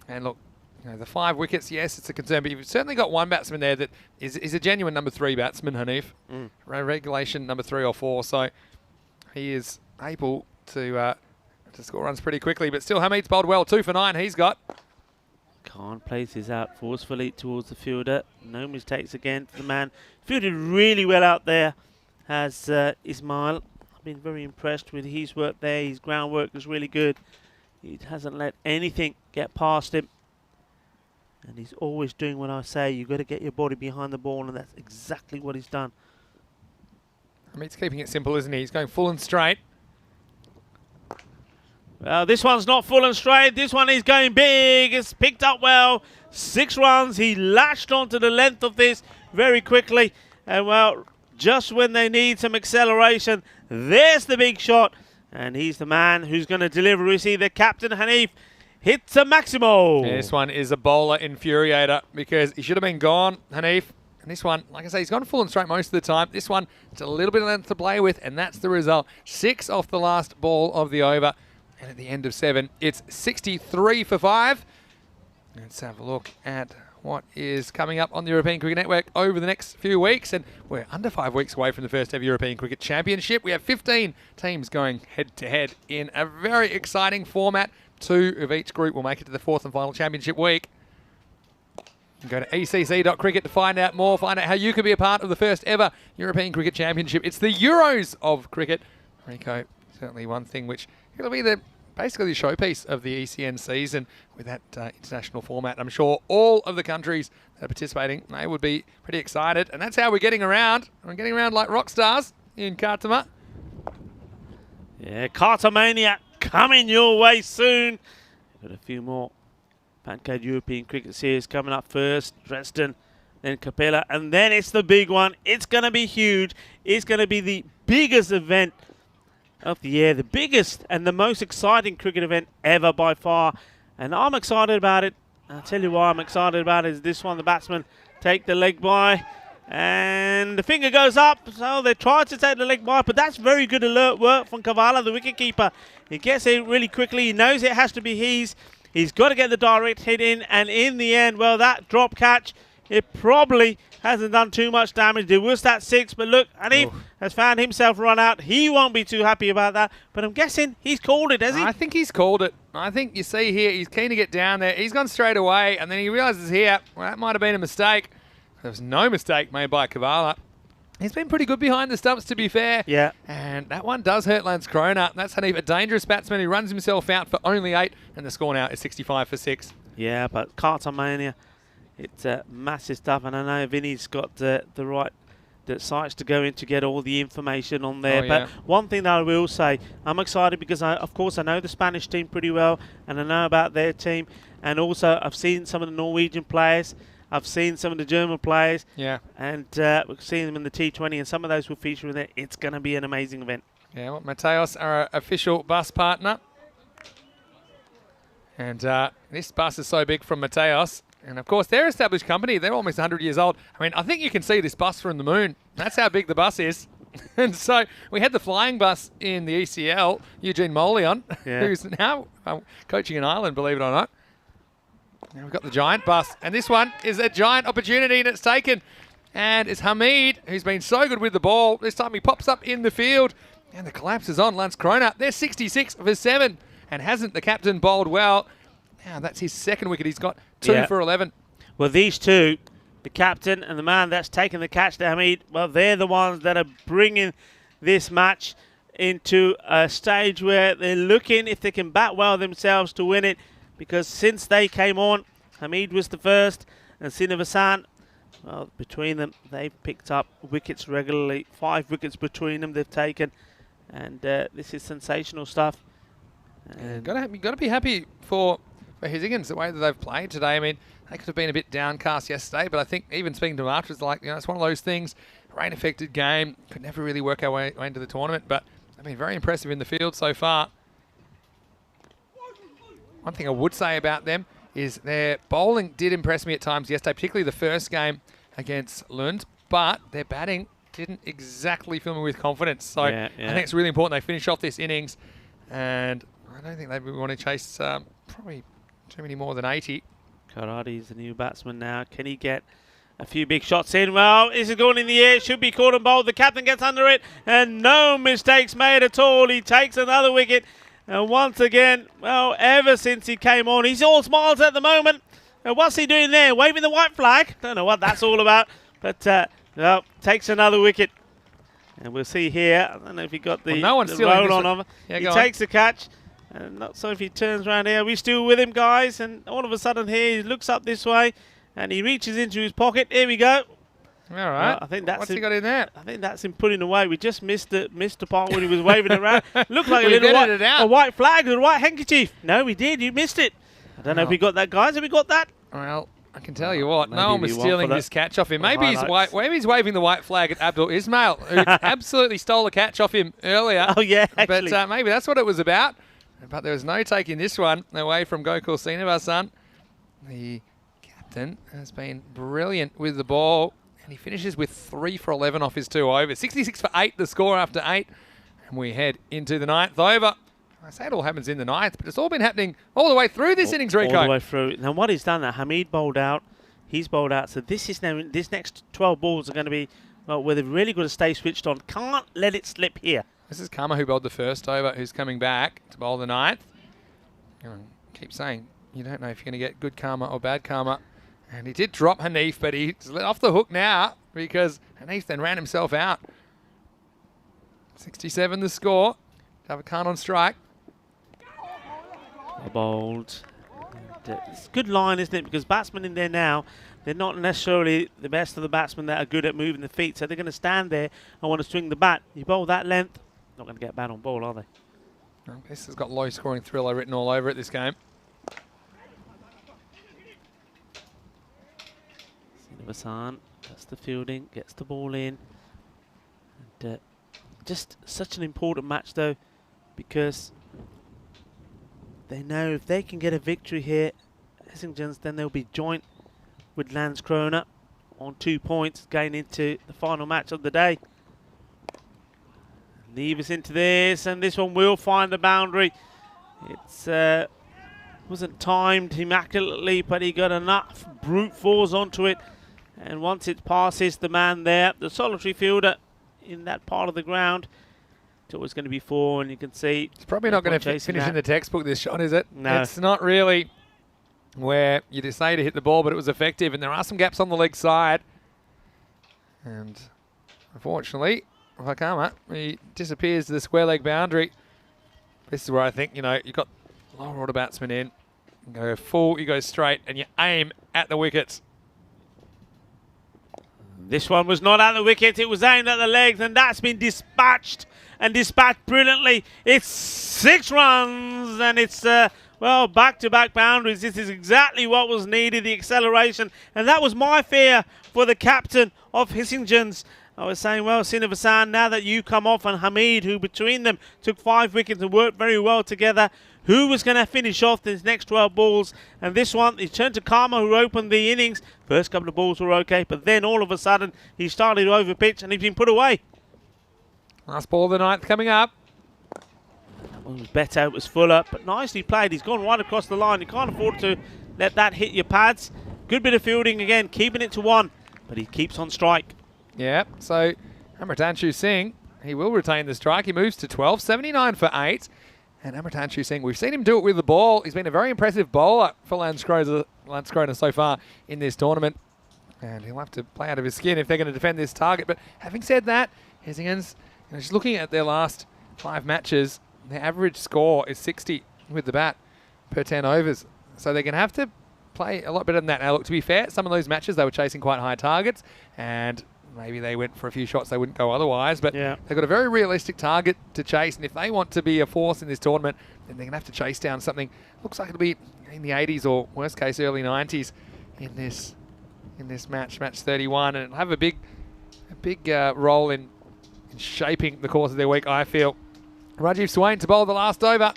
And look. You know, the 5 wickets, yes, it's a concern, but you've certainly got one batsman there that is a genuine number 3 batsman, Hanif. Regulation number 3 or 4, so he is able to score runs pretty quickly. But still, Hamid's bowled well, 2 for 9 he's got. Khan places out forcefully towards the fielder. No mistakes again for the man. Fielded really well out there, has Ismail. I've been very impressed with his work there. His groundwork was really good. He hasn't let anything get past him. And he's always doing what I say. You've got to get your body behind the ball, and that's exactly what he's done. I mean, he's keeping it simple, isn't he? He's going full and straight. Well, this one's not full and straight. This one is going big. It's picked up well. 6 runs. He latched onto the length of this very quickly. And, well, just when they need some acceleration, there's the big shot. And he's the man who's going to deliver. We see the captain, Hanif, hits a maximo. Yeah, this one is a bowler infuriator because he should have been gone, Hanif. And this one, like I say, he's gone full and straight most of the time. This one, it's a little bit of length to play with, and that's the result. 6 off the last ball of the over. And at the end of 7, it's 63 for 5. Let's have a look at what is coming up on the European Cricket Network over the next few weeks. And we're under 5 weeks away from the first ever European Cricket Championship. We have 15 teams going head-to-head in a very exciting format. 2 of each group will make it to the 4th and final championship week. Go to ecc.cricket to find out more, find out how you could be a part of the first ever European Cricket Championship. It's the Euros of cricket. Rico, certainly one thing which it'll be basically the showpiece of the ECN season with that international format. I'm sure all of the countries that are participating, they would be pretty excited. And that's how we're getting around. We're getting around like rock stars in Khartoum. Yeah, Cartomania coming your way soon. Got a few more FanCode European Cricket Series coming up first. Dresden, then Capella, and then it's the big one. It's going to be huge. It's going to be the biggest event of the year, the biggest and the most exciting cricket event ever by far. And I'm excited about it. I'll tell you why I'm excited about it is this one. The batsmen take the leg by, and the finger goes up. So they tried to take the leg by, but that's very good alert work from Kavala, the wicketkeeper. He gets it really quickly. He knows it has to be his. He's got to get the direct hit in, and in the end, well, that drop catch, it probably hasn't done too much damage. There was that 6, but look, Hanif has found himself run out. He won't be too happy about that, but I'm guessing he's called it, has he? I think he's called it. I think you see here, he's keen to get down there. He's gone straight away, and then he realises here, well, that might have been a mistake. There was no mistake made by Kavala. He's been pretty good behind the stumps, to be fair. Yeah. And that one does hurt Lance Krona. That's Hanif, a dangerous batsman who runs himself out for only 8, and the score now is 65 for 6. Yeah, but Cartomania, it's massive stuff, and I know Vinny's got the right sites to go in to get all the information on there. Oh, yeah. But one thing that I will say, I'm excited because, of course, I know the Spanish team pretty well, and I know about their team, and also I've seen some of the Norwegian players. I've seen some of the German players. Yeah. And we've seen them in the T20, and some of those will feature in there. It's going to be an amazing event. Yeah, well, Mateos are our official bus partner. And this bus is so big from Mateos. And, of course, they're an established company. They're almost 100 years old. I mean, I think you can see this bus from the moon. That's how big the bus is. And so we had the flying bus in the ECL, Eugene Molion, who's now coaching in Ireland, believe it or not. Now we've got the giant bus, and this one is a giant opportunity, and it's taken. And it's Hamid, who's been so good with the ball. This time he pops up in the field, and the collapse is on Lance Krona. They're 66 for 7, and hasn't the captain bowled well? Now that's his second wicket. He's got 2 for 11. Well, these two, the captain and the man that's taken the catch to Hamid, well, they're the ones that are bringing this match into a stage where they're looking if they can bat well themselves to win it. Because since they came on, Hamid was the first, and Sinavasan, well, between them, they've picked up wickets regularly. 5 wickets between them they've taken, and this is sensational stuff. And you've got to be happy for Higgins, the way that they've played today. I mean, they could have been a bit downcast yesterday, but I think even speaking to them after, it's like, it's one of those things, rain-affected game, could never really work our way into the tournament, but they've been very impressive in the field so far. One thing I would say about them is their bowling did impress me at times yesterday, particularly the first game against Lund, but their batting didn't exactly fill me with confidence. So I think it's really important they finish off this innings, and I don't think they want to chase probably too many more than 80. Karadi's the new batsman now. Can he get a few big shots in? Well, is it going in the air? Should be caught and bowled. The captain gets under it, and no mistakes made at all. He takes another wicket. And once again, well, ever since he came on, he's all smiles at the moment. And what's he doing there? Waving the white flag? Don't know what that's all about. But, well, takes another wicket. And we'll see here. I don't know if he got the, no one's the stealing roll this on one. over. Yeah, he takes the catch. And not so if he turns around here. We're still with him, guys. And all of a sudden here, he looks up this way and he reaches into his pocket. Here we go. All right. I think that's What's he got in there? I think that's him putting away. We just missed the part when he was waving around. Looked like a We little vetted it out. a white flag with a white handkerchief. No, we did. You missed it. I don't know if we got that, guys. Have we got that? Well, I can tell you what, Maybe no one was we want stealing for this that. catch off him. The Maybe highlights. maybe he's waving the white flag at Abdul Ismail, who absolutely stole the catch off him earlier. Oh, yeah, actually. But maybe that's what it was about. But there was no taking this one away from Gokul Srinivasan. The captain has been brilliant with the ball, and he finishes with 3 for 11 off his 2 overs. 66 for 8, the score after 8. And we head into the 9th over. I say it all happens in the 9th, but it's all been happening all the way through this innings, Rico. All the way through. Now, what he's done now, Hamid bowled out. He's bowled out. So this is now, this next 12 balls are going to be, well, where they've really got to stay switched on. Can't let it slip here. This is Karma who bowled the first over, who's coming back to bowl the 9th. Keep saying, you don't know if you're going to get good karma or bad karma. And he did drop Hanif, but he's let off the hook now because Hanif then ran himself out. 67 the score. Have a Khan on strike. Bowled. And, it's a good line, isn't it? Because batsmen in there now, they're not necessarily the best of the batsmen that are good at moving the feet. So they're going to stand there and want to swing the bat. You bowl that length, not going to get bat on ball, are they? No, this has got low scoring thriller written all over it this game. Srinivasan does the fielding, gets the ball in. And, just such an important match, though, because they know if they can get a victory here, Essington's, then they'll be joint with Landskrona on 2 points going into the final match of the day. Leave us into this, and this one will find the boundary. It's wasn't timed immaculately, but he got enough brute force onto it. And once it passes the man there, the solitary fielder in that part of the ground, it's always going to be 4, and you can see... It's probably not going to finish in the textbook, this shot, is it? No. It's not really where you just say to hit the ball, but it was effective, and there are some gaps on the leg side. And unfortunately, Vakama, he disappears to the square leg boundary. This is where I think, you know, you've got lower order batsmen in. You go full, you go straight, and you aim at the wickets. This one was not at the wicket, it was aimed at the legs, and that's been dispatched and dispatched brilliantly. It's 6 runs, and it's, well, back-to-back boundaries. This is exactly what was needed, the acceleration, and that was my fear for the captain of Hissington's. I was saying, well, Srinivasan, now that you come off, and Hamid, who between them took 5 wickets and worked very well together, who was going to finish off these next 12 balls? And this one, he turned to Karma, who opened the innings. First couple of balls were okay, but then all of a sudden, he started to overpitch, and he's been put away. Last ball of the 9th coming up. That one was better, it was fuller, but nicely played. He's gone right across the line. You can't afford to let that hit your pads. Good bit of fielding again, keeping it to 1, but he keeps on strike. Yeah, so Amritanshu Singh, he will retain the strike. He moves to 12, 79 for 8. And Amritanshu Singh, we've seen him do it with the ball. He's been a very impressive bowler for Landskrona so far in this tournament. And he'll have to play out of his skin if they're going to defend this target. But having said that, Hessington's, you know, just looking at their last 5 matches, their average score is 60 with the bat per 10 overs. So they're going to have to play a lot better than that. Now, look, to be fair, some of those matches, they were chasing quite high targets. And maybe they went for a few shots they wouldn't go otherwise, but yeah, they've got a very realistic target to chase, and if they want to be a force in this tournament, then they're going to have to chase down something. Looks like it'll be in the 80s or worst case early 90s in this match 31, and it'll have a big role in shaping the course of their week, I feel. Rajiv Swain to bowl the last over.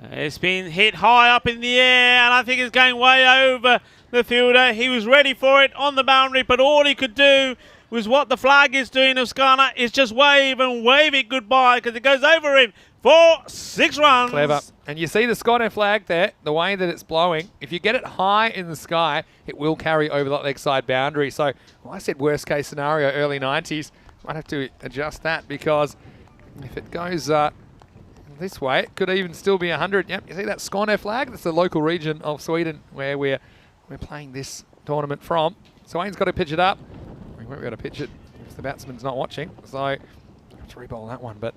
It's been hit high up in the air, and I think it's going way over the fielder. He was ready for it on the boundary, but all he could do was what the flag is doing of Skana, is just wave it goodbye, because it goes over him for 6 runs. Clever. And you see the Scotland flag there, the way that it's blowing. If you get it high in the sky, it will carry over that leg side boundary. So, well, I said worst case scenario, early 90s. Might have to adjust that, because if it goes this way, it could even still be 100. Yep, you see that Skåne flag? That's the local region of Sweden where we're playing this tournament from. Swain's got to pitch it up. We won't be able to pitch it if the batsman's not watching, so I have to re-bowl that one. But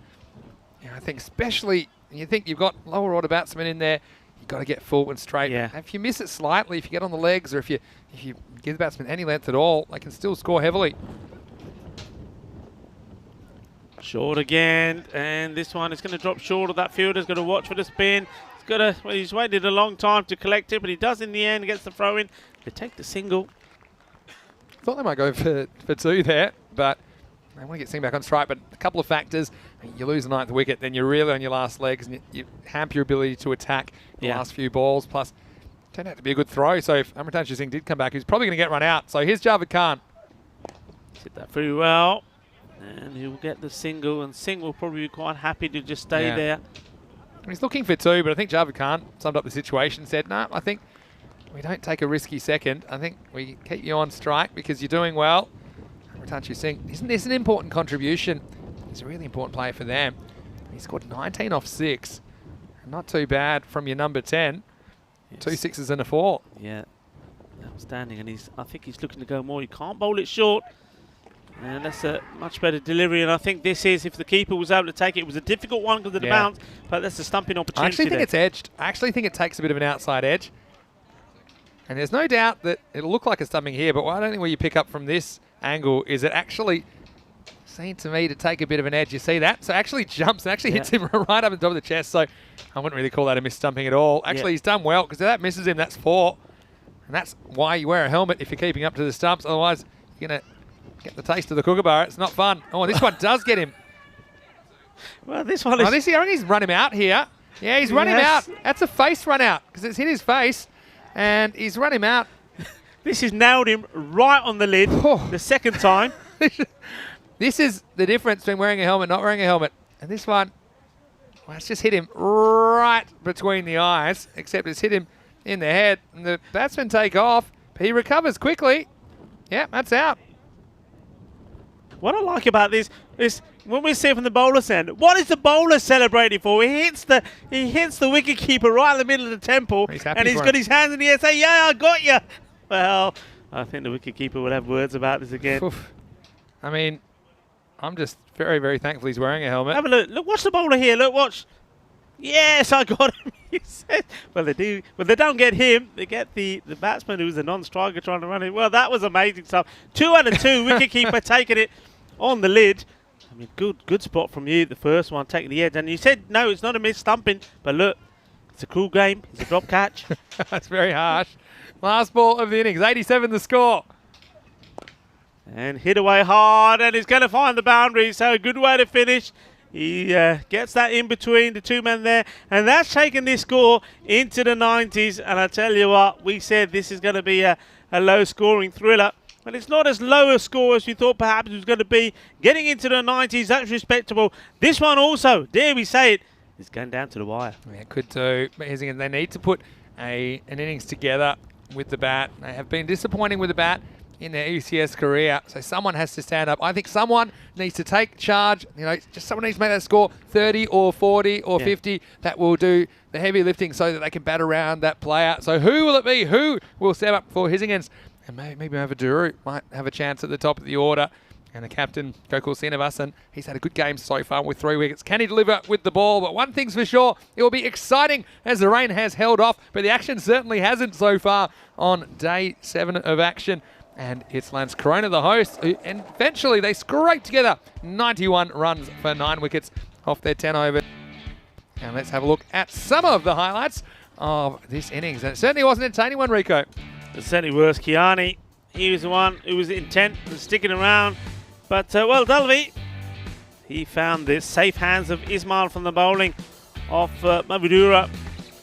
yeah, I think especially and you think you've got lower order batsmen in there, you've got to get full and straight. Yeah. If you miss it slightly, if you get on the legs, or if you give the batsman any length at all, they can still score heavily. Short again, and this one is going to drop short of that fielder's going to watch for the spin. He's waited a long time to collect it, but he does in the end, gets the throw in. They take the single. Thought they might go for two there, but they want to get Singh back on strike. But a couple of factors: you lose the 9th wicket, then you're really on your last legs, and you hamper your ability to attack the last few balls. Plus, it turned out to be a good throw. So if Amritansh Singh did come back, he's probably going to get run out. So here's Javed Khan. Hit that through well, and he'll get the single. And Singh will probably be quite happy to just stay there. He's looking for two, but I think Javed Khan summed up the situation, said, no, I think we don't take a risky second. I think we keep you on strike because you're doing well. Amritansh Singh, isn't this an important contribution? He's a really important player for them. He scored 19 off 6. Not too bad from your number 10. Yes. 2 6s and a 4. Yeah, outstanding. And I think he's looking to go more. He can't bowl it short. And that's a much better delivery. And I think this is, if the keeper was able to take it, it was a difficult one because of the bounce, but that's a stumping opportunity. I actually think it's edged. I actually think it takes a bit of an outside edge. And there's no doubt that it'll look like a stumping here, but I don't think where you pick up from this angle is it actually seemed to me to take a bit of an edge. You see that? So it actually jumps and actually hits him right up the top of the chest. So I wouldn't really call that a miss-stumping at all. Actually, he's done well because if that misses him, that's 4. And that's why you wear a helmet if you're keeping up to the stumps. Otherwise, you're going to get the taste of the kookaburra. It's not fun. Oh, this one does get him. Well, this one is... Oh, I think he's run him out here. Yeah, he's run him out. That's a face run out because it's hit his face. And he's run him out. This has nailed him right on the lid the second time. This is the difference between wearing a helmet and not wearing a helmet. And this one, well, it's just hit him right between the eyes, except it's hit him in the head. And the batsmen take off, but he recovers quickly. Yeah, that's out. What I like about this is when we see it from the bowler's end, what is the bowler celebrating for? He hits the wicketkeeper right in the middle of the temple, and he's got his hands in the air saying, yeah, I got you. Well, I think the wicketkeeper will have words about this again. Oof. I mean, I'm just very, very thankful he's wearing a helmet. Have a look. Look, watch the bowler here. Look, watch. Yes, I got him. He said, well, they do. Well, they don't get him. They get the batsman who's a non-striker trying to run it. Well, that was amazing stuff. 2 out of 2. Wicketkeeper taking it on the lid. I mean, good spot from you. The first one taking the edge. And you said, no, it's not a miss stumping. But look, it's a cool game. It's a drop catch. That's very harsh. Last ball of the innings. 87 the score. And hit away hard. And he's going to find the boundary. So a good way to finish. He gets that in between the 2 men there. And that's taken this score into the 90s. And I tell you what, we said this is going to be a low-scoring thriller. But it's not as low a score as we thought perhaps it was going to be. Getting into the 90s, that's respectable. This one also, dare we say it, is going down to the wire. Yeah, it could do. But here's again, they need to put an innings together with the bat. They have been disappointing with the bat in their ECS career, so someone has to stand up. I think someone needs to take charge. You know, just someone needs to make that score 30 or 40 or 50. That will do the heavy lifting so that they can bat around that player. So who will it be? Who will step up for his against? And maybe Duru might have a chance at the top of the order. And the captain, Gokul Srinivasan, he's had a good game so far with 3 wickets. Can he deliver with the ball? But one thing's for sure, it will be exciting as the rain has held off. But the action certainly hasn't so far on day 7 of action. And it's Lance Corona, the host, and eventually they scrape together 91 runs for 9 wickets off their 10 overs. And let's have a look at some of the highlights of this innings. And it certainly was an entertaining one, Rico. It certainly was. Kiani, he was the one who was intent on sticking around. But, well, Dalvi, he found the safe hands of Ismail from the bowling off Mavudura.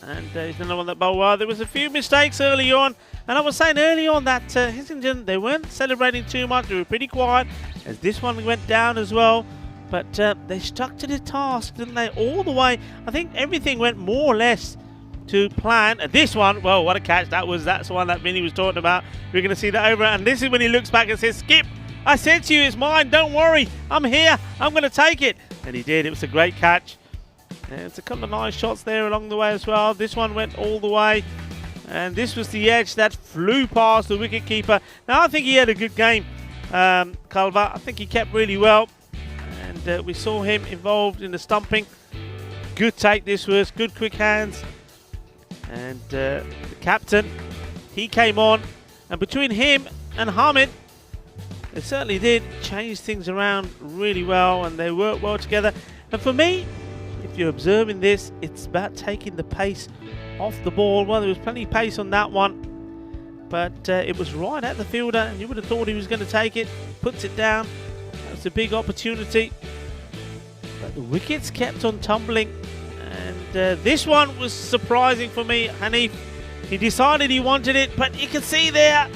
And he's another one that bowled well. There was a few mistakes early on. And I was saying early on that Hissington, they weren't celebrating too much. They were pretty quiet as this one went down as well. But they stuck to the task, didn't they? All the way. I think everything went more or less to plan. This one, well, what a catch that was. That's the one that Vinny was talking about. We're going to see that over. And this is when he looks back and says, Skip, I said to you, it's mine. Don't worry. I'm here. I'm going to take it. And he did. It was a great catch. And it's a couple of nice shots there along the way as well. This one went all the way. And this was the edge that flew past the wicketkeeper. Now, I think he had a good game, Culver. I think he kept really well. And we saw him involved in the stumping. good take this was, good quick hands. And the captain, he came on. And between him and Hamid, they certainly did change things around really well, and they worked well together. And for me, if you're observing this, it's about taking the pace off the ball. Well, there was plenty of pace on that one, but it was right at the fielder, and you would have thought he was going to take it. Puts it down. That's a big opportunity. But the wickets kept on tumbling, and this one was surprising for me. Hanif, he decided he wanted it, but you can see there,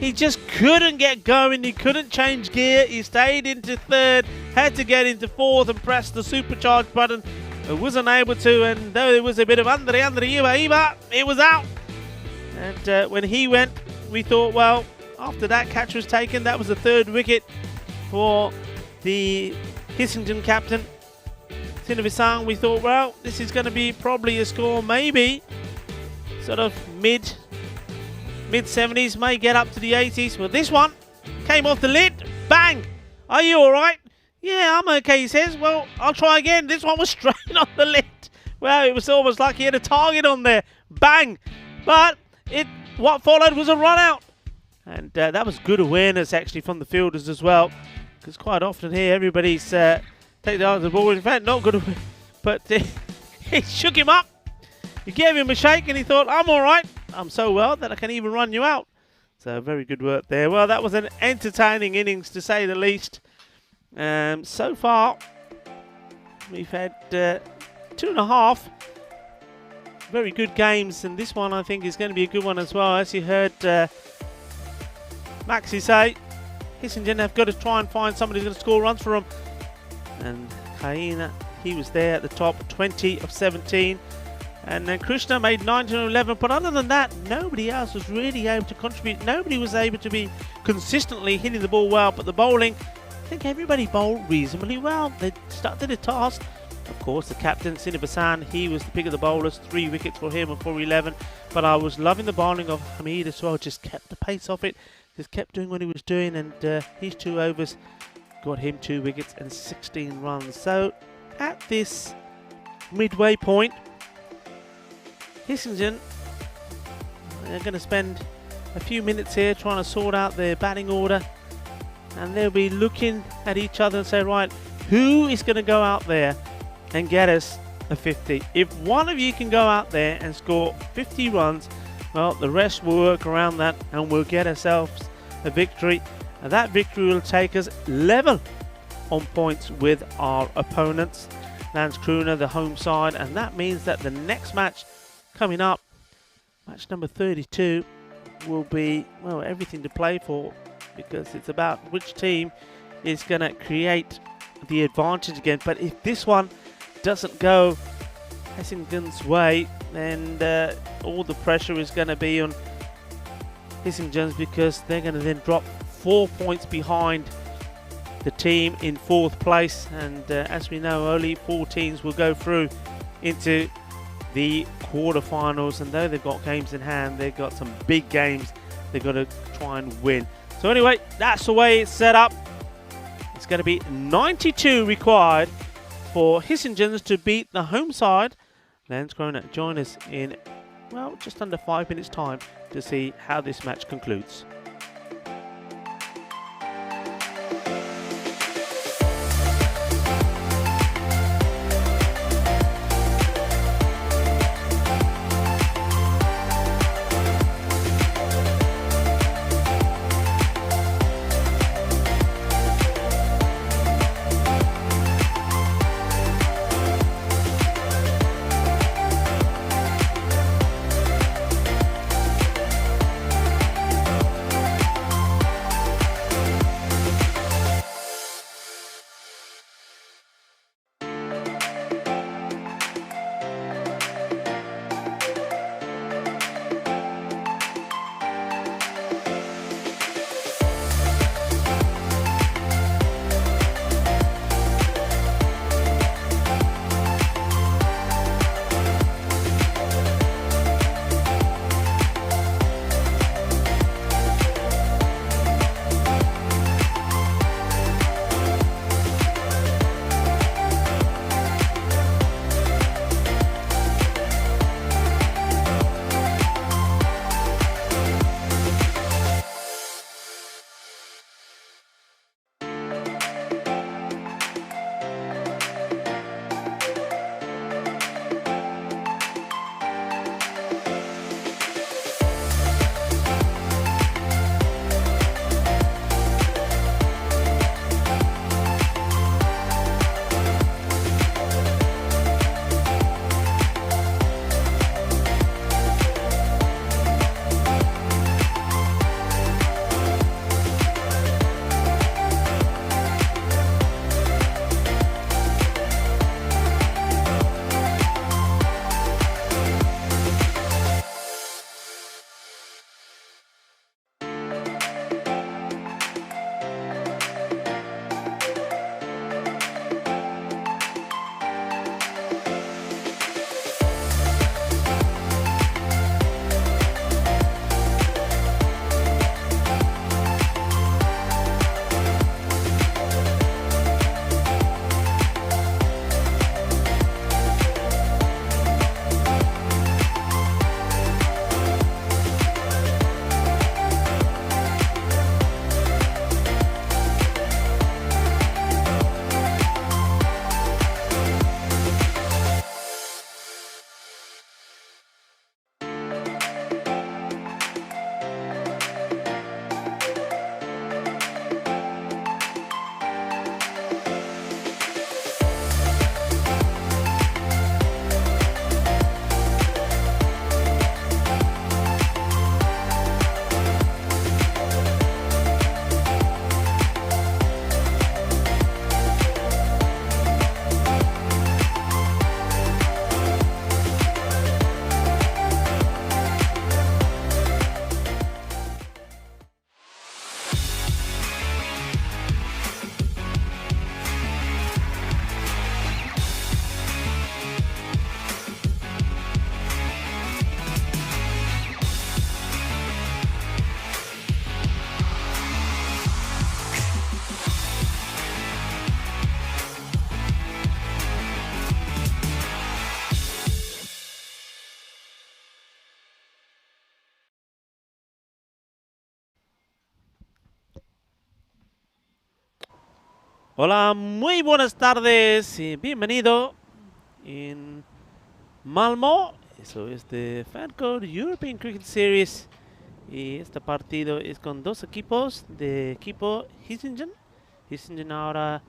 he just couldn't get going. He couldn't change gear. He stayed into third, had to get into fourth and press the supercharge button. But wasn't able to, and though there was a bit of under, Iba, it was out. And when he went, we thought, well, after that catch was taken, that was the third wicket for the Hissington captain, Sinavisang. We thought, well, this is going to be probably a score maybe sort of mid-70s, may get up to the 80s. Well, this one came off the lid. Bang! Are you all right? Yeah, I'm okay, he says. Well, I'll try again. This one was straight on the lid. Well, it was almost like he had a target on there. Bang! But what followed was a run-out. And that was good awareness, actually, from the fielders as well. Because quite often here, everybody's take the eye of the ball. In fact, not good, but he shook him up. He gave him a shake, and he thought, I'm all right. I'm so well that I can even run you out. So very good work there. Well, that was an entertaining innings, to say the least. So far, we've had 2.5 very good games, and this one I think is going to be a good one as well. As you heard Maxi say, Hissington have got to try and find somebody who's going to score runs for them. And Kaina, he was there at the top, 20 of 17. And then Krishna made 19 of 11. But other than that, nobody else was really able to contribute. Nobody was able to be consistently hitting the ball well. But the bowling, I think everybody bowled reasonably well. They started the task. Of course, the captain, Sinabasan, he was the pick of the bowlers. 3 wickets for him and for 11. But I was loving the bowling of Hamid as well. Just kept the pace off it. Just kept doing what he was doing. And his 2 overs got him 2 wickets and 16 runs. So at this midway point, Hissington, they're going to spend a few minutes here trying to sort out their batting order, and they'll be looking at each other and say, right, who is going to go out there and get us a 50? If one of you can go out there and score 50 runs, well, the rest will work around that, and we'll get ourselves a victory, and that victory will take us level on points with our opponents, Landskrona, the home side, and that means that the next match coming up, match number 32, will be, well, everything to play for, because it's about which team is going to create the advantage again. But if this one doesn't go Hissington's way, then all the pressure is going to be on Hissington's, because they're going to then drop 4 points behind the team in 4th place. And as we know, only 4 teams will go through into the quarterfinals, and though they've got games in hand, they've got some big games they've got to try and win. So anyway, that's the way it's set up. It's going to be 92 required for Hissington to beat the home side. Landskrona join us in, well, just under 5 minutes time to see how this match concludes. Hola, muy buenas tardes y bienvenido en Malmo. Eso es de FanCode European Cricket Series. Y este partido es con dos equipos de equipo Hissingen. Hissingen ahora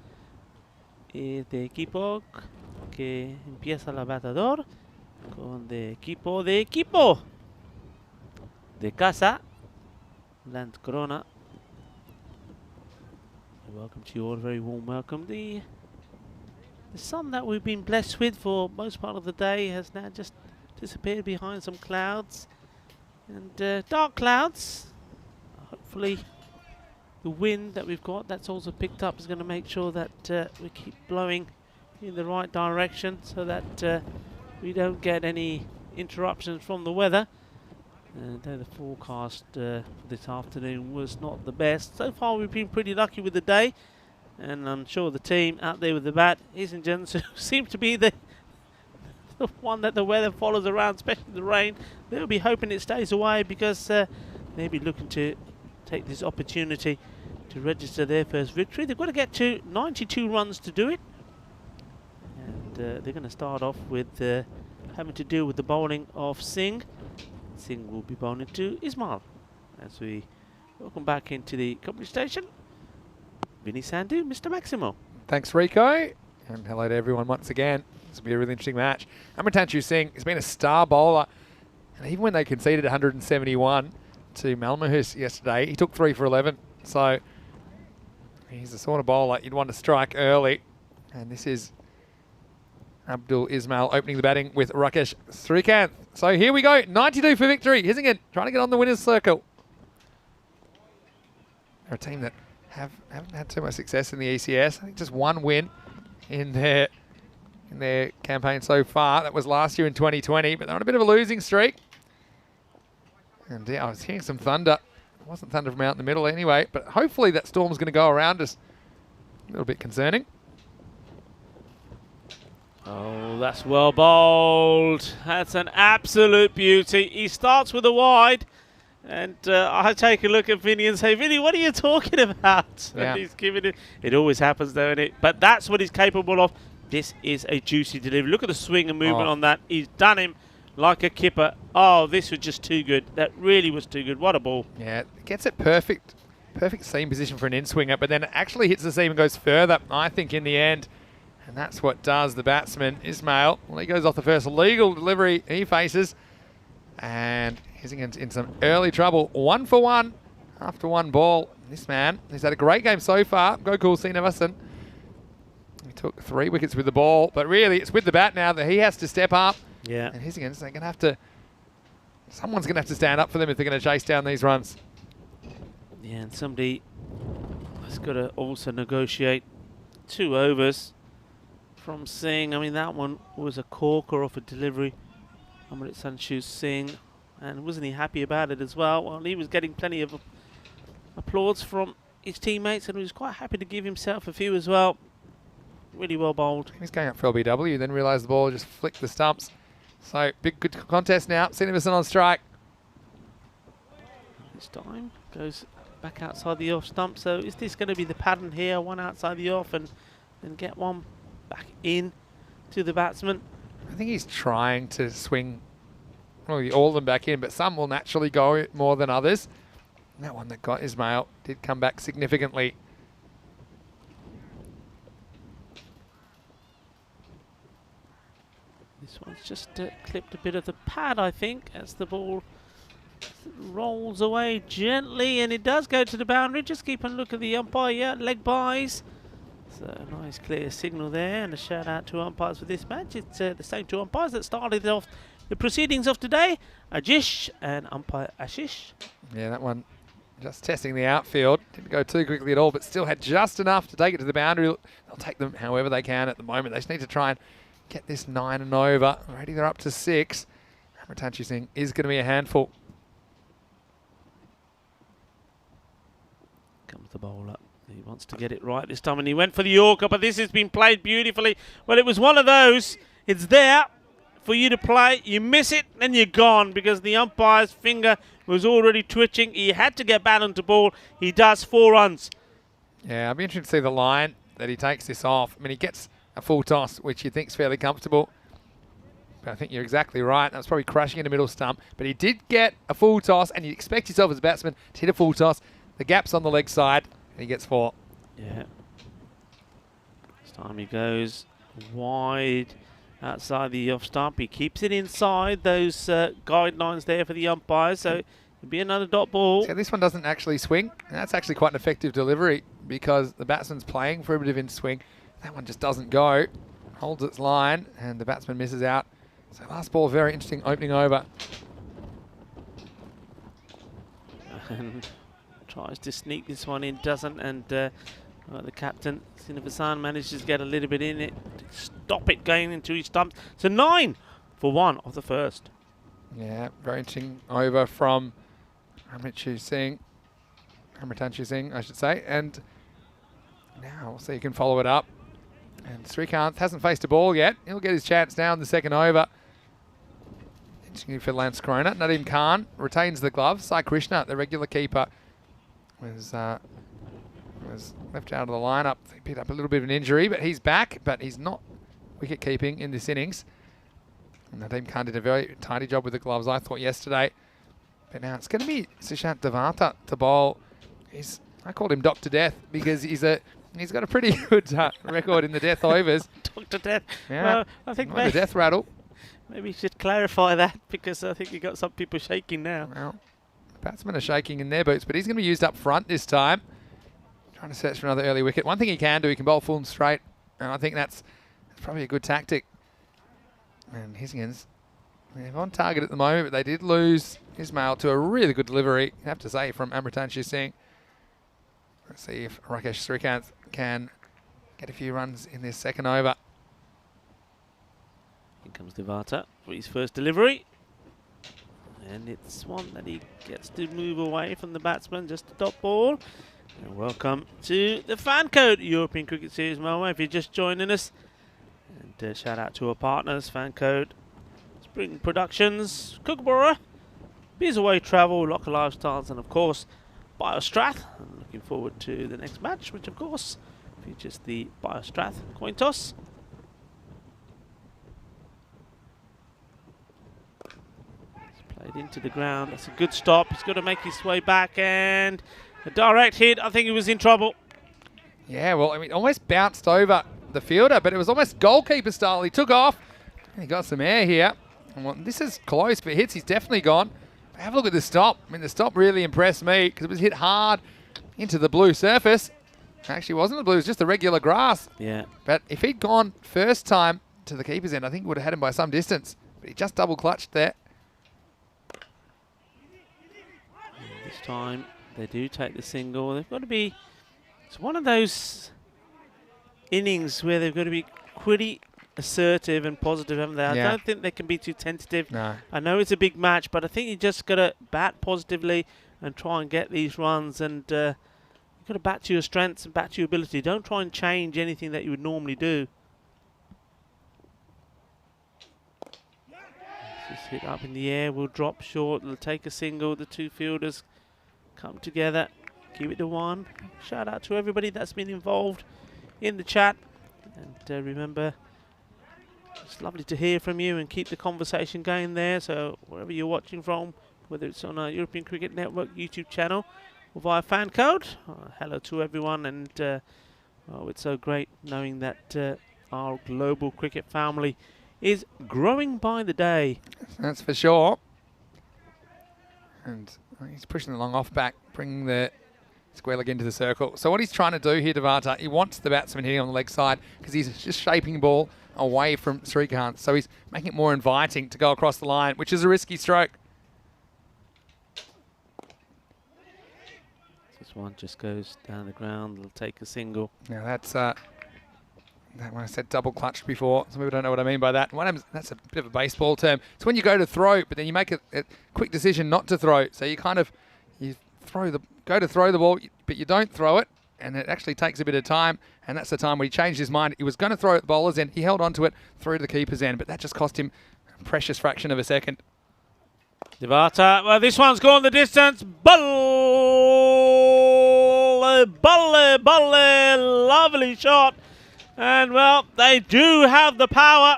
es de equipo que empieza el batador con de equipo de casa. Land Corona. Welcome to you all, very warm welcome. The sun that we've been blessed with for most part of the day has now just disappeared behind some clouds and dark clouds. Hopefully the wind that we've got that's also picked up is going to make sure that we keep blowing in the right direction so that we don't get any interruptions from the weather. Though the forecast this afternoon was not the best. So far we've been pretty lucky with the day, and I'm sure the team out there with the bat, Hissingen, who seems to be the one that the weather follows around, especially the rain. They'll be hoping it stays away because they'll be looking to take this opportunity to register their first victory. They've got to get to 92 runs to do it, and they're going to start off with having to deal with the bowling of Singh. Singh will be bowling to Ismail as we welcome back into the commentary station. Vinny Sandhu, Mr. Maximo. Thanks, Rico. And hello to everyone once again. This will be a really interesting match. Amritanchu Singh has been a star bowler. And even when they conceded 171 to Malmo yesterday, he took 3 for 11. So he's the sort of bowler you'd want to strike early. And this is Abdul Ismail opening the batting with Rakesh Srikanth. So here we go, 92 for victory. Hissingen trying to get on the winner's circle. They're a team that haven't had too much success in the ECS. I think just one win in their campaign so far. That was last year in 2020, but they're on a bit of a losing streak. And yeah, I was hearing some thunder. It wasn't thunder from out in the middle anyway, but hopefully that storm's going to go around us. A little bit concerning. Oh, that's well bowled. That's an absolute beauty. He starts with a wide, and I take a look at Vinny and say, Vinny, what are you talking about? Yeah. And he's giving it. It always happens, though, isn't it? But that's what he's capable of. This is a juicy delivery. Look at the swing and movement on that. He's done him like a kipper. Oh, this was just too good. That really was too good. What a ball. Yeah, it gets it perfect. Perfect seam position for an in-swinger, but then it actually hits the seam and goes further, I think, in the end. And that's what does the batsman, Ismail. Well, he goes off the first legal delivery he faces. And he's in some early trouble. 1 for 1 after one ball. This man, he's had a great game so far. Gokul Srinivasan. He took 3 wickets with the ball. But really, it's with the bat now that he has to step up. Yeah. And Hissingen, they're going to have to... Someone's going to have to stand up for them if they're going to chase down these runs. Yeah, and somebody has got to also negotiate 2 overs from Singh. I mean, that one was a corker off a delivery. Amritanchu Singh, and wasn't he happy about it as well? Well, he was getting plenty of applause from his teammates, and he was quite happy to give himself a few as well. Really well bowled. He's going up for LBW, then realised the ball just flicked the stumps. So, big good contest now. Srinivasan on strike. This time goes back outside the off stump. So is this going to be the pattern here? One outside the off and then get one back in to the batsman. I think he's trying to swing all of them back in, but some will naturally go more than others. And that one that got Ismail did come back significantly. This one's just clipped a bit of the pad, I think, as the ball rolls away gently, and it does go to the boundary. Just keep a look at the umpire. Yeah, leg buys. So a nice clear signal there, and a shout out to umpires for this match. It's the same 2 umpires that started off the proceedings of today, Ajish and umpire Ashish. Yeah, that one just testing the outfield. Didn't go too quickly at all, but still had just enough to take it to the boundary. They'll take them however they can at the moment. They just need to try and get this 9 and over. Already they're up to 6. Amritanchu Singh is going to be a handful. Comes the bowler. He wants to get it right this time, and he went for the Yorker, but this has been played beautifully. Well, it was one of those. It's there for you to play. You miss it, then you're gone, because the umpire's finger was already twitching. He had to get bat onto ball. He does 4 runs. Yeah, I'll be interested to see the line that he takes this off. I mean, he gets a full toss, which he thinks fairly comfortable. But I think you're exactly right. That was probably crushing in the middle stump. But he did get a full toss, and you expect yourself as a batsman to hit a full toss. The gap's on the leg side, and he gets 4. Yeah. This time he goes wide outside the off stump. He keeps it inside those guidelines there for the umpires. So it'll be another dot ball. So this one doesn't actually swing. And that's actually quite an effective delivery because the batsman's playing for a bit of in swing. That one just doesn't go. Holds its line, and the batsman misses out. So last ball, very interesting opening over. And tries to sneak this one in, doesn't, and the captain, Sinafasan, manages to get a little bit in it to stop it going into his stumps. So 9 for 1 of the first. Yeah, very interesting over from Amritanshi Singh, I should say. And now we'll see if he can follow it up. And Srikanth hasn't faced a ball yet. He'll get his chance now in the second over. Interesting for Lance Corona. Nadeem Khan retains the glove. Sai Krishna, the regular keeper, was left out of the lineup. He picked up a little bit of an injury, but he's back. But he's not wicket keeping in this innings. And Nadeem Khan did a very tidy job with the gloves, I thought, yesterday. But now it's going to be Sushant Devata to bowl. I called him Dr. Death because he's got a pretty good record in the death overs. Dr. Death. Yeah. Well, I think the death rattle. maybe you should clarify that because I think you got some people shaking now. Well, batsmen are shaking in their boots, but he's going to be used up front this time. Trying to search for another early wicket. One thing he can do, he can bowl full and straight, and I think that's probably a good tactic. And Hisgins, they're on target at the moment, but they did lose Ismail to a really good delivery, I have to say, from Amritanshi Singh. Let's see if Rakesh Srikanth can get a few runs in this second over. Here comes Devata for his first delivery. And it's one that he gets to move away from the batsman, just a dot ball. And welcome to the FanCode European Cricket Series, Malmo, if you're just joining us. And shout out to our partners, FanCode, Spring Productions, Kookaburra, Beers Away Travel, Locker Lifestyles, and of course, Biostrath. I'm looking forward to the next match, which of course features the Biostrath coin toss. It's played into the ground. That's a good stop. He's got to make his way back, and a direct hit. I think he was in trouble. Yeah, well, I mean, almost bounced over the fielder, but it was almost goalkeeper style. He took off, and he got some air here. And well, this is close for hits. He's definitely gone. But have a look at the stop. I mean, the stop really impressed me because it was hit hard into the blue surface. Actually, it wasn't the blue, it was just the regular grass. Yeah. But if he'd gone first time to the keeper's end, I think he would have had him by some distance. But he just double clutched there. This time they do take the single. They've got to be, it's one of those innings where they've got to be pretty assertive and positive, haven't they? Yeah. I don't think they can be too tentative. No. I know it's a big match, but I think you just got to bat positively and try and get these runs, and you've got to bat to your strengths and bat to your ability. Don't try and change anything that you would normally do. Just hit up in the air, will drop short, they'll take a single. The two fielders come together, keep it to 1. Shout out to everybody that's been involved in the chat, and remember, it's lovely to hear from you and keep the conversation going there. So wherever you're watching from, whether it's on our European Cricket Network YouTube channel or via FanCode, hello to everyone, and oh, it's so great knowing that our global cricket family is growing by the day. That's for sure. And he's pushing the long off back, bringing the square leg into the circle. So what he's trying to do here, Devata, he wants the batsman hitting on the leg side because he's just shaping the ball away from Srikanth. So he's making it more inviting to go across the line, which is a risky stroke. This one just goes down the ground. They'll take a single. Now that's that when I said double clutch before, some people don't know what I mean by that. What happens, that's a bit of a baseball term. It's when you go to throw, but then you make a quick decision not to throw. So you kind of go to throw the ball, but you don't throw it, and it actually takes a bit of time. And that's the time when he changed his mind. He was going to throw at the bowler's end. He held on to it, threw to the keeper's end, but that just cost him a precious fraction of a second. Devata, well, this one's gone the distance. Bowled Balle, lovely shot. And, well, they do have the power.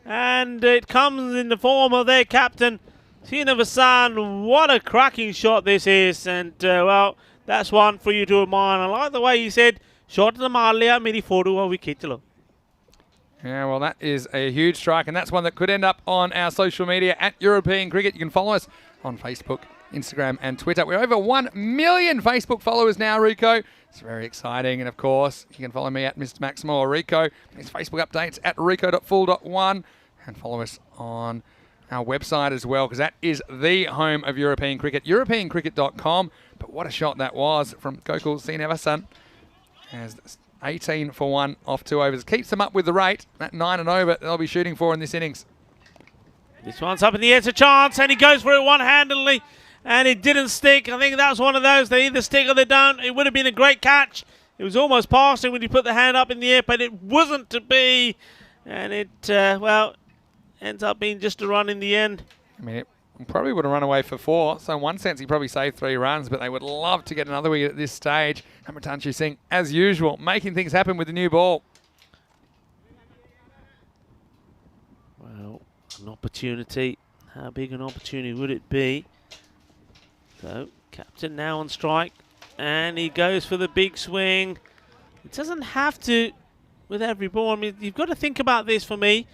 And it comes in the form of their captain, Sina Vasan. What a cracking shot this is. And, well, that's one for you to admire. I like the way he said, shot to the Malia, meri photo wicket. Yeah, well, that is a huge strike, and that's one that could end up on our social media at European Cricket. You can follow us on Facebook, Instagram, and Twitter. We're over 1 million Facebook followers now, Rico. It's very exciting. And, of course, you can follow me at Mr. Maximo or Rico. His Facebook updates at rico.full.1. And follow us on our website as well, because that is the home of European Cricket, europeancricket.com. But what a shot that was from Gokul Srinivasan. As 18 for 1 off 2 overs. Keeps them up with the rate. That 9 and over they'll be shooting for in this innings. This one's up in the air, it's a chance, and he goes for it one-handedly, and it didn't stick. I think that was one of those, they either stick or they don't. It would have been a great catch. It was almost past him when he put the hand up in the air, but it wasn't to be. And it, well, ends up being just a run in the end. I mean, it probably would have run away for 4. So in one sense, he probably saved 3 runs, but they would love to get another wicket at this stage. Amritanju Singh, as usual, making things happen with the new ball. Well, an opportunity. How big an opportunity would it be? So, captain now on strike, and he goes for the big swing. It doesn't have to with every ball. I mean, you've got to think about this for me.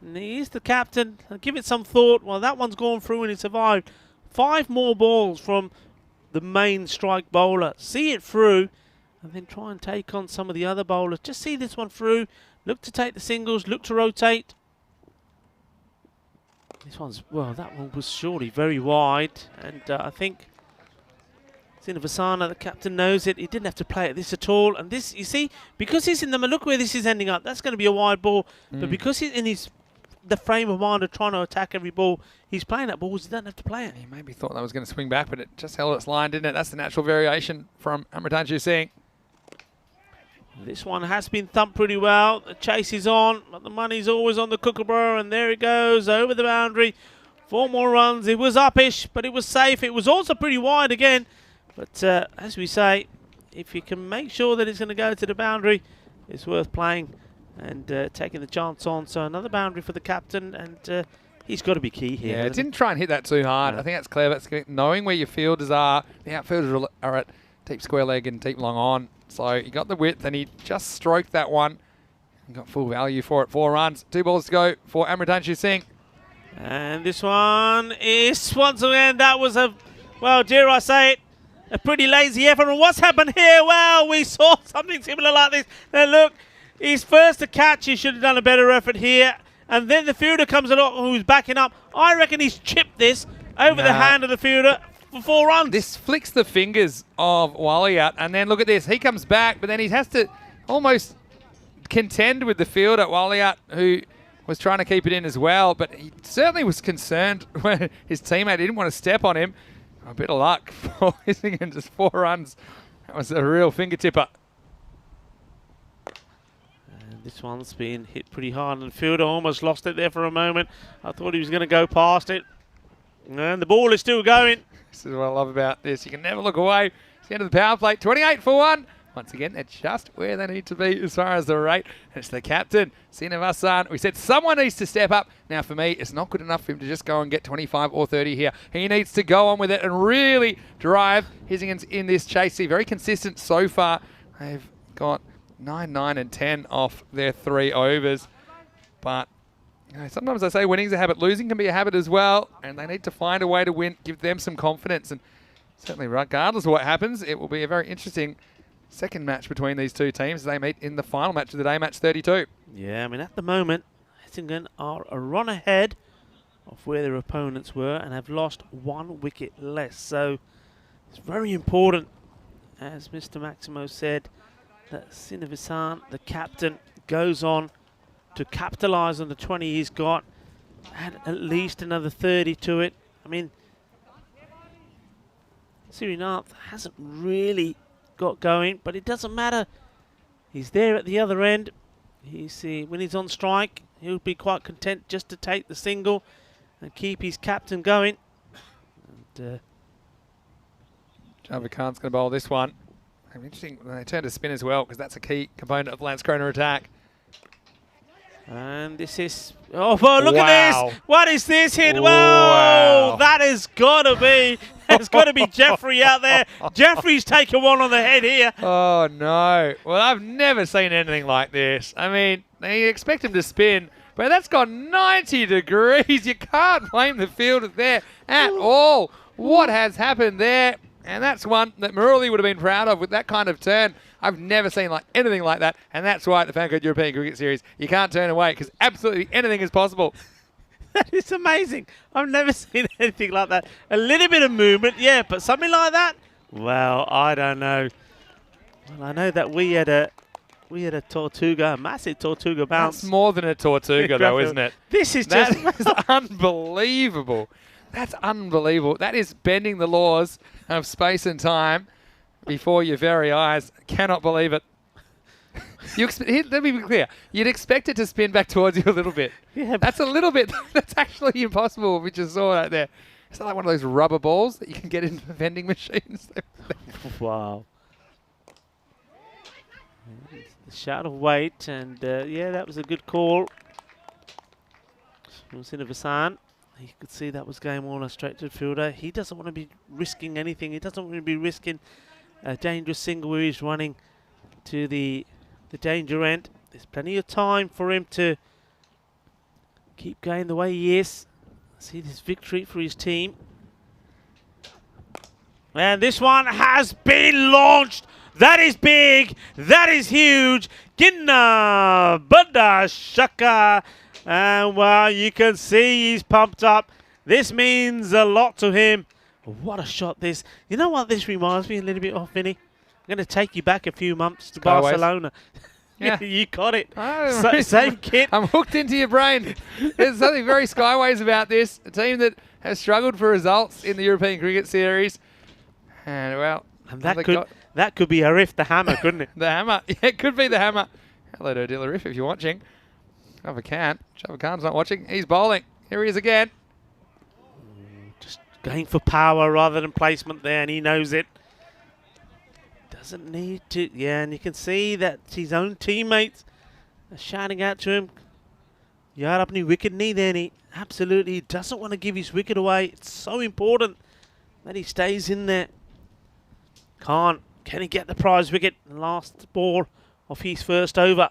And he is the captain. I'll give it some thought. Well, that one's gone through and he survived. 5 more balls from the main strike bowler. See it through and then try and take on some of the other bowlers. Just see this one through. Look to take the singles. Look to rotate. This one's, well, that one was surely very wide. And I think Srinivasan, the captain, knows it. He didn't have to play at this at all. And this, you see, because he's in the, look where this is ending up. That's going to be a wide ball. But because he's in the frame of mind of trying to attack every ball, he's playing that ball, he doesn't have to play it. He maybe thought that was going to swing back, but it just held its line, didn't it? That's the natural variation from Amritanju Singh. This one has been thumped pretty well. The chase is on, but the money's always on the Kookaburra, and there it goes, over the boundary. 4 more runs. It was uppish, but it was safe. It was also pretty wide again. But as we say, if you can make sure that it's going to go to the boundary, it's worth playing and taking the chance on. So another boundary for the captain, and he's got to be key here. Yeah, didn't try and hit that too hard. No. I think that's clever. It's knowing where your fielders are. The outfielders are at deep square leg and deep long on. So he got the width and he just stroked that one and got full value for it. 4 runs, 2 balls to go for Amritanju Singh. And this one is, once again, that was a, well, dare I say it, a pretty lazy effort. And what's happened here? Well, we saw something similar like this. And look, he's first to catch. He should have done a better effort here. And then the fielder comes along who's backing up. I reckon he's chipped this over the hand of the fielder for 4 runs. This flicks the fingers of Waliat. And then look at this. He comes back, but then he has to almost contend with the fielder, Waliat, who was trying to keep it in as well. But he certainly was concerned when his teammate didn't want to step on him. A bit of luck for Essingen, just 4 runs. That was a real finger-tipper. And this one's been hit pretty hard, and the fielder almost lost it there for a moment. I thought he was going to go past it. And the ball is still going. This is what I love about this. You can never look away. It's the end of the power play. 28 for 1. Once again, they're just where they need to be as far as the rate. And it's the captain, Srinivasan. We said someone needs to step up. Now, for me, it's not good enough for him to just go and get 25 or 30 here. He needs to go on with it and really drive Hissingen's in this chase. See, very consistent so far. They've got 9, 9, and 10 off their 3 overs. But you know, sometimes I say winning's a habit. Losing can be a habit as well. And they need to find a way to win, give them some confidence. And certainly, regardless of what happens, it will be a very interesting second match between these two teams as they meet in the final match of the day, match 32. Yeah, I mean, at the moment, Essingen are a run ahead of where their opponents were and have lost 1 wicket less. So it's very important, as Mr. Maximo said, that Srinivasan, the captain, goes on to capitalise on the 20 he's got, add at least another 30 to it. I mean, Srinath hasn't really got going, but it doesn't matter. He's there at the other end. When he's on strike, he'll be quite content just to take the single and keep his captain going. And Javed Khan's going to bowl this one. Interesting when they turn to spin as well, because that's a key component of Lance Kroner attack. And this is... Oh, whoa, look at Wow. this! What is this hit? Whoa! Wow. That has got to be... There's got to be Jeffrey out there. Jeffrey's taking one on the head here. Oh, no. Well, I've never seen anything like this. I mean, you expect him to spin, but that's gone 90 degrees. You can't blame the fielder there at all. What has happened there? And that's one that Murali would have been proud of with that kind of turn. I've never seen anything like that. And that's why at the FanCode European Cricket Series, you can't turn away because absolutely anything is possible. That is amazing. I've never seen anything like that. A little bit of movement, yeah, but something like that? Well, I don't know. Well, I know that we had a Tortuga, a massive Tortuga bounce. That's more than a Tortuga, though, isn't it? This is That just... is unbelievable. That's unbelievable. That is bending the laws of space and time before your very eyes. Cannot believe it. Let me be clear. You'd expect it to spin back towards you a little bit. Yeah, That's a little bit. That's actually impossible. We just saw that there. It's like one of those rubber balls that you can get in vending machines. Wow. The shout of weight, and yeah, that was a good call from Sinabasan. You could see that was going on a straight to the fielder. He doesn't want to be risking anything. He doesn't want to be risking a dangerous single where he's running to the danger end. There's plenty of time for him to keep going the way he is. See this victory for his team. And this one has been launched. That is big. That is huge. Ginna Bada Shaka. And well, you can see he's pumped up. This means a lot to him. What a shot this. You know what this reminds me a little bit of, Vinny? I'm going to take you back a few months to Barcelona. Yeah. You got it. Oh, Same kit. I'm hooked into your brain. There's something very Skyways about this. A team that has struggled for results in the European Cricket Series. And, well, And that could be Arif the Hammer, couldn't it? the hammer. Yeah, it could be the hammer. Hello to Adil Arif if you're watching. Shava Khan. Shava Khan's not watching. He's bowling. Here he is again. Just going for power rather than placement there, and he knows it. Doesn't need to. Yeah, and you can see that his own teammates are shouting out to him. Yaar apni wicket nahi deni. Absolutely doesn't want to give his wicket away. It's so important that he stays in there. Can he get the prize wicket? The last ball of his first over.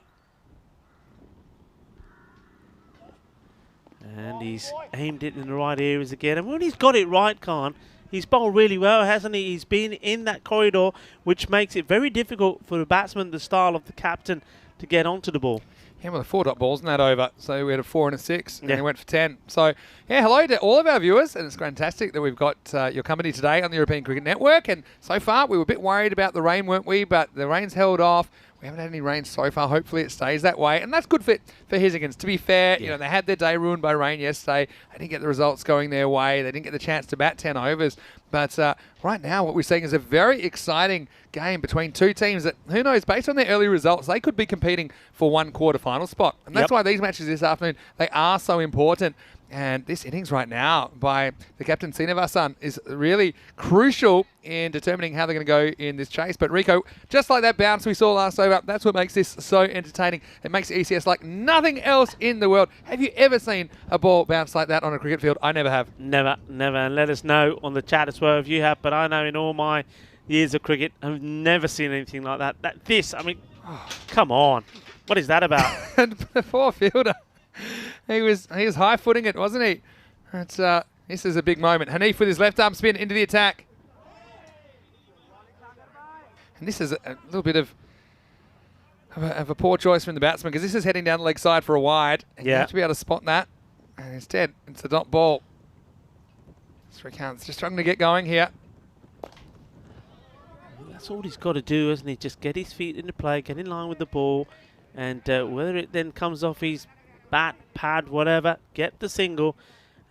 And he's aimed it in the right areas again. And when he's got it right, Khan, he's bowled really well, hasn't he? He's been in that corridor, which makes it very difficult for the batsman, the style of the captain, to get onto the ball. Yeah, well, the 4 dot balls in that over. So we had a 4 and a 6, and Yeah. he went for 10. So, yeah, hello to all of our viewers, and it's fantastic that we've got your company today on the European Cricket Network. And so far, we were a bit worried about the rain, weren't we? But the rain's held off. We haven't had any rain so far. Hopefully it stays that way. And that's good for Hizzigans. To be fair, you know, they had their day ruined by rain yesterday. They didn't get the results going their way. They didn't get the chance to bat 10 overs. But right now what we're seeing is a very exciting game between two teams that, who knows, based on their early results, they could be competing for one quarter-final spot. And that's why these matches this afternoon, they are so important. And this innings right now by the captain, Sinabasan, is really crucial in determining how they're going to go in this chase. But Rico, just like that bounce we saw last over, that's what makes this so entertaining. It makes ECS like nothing else in the world. Have you ever seen a ball bounce like that on a cricket field? I never have. Never. And let us know on the chat as well if you have. But I know in all my years of cricket, I've never seen anything like that. I mean, come on. What is that about? And the poor fielder. He was high-footing it, wasn't he? This is a big moment. Hanif with his left arm spin into the attack. And this is a little bit of a poor choice from the batsman because this is heading down the leg side for a wide. And you have to be able to spot that. And instead, it's a dot ball. Srikanth's just struggling to get going here. That's all he's got to do, isn't he? Just get his feet into play, get in line with the ball, and whether it then comes off his bat, pad, whatever, get the single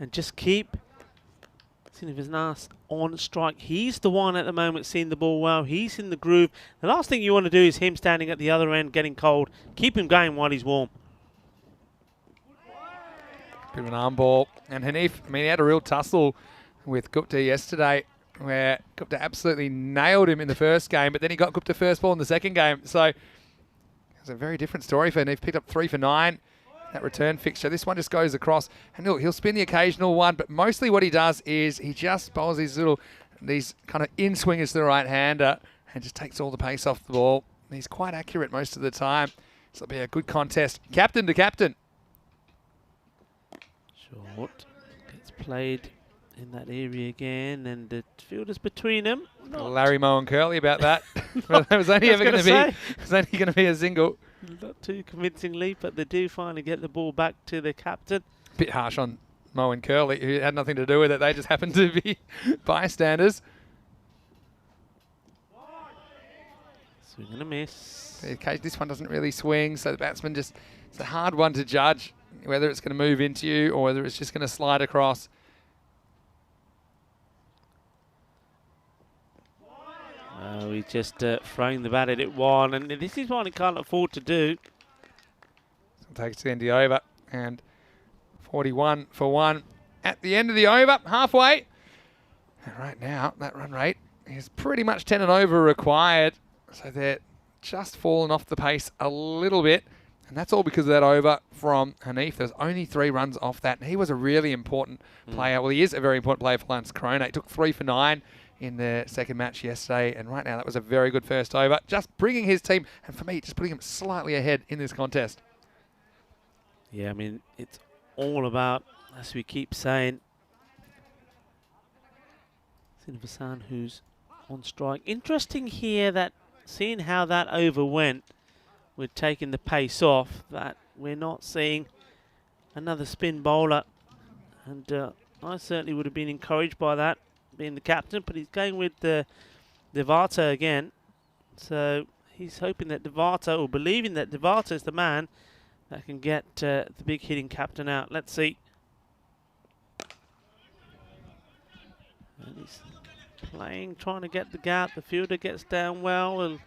and just keep Sinabasan on strike. He's the one at the moment seeing the ball well. He's in the groove. The last thing you want to do is him standing at the other end getting cold. Keep him going while he's warm. Bit of an arm ball. And Hanif, I mean, he had a real tussle with Gupta yesterday. where Gupta absolutely nailed him in the first game, but then he got Gupta first ball in the second game. So it's a very different story for Hanif. Picked up 3 for 9. That return fixture. This one just goes across. And look, he'll spin the occasional one, but mostly what he does is he just bowls these kind of in-swingers to the right-hander and just takes all the pace off the ball. And he's quite accurate most of the time. So it'll be a good contest. Captain to captain. Short. Gets played in that area again, and the fielder's between them. Larry Moe and Curly about that. Well, it was only ever going to be a single. Not too convincingly, but they do finally get the ball back to the captain. Bit harsh on Moe and Curly, who had nothing to do with it. They just happened to be bystanders. Swing and a miss. This one doesn't really swing, so the batsman it's a hard one to judge whether it's going to move into you or whether it's just going to slide across. He's just throwing the bat at it one, and this is one he can't afford to do. Takes to the end of the over, and 41 for 1 at the end of the over, halfway. And right now, that run rate is pretty much 10 and over required, so they're just falling off the pace a little bit, and that's all because of that over from Hanif. There's only 3 runs off that, and he was a really important player. Well, he is a very important player for Lance Corona. He took 3 for 9 in the second match yesterday, and right now that was a very good first over, just bringing his team, and for me, just putting him slightly ahead in this contest. Yeah, I mean, it's all about, as we keep saying, Srinivasan, who's on strike. Interesting here that seeing how that over went, we're taking the pace off, that we're not seeing another spin bowler, and I certainly would have been encouraged by that, being the captain, but he's going with Devata again. So he's hoping that Devata, or believing that Devata is the man that can get the big hitting captain out. Let's see. And he's playing, trying to get the gap. The fielder gets down well, and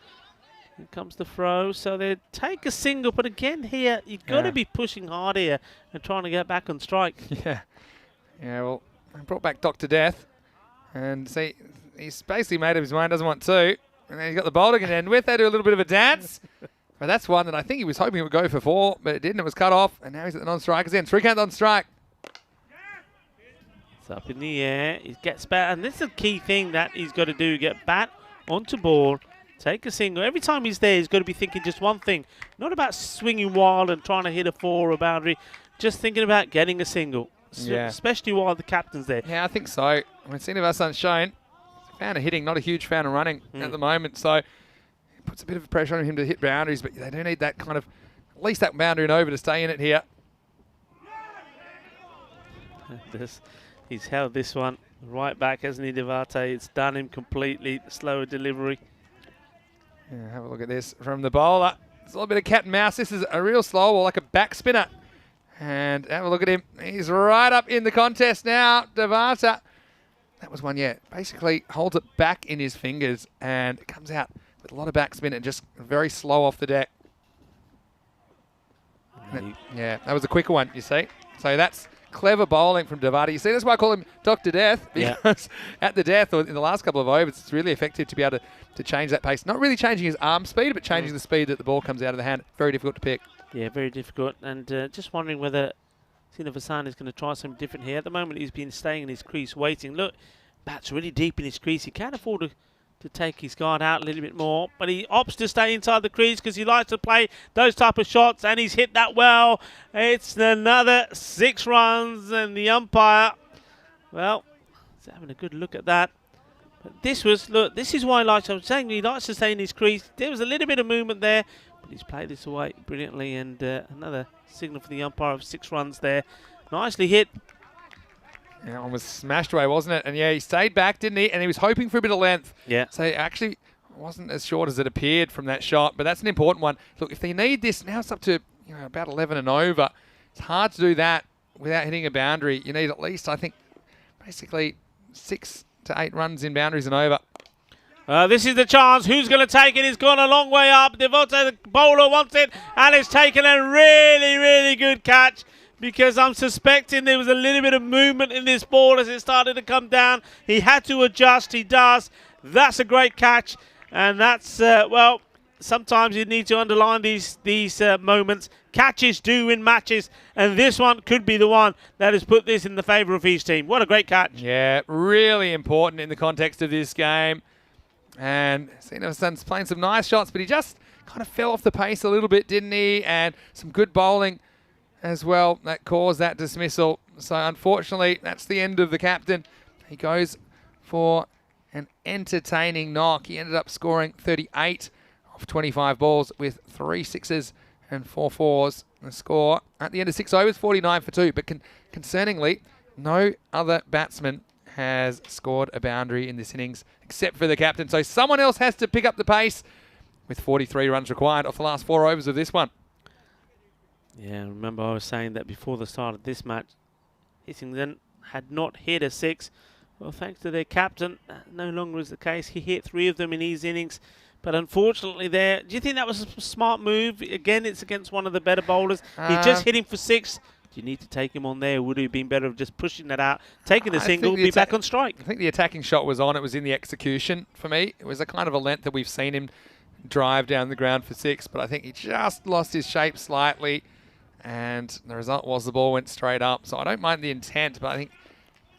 here comes the throw. So they take a single, but again here, you've got to be pushing hard here and trying to get back on strike. Yeah, well, I brought back Dr. Death. And see, he's basically made up his mind, doesn't want to. And then he's got the bowler to end with. They do a little bit of a dance. But that's one that I think he was hoping it would go for 4, but it didn't. It was cut off. And now he's at the non-strikers end. 3 count on strike. It's up in the air. He gets bat. And this is a key thing that he's got to do. Get bat onto ball. Take a single. Every time he's there, he's got to be thinking just one thing. Not about swinging wild and trying to hit a 4 or a boundary. Just thinking about getting a single. Yeah. Especially while the captain's there. Yeah, I think so. I mean, Srinivasan's shown. Fan of hitting, not a huge fan of running at the moment. So it puts a bit of pressure on him to hit boundaries, but they do need that kind of, at least that boundary and over to stay in it here. He's held this one right back, hasn't he, Devate? It's done him completely. Slower delivery. Yeah, have a look at this from the bowler. It's a little bit of cat and mouse. This is a real slow ball, like a back spinner. And have a look at him. He's right up in the contest now. Devata. That was one, basically holds it back in his fingers and it comes out with a lot of backspin and just very slow off the deck. Yeah, that was a quicker one, you see. So that's clever bowling from Devata. You see, that's why I call him Dr. Death, because at the death or in the last couple of overs, it's really effective to be able to change that pace. Not really changing his arm speed, but changing the speed that the ball comes out of the hand. Very difficult to pick. Yeah, very difficult. And just wondering whether Srinivasan is going to try something different here. At the moment, he's been staying in his crease, waiting. Look, bat's really deep in his crease. He can't afford to take his guard out a little bit more, but he opts to stay inside the crease because he likes to play those type of shots, and he's hit that well. It's another 6 runs, and the umpire, well, he's having a good look at that. But this was, look, this is why I was saying he likes to stay in his crease. There was a little bit of movement there, but he's played this away brilliantly, and another signal for the umpire of 6 runs there. Nicely hit. Yeah, one was smashed away, wasn't it? And yeah, he stayed back, didn't he? And he was hoping for a bit of length. Yeah. So it actually wasn't as short as it appeared from that shot, but that's an important one. Look, if they need this, now it's up to about 11 and over. It's hard to do that without hitting a boundary. You need at least, I think, basically 6 to 8 runs in boundaries and over. This is the chance. Who's going to take it? It's gone a long way up. Devote, the bowler, wants it, and it's taken a really, really good catch. because I'm suspecting there was a little bit of movement in this ball as it started to come down. He had to adjust. He does. That's a great catch. And that's, well, sometimes you need to underline these moments. Catches do win matches, and this one could be the one that has put this in the favour of his team. What a great catch. Yeah, really important in the context of this game. And Sinner's playing some nice shots, but he just kind of fell off the pace a little bit, didn't he? And some good bowling as well that caused that dismissal. So unfortunately, that's the end of the captain. He goes for an entertaining knock. He ended up scoring 38 off 25 balls with 3 sixes and 4 fours. The score at the end of 6 overs, 49 for 2. But concerningly, no other batsman has scored a boundary in this innings except for the captain. So someone else has to pick up the pace with 43 runs required off the last 4 overs of this one. Yeah, remember I was saying that before the start of this match, Hissington had not hit a 6. Well, thanks to their captain, that no longer is the case. He hit 3 of them in his innings. But unfortunately there, do you think that was a smart move? Again, it's against one of the better bowlers. He just hit him for 6. Do you need to take him on there? Would it have been better of just pushing that out, taking the single, be back on strike? I think the attacking shot was on. It was in the execution for me. It was a kind of a length that we've seen him drive down the ground for 6, but I think he just lost his shape slightly, and the result was the ball went straight up. So I don't mind the intent, but I think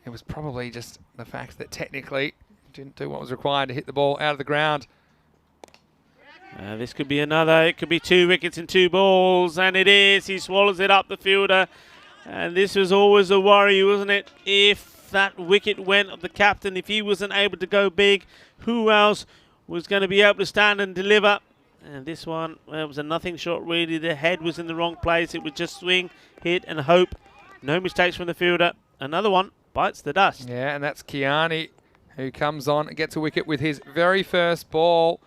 it was probably just the fact that technically didn't do what was required to hit the ball out of the ground. This could be another. It could be 2 wickets and 2 balls, and it is. He swallows it up, the fielder. And this was always a worry, wasn't it? If that wicket went of the captain, if he wasn't able to go big, who else was going to be able to stand and deliver? And this one, well, it was a nothing shot, really. The head was in the wrong place. It would just swing, hit, and hope. No mistakes from the fielder. Another one bites the dust. Yeah, and that's Kiani, who comes on and gets a wicket with his very first ball.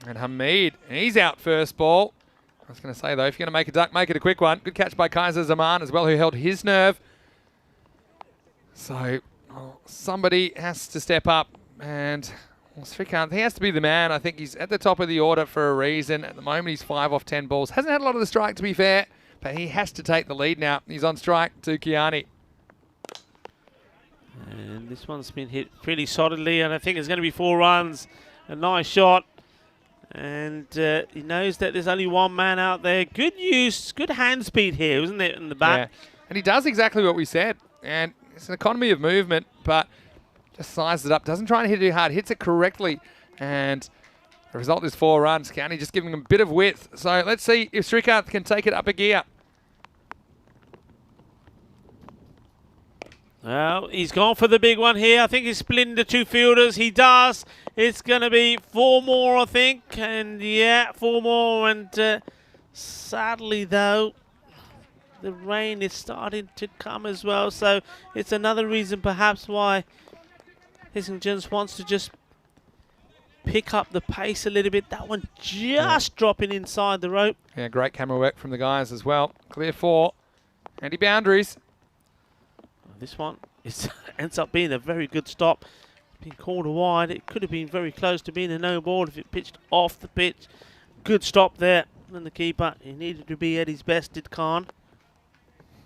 And Hamid, and he's out first ball. I was going to say, though, if you're going to make a duck, make it a quick one. Good catch by Kaiser Zaman as well, who held his nerve. So somebody has to step up, and Srikanth, he has to be the man. I think he's at the top of the order for a reason. At the moment, he's 5 off 10 balls. Hasn't had a lot of the strike, to be fair, but he has to take the lead now. He's on strike to Kiani. And this one's been hit pretty solidly, and I think it's going to be 4 runs. A nice shot. And he knows that there's only one man out there. Good use, good hand speed here, isn't it, in the bat? Yeah. And he does exactly what we said. And it's an economy of movement, but just sizes it up. Doesn't try and hit it too hard. Hits it correctly. And the result is 4 runs. County just giving him a bit of width. So let's see if Srikanth can take it up a gear. Well, he's gone for the big one here. I think he's splitting the 2 fielders. He does. It's going to be 4 more, I think. And yeah, 4 more. And sadly, though, the rain is starting to come as well. So it's another reason perhaps why Hissington wants to just pick up the pace a little bit. That one just dropping inside the rope. Yeah, great camera work from the guys as well. Clear 4. Anti-boundaries. This one ends up being a very good stop. Being called a wide. It could have been very close to being a no ball if it pitched off the pitch. Good stop there. And the keeper, he needed to be at his best, did Khan.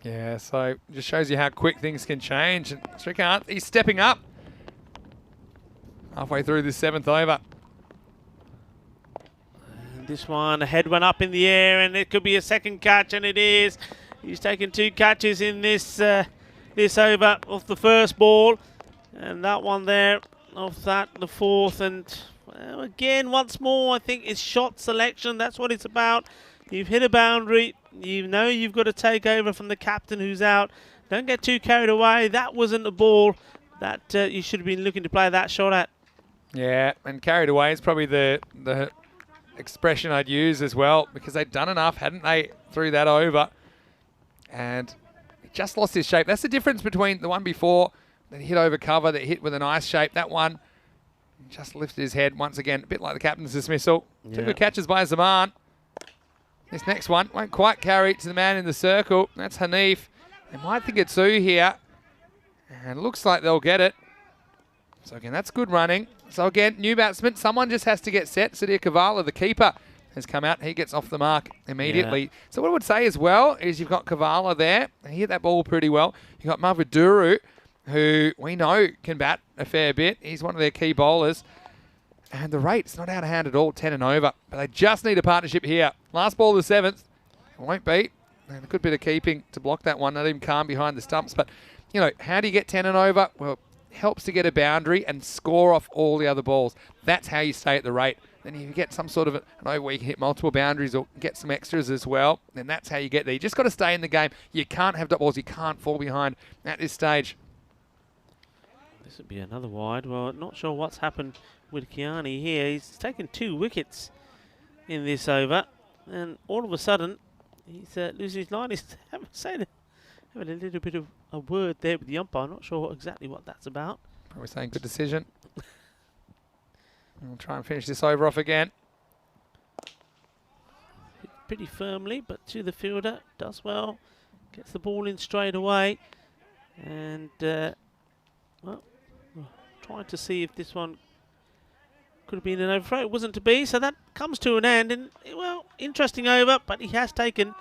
Yeah, so just shows you how quick things can change. And Srikanth, he's stepping up. Halfway through this 7th over. And this one, the head went up in the air, and it could be a second catch, and it is. He's taken 2 catches in this this over off the first ball, and that one there off that, the 4th. And well, again, once more, I think it's shot selection. That's what it's about. You've hit a boundary. You know you've got to take over from the captain who's out. Don't get too carried away. That wasn't a ball that you should have been looking to play that shot at. Yeah, and carried away is probably the expression I'd use as well, because they'd done enough, hadn't they, through that over. And he just lost his shape. That's the difference between the one before that hit over cover, that hit with a nice shape. That one just lifted his head once again, a bit like the captain's dismissal. Yeah. 2 good catches by Zaman. This next one won't quite carry it to the man in the circle. That's Hanif. They might think it's Sue here. And it looks like they'll get it. So again, that's good running. So again, new batsman. Someone just has to get set. Sudhir Kavala, the keeper, has come out. He gets off the mark immediately. Yeah. So what I would say as well is you've got Kavala there. He hit that ball pretty well. You've got Mavaduru, who we know can bat a fair bit. He's one of their key bowlers. And the rate's not out of hand at all, 10 and over. But they just need a partnership here. Last ball of the 7th. It won't beat. And a good bit of keeping to block that one. Not even calm behind the stumps. But, you know, how do you get 10 and over? Well, helps to get a boundary and score off all the other balls. That's how you stay at the rate. Then you get some sort of an over where you can hit multiple boundaries or get some extras as well. Then that's how you get there. You just got to stay in the game. You can't have dot balls. You can't fall behind at this stage. This would be another wide. Well, not sure what's happened with Kiani here. He's taken 2 wickets in this over, and all of a sudden he's losing his line. He's having a little bit of a word there with the umpire. Not sure exactly what that's about. Probably saying good decision. We'll try and finish this over off again. Hit pretty firmly, but to the fielder. Does well. Gets the ball in straight away. And, well, trying to see if this one could have been an overthrow. It wasn't to be, so that comes to an end. And, well, interesting over, but he has taken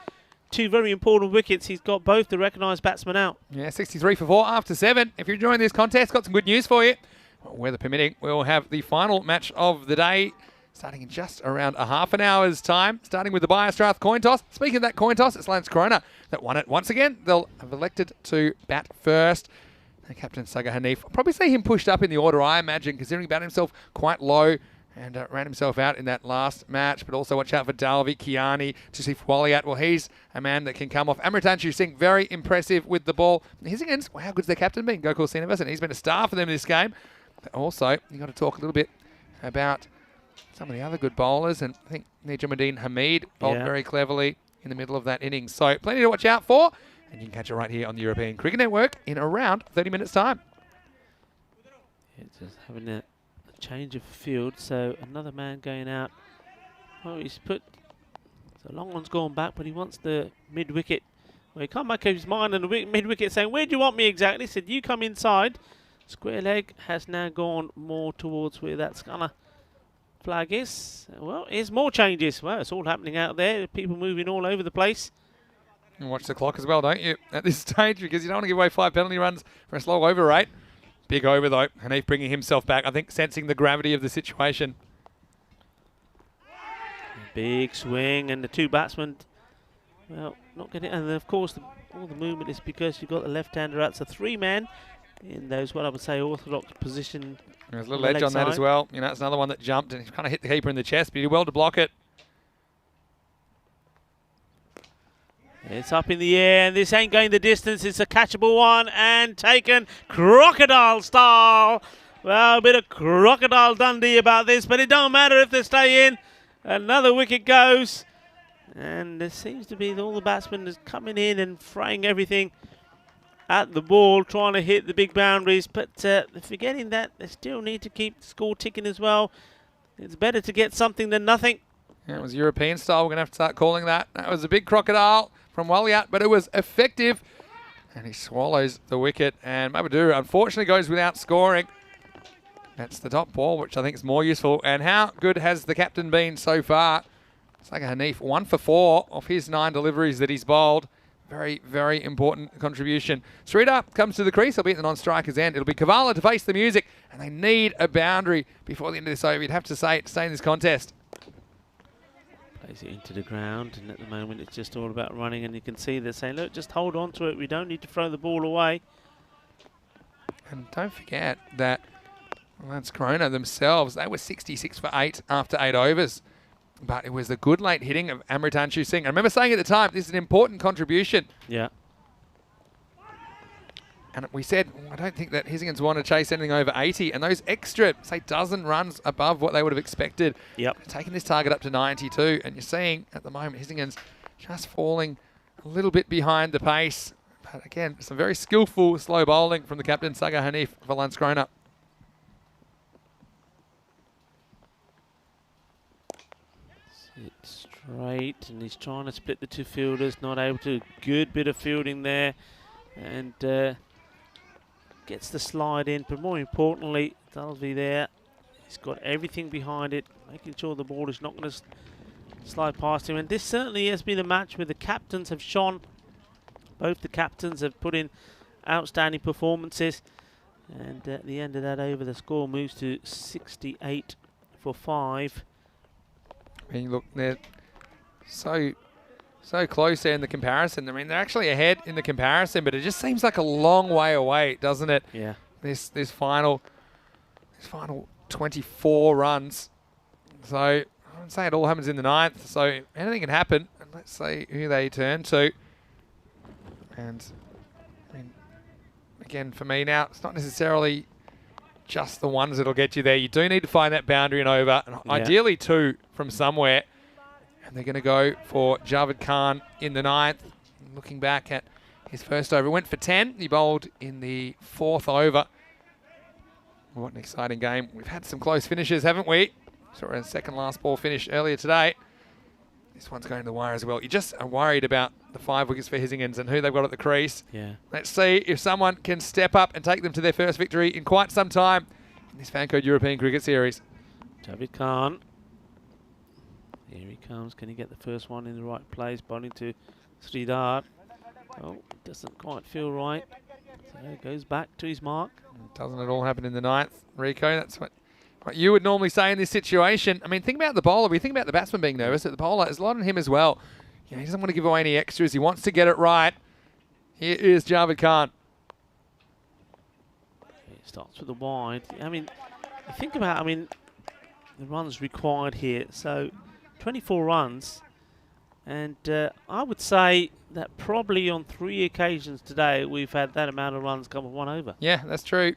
2 very important wickets. He's got both the recognised batsmen out. Yeah, 63 for 4 after 7. If you're enjoying this contest, got some good news for you. Well, weather permitting, we'll have the final match of the day starting in just around a half an hour's time, starting with the Biostrath coin toss. Speaking of that coin toss, it's Lance Corona that won it once again. They'll have elected to bat first. Captain Saga Hanif, I'll probably see him pushed up in the order, I imagine, considering he batted himself quite low and ran himself out in that last match. But also watch out for Dalvi, Kiani, Jasif Waliat. Well, he's a man that can come off. Amritanchu Singh, very impressive with the ball. He's against, wow, how good's their captain been? Gokul Srinivas, and he's been a star for them in this game. But also, you've got to talk a little bit about some of the other good bowlers. And I think Nijamuddin Hamid bowled very cleverly in the middle of that innings. So plenty to watch out for. And you can catch it right here on the European Cricket Network in around 30 minutes' time. Yeah, just having a change of field. So another man going out. Well, he's put... So long one's gone back, but he wants the mid-wicket. Well, he can't make up his mind on the mid-wicket saying, where do you want me exactly? He said, you come inside. Square leg has now gone more towards where that Scunner flag is. Well, here's more changes. Well, it's all happening out there. People moving all over the place. And watch the clock as well, don't you, at this stage, because you don't want to give away 5 penalty runs for a slow over rate. Big over, though. Hanif bringing himself back, I think, sensing the gravity of the situation. Big swing, and the 2 batsmen, well, not getting... And, of course, all the movement is because you've got the left-hander out. So 3 men in those, what I would say, orthodox position. There's a little edge on that as well. You know, it's another one that jumped and he kind of hit the keeper in the chest, but he did well to block it. It's up in the air, and this ain't going the distance. It's a catchable one, and taken crocodile style. Well, a bit of crocodile Dundee about this, but it don't matter if they stay in. Another wicket goes, and there seems to be all the batsmen is coming in and fraying everything at the ball, trying to hit the big boundaries, but they're forgetting that they still need to keep the score ticking as well. It's better to get something than nothing. Yeah, it was European style. We're going to have to start calling that. That was a big crocodile from Waliat, but it was effective. And he swallows the wicket. And Mabaduru, unfortunately, goes without scoring. That's the top ball, which I think is more useful. And how good has the captain been so far? Saga Hanif, 1 for 4 off his 9 deliveries that he's bowled. Very, very important contribution. Sridhar comes to the crease. He'll be at the non-striker's end. It'll be Kavala to face the music. And they need a boundary before the end of this over. You'd have to say it to stay in this contest. Plays it into the ground, and at the moment it's just all about running, and you can see they're saying, look, just hold on to it. We don't need to throw the ball away. And don't forget that Lance Corona themselves, they were 66 for 8 after 8 overs. But it was the good late hitting of Amritanchu Singh. I remember saying at the time, this is an important contribution. Yeah. And we said, I don't think that Hisingans want to chase anything over 80. And those extra, say, dozen runs above what they would have expected. Yep. Taking this target up to 92. And you're seeing, at the moment, Hisingans just falling a little bit behind the pace. But again, some very skillful slow bowling from the captain, Saga Hanif, for Lance Corona. It's straight, and he's trying to split the 2 fielders. Not able to. Good bit of fielding there. And... gets the slide in, but more importantly, Dalvi there. He's got everything behind it, making sure the ball is not going to slide past him. And this certainly has been a match where the captains have shone. Both the captains have put in outstanding performances. And at the end of that over, the score moves to 68 for 5. I mean, look, they're so close there in the comparison. I mean, they're actually ahead in the comparison, but it just seems like a long way away, doesn't it? Yeah. This final 24 runs. So I would say it all happens in the 9th. So anything can happen. And let's see who they turn to. And I mean, again, for me now, it's not necessarily just the ones that'll get you there. You do need to find that boundary and over, and ideally 2 from somewhere. And they're going to go for Javed Khan in the 9th. Looking back at his first over, went for 10. He bowled in the 4th over. What an exciting game. We've had some close finishes, haven't we? Saw a second last ball finish earlier today. This one's going to the wire as well. You just are worried about the 5 wickets for Hisingans and who they've got at the crease. Yeah. Let's see if someone can step up and take them to their first victory in quite some time in this FanCode European Cricket Series. Javed Khan. Here he comes. Can he get the first one in the right place? Bowling to Sridhar. Oh, doesn't quite feel right. So it goes back to his mark. Doesn't it all happen in the 9th, Rico? That's what you would normally say in this situation. I mean, think about the bowler. We think about the batsman being nervous. But the bowler, there's a lot on him as well. You know, he doesn't want to give away any extras. He wants to get it right. Here is Javed Khan. It starts with the wide. I mean, think about, the runs required here. So 24 runs. And I would say that probably on 3 occasions today, we've had that amount of runs come with 1 over. Yeah, that's true.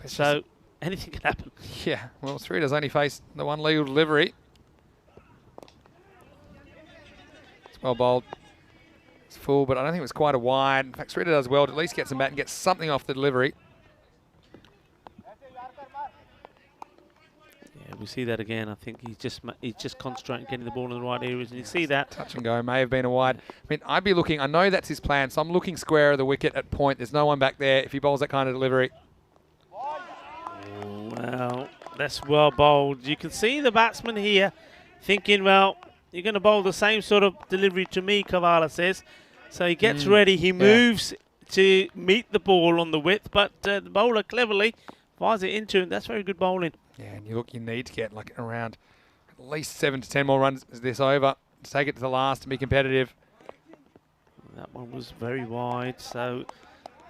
So anything can happen. Yeah, well, Sridhar's only faced the 1 legal delivery. It's well bowled. It's full, but I don't think it was quite a wide. In fact, Sridhar does well to at least get some bat and get something off the delivery. Yeah, we see that again. I think he's just concentrating getting the ball in the right areas, and you see that. Touch and go may have been a wide. I mean, I'd be looking, I know that's his plan, so I'm looking square of the wicket at point. There's no one back there if he bowls that kind of delivery. Well, that's well bowled. You can see the batsman here thinking, well, you're going to bowl the same sort of delivery to me, Kavala says. So he gets ready. He moves to meet the ball on the width, but the bowler cleverly fires it into him. That's very good bowling. Yeah, and you need to get like around at least 7 to 10 more runs this over to take it to the last and be competitive. That one was very wide. So,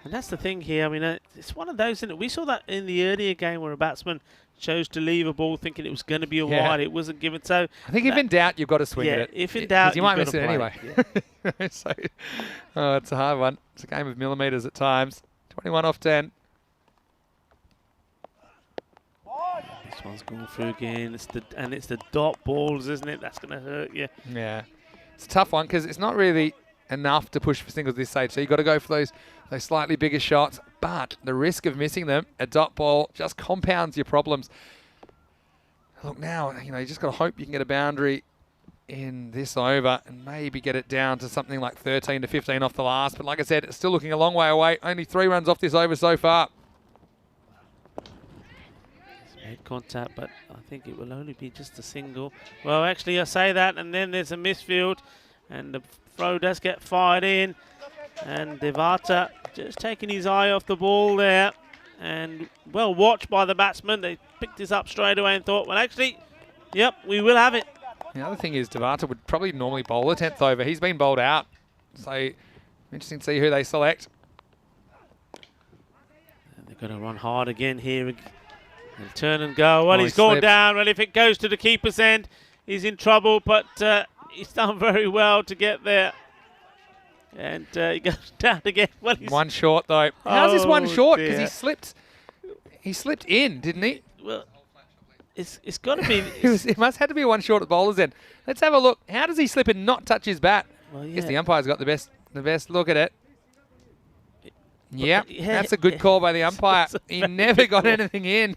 and that's the thing here. I mean, it's one of those, isn't it? We saw that in the earlier game where a batsman chose to leave a ball thinking it was going to be a wide. It wasn't given. So I think if in doubt, you've got to swing at it. If in doubt, you might miss it anyway. Yeah. So, it's a hard one. It's a game of millimetres at times. 21 off 10. This one's going through again. It's the dot balls, isn't it? That's going to hurt you. Yeah, it's a tough one because it's not really enough to push for singles this stage. So you've got to go for those slightly bigger shots. But the risk of missing them, a dot ball, just compounds your problems. Look now, you just got to hope you can get a boundary in this over and maybe get it down to something like 13 to 15 off the last. But like I said, it's still looking a long way away. Only 3 runs off this over so far. Made contact, but I think it will only be just a single. Well, actually, I say that, and then there's a misfield, and the throw does get fired in, and Devata just taking his eye off the ball there, and well watched by the batsman. They picked this up straight away and thought, well, actually, yep, we will have it. The other thing is Devata would probably normally bowl a 10th over. He's been bowled out, so interesting to see who they select. And they're going to run hard again here. He'll turn and go. Well, he's he gone slipped down. Well, if it goes to the keeper's end, he's in trouble, but he's done very well to get there. And he goes down again. Well, he's one short, though. How's this one short? Because dear. he slipped in, didn't he? Well, it's got to be... it must have to be one short at the bowler's end. Let's have a look. How does he slip and not touch his bat? Well, yeah. I guess the umpire's got the best look at it. Yep, yeah, that's a good call by the umpire. He never got anything in.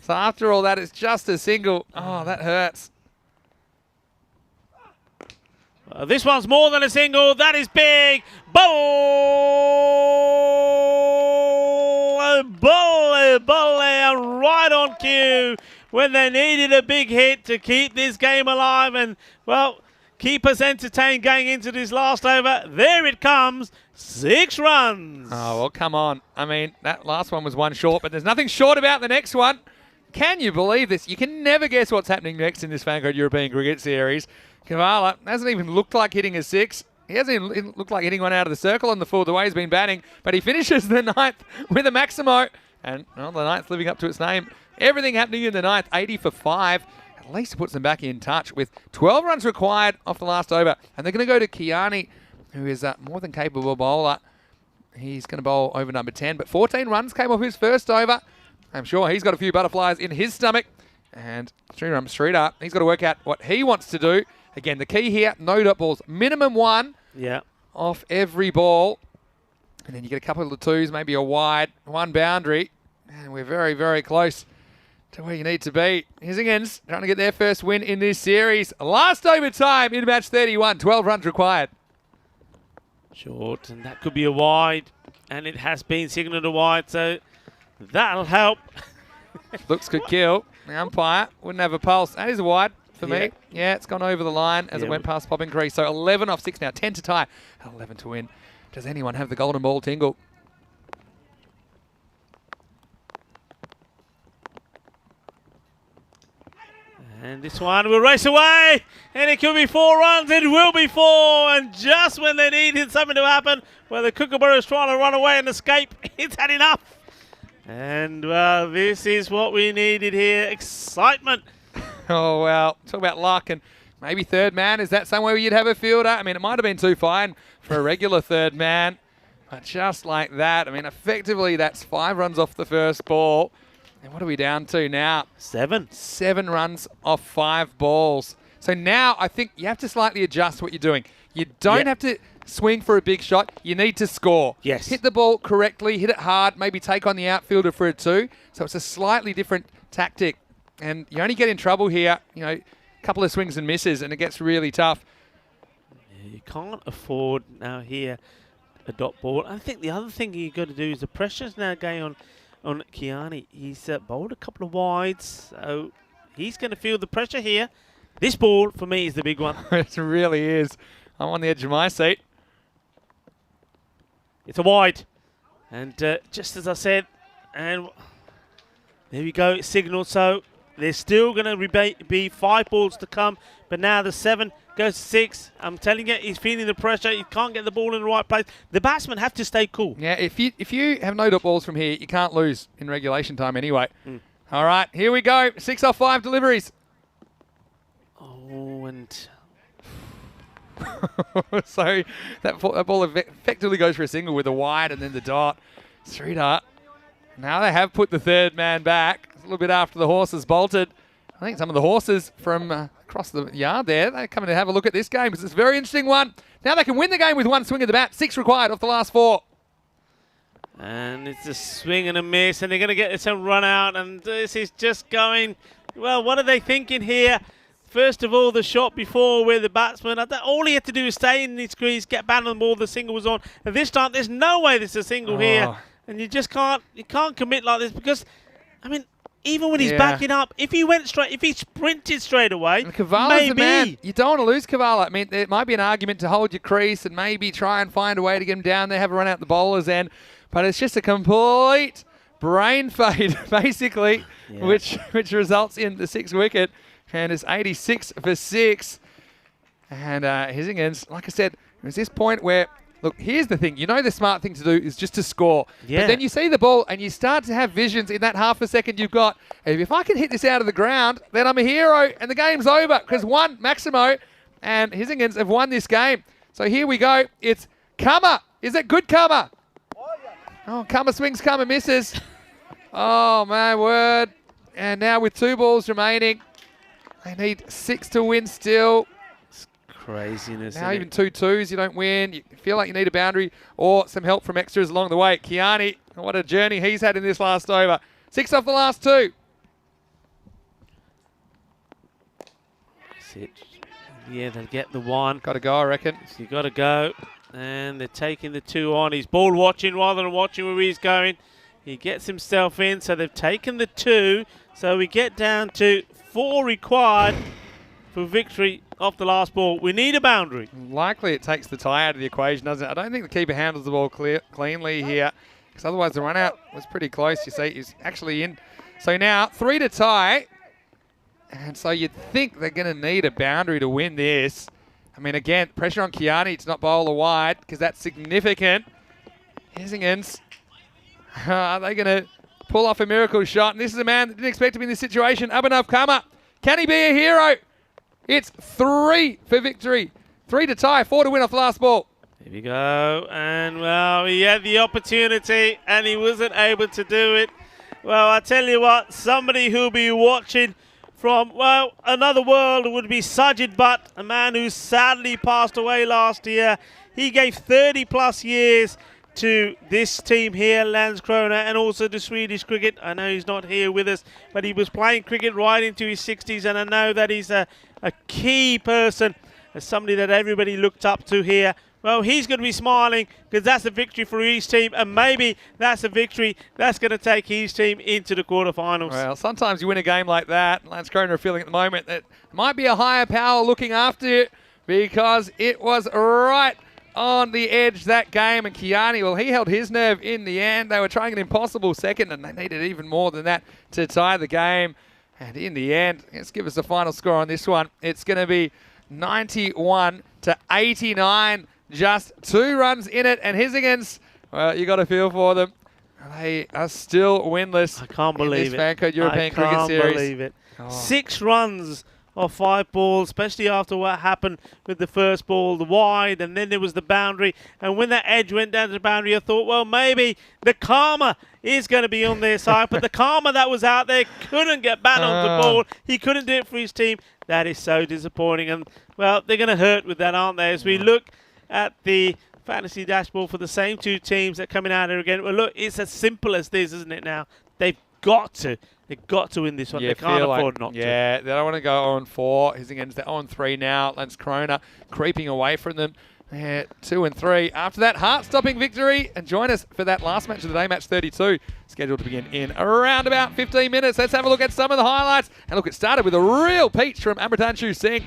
So after all that, it's just a single. Oh, that hurts. This one's more than a single. That is big. Bowl! and right on cue when they needed a big hit to keep this game alive and, well, keep us entertained going into this last over. There it comes. 6 runs. Oh, well, come on. I mean, that last one was one short, but there's nothing short about the next one. Can you believe this? You can never guess what's happening next in this FanCode European Cricket Series. Kavala hasn't even looked like hitting a 6. He hasn't even looked like hitting one out of the circle on the full the way he's been batting, but he finishes the 9th with a Maximo. And, well, the 9th living up to its name. Everything happening in the 9th, 80 for 5. At least it puts them back in touch with 12 runs required off the last over. And they're going to go to Kiani, who is a more than capable bowler. He's going to bowl over number 10, but 14 runs came off his first over. I'm sure he's got a few butterflies in his stomach. And Sriram Sridhar, he's got to work out what he wants to do. Again, the key here, no dot balls. Minimum 1 off every ball. And then you get a couple of the 2s, maybe a wide, 1 boundary. And we're very, very close to where you need to be. Higgins trying to get their first win in this series. Last overtime in match 31, 12 runs required. Short, and that could be a wide. And it has been signalled a wide, so that'll help. Looks could kill. The umpire wouldn't have a pulse. That is a wide for me. Yeah, it's gone over the line as it went past popping crease. So 11 off 6 now, 10 to tie, 11 to win. Does anyone have the golden ball tingle? And this one will race away, and it could be 4 runs. It will be 4, and just when they needed something to happen, where the Kookaburra is trying to run away and escape, it's had enough. And, well, this is what we needed here. Excitement. Oh, well, talk about luck and maybe third man. Is that somewhere you'd have a fielder? I mean, it might have been too fine for a regular third man, but just like that, I mean, effectively that's 5 runs off the first ball. And what are we down to now? 7. 7 runs off 5 balls. So now I think you have to slightly adjust what you're doing. You don't have to swing for a big shot. You need to score. Yes. Hit the ball correctly, hit it hard, maybe take on the outfielder for a 2. So it's a slightly different tactic. And you only get in trouble here, you know, a couple of swings and misses, and it gets really tough. You can't afford now here a dot ball. I think the other thing you've got to do is the pressure's now going on Kiani. He's bowled a couple of wides, so he's going to feel the pressure here. This ball, for me, is the big one. It really is. I'm on the edge of my seat. It's a wide. And just as I said, and there we go, signal. So there's still going to be 5 balls to come, but now the 7 goes to 6. I'm telling you, he's feeling the pressure. He can't get the ball in the right place. The batsmen have to stay cool. Yeah, if you have no dot balls from here, you can't lose in regulation time anyway. All right, here we go. 6 off 5 deliveries. Oh, and so that ball effectively goes for a single with a wide and then the dot. Sridhar. Now they have put the third man back. It's a little bit after the horses bolted. I think some of the horses from across the yard there, they're coming to have a look at this game because it's a very interesting one. Now they can win the game with 1 swing of the bat. 6 required off the last 4. And it's a swing and a miss, and they're going to get this run out, and this is just going, well, what are they thinking here? First of all, the shot before where the batsman, all he had to do is stay in his crease, get back on the ball, the single was on. And this time, there's no way this is a single here. And you just can't commit like this because, I mean, even when he's backing up, if he sprinted straight away, Kavala's the man. You don't want to lose Kavala. I mean, there might be an argument to hold your crease and maybe try and find a way to get him down there, have a run out the bowler's end. But it's just a complete brain fade, basically, which results in the 6th wicket. And it's 86 for 6. And Higgins, like I said, there's this point where, look, here's the thing. You know the smart thing to do is just to score. But then you see the ball and you start to have visions in that half a second you've got. If I can hit this out of the ground, then I'm a hero and the game's over. Because Maximo and Higgins have won this game. So here we go. It's Kama. Is it good Kama? Oh, Kama swings, Kama misses. Oh, my word. And now with 2 balls remaining, they need 6 to win still. It's craziness. Now even 2 2s, you don't win. You feel like you need a boundary or some help from extras along the way. Kiani, what a journey he's had in this last over. 6 off the last 2. That's it. Yeah, they'll get the 1. Got to go, I reckon. So you got to go. And they're taking the 2 on. He's ball watching rather than watching where he's going. He gets himself in, so they've taken the 2. So we get down to 4 required for victory off the last ball. We need a boundary. Likely it takes the tie out of the equation, doesn't it? I don't think the keeper handles the ball cleanly here, because otherwise the run out was pretty close. You see, he's actually in. So now 3 to tie, and so you'd think they're going to need a boundary to win this. I mean, again, pressure on Kiani to not bowl a wide, because that's significant. Hisingans, are they going to pull off a miracle shot? And this is a man that didn't expect to be in this situation. Abhinav Kama, can he be a hero? It's 3 for victory. 3 to tie, 4 to win off the last ball. Here we go. And, well, he had the opportunity and he wasn't able to do it. Well, I tell you what, somebody who'll be watching from, well, another world would be Sajid Butt, a man who sadly passed away last year. He gave 30-plus years to this team here, Landskrona, and also to Swedish cricket. I know he's not here with us, but he was playing cricket right into his 60s, and I know that he's a key person, as somebody that everybody looked up to here. Well, he's going to be smiling because that's a victory for his team, and maybe that's a victory that's going to take his team into the quarterfinals. Well, sometimes you win a game like that. Landskrona are feeling at the moment that might be a higher power looking after it, because it was right on the edge that game, and Kiani, well, he held his nerve in the end. They were trying an impossible second, and they needed even more than that to tie the game. And in the end, let's give us a final score on this one. It's going to be 91 to 89. Just 2 runs in it, and Hisingans, well, you got to feel for them. They are still winless. I can't believe in this FanCode European Cricket Series. I can't believe it. Oh. 6 runs off 5 balls, especially after what happened with the first ball, the wide, and then there was the boundary. And when that edge went down to the boundary, I thought, well, maybe the karma is going to be on their side. But the karma that was out there couldn't get back on the ball. He couldn't do it for his team. That is so disappointing. And, well, they're going to hurt with that, aren't they? As we look at the fantasy dashboard for the same 2 teams that are coming out here again. Well, look, it's as simple as this, isn't it now? They've got to win this one. They can't afford not to. Yeah, they don't want to go 0-4. Hisingans, they're 0-3 now. Landskrona creeping away from them. They're 2-3. After that heart-stopping victory, and join us for that last match of the day, match 32, scheduled to begin in around about 15 minutes. Let's have a look at some of the highlights. And look, it started with a real peach from Amritanshu Singh.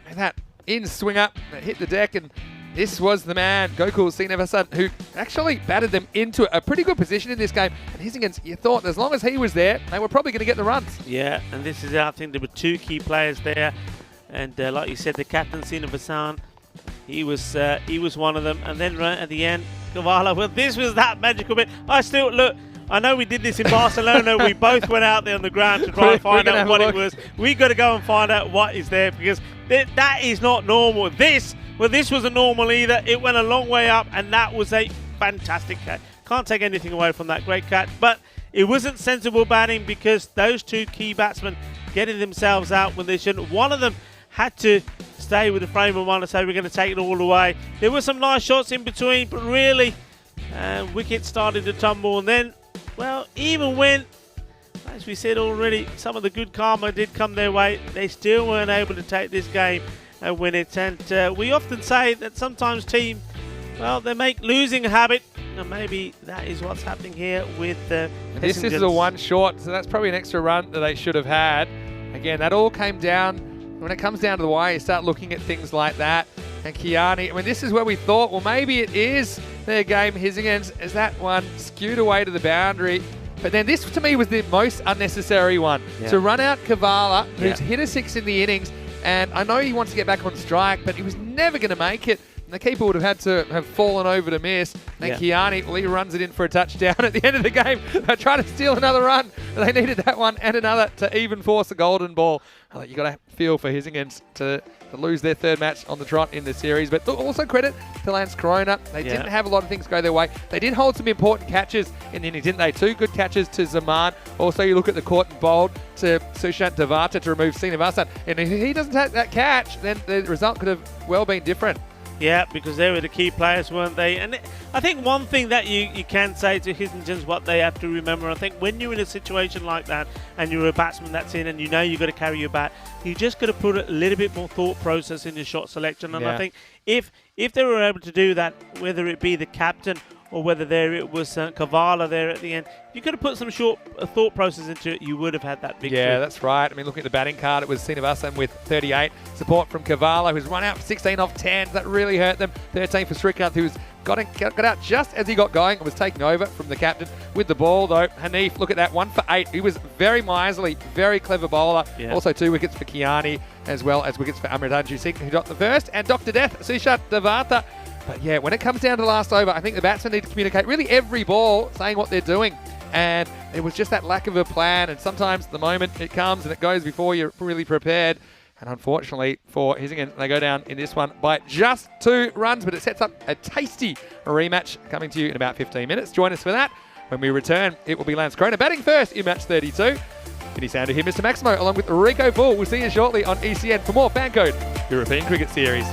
And that in-swing up that hit the deck, and this was the man, Gokul Srinivasan, who actually batted them into a pretty good position in this game. And Hisingans, you thought as long as he was there, they were probably going to get the runs. Yeah, and this is, I think there were 2 key players there. And like you said, the captain, Srinivasan, he was one of them. And then right at the end, Kavala, well, this was that magical bit. I know we did this in Barcelona. We both went out there on the ground to try and find out what it was. We got to go and find out what is there, because that is not normal. This wasn't normal either. It went a long way up, and that was a fantastic catch. Can't take anything away from that great catch, but it wasn't sensible batting because those 2 key batsmen getting themselves out when they shouldn't. One of them had to stay with the frame of mind and say, we're going to take it all away. There were some nice shots in between, but really, wickets started to tumble. And then, well, even when, as we said already, some of the good karma did come their way, they still weren't able to take this game and win it. And we often say that sometimes teams, well, they make losing a habit, and maybe that is what's happening here with this is a 1 short, so that's probably an extra run that they should have had. Again, that all came down. When it comes down to the wire, you start looking at things like that. And Kiani, I mean, this is where we thought, well, maybe it is their game, Hisingans, as that one skewed away to the boundary. But then this, to me, was the most unnecessary one. Yeah. To run out Kavala, who's hit a 6 in the innings, and I know he wants to get back on strike, but he was never going to make it. And the keeper would have had to have fallen over to miss. And Kiani, well, he runs it in for a touchdown at the end of the game. They try to steal another run. They needed that one and another to even force a golden ball. You got to feel for Hisingans to lose their 3rd match on the trot in the series. But also credit to Landskrona. They didn't have a lot of things go their way. They did hold some important catches in the innings, didn't they? 2 good catches to Zaman. Also, you look at the caught and bowled to Sushant Devata to remove Srinivasan. And if he doesn't take that catch, then the result could have well been different. Yeah, because they were the key players, weren't they? And I think one thing that you can say to Hisingans, what they have to remember, I think when you're in a situation like that and you're a batsman that's in and you know you've got to carry your bat, you just got to put a little bit more thought process in your shot selection. And I think if they were able to do that, whether it be the captain or whether there it was Kavala there at the end. If you could have put some short thought process into it, you would have had that victory. Yeah, that's right. I mean, looking at the batting card, it was Srinivasan with 38. Support from Kavala, who's run out for 16 off 10. That really hurt them. 13 for Srikanth, who's got out just as he got going and was taking over from the captain with the ball, though. Hanif, look at that, 1 for 8. He was very miserly, very clever bowler. Yeah. Also 2 wickets for Kiani, as well as wickets for Amritanju Singh, who got the first, and Dr. Death, Sushat Devata. But yeah, when it comes down to the last over, I think the batsmen need to communicate really every ball, saying what they're doing. And it was just that lack of a plan. And sometimes the moment it comes and it goes before you're really prepared. And unfortunately for Hissingen, they go down in this one by just 2 runs. But it sets up a tasty rematch coming to you in about 15 minutes. Join us for that. When we return, it will be Lance Croner batting first in match 32. Vinny Sandu here, Mr. Maximo, along with Rico Bull. We'll see you shortly on ECN for more FanCode European Cricket Series.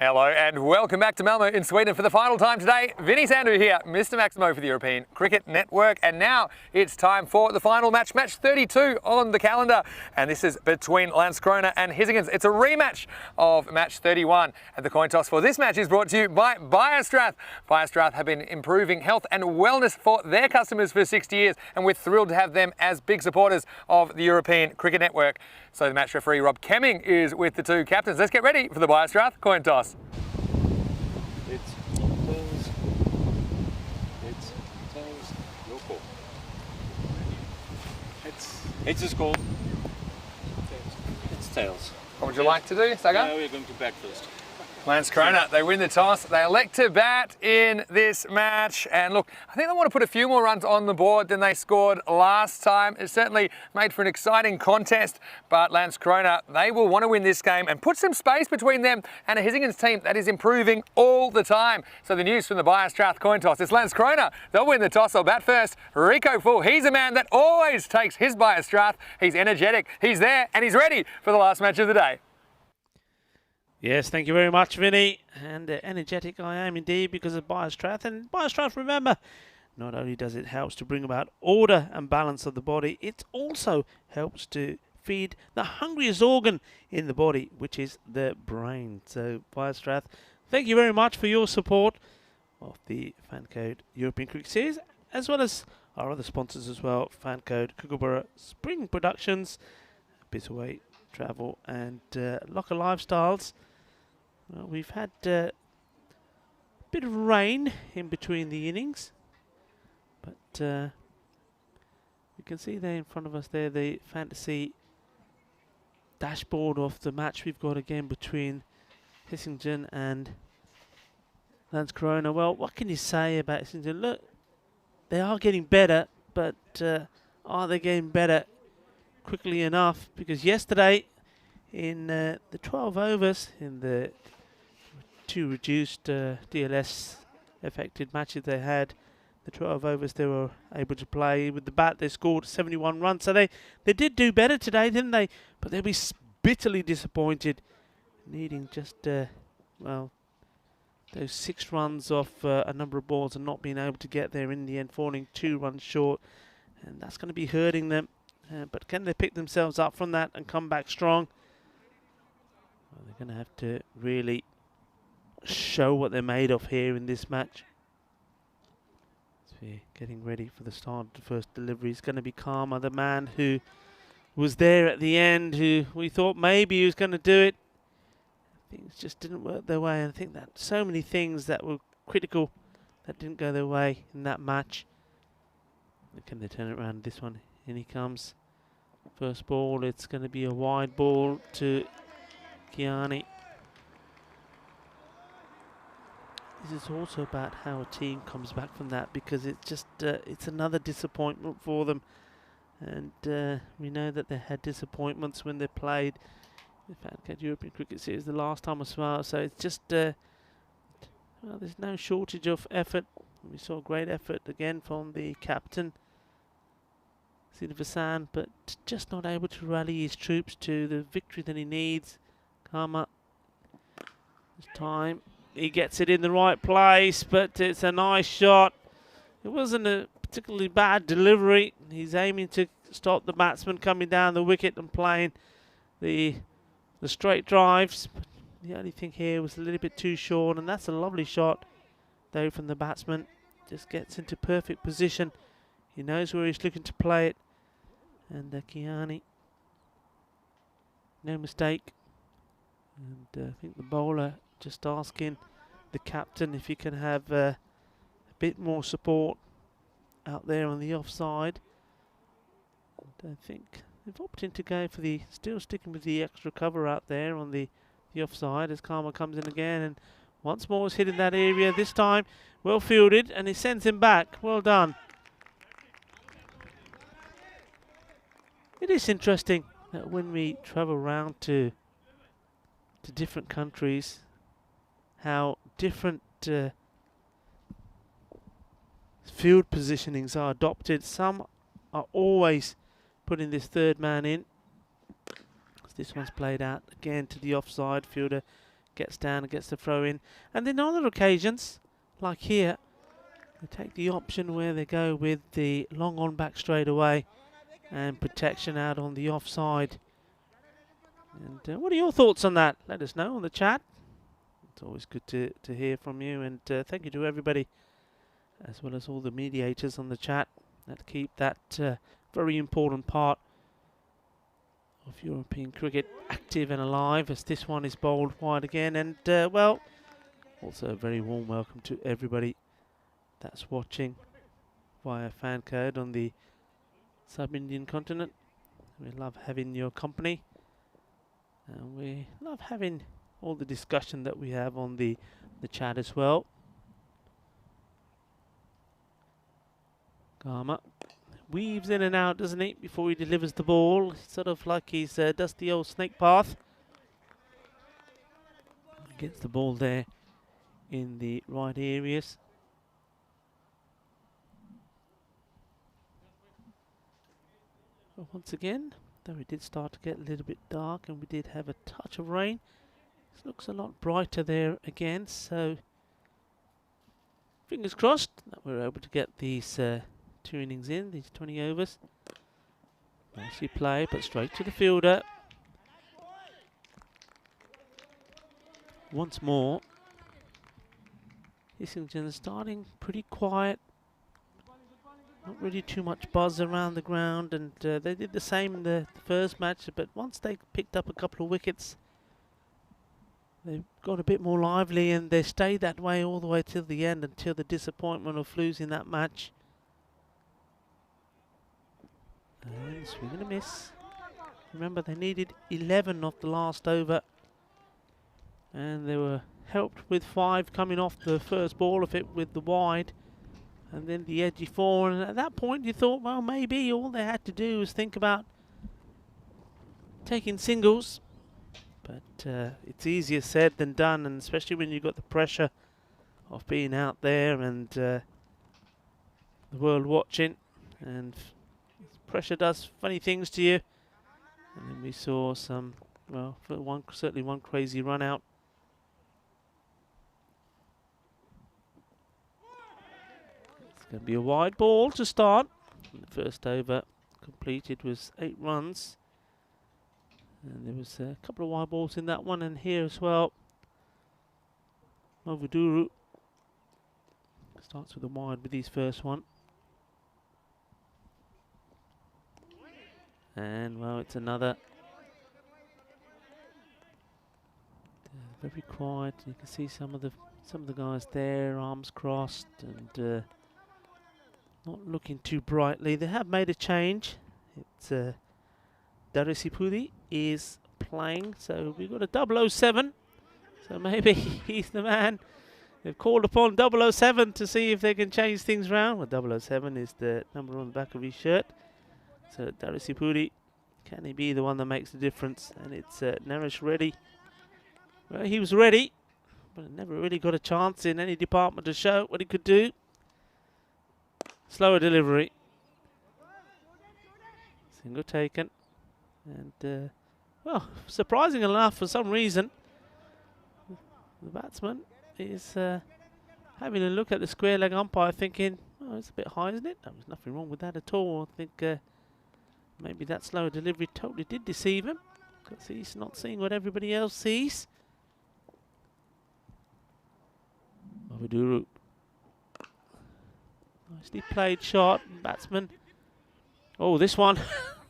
Hello and welcome back to Malmo in Sweden for the final time today. Vinny Sandu here, Mr. Maximo for the European Cricket Network. And now it's time for the final match, match 32 on the calendar. And this is between Landskrona and Hisingen. It's a rematch of match 31. And the coin toss for this match is brought to you by Biostrath. Biostrath have been improving health and wellness for their customers for 60 years. And we're thrilled to have them as big supporters of the European Cricket Network. So the match referee, Rob Kemming, is with the two captains. Let's get ready for the Biostrath coin toss. It's tails, local. It's a score. It's tails. What would you like to do, Saga? We're going to bat first. Landskrona, they win the toss. They elect to bat in this match. And look, I think they want to put a few more runs on the board than they scored last time. It certainly made for an exciting contest. But Landskrona, they will want to win this game and put some space between them and a Hisingen's team that is improving all the time. So the news from the Biostrath coin toss is Landskrona. They'll win the toss. They'll bat first. Rico Full, he's a man that always takes his Biostrath. He's energetic, he's there, and he's ready for the last match of the day. Yes, thank you very much, Vinny. And energetic I am indeed because of Biostrath. And Biostrath, remember, not only does it help to bring about order and balance of the body, it also helps to feed the hungriest organ in the body, which is the brain. So, Biostrath, thank you very much for your support of the FanCode European Cricket Series, as well as our other sponsors as well, FanCode, Kookaburra Spring Productions, Bitterway Travel, and Locker Lifestyles. Well, we've had a bit of rain in between the innings, but you can see there in front of us there the fantasy dashboard of the match we've got again between Hisingen and Landskrona. Well, what can you say about Hisingen? Look, they are getting better, but are they getting better quickly enough? Because yesterday in the 12 overs in the two reduced DLS affected matches they had, the 12 overs they were able to play with the bat, they scored 71 runs. So they did do better today, didn't they? But they'll be bitterly disappointed, needing just well, those 6 runs off a number of balls and not being able to get there in the end, falling 2 runs short, and that's going to be hurting them. But can they pick themselves up from that and come back strong? Well, they're going to have to really show what they're made of here in this match. So we're getting ready for the start of the first delivery. It's going to be Karma, the man who was there at the end, who we thought maybe he was going to do it. Things just didn't work their way, and I think that so many things that were critical that didn't go their way in that match. Can they turn it around this one? In he comes. First ball, it's going to be a wide ball to Kiani. This is also about how a team comes back from that, because it's just it's another disappointment for them, and we know that they had disappointments when they played the FanCode European Cricket Series the last time as well. So it's just well, there's no shortage of effort. We saw great effort again from the captain Silversan, but just not able to rally his troops to the victory that he needs. Karma, this time he gets it in the right place, but it's a nice shot. It wasn't a particularly bad delivery. He's aiming to stop the batsman coming down the wicket and playing the straight drives. But the only thing here was a little bit too short, and that's a lovely shot though from the batsman. Just gets into perfect position. He knows where he's looking to play it. And Kiani, no mistake. And I think the bowler just asking the captain if he can have a bit more support out there on the offside. And I think they've opted to go for still sticking with the extra cover out there on the offside as Karma comes in again, and once more is hit in that area. This time well fielded, and he sends him back. Well done. It is interesting that when we travel around to different countries, how different field positionings are adopted. Some are always putting this third man in. This one's played out again to the offside. Fielder gets down and gets the throw in. And then on other occasions, like here, they take the option where they go with the long on back straight away and protection out on the offside. And what are your thoughts on that? Let us know on the chat. It's always good to hear from you, and thank you to everybody as well as all the mediators on the chat that keep that very important part of European cricket active and alive, as this one is bowled wide again. And well, also a very warm welcome to everybody that's watching via FanCode on the sub-Indian continent. We love having your company, and we love having all the discussion that we have on the chat as well. Garma weaves in and out, doesn't he, before he delivers the ball. Sort of like he's does the old snake path. Gets the ball there in the right areas. But once again, though it did start to get a little bit dark and we did have a touch of rain, this looks a lot brighter there again, so fingers crossed that we're able to get these 2 innings in, these 20 overs. Nicely played, but straight to the fielder. Once more, Hissington starting pretty quiet. Not really too much buzz around the ground, and they did the same in the first match, but once they picked up a couple of wickets, they got a bit more lively, and they stayed that way all the way till the end, until the disappointment of losing that match. And swing and a miss. Remember, they needed 11 off the last over, and they were helped with 5 coming off the first ball of it with the wide, and then the edgy 4. And at that point, you thought, well, maybe all they had to do was think about taking singles. But it's easier said than done, and especially when you've got the pressure of being out there and the world watching, and pressure does funny things to you. And then we saw some, well, certainly one crazy run out. It's going to be a wide ball to start. And the first over completed was 8 runs. And there was a couple of wide balls in that one, and here as well. Movuduru starts with a wide with his first one. And well, it's another. Very quiet. You can see some of the guys there, arms crossed, and not looking too brightly. They have made a change. It's Darisipudi is playing, so we've got a 007. So maybe he's the man. They've called upon 007 to see if they can change things around. Well, 007 is the number on the back of his shirt. So Darisipudi, can he be the one that makes the difference? And it's Naresh Reddy. Well, he was ready, but never really got a chance in any department to show what he could do. Slower delivery. Single taken. And, well, surprising enough, for some reason, the batsman is having a look at the square leg umpire thinking, oh, it's a bit high, isn't it? No, there's nothing wrong with that at all. I think maybe that slower delivery totally did deceive him, because he's not seeing what everybody else sees. Movuduru. Nicely played shot, batsman. Oh, this one.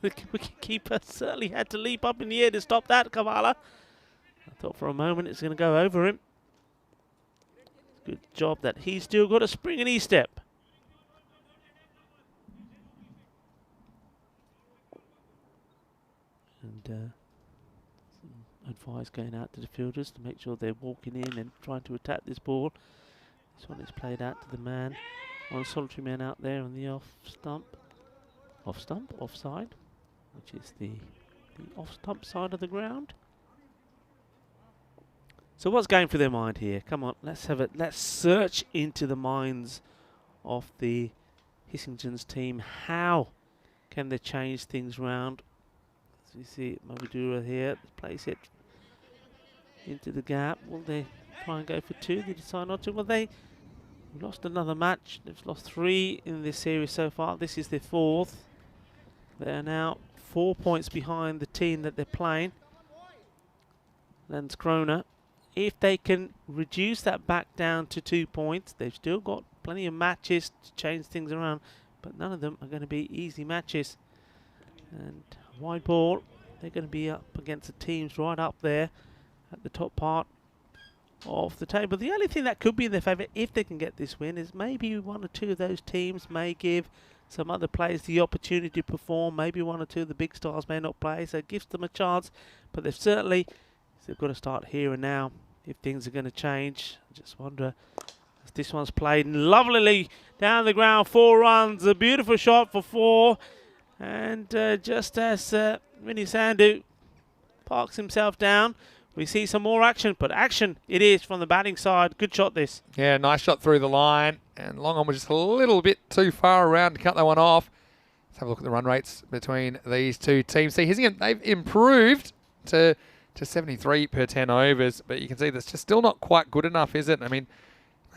The wicketkeeper certainly had to leap up in the air to stop that, Kavala. I thought for a moment it's going to go over him. Good job that he's still got a spring in his step. And some advice going out to the fielders to make sure they're walking in and trying to attack this ball. This one is played out to the man. One solitary man out there on the offside, which is the off-stump side of the ground. So what's going through their mind here? Come on, let's have it. Let's search into the minds of the Hissington's team. How can they change things round? As we see Movuduru here, plays it into the gap. Will they try and go for 2? They decide not to. Well, they lost another match. They've lost 3 in this series so far. This is their 4th. They're now 4 points behind the team that they're playing, Landskrona. If they can reduce that back down to 2 points, they've still got plenty of matches to change things around, but none of them are going to be easy matches. And wide ball, they're going to be up against the teams right up there at the top part of the table. The only thing that could be in their favour if they can get this win is maybe 1 or 2 of those teams may give some other players the opportunity to perform. Maybe 1 or 2 of the big stars may not play, so it gives them a chance. But they've got to start here and now if things are going to change. I just wonder, as this one's played lovely down the ground, 4 runs, a beautiful shot for 4. And just as Vinny Sandhu parks himself down, we see some more action, but action it is from the batting side. Good shot this. Yeah, nice shot through the line, and long on was just a little bit too far around to cut that one off. Let's have a look at the run rates between these two teams. See, Hisingen, they've improved to 73 per 10 overs, but you can see that's just still not quite good enough, is it? I mean,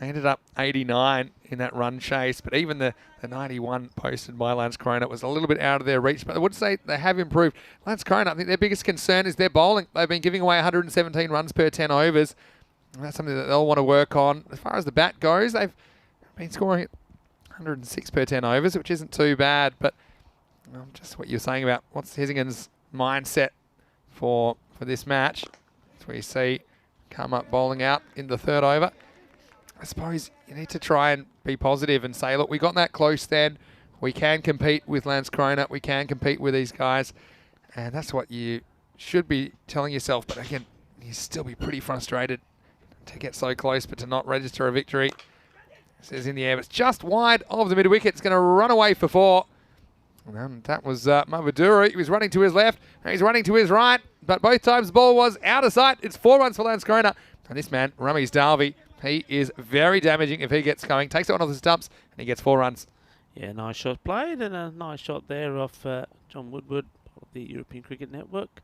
they ended up 89 in that run chase, but even the 91 posted by Landskrona was a little bit out of their reach. But I would say they have improved. Landskrona, I think their biggest concern is their bowling. They've been giving away 117 runs per 10 overs. And that's something that they'll want to work on. As far as the bat goes, they've been scoring 106 per 10 overs, which isn't too bad. But just what you're saying about what's Hisingen's mindset for this match. That's where you see come up bowling out in the 3rd over. I suppose you need to try and be positive and say, look, we got that close then. We can compete with Landskrona. We can compete with these guys. And that's what you should be telling yourself. But again, you still be pretty frustrated to get so close but to not register a victory. This is in the air. It's just wide of the mid-wicket. It's going to run away for 4. And that was Mavaduru. He was running to his left. And he's running to his right. But both times the ball was out of sight. It's 4 runs for Landskrona. And this man, Ramesh Dalvi, he is very damaging if he gets going. Takes it one off the stumps, and he gets 4 runs. Yeah, nice shot played, and a nice shot there off John Woodward of the European Cricket Network,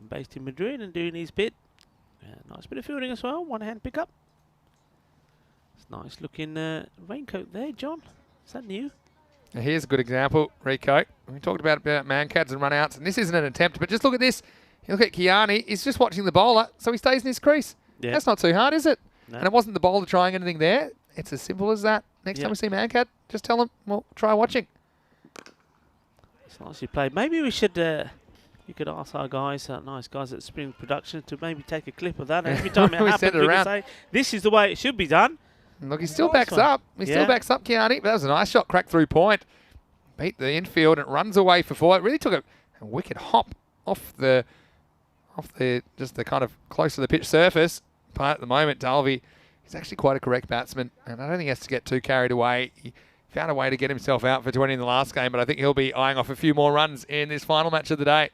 based in Madrid and doing his bit. Nice bit of fielding as well, one-hand pickup. It's nice looking raincoat there, John. Is that new? Now here's a good example, Rico. We talked about mancads and run-outs, and this isn't an attempt, but just look at this. You look at Kiani, he's just watching the bowler, so he stays in his crease. Yeah. That's not too hard, is it? No. And it wasn't the bowler trying anything there. It's as simple as that. Next time we see Mancat, just tell him, well, try watching. It's nicely played. Maybe we should, you could ask our guys, nice guys at Spring Production, to maybe take a clip of that. And every time it happens, we can say, this is the way it should be done. And look, he still backs up. He still backs up, Kiani. But that was a nice shot, cracked through point. Beat the infield, and it runs away for 4. It really took a wicked hop off the just the kind of close to the pitch surface. But at the moment, Dalvi is actually quite a correct batsman, and I don't think he has to get too carried away. He found a way to get himself out for 20 in the last game, but I think he'll be eyeing off a few more runs in this final match of the day.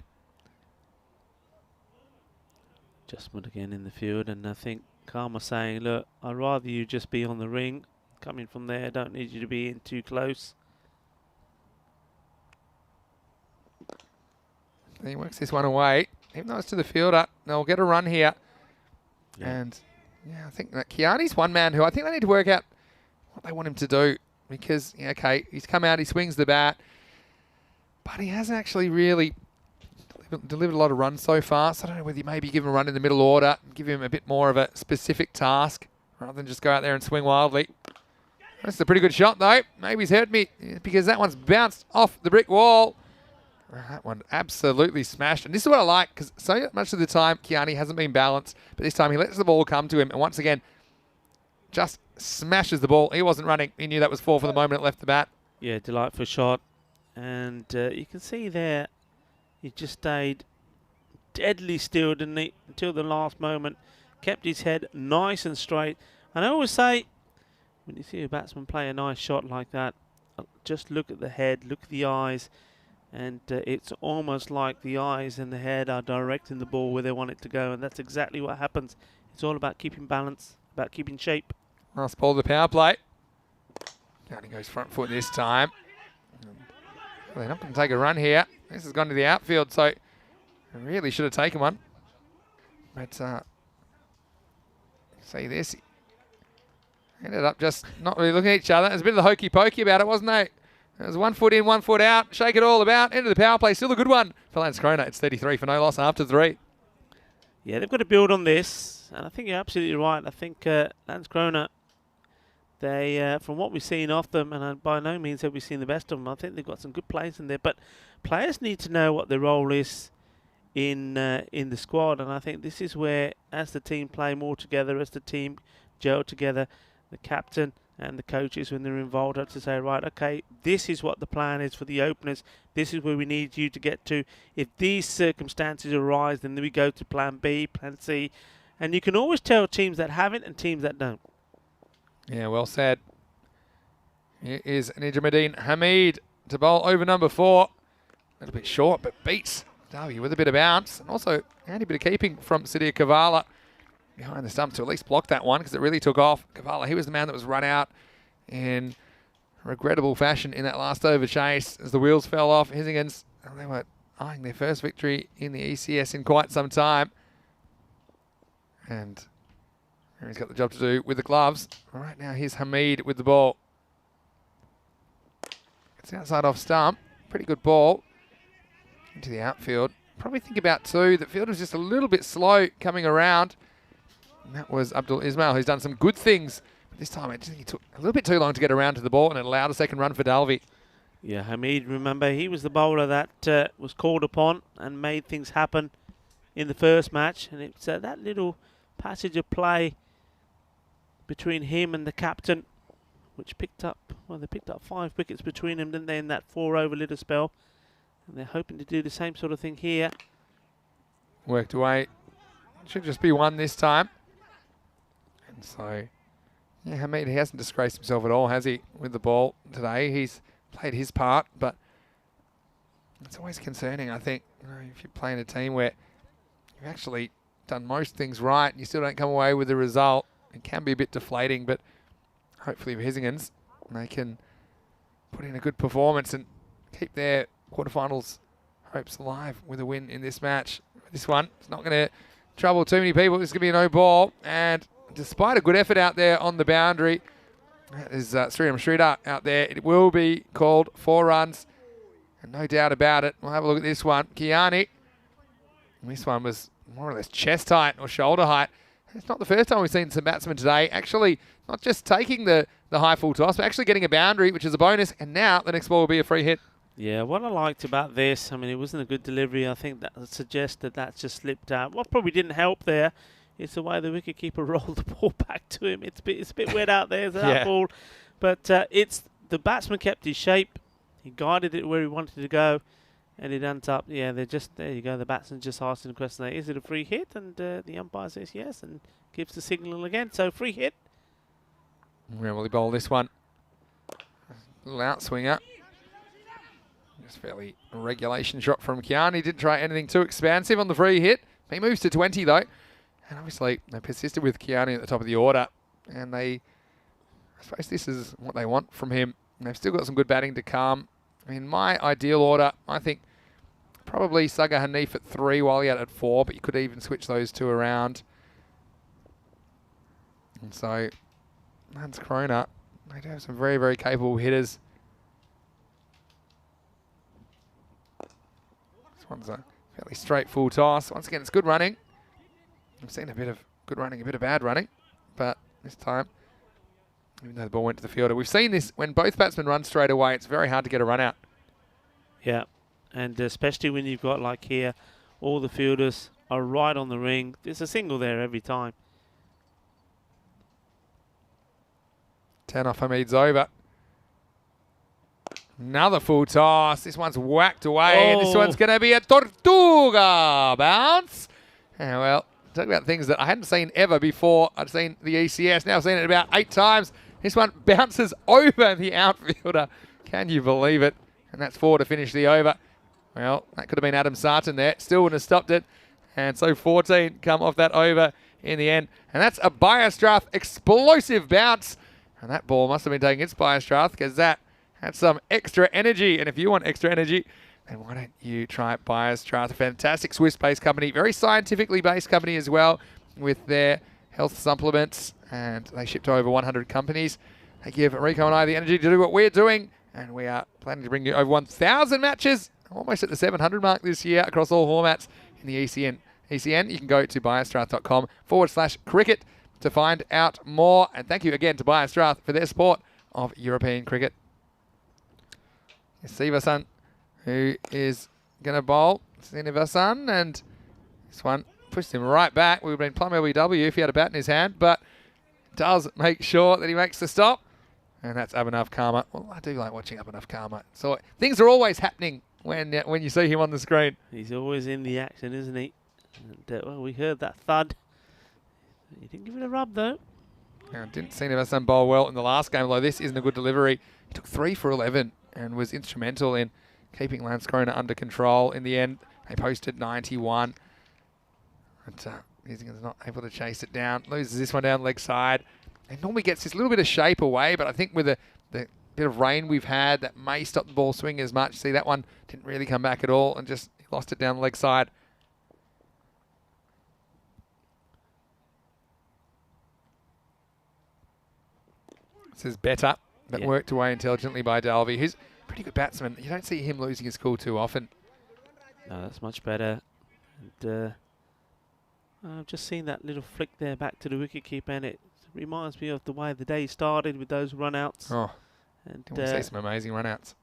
Adjustment again in the field, and I think Karma saying, look, I'd rather you just be on the ring. Coming from there, don't need you to be in too close. And he works this one away. Even though it's to the fielder, they'll get a run here. Yeah. And yeah, I think that Kiani's one man who I think they need to work out what they want him to do, because, okay, he's come out, he swings the bat, but he hasn't actually really delivered a lot of runs so far. So I don't know whether you maybe give him a run in the middle order, give him a bit more of a specific task rather than just go out there and swing wildly. That's a pretty good shot, though. Maybe he's hurt me because that one's bounced off the brick wall. That one absolutely smashed. And this is what I like, because so much of the time, Kiani hasn't been balanced, but this time he lets the ball come to him, and once again, just smashes the ball. He wasn't running. He knew that was 4 for the moment it left the bat. Yeah, delightful shot. And you can see there, he just stayed deadly still, didn't he, until the last moment. Kept his head nice and straight. And I always say, when you see a batsman play a nice shot like that, just look at the head, look at the eyes. And it's almost like the eyes and the head are directing the ball where they want it to go. And that's exactly what happens. It's all about keeping balance, about keeping shape. Last ball of the power play. County goes front foot this time. They're not going to take a run here. This has gone to the outfield, so really should have taken one. But See this? Ended up just not really looking at each other. There's a bit of the hokey pokey about it, wasn't there? It was 1 foot in, 1 foot out. Shake it all about. Into the power play. Still a good one for Lance Corona. It's 33 for no loss after 3. Yeah, they've got to build on this, and I think you're absolutely right. I think Lance Corona, they, from what we've seen of them, and by no means have we seen the best of them, I think they've got some good players in there. But players need to know what their role is in the squad, and I think this is where, as the team play more together, as the team gel together, the captain and the coaches, when they're involved, have to say, right, okay, this is what the plan is for the openers. This is where we need you to get to. If these circumstances arise, then we go to plan B, plan C. And you can always tell teams that have it and teams that don't. Yeah, well said. Here is Nijmuddin Hamid to bowl over number 4. A little bit short, but beats W with a bit of bounce. And also, handy bit of keeping from Siddhi Kavala behind the stump to at least block that one, because it really took off. Kavala, he was the man that was run out in regrettable fashion in that last over chase as the wheels fell off. Higgins, they were eyeing their first victory in the ECS in quite some time. And he's got the job to do with the gloves. Right now, here's Hamid with the ball. It's outside off stump. Pretty good ball into the outfield. Probably think about 2. The field was just a little bit slow coming around. And that was Abdul Ismail, who's done some good things. But this time, I just think he took a little bit too long to get around to the ball, and it allowed a second run for Dalby. Yeah, Hamid, remember, he was the bowler that was called upon and made things happen in the first match. And it's that little passage of play between him and the captain, which picked up, well, they picked up 5 wickets between them, didn't they, in that 4-over little spell. And they're hoping to do the same sort of thing here. Worked away. Should just be 1 this time. And so, yeah, Hamid, he hasn't disgraced himself at all, has he, with the ball today? He's played his part, but it's always concerning, I think, if you're playing a team where you've actually done most things right and you still don't come away with the result. It can be a bit deflating, but hopefully for Higgins, they can put in a good performance and keep their quarterfinals hopes alive with a win in this match. This one, it's not going to trouble too many people. It's going to be a no ball, and despite a good effort out there on the boundary, there's Sriram Sridhar out there. It will be called 4 runs, and no doubt about it. We'll have a look at this one. Kiani, this one was more or less chest height or shoulder height. It's not the first time we've seen some batsmen today actually not just taking the high full toss, but actually getting a boundary, which is a bonus, and now the next ball will be a free hit. Yeah, what I liked about this, I mean, it wasn't a good delivery. I think that suggests that that's just slipped out. What probably didn't help there is the way the wicketkeeper rolled the ball back to him. It's a bit wet out there, that ball. But it's the batsman kept his shape. He guided it where he wanted to go, and it ends up, yeah, there you go. The batsman just asking the question, is it a free hit? And the umpire says yes and gives the signal again. So free hit. Where will he bowl this one? Little outswinger. Just fairly a regulation shot from Kiani. Didn't try anything too expansive on the free hit. He moves to 20 though. And obviously they persisted with Kiani at the top of the order. And I suppose this is what they want from him. And they've still got some good batting to come. I mean, my ideal order, I think probably Saga Hanif at 3, Wally out at 4, but you could even switch those 2 around. And so, Lance Corona, they do have some very, very capable hitters. This one's a fairly straight full toss. Once again, it's good running. I've seen a bit of good running, a bit of bad running, but this time, even though the ball went to the fielder, we've seen this when both batsmen run straight away. It's very hard to get a run out. Yeah, and especially when you've got, like here, all the fielders are right on the ring. There's a single there every time. 10 off Hamid's over. Another full toss. This one's whacked away, and this one's going to be a Tortuga bounce. And well, talk about things that I hadn't seen ever before. I'd seen the ECS. Now I've seen it about 8 times. This one bounces over the outfielder. Can you believe it? And that's 4 to finish the over. Well, that could have been Adam Sarton there. Still wouldn't have stopped it. And so 14 come off that over in the end. And that's a Biostrath explosive bounce. And that ball must have been taking its Biostrath because that had some extra energy. And if you want extra energy, then why don't you try Biostrath, a fantastic Swiss-based company, very scientifically based company as well, with their health supplements, and they ship to over 100 companies. They give Rico and I the energy to do what we're doing, and we are planning to bring you over 1,000 matches, almost at the 700 mark this year across all formats in the ECN. You can go to biostrath.com/cricket to find out more. And thank you again to Biostrath for their support of European cricket. Sivasan, who is going to bowl. Sivasan, and this one pushed him right back. We would have been plumb LBW if he had a bat in his hand, but does make sure that he makes the stop. And that's Abhinav Karma. Well, I do like watching Abhinav Karma. So things are always happening when you see him on the screen. He's always in the action, isn't he? And, well, we heard that thud. He didn't give it a rub, though. Now, didn't see Sivasan bowl well in the last game, although this isn't a good delivery. He took 3 for 11 and was instrumental in keeping Landskrona under control. In the end, they posted 91. But he's not able to chase it down. Loses this one down leg side. And normally gets this little bit of shape away, but I think with the bit of rain we've had, that may stop the ball swinging as much. See, that one didn't really come back at all and just lost it down the leg side. This is better, but worked away intelligently by Dalby, who's a pretty good batsman. You don't see him losing his cool too often. No, that's much better. And I've just seen that little flick there back to the wicketkeeper, and it reminds me of the way the day started with those run-outs. Oh, and can we see some amazing run-outs?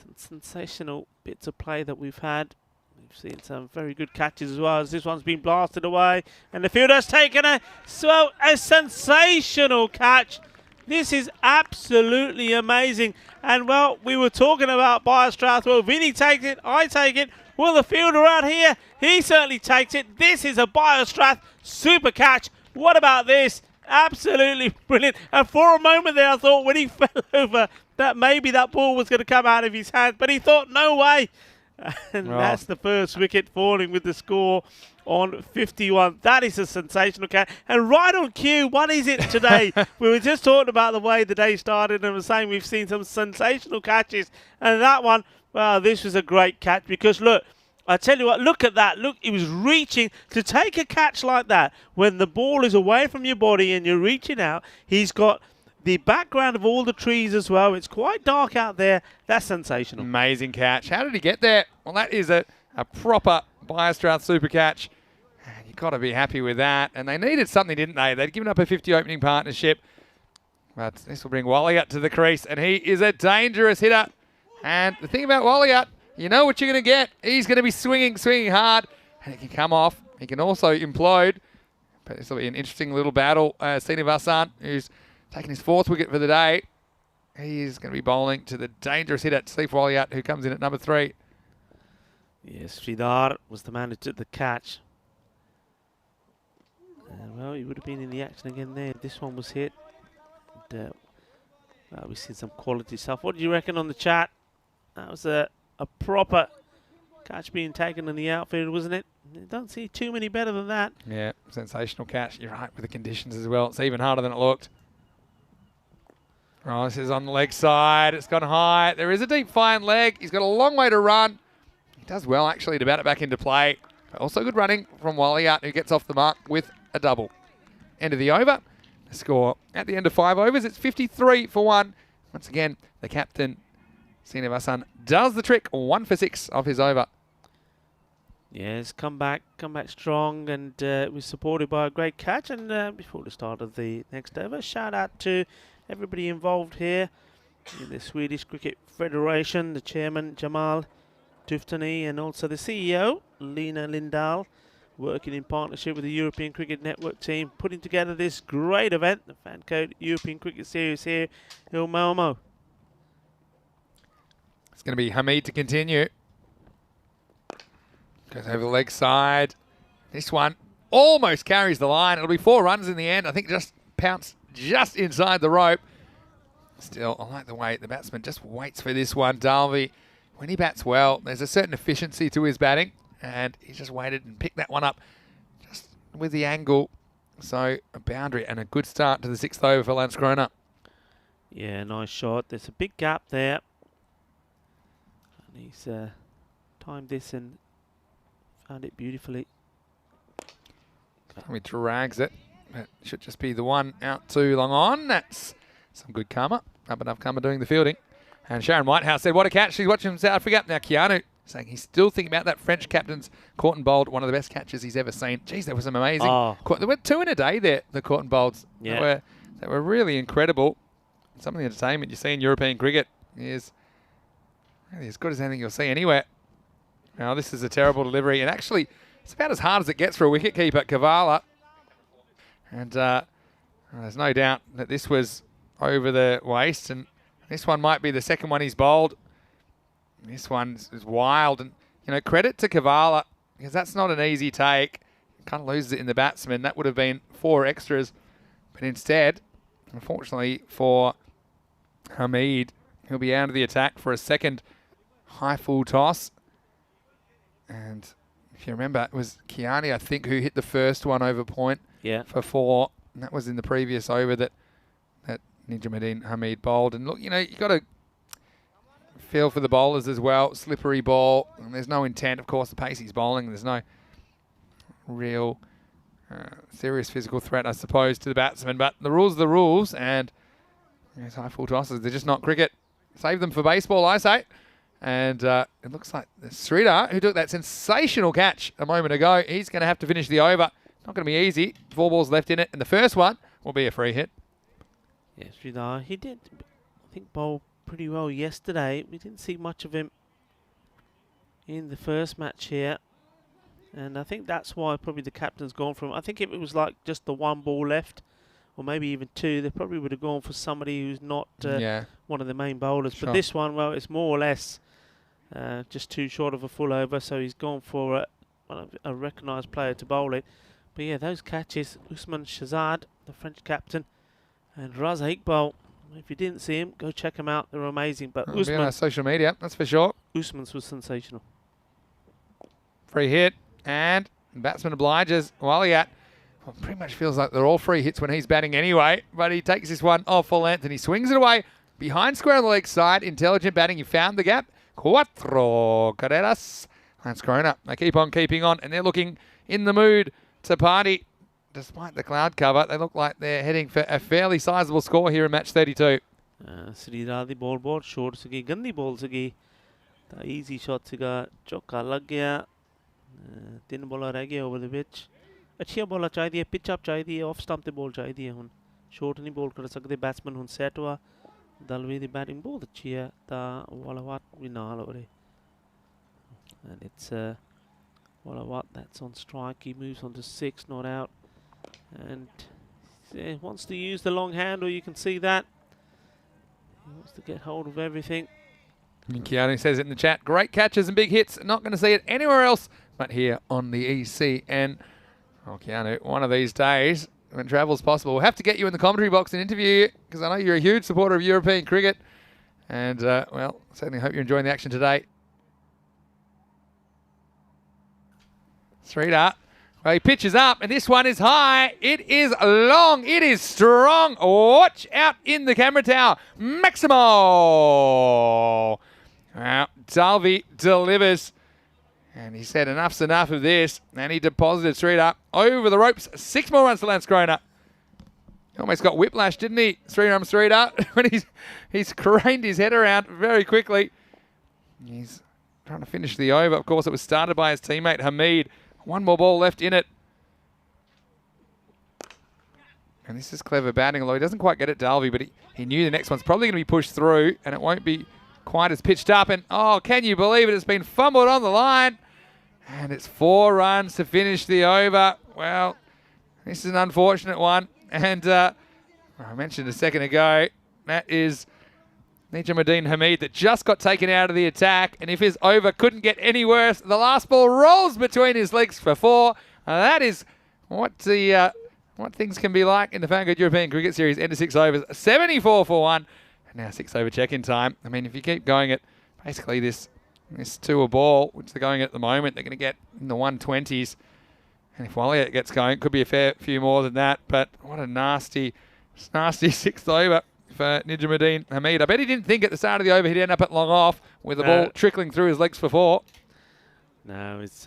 Some sensational bits of play that we've had. We've seen some very good catches as well, as this one's been blasted away. And the fielder's taken a sensational catch. This is absolutely amazing. And, well, we were talking about Biostrath. Well, Vinny takes it, I take it. Well, the fielder out here, he certainly takes it. This is a Biostrath super catch. What about this? Absolutely brilliant. And for a moment there, I thought when he fell over that maybe that ball was going to come out of his hand. But he thought, no way. And that's the first wicket falling with the score on 51. That is a sensational catch. And right on cue, what is it today? We were just talking about the way the day started and were saying we've seen some sensational catches. And that one, well, this was a great catch because, look, I tell you what, look at that. Look, he was reaching to take a catch like that. When the ball is away from your body and you're reaching out, he's got the background of all the trees as well. It's quite dark out there. That's sensational. Amazing catch. How did he get there? Well, that is a proper Biostrath super catch. And you've got to be happy with that. And they needed something, didn't they? They'd given up a 50 opening partnership. But this will bring Walliott to the crease. And he is a dangerous hitter. And the thing about Walliott, you know what you're going to get. He's going to be swinging hard. And he can come off. He can also implode. But this will be an interesting little battle. Srinivasan, who's taking his 4th wicket for the day. He's going to be bowling to the dangerous hitter, Steve Walliott, who comes in at number 3. Yes, Sridhar was the man who took the catch. Well, he would have been in the action again there if this one was hit. And, well, we've seen some quality stuff. What do you reckon on the chat? That was a proper catch being taken in the outfield, wasn't it? You don't see too many better than that. Yeah, sensational catch. You're right with the conditions as well. It's even harder than it looked. Oh, this is on the leg side. It's gone high. There is a deep fine leg. He's got a long way to run. He does well, actually, to bat it back into play. But also good running from Walliott, who gets off the mark with a double. End of the over. The score at the end of 5 overs, it's 53 for 1. Once again, the captain, Srinivasan, does the trick. 1 for 6 of his over. Yes, come back strong, and was supported by a great catch. And before the start of the next over, shout out to everybody involved here in the Swedish Cricket Federation, the chairman Jamal Tuftani, and also the CEO Lena Lindahl, working in partnership with the European Cricket Network team, putting together this great event, the FanCode European Cricket Series here in Malmo. It's going to be Hamid to continue. Goes over the leg side. This one almost carries the line. It'll be 4 runs in the end. I think just pounced just inside the rope. Still, I like the way the batsman just waits for this one. Dalby, when he bats well, there's a certain efficiency to his batting, and he just waited and picked that one up just with the angle. So a boundary and a good start to the 6th over for Landskrona. Yeah, nice shot. There's a big gap there. And he's timed this and found it beautifully. He drags it. But should just be the one out too long on. That's some good karma. Up enough karma doing the fielding. And Sharon Whitehouse said, what a catch. She's watching from South Africa. Now Keanu saying he's still thinking about that French captain's caught and bowled, one of the best catches he's ever seen. Geez, that was some amazing. There were 2 in a day there, the caught and bowled. Yeah. They were really incredible. Some of the entertainment you see in European cricket is really as good as anything you'll see anywhere. Now, this is a terrible delivery. And actually, it's about as hard as it gets for a wicketkeeper, Kavala. And there's no doubt that this was over the waist. And this one might be the second one he's bowled. This one is wild. And, you know, credit to Kavala, because that's not an easy take. Kind of loses it in the batsman. That would have been 4 extras. But instead, unfortunately for Hamid, he'll be out of the attack for a second high full toss. And if you remember, it was Kiani, I think, who hit the first one over point for 4. And that was in the previous over that Nijamuddin Hamid bowled. And look, you know, you've got to feel for the bowlers as well. Slippery ball. And there's no intent, of course, the pace he's bowling. There's no real serious physical threat, I suppose, to the batsman. But the rules are the rules. And these high full tosses, they're just not cricket. Save them for baseball, I say. And it looks like Sridhar, who took that sensational catch a moment ago, he's going to have to finish the over. Not going to be easy. 4 balls left in it. And the first one will be a free hit. Yeah, Sridhar, he did, I think, bowl pretty well yesterday. We didn't see much of him in the first match here. And I think that's why probably the captain's gone for him. I think if it was like just the 1 ball left, or maybe even 2, they probably would have gone for somebody who's not one of the main bowlers. Sure. But this one, well, it's more or less just too short of a full over, so he's gone for a recognised player to bowl it. But yeah, those catches, Usman Shahzad, the French captain, and Raza Iqbal, if you didn't see him, go check him out. They're amazing. But Usman, on our social media, that's for sure. Usman's was sensational. Free hit, and batsman obliges Waliat. Well, pretty much feels like they're all free hits when he's batting anyway, but he takes this one off full length and he swings it away behind square on the leg side. Intelligent batting. He found the gap. Cuatro carreras. Lance Corona. They keep on keeping on, and they're looking in the mood to party. Despite the cloud cover, they look like they're heading for a fairly sizable score here in match 32. Sridhar the ball short sigi gandi ball sigi the easy shot siga chokka lag gaya 3 bowler reh gaya over the pitch achhiya bowler chahiye pitch up chahiye off stump te ball chahiye hun short nahi ball kar sakde batsman hun set hua dalvi the batting ball achhi hai ta Walawat we naal ho rahe and it's Walawat that's on strike. He moves on to 6, not out, and wants to use the long handle. You can see that. He wants to get hold of everything. Keanu says it in the chat. Great catches and big hits. Not going to see it anywhere else but here on the EC. And, Keanu, one of these days, when travel's possible, we'll have to get you in the commentary box and interview you, because I know you're a huge supporter of European cricket. And, well, certainly hope you're enjoying the action today. Sridhar. Well, he pitches up, and this one is high. It is long. It is strong. Watch out in the camera tower. Maximo. Well, Dalvi delivers. And he said enough's enough of this. And he deposited Sridhar over the ropes. 6 more runs to Lance Corona. He almost got whiplash, didn't he? Sridhar when he's craned his head around very quickly. He's trying to finish the over. Of course, it was started by his teammate Hamid. 1 more ball left in it. And this is clever batting, although he doesn't quite get it, Dalvi, but he knew the next one's probably going to be pushed through, and it won't be quite as pitched up. And, oh, can you believe it? It's been fumbled on the line. And it's 4 runs to finish the over. Well, this is an unfortunate one. And I mentioned a second ago, that is Nijamuddin Hamid that just got taken out of the attack, and if his over couldn't get any worse, the last ball rolls between his legs for 4. That is what things can be like in the FanCode European Cricket Series. End of 6 overs, 74 for 1, and now 6 over check-in time. I mean, if you keep going at basically this 2 a ball, which they're going at the moment, they're going to get in the 120s, and if Waliat gets going, it could be a fair few more than that. But what a nasty 6th over for Nijamuddin Hamid. I bet he didn't think at the start of the over he'd end up at long off with the ball trickling through his legs for 4. No, it's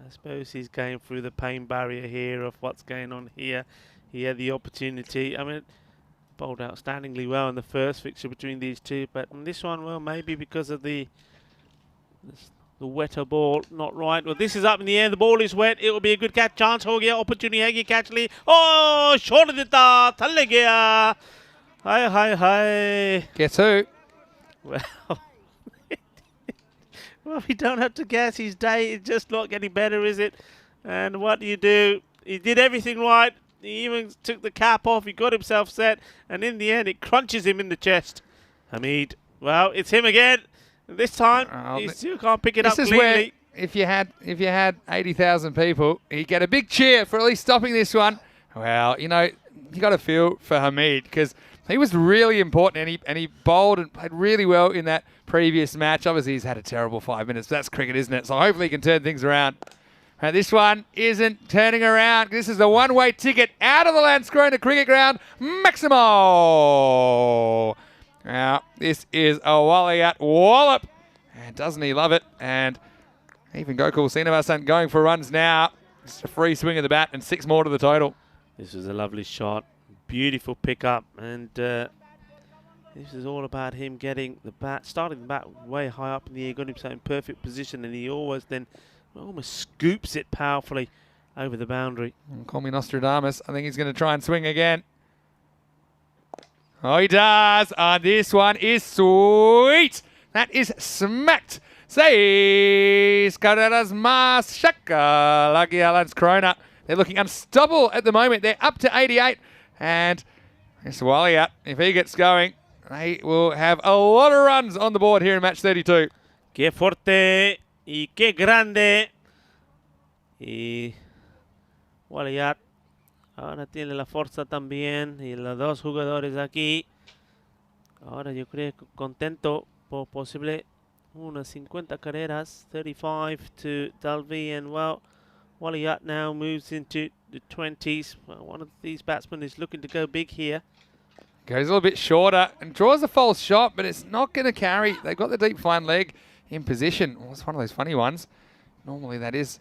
I suppose he's going through the pain barrier here of what's going on here. He had the opportunity. I mean, bowled outstandingly well in the first fixture between these two, but in this one, well, maybe because of the wetter ball, not right. Well, this is up in the air. The ball is wet. It will be a good catch chance. Ho gaya opportunity है कि catch ली. Oh, छोड़ देता. थल्ले गया. Hi. Guess who? Well, well, we don't have to guess. His day is just not getting better, is it? And what do you do? He did everything right. He even took the cap off. He got himself set. And in the end, it crunches him in the chest. Hamid. Well, it's him again. This time, he still can't pick it up This is cleanly. where, if you had 80,000 people, he'd get a big cheer for at least stopping this one. Well, you know, you got to feel for Hamid because he was really important and he bowled and played really well in that previous match. Obviously, he's had a terrible 5 minutes, but that's cricket, isn't it? So hopefully he can turn things around. This one isn't turning around. This is the one-way ticket out of the Landskrona cricket ground. Maximo! Now, this is a Waliat wallop. And doesn't he love it? And even Gokul Srinivasan going for runs now. Just a free swing of the bat and 6 more to the total. This was a lovely shot. Beautiful pickup. And this is all about him getting the bat, starting the bat way high up in the air, got himself in perfect position, and he always then almost scoops it powerfully over the boundary. Call me Nostradamus. I think he's going to try and swing again. Oh, he does. This one is sweet. That is smacked. Seis carreras más shaka lagi Landskrona. They're looking unstoppable at the moment. They're up to 88. And this Waliat, if he gets going, they will have a lot of runs on the board here in match 32. Qué fuerte y qué grande. Y Waliat ahora tiene la fuerza también. Y los dos jugadores aquí. Ahora yo creo que contento por posible unas 50 carreras. 35 to Dalvi. And well, Waliat now moves into the 20s. Well, one of these batsmen is looking to go big here. Goes a little bit shorter and draws a false shot, but it's not going to carry. They've got the deep fine leg in position. Well, it's one of those funny ones. Normally that is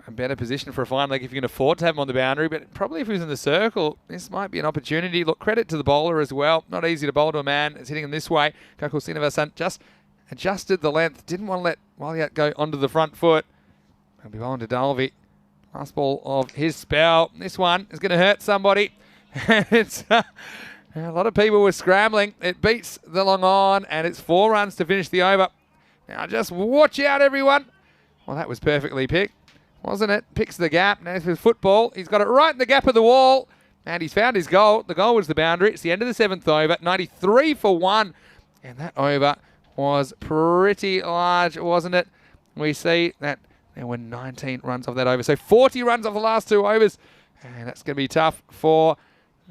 a better position for a fine leg if you can afford to have him on the boundary, but probably if he was in the circle, this might be an opportunity. Look, credit to the bowler as well. Not easy to bowl to a man. It's hitting him this way. Gokul Srinivasan just adjusted the length. Didn't want to let Waliat go onto the front foot. He'll be bowling to Dalvi. Last ball of his spell. This one is going to hurt somebody. It's a lot of people were scrambling. It beats the long on, and it's 4 runs to finish the over. Now just watch out, everyone. Well, that was perfectly picked, wasn't it? Picks the gap. Now for football, he's got it right in the gap of the wall, and he's found his goal. The goal was the boundary. It's the end of the 7th over. 93 for 1, and that over was pretty large, wasn't it? We see that there were 19 runs off that over. So 40 runs off the last 2 overs, and that's going to be tough for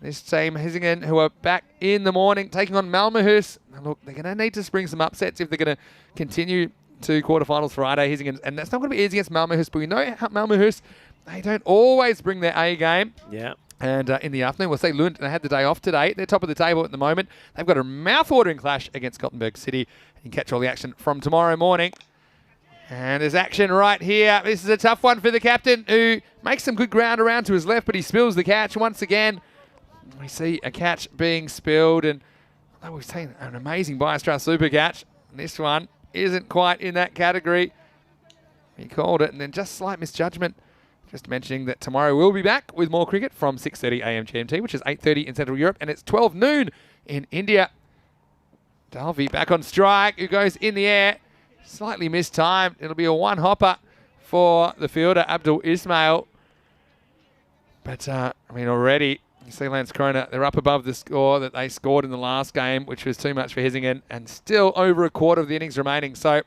this team, Hisingen, who are back in the morning, taking on Malmohus. Look, they're going to need to spring some upsets if they're going to continue to quarterfinals Friday, Hisingen. And that's not going to be easy against Malmohus, but we know how Malmohus, they don't always bring their A game. Yeah. And in the afternoon, we'll say Lund, they had the day off today. They're top of the table at the moment. They've got a mouth-watering clash against Gothenburg City. You can catch all the action from tomorrow morning. And there's action right here. This is a tough one for the captain, who makes some good ground around to his left, but he spills the catch once again. We see a catch being spilled, and although we've seen an amazing Biostra super catch, this one isn't quite in that category. He called it, and then just slight misjudgment. Just mentioning that tomorrow we'll be back with more cricket from 6:30 a.m. GMT, which is 8:30 in Central Europe, and it's 12 noon in India. Dalvi back on strike, who goes in the air. Slightly mistimed. It'll be a one-hopper for the fielder, Abdul Ismail. But, I mean, already, you see Landskrona, they're up above the score that they scored in the last game, which was too much for Hisingen, and still over a quarter of the innings remaining. So,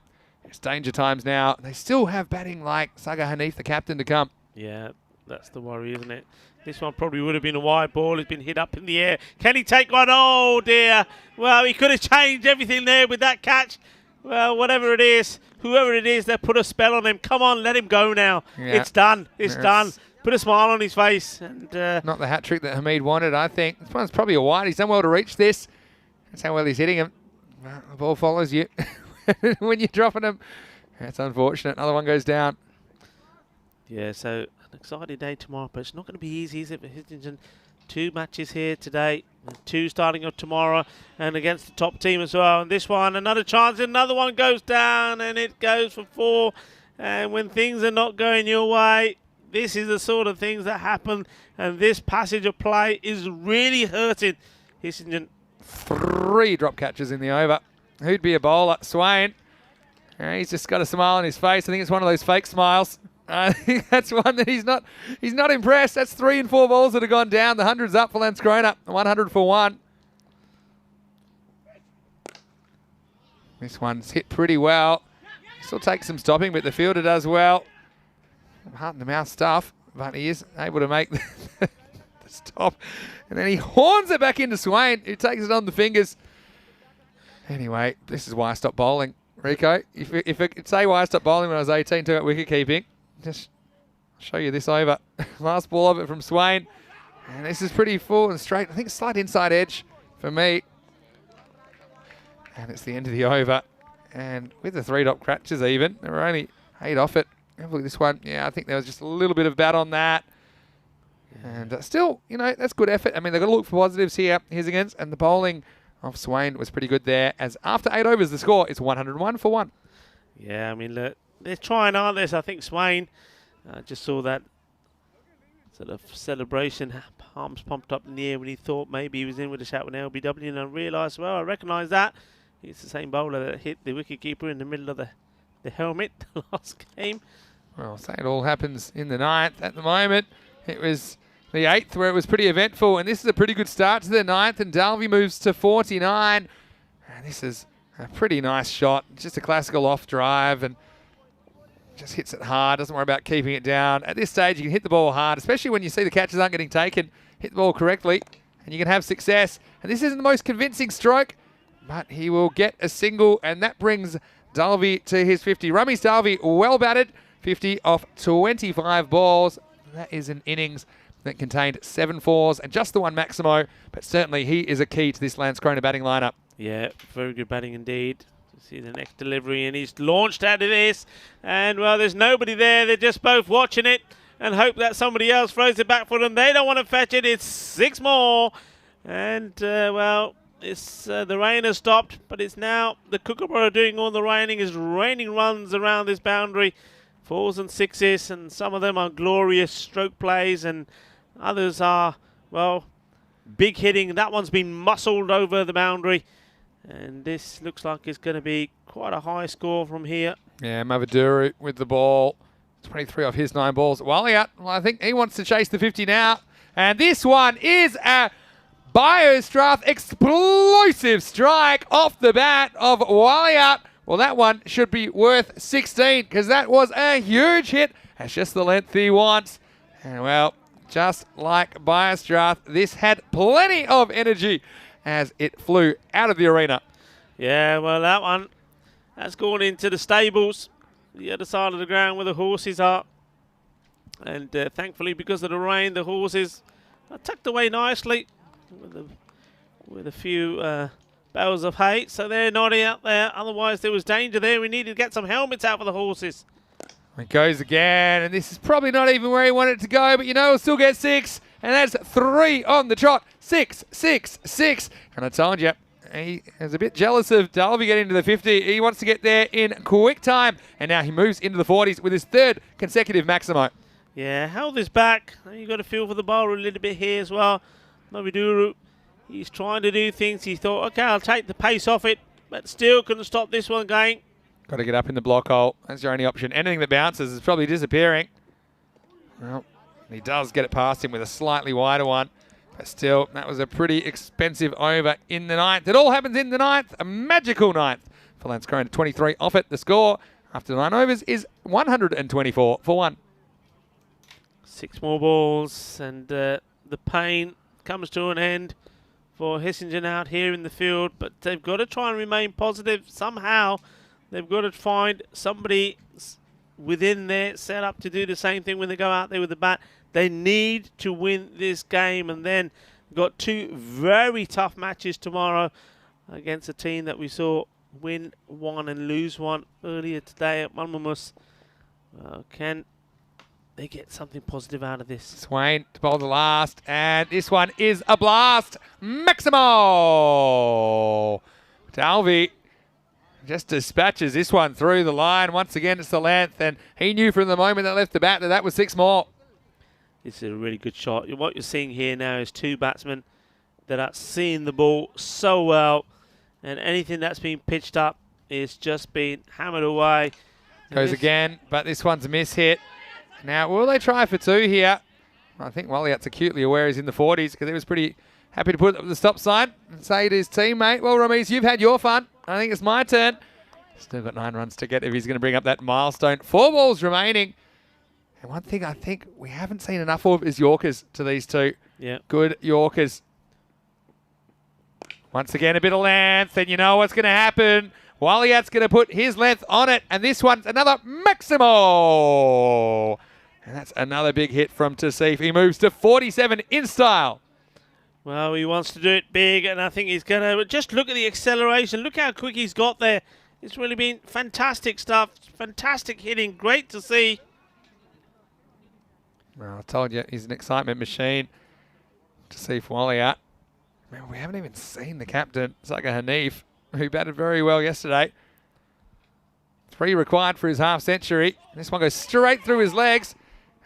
it's danger times now. They still have batting like Saga Hanif, the captain, to come. Yeah, that's the worry, isn't it? This one probably would have been a wide ball. It's been hit up in the air. Can he take one? Oh, dear. Well, he could have changed everything there with that catch. Well, whatever it is, whoever it is, they put a spell on him. Come on, let him go now. Yeah. It's done. It's done. Put a smile on his face. And not the hat trick that Hamid wanted, I think. This one's probably a wide. He's done well to reach this. That's how well he's hitting him. Well, the ball follows you when you're dropping him. That's unfortunate. Another one goes down. Yeah, so an exciting day tomorrow, but it's not going to be easy, is it, for Hissingen? 2 matches here today, and 2 starting up tomorrow, and against the top team as well. And this one, another chance, another one goes down, and it goes for 4. And when things are not going your way, this is the sort of things that happen, and this passage of play is really hurting Hissingen. 3 drop catches in the over. Who'd be a bowler? Swain. He's just got a smile on his face. I think it's one of those fake smiles. I think that's one that he's not impressed. That's 3 and 4 balls that have gone down. The 100's up for Lanskrona. 100 for 1. This one's hit pretty well. Still takes some stopping, but the fielder does well. Heart-in-the-mouth stuff, but he is able to make the stop. And then he horns it back into Swain, who takes it on the fingers. Anyway, this is why I stopped bowling. Rico, if I could say why I stopped bowling when I was 18 to wicket keeping, just show you this over. Last ball of it from Swain. And this is pretty full and straight. I think slight inside edge for me. And it's the end of the over. And with the 3 drop catches even, there were only 8 off it. Have a look at this one. Yeah, I think there was just a little bit of bat on that. And still, you know, that's good effort. I mean, they've got to look for positives here. Here's against. And the bowling of Swain was pretty good there. As after 8 overs, the score is 101 for 1. Yeah, I mean, look, they're trying, aren't they? So I think Swain just saw that sort of celebration, arms pumped up in the air when he thought maybe he was in with a shot with LBW, and I realised, well, I recognise that. It's the same bowler that hit the wicketkeeper in the middle of the helmet the last game. Well, say it all happens in the 9th. At the moment, it was the 8th where it was pretty eventful, and this is a pretty good start to the 9th, and Dalby moves to 49. And this is a pretty nice shot. Just a classical off drive, and just hits it hard, doesn't worry about keeping it down. At this stage, you can hit the ball hard, especially when you see the catches aren't getting taken. Hit the ball correctly, and you can have success. And this isn't the most convincing stroke, but he will get a single, and that brings Dalby to his 50. Ramesh Dalby, well batted, 50 off 25 balls. That is an innings that contained 7 fours and just the 1 Maximo, but certainly he is a key to this Lanskrona batting lineup. Yeah, very good batting indeed. See the next delivery, and he's launched out of this, and well, there's nobody there. They're just both watching it and hope that somebody else throws it back for them. They don't want to fetch it. It's 6 more, and well, it's the rain has stopped, but it's now the Kookaburra doing all the raining. Is raining runs around this boundary, 4s and 6s, and some of them are glorious stroke plays, and others are, well, big hitting. That one's been muscled over the boundary. And this looks like it's going to be quite a high score from here. Yeah, Mavaduru with the ball. 23 off his 9 balls. Walliot, well, I think he wants to chase the 50 now. And this one is a Biostrath explosive strike off the bat of Walliot. Well, that one should be worth 16 because that was a huge hit. That's just the length he wants. And, well, just like Biostrath, this had plenty of energy as it flew out of the arena. Yeah, well, that one has gone into the stables, the other side of the ground where the horses are. And thankfully, because of the rain, the horses are tucked away nicely with a few bales of hay. So they're not out there. Otherwise, there was danger there. We needed to get some helmets out for the horses. It goes again, and this is probably not even where he wanted it to go, but you know, he'll still get 6. And that's 3 on the trot. 6, 6, 6. And I told you, he is a bit jealous of Dalby getting to the 50. He wants to get there in quick time. And now he moves into the 40s with his 3rd consecutive Maximo. Yeah, held this back. You got to feel for the bowler a little bit here as well. Mavaduru, he's trying to do things. He thought, okay, I'll take the pace off it, but still couldn't stop this one going. Got to get up in the block hole. That's your only option. Anything that bounces is probably disappearing. Well, he does get it past him with a slightly wider one. But still, that was a pretty expensive over in the 9th. It all happens in the 9th. A magical 9th for Lanskrona. 23 off it. The score after 9 overs is 124 for 1. 6 more balls, and the pain comes to an end for Hissingen out here in the field. But they've got to try and remain positive somehow. They've got to find somebody within their setup to do the same thing when they go out there with the bat. They need to win this game, and then got 2 very tough matches tomorrow against a team that we saw win 1 and lose 1 earlier today at Malmo. Can they get something positive out of this. Swain to bowl the last, and this one is a blast. Maximo Dalby just dispatches this one through the line. Once again, it's the length, and he knew from the moment that left the bat that that was 6 more. This is a really good shot. What you're seeing here now is 2 batsmen that are seeing the ball so well, and anything that's been pitched up is just being hammered away. Goes again, but this one's a miss hit. Now, will they try for 2 here? I think Walliat's acutely aware he's in the 40s because he was pretty happy to put up the stop sign and say to his teammate, well, Rameez, you've had your fun. I think it's my turn. Still got 9 runs to get if he's going to bring up that milestone. 4 balls remaining. And one thing I think we haven't seen enough of is Yorkers to these 2. Yeah. Good Yorkers. Once again, a bit of length, and you know what's going to happen. Walliat's going to put his length on it, and this one's another Maximo. And that's another big hit from Tasif. He moves to 47 in style. Well, he wants to do it big, and I think he's going to just look at the acceleration. Look how quick he's got there. It's really been fantastic stuff. Fantastic hitting. Great to see. Well, I told you, he's an excitement machine. Tasif Walliat. Man, we haven't even seen the captain, Zaka Hanif, who batted very well yesterday. 3 required for his half century. This one goes straight through his legs.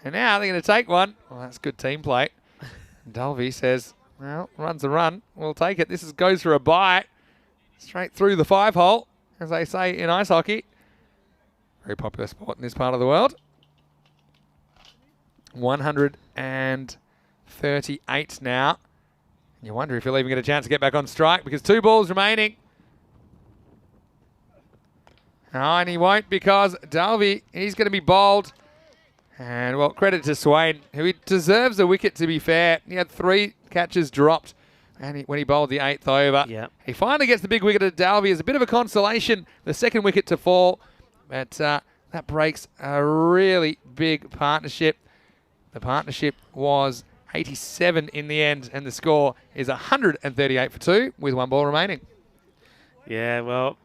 And now they're going to take one. Well, that's good team play. Dalby says, well, run's a run. We'll take it. This goes for a bite. Straight through the 5-hole, as they say in ice hockey. Very popular sport in this part of the world. 138 now. And you wonder if he'll even get a chance to get back on strike because 2 balls remaining. Oh, and he won't because Dalby, he's going to be bowled. And, well, credit to Swain, who he deserves a wicket, to be fair. He had 3 catches dropped and when he bowled the 8th over. Yeah. He finally gets the big wicket at Dalby as a bit of a consolation, the 2nd wicket to fall. But that breaks a really big partnership. The partnership was 87 in the end, and the score is 138 for 2 with 1 ball remaining. Yeah, well,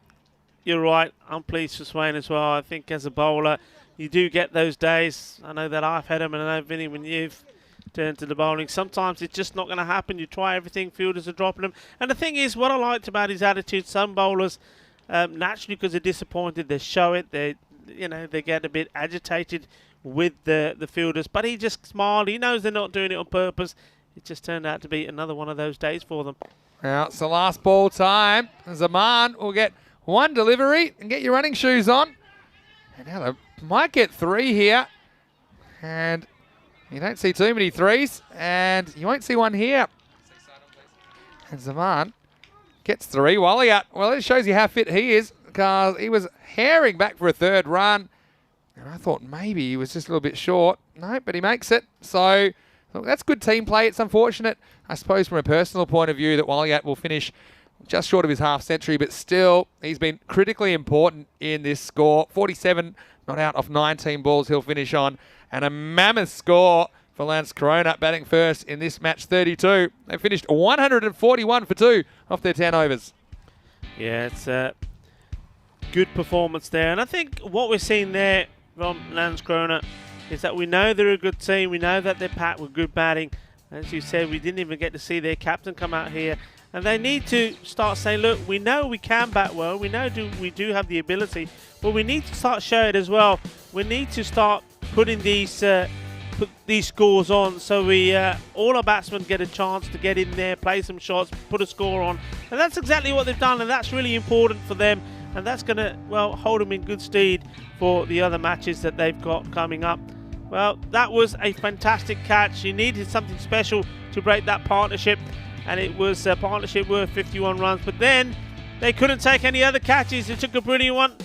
you're right. I'm pleased for Swain as well. I think as a bowler, you do get those days. I know that I've had them, and I know, Vinny, when you've turned to the bowling, sometimes it's just not going to happen. You try everything, fielders are dropping them. And the thing is, what I liked about his attitude, some bowlers, naturally because they're disappointed, they show it. They get a bit agitated with the fielders, but he just smiled. He knows they're not doing it on purpose. It just turned out to be another one of those days for them. Now it's the last ball time. Zaman will get 1 delivery and get your running shoes on. And now they might get 3 here. And you don't see too many 3s. And you won't see 1 here. And Zaman gets 3. Walliat, well, it shows you how fit he is because he was herring back for a 3rd run. And I thought maybe he was just a little bit short. No, but he makes it. So look, that's good team play. It's unfortunate, I suppose, from a personal point of view that Walliat will finish just short of his half century, but still, he's been critically important in this score. 47 not out off 19 balls he'll finish on. And a mammoth score for Lance Corona batting first in this match 32. They finished 141 for 2 off their 10 overs. Yeah, it's a good performance there. And I think what we're seeing there from Lance Corona is that we know they're a good team. We know that they're packed with good batting. As you said, we didn't even get to see their captain come out here. And they need to start saying, look, we know we can bat well. We know we do have the ability. But we need to start showing it as well. We need to start putting these scores on so we all our batsmen get a chance to get in there, play some shots, put a score on. And that's exactly what they've done. And that's really important for them. And that's going to, well, hold them in good stead for the other matches that they've got coming up. Well, that was a fantastic catch. He needed something special to break that partnership. And it was a partnership worth 51 runs. But then they couldn't take any other catches. They took a brilliant one.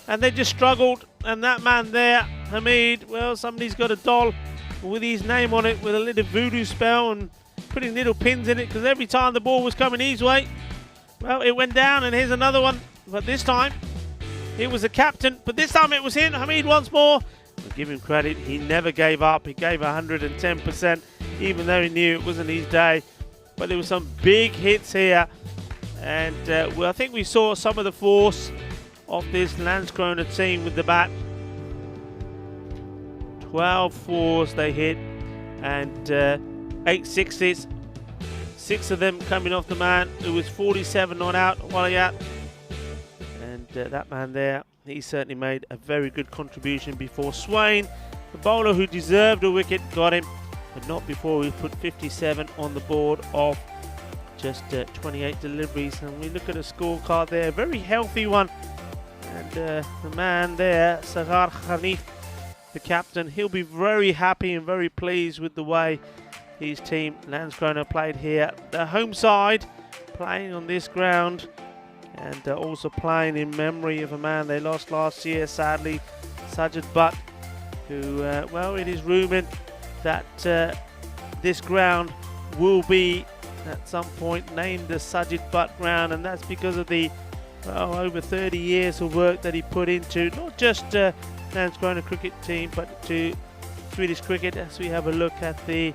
And they just struggled. And that man there, Hamid, well, somebody's got a doll with his name on it with a little voodoo spell and putting little pins in it. Because every time the ball was coming his way, well, it went down. And here's another one. But this time, it was the captain. But this time it was him, Hamid, once more. I'll give him credit. He never gave up. He gave 110%, even though he knew it wasn't his day. But there were some big hits here. And well, I think we saw some of the force of this Lance Corona team with the bat. 12 fours they hit, and 8 sixes. 6 of them coming off the man who was 47 not out, Walliat. And that man there, he certainly made a very good contribution before Swain, the bowler who deserved a wicket, got him, but not before we put 57 on the board of just 28 deliveries. And we look at a scorecard there, a very healthy one. And the man there, Sagar Khanif, the captain, he'll be very happy and very pleased with the way his team, Landskrona, played here. The home side playing on this ground, and also playing in memory of a man they lost last year, sadly, Sajid Butt, who, well, it is rumoured that this ground will be at some point named the Sajid Butt ground, and that's because of the over 30 years of work that he put into not just Landskrona cricket team, but to Swedish cricket. As we have a look at the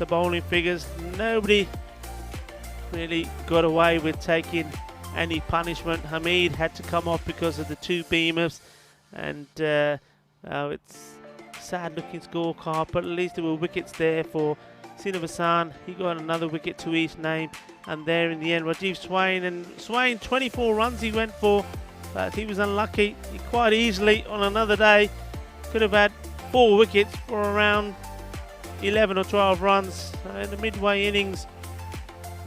bowling figures, nobody really got away with taking any punishment. Hamid had to come off because of the 2 beamers, and it's a sad looking scorecard, but at least there were wickets there for Sinabasan. He got another wicket to his name, and there in the end Rajiv Swain, and Swain 24 runs he went for, but he was unlucky. He quite easily on another day could have had 4 wickets for around 11 or 12 runs. In the midway innings,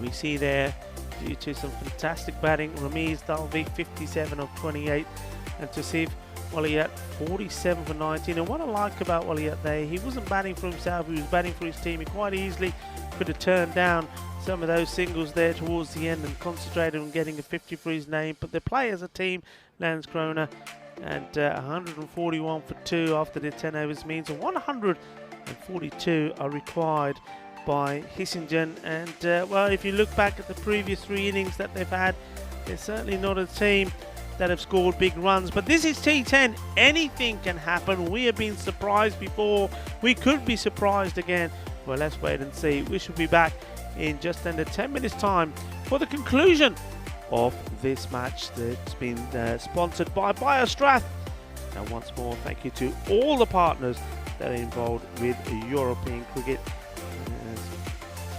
we see there, due to some fantastic batting, Ramiz Dalvi 57 of 28, and Tasif Walliat 47 for 19. And what I like about Walliat there, he wasn't batting for himself, he was batting for his team. He quite easily could have turned down some of those singles there towards the end and concentrated on getting a 50 for his name. But they play as a team, Landskrona, and 141 for 2 after the 10 overs means 142 are required by Hissingen. And well, if you look back at the previous 3 innings that they've had, they're certainly not a team that have scored big runs. But this is T10, anything can happen. We have been surprised before, we could be surprised again. Well, let's wait and see. We should be back in just under 10 minutes time for the conclusion of this match that's been sponsored by BioStrath. And once more, thank you to all the partners that are involved with European cricket.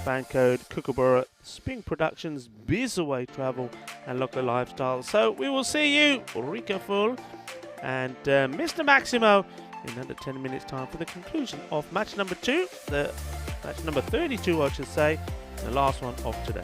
FanCode, Kookaburra, Spring Productions, Bizaway Travel and Local Lifestyle. So we will see you, Ulrika Full and Mr. Maximo, in under 10 minutes time for the conclusion of match number 2, the match number 32 I should say, the last one of today.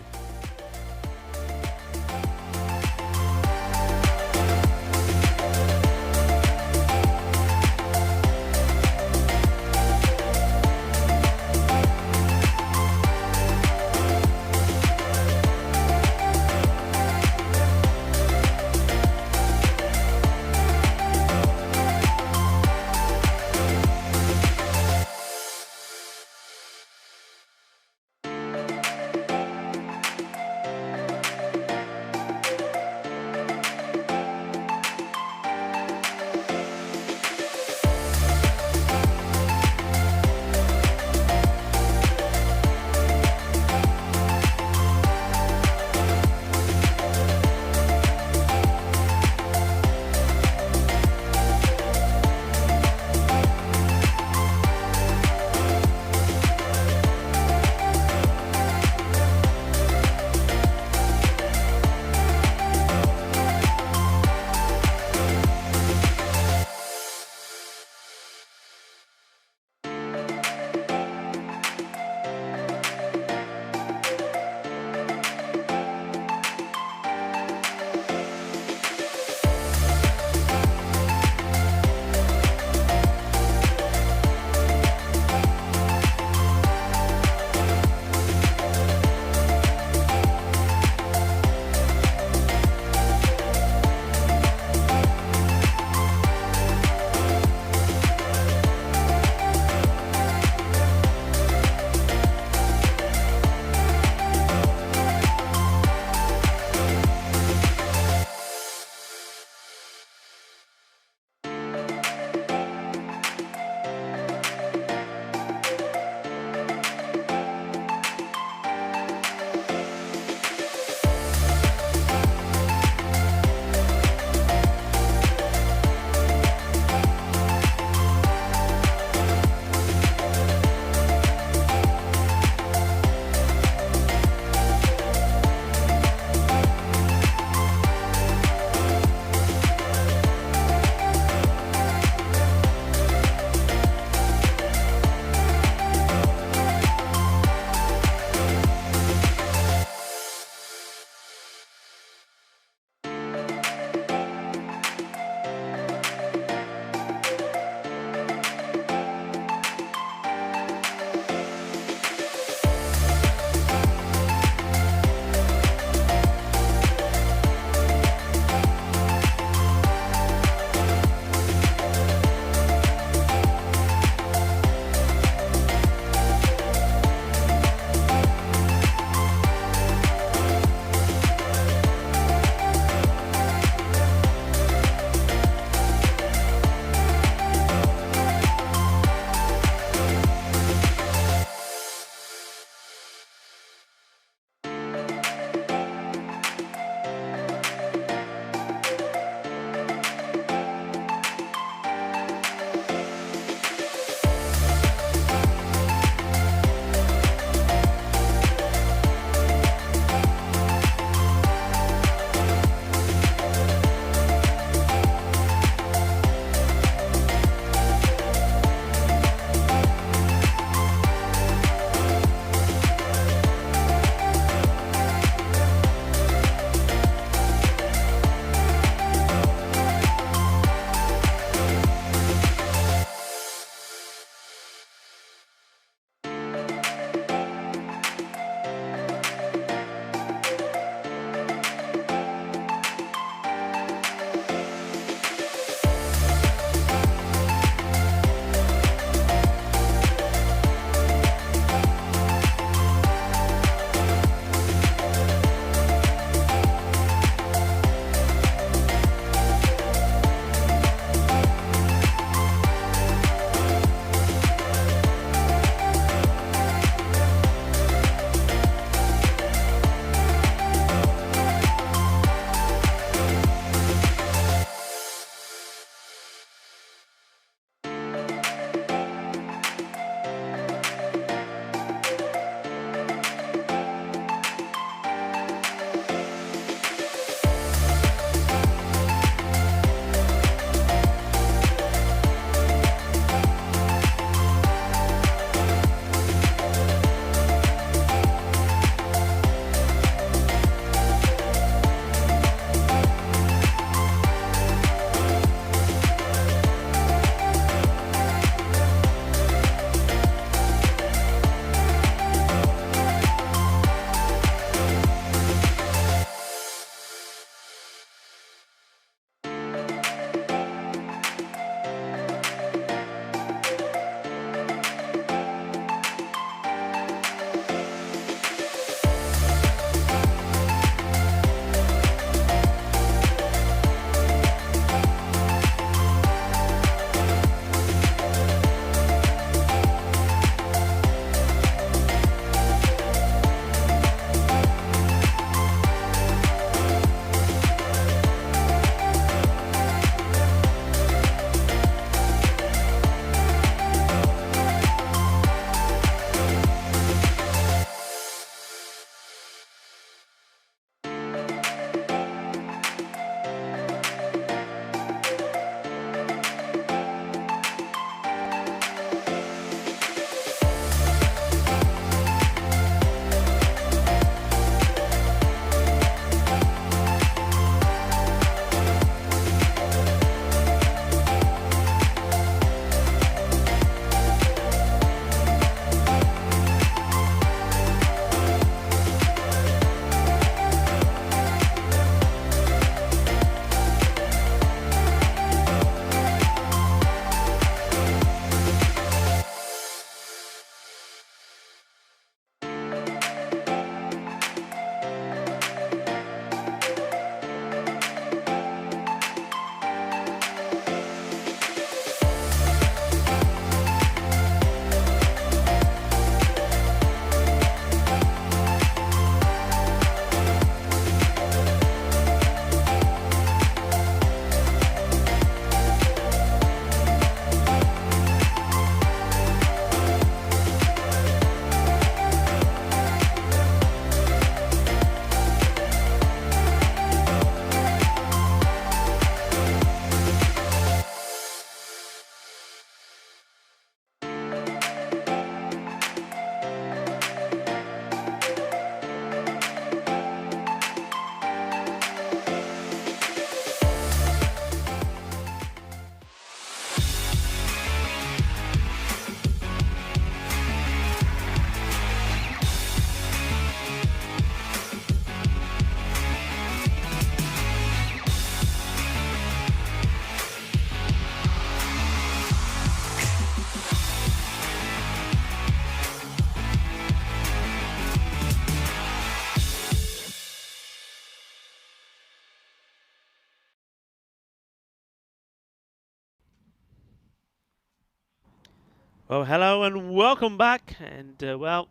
Well, hello and welcome back. And, well,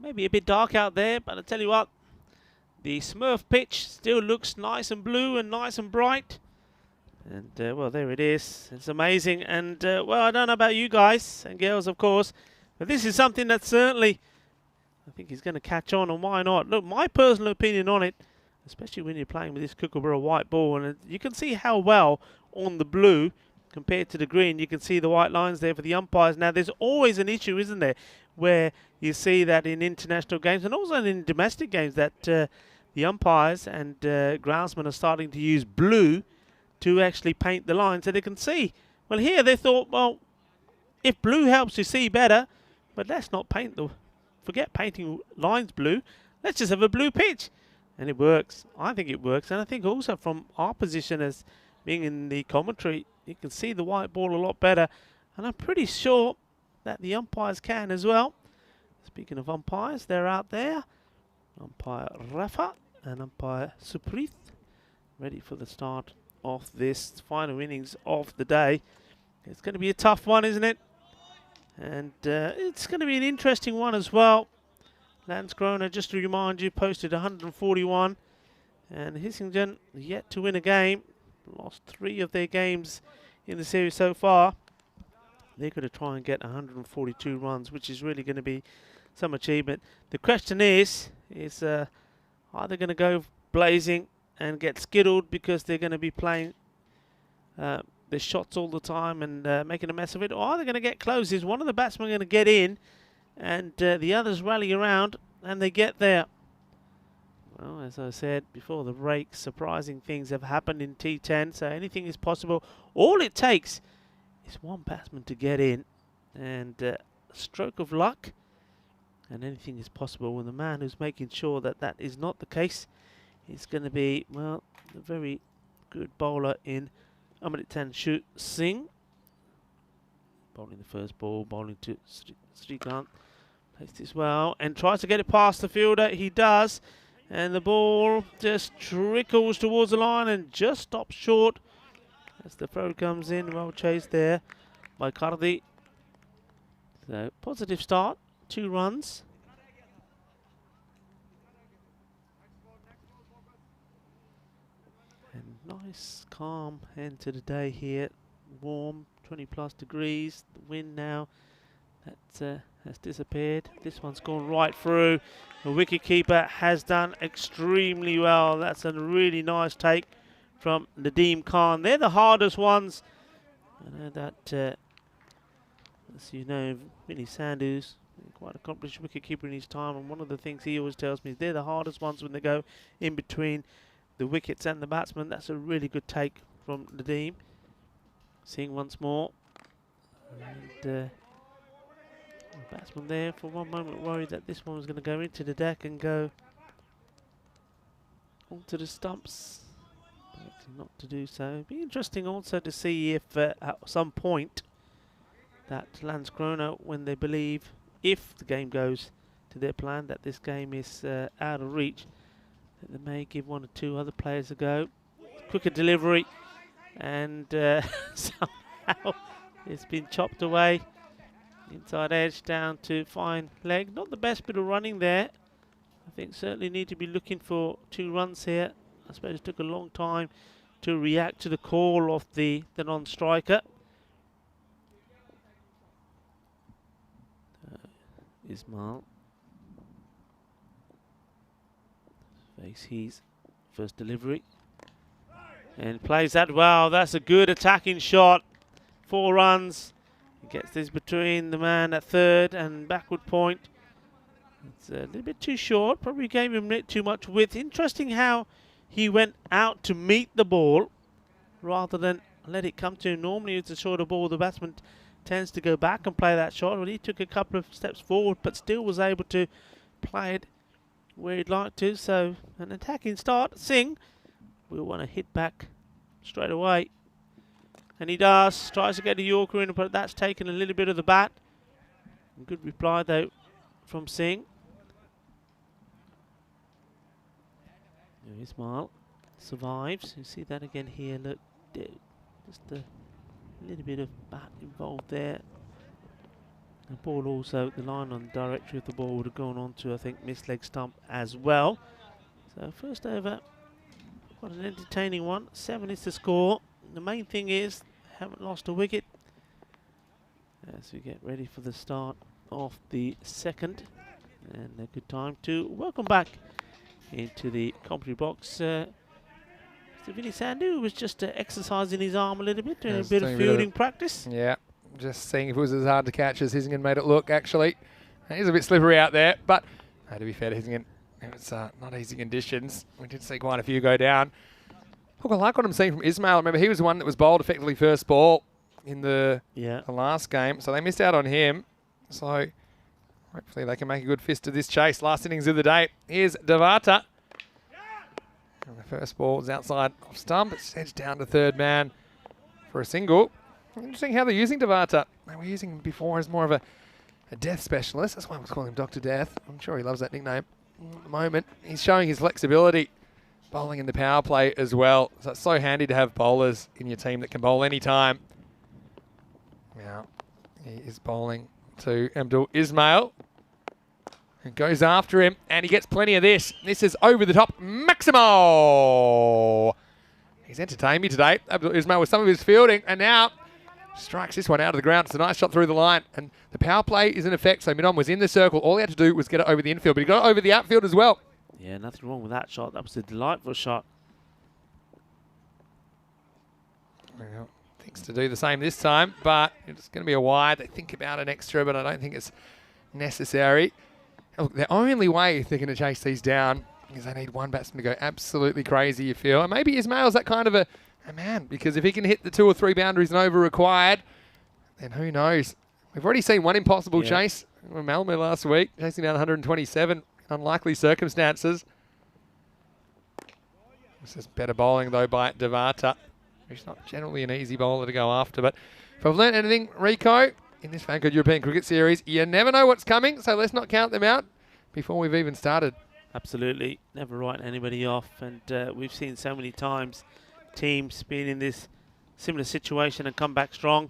maybe a bit dark out there, but I tell you what, the Smurf pitch still looks nice and blue and nice and bright. And, well, there it is. It's amazing. And, well, I don't know about you guys and girls, of course, but this is something that certainly I think is going to catch on, and why not? Look, my personal opinion on it, especially when you're playing with this Kookaburra white ball, and you can see how well on the blue compared to the green, you can see the white lines there for the umpires. Now, there's always an issue, isn't there, where you see that in international games and also in domestic games that the umpires and groundsmen are starting to use blue to actually paint the line so they can see. Well, here they thought, well, if blue helps you see better, but let's not forget painting lines blue. Let's just have a blue pitch. And it works. I think it works. And I think also from our position as being in the commentary, you can see the white ball a lot better. And I'm pretty sure that the umpires can as well. Speaking of umpires, they're out there. Umpire Rafa and umpire Suprith ready for the start of this final innings of the day. It's going to be a tough one, isn't it? And it's going to be an interesting one as well. Landskrona, just to remind you, posted 141. And Hissingen yet to win a game. Lost 3 of their games in the series so far. They're going to try and get 142 runs, which is really going to be some achievement. The question is are they going to go blazing and get skittled because they're going to be playing their shots all the time and making a mess of it? Or are they going to get close? Is one of the batsmen going to get in and the others rally around and they get there? Well, as I said before the break, surprising things have happened in T10, so anything is possible. All it takes is one batsman to get in and a stroke of luck, and anything is possible. When the man who's making sure that that is not the case is going to be, well, a very good bowler in Amritan Singh. Bowling the first ball, bowling to Srikanth. Plays this well and tries to get it past the fielder. He does. And the ball just trickles towards the line and just stops short as the throw comes in. Well chased there by Kardi. So, positive start. 2 runs. And nice, calm end to the day here. Warm, 20+ degrees. The wind now that has disappeared. This one's gone right through. The wicketkeeper has done extremely well. That's a really nice take from Nadeem Khan. They're the hardest ones. I know that, as you know, Vinny Sandhu's quite accomplished wicketkeeper in his time, and one of the things he always tells me is they're the hardest ones when they go in between the wickets and the batsman. That's a really good take from Nadeem. Seeing once more. And the batsman there for one moment worried that this one was going to go into the deck and go onto the stumps. But not to do so. It'd be interesting also to see if at some point that Landskrona, when they believe, if the game goes to their plan, that this game is out of reach, that they may give 1 or 2 other players a go. Quicker delivery, and somehow it's been chopped away. Inside edge down to fine leg. Not the best bit of running there. I think certainly need to be looking for 2 runs here. I suppose it took a long time to react to the call of the non-striker. Ismail face his first delivery and plays that well. That's a good attacking shot. 4 runs. He gets this between the man at third and backward point. It's a little bit too short. Probably gave him a bit too much width. Interesting how he went out to meet the ball rather than let it come to him. Normally it's a shorter ball. The batsman tends to go back and play that shot. Well, he took a couple of steps forward but still was able to play it where he'd like to. So an attacking start. Singh will want to hit back straight away. And he does. Tries to get the Yorker in, but that's taken a little bit of the bat. Good reply though from Singh. Ismail survives. You see that again here. Look, just a little bit of bat involved there. The ball also, the line on the directory of the ball would have gone on to, I think, missed leg stump as well. So first over, quite an entertaining one. 7 is the score. The main thing is, haven't lost a wicket as we get ready for the start of the second. And a good time to welcome back into the commentary box Mr. Vinny Sandhu was just exercising his arm a little bit, doing a bit of fielding practice. Yeah, just seeing if it was as hard to catch as Hissingen made it look, actually. He's a bit slippery out there, but to be fair to Hissingen, it was not easy conditions. We did see quite a few go down. Look, I like what I'm seeing from Ismail. Remember, he was the one that was bowled effectively first ball in the last game, so they missed out on him. So hopefully they can make a good fist of this chase. Last innings of the day. Here's Devata. And the first ball is outside off stump. It's edged down to third man for a single. Interesting how they're using Devata. They were using him before as more of a death specialist. That's why I was calling him Dr. Death. I'm sure he loves that nickname. At the moment, he's showing his flexibility, bowling in the power play as well. So it's so handy to have bowlers in your team that can bowl any time. Now, he is bowling to Abdul Ismail, who goes after him, and he gets plenty of this. This is over the top, Maximo. He's entertained me today, Abdul Ismail, with some of his fielding, and now strikes this one out of the ground. It's a nice shot through the line, and the power play is in effect. So Midon was in the circle. All he had to do was get it over the infield, but he got it over the outfield as well. Yeah, nothing wrong with that shot. That was a delightful shot. Well, thinks to do the same this time, but it's going to be a wide. They think about an extra, but I don't think it's necessary. Look, the only way they're going to chase these down is they need one batsman to go absolutely crazy, you feel. And maybe Ismail's that kind of a man, because if he can hit the 2 or 3 boundaries and over required, then who knows. We've already seen one impossible chase from Malmo last week, chasing down 127 in unlikely circumstances. This is better bowling, though, by Devata. He's not generally an easy bowler to go after, but if I've learned anything, Rico, in this FanCode European Cricket Series, you never know what's coming, so let's not count them out before we've even started. Absolutely. Never write anybody off, and we've seen so many times teams being in this similar situation and come back strong.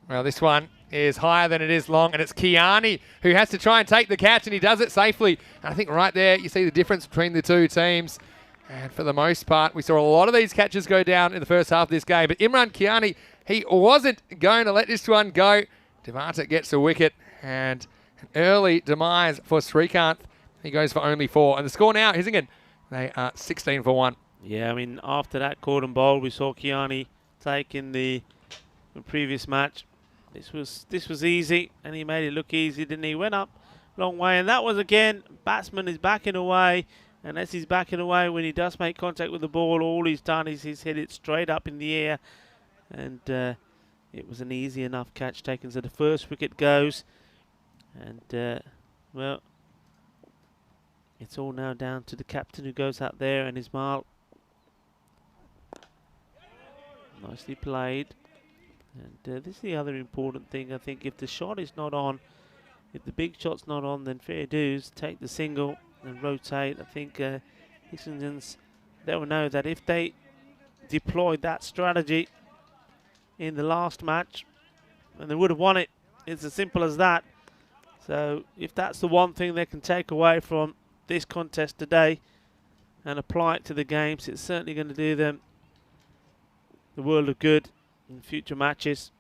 Well, this one is higher than it is long, and it's Kiani who has to try and take the catch, and he does it safely. And I think right there you see the difference between the two teams. And for the most part, we saw a lot of these catches go down in the first half of this game. But Imran Kiani, he wasn't going to let this one go. Devata gets a wicket, and an early demise for Srikanth. He goes for only 4. And the score now, Hissingen, they are 16 for 1. Yeah, I mean, after that caught and bowled, we saw Kiani take in the previous match. This was easy, and he made it look easy, didn't he? Went up a long way, and that was, again, batsman is backing away. And as he's backing away, when he does make contact with the ball, all he's done is he's hit it straight up in the air. And it was an easy enough catch taken. So the first wicket goes. And, well, it's all now down to the captain who goes out there, and Ismail. Nicely played. And this is the other important thing, I think. If the shot is not on, if the big shot's not on, then fair dues, take the single and rotate. I think Hissingen's, they will know that if they deployed that strategy in the last match, and they would have won it. It's as simple as that. So if that's the one thing they can take away from this contest today and apply it to the games, it's certainly going to do them the world of good in future matches.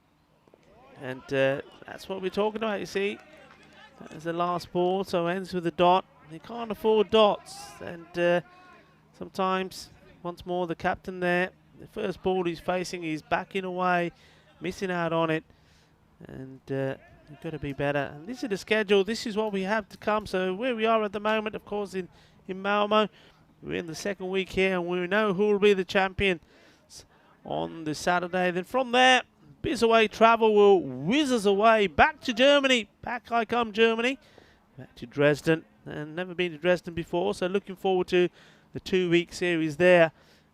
And that's what we're talking about, you see. That is the last ball, so ends with a dot. They can't afford dots, and sometimes, once more, the captain there, the first ball he's facing, he's backing away, missing out on it, and you've got to be better. And this is the schedule, this is what we have to come. So where we are at the moment, of course, in Malmo, we're in the second week here, and we know who will be the champion on the Saturday. Then from there, biz away travel will whiz us away back to Germany. Back I come, Germany, back to Dresden. And never been to Dresden before, so looking forward to the 2-week series there.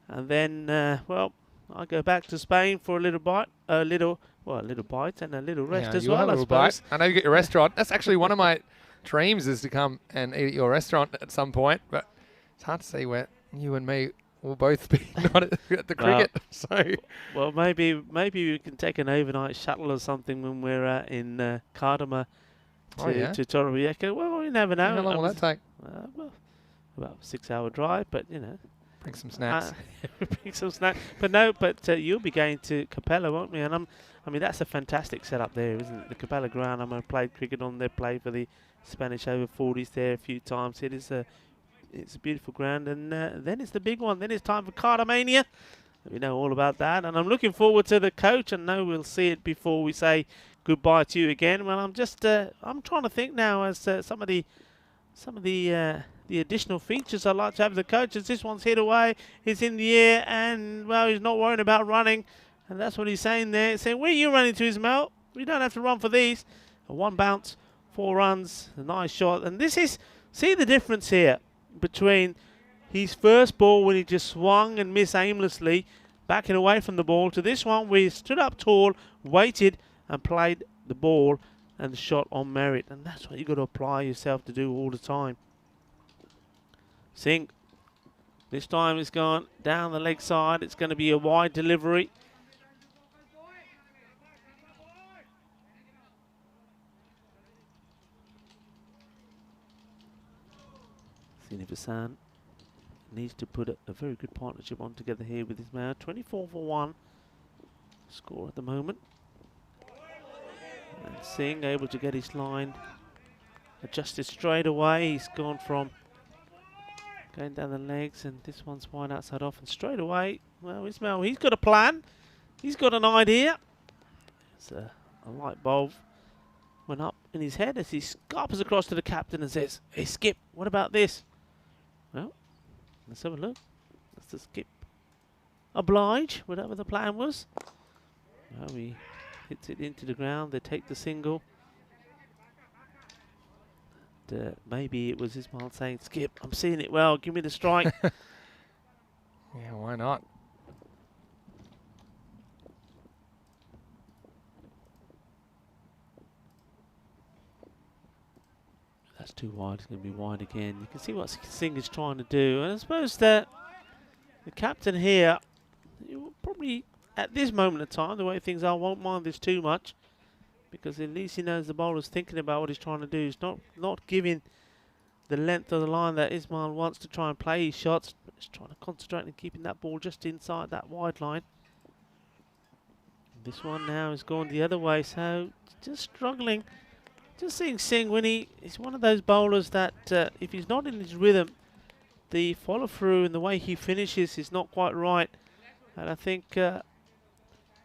And then, well, I go back to Spain for a little bite, a little bite and a little rest as well, I suppose. Bite. I know you get your restaurant. That's actually one of my dreams, is to come and eat at your restaurant at some point. But it's hard to see where you and me we'll both be not at the cricket. So Well, maybe we can take an overnight shuttle or something when we're in Cardamom to Torrevieja. Well, you never know. how long will that take? Well, about a 6-hour drive, but you know. Bring some snacks. Bring some snacks. But no, you'll be going to Capella, won't we? And I mean, that's a fantastic setup there, isn't it? The Capella ground. I played cricket on there, played for the Spanish over 40s there a few times. It's a beautiful ground, and then it's the big one. Then it's time for Cardamania. We know all about that, and I'm looking forward to the coach. I know we'll see it before we say goodbye to you again. Well, I'm just I'm trying to think now as some of the additional features I'd like to have the coaches. This one's hit away, he's in the air, and well, he's not worrying about running, and that's what he's saying there. He's saying, where are you running to, Ismail? We don't have to run for these. A 1 bounce, 4 runs, a nice shot, and this is, see the difference here between his first ball when he just swung and missed aimlessly, backing away from the ball, to this one where he stood up tall, waited, and played the ball and the shot on merit, and that's what you've got to apply yourself to do all the time. Singh, this time it's gone down the leg side. It's going to be a wide delivery. Srinivasan needs to put a very good partnership on together here with his man. 24 for 1 score at the moment. And Singh able to get his line adjusted straight away. He's gone from going down the legs, and this one's wide outside off, and straight away, well, Ismail, he's got a plan. He's got an idea. It's a light bulb went up in his head as he scarpers across to the captain and says, hey, Skip, what about this? Well, let's have a look. That's the Skip oblige, whatever the plan was. Well, he hits it into the ground. They take the single. Maybe it was Ismail saying, Skip, I'm seeing it well, give me the strike. Yeah, why not? That's too wide, it's going to be wide again. You can see what Singh is trying to do. And I suppose that the captain here, probably at this moment of time, the way things are, won't mind this too much, because at least he knows the bowler's thinking about what he's trying to do. He's not giving the length of the line that Ismail wants to try and play his shots. But he's trying to concentrate on keeping that ball just inside that wide line. This one now has gone the other way, so just struggling. Just seeing Singh when he's one of those bowlers that if he's not in his rhythm, the follow through and the way he finishes is not quite right. And I think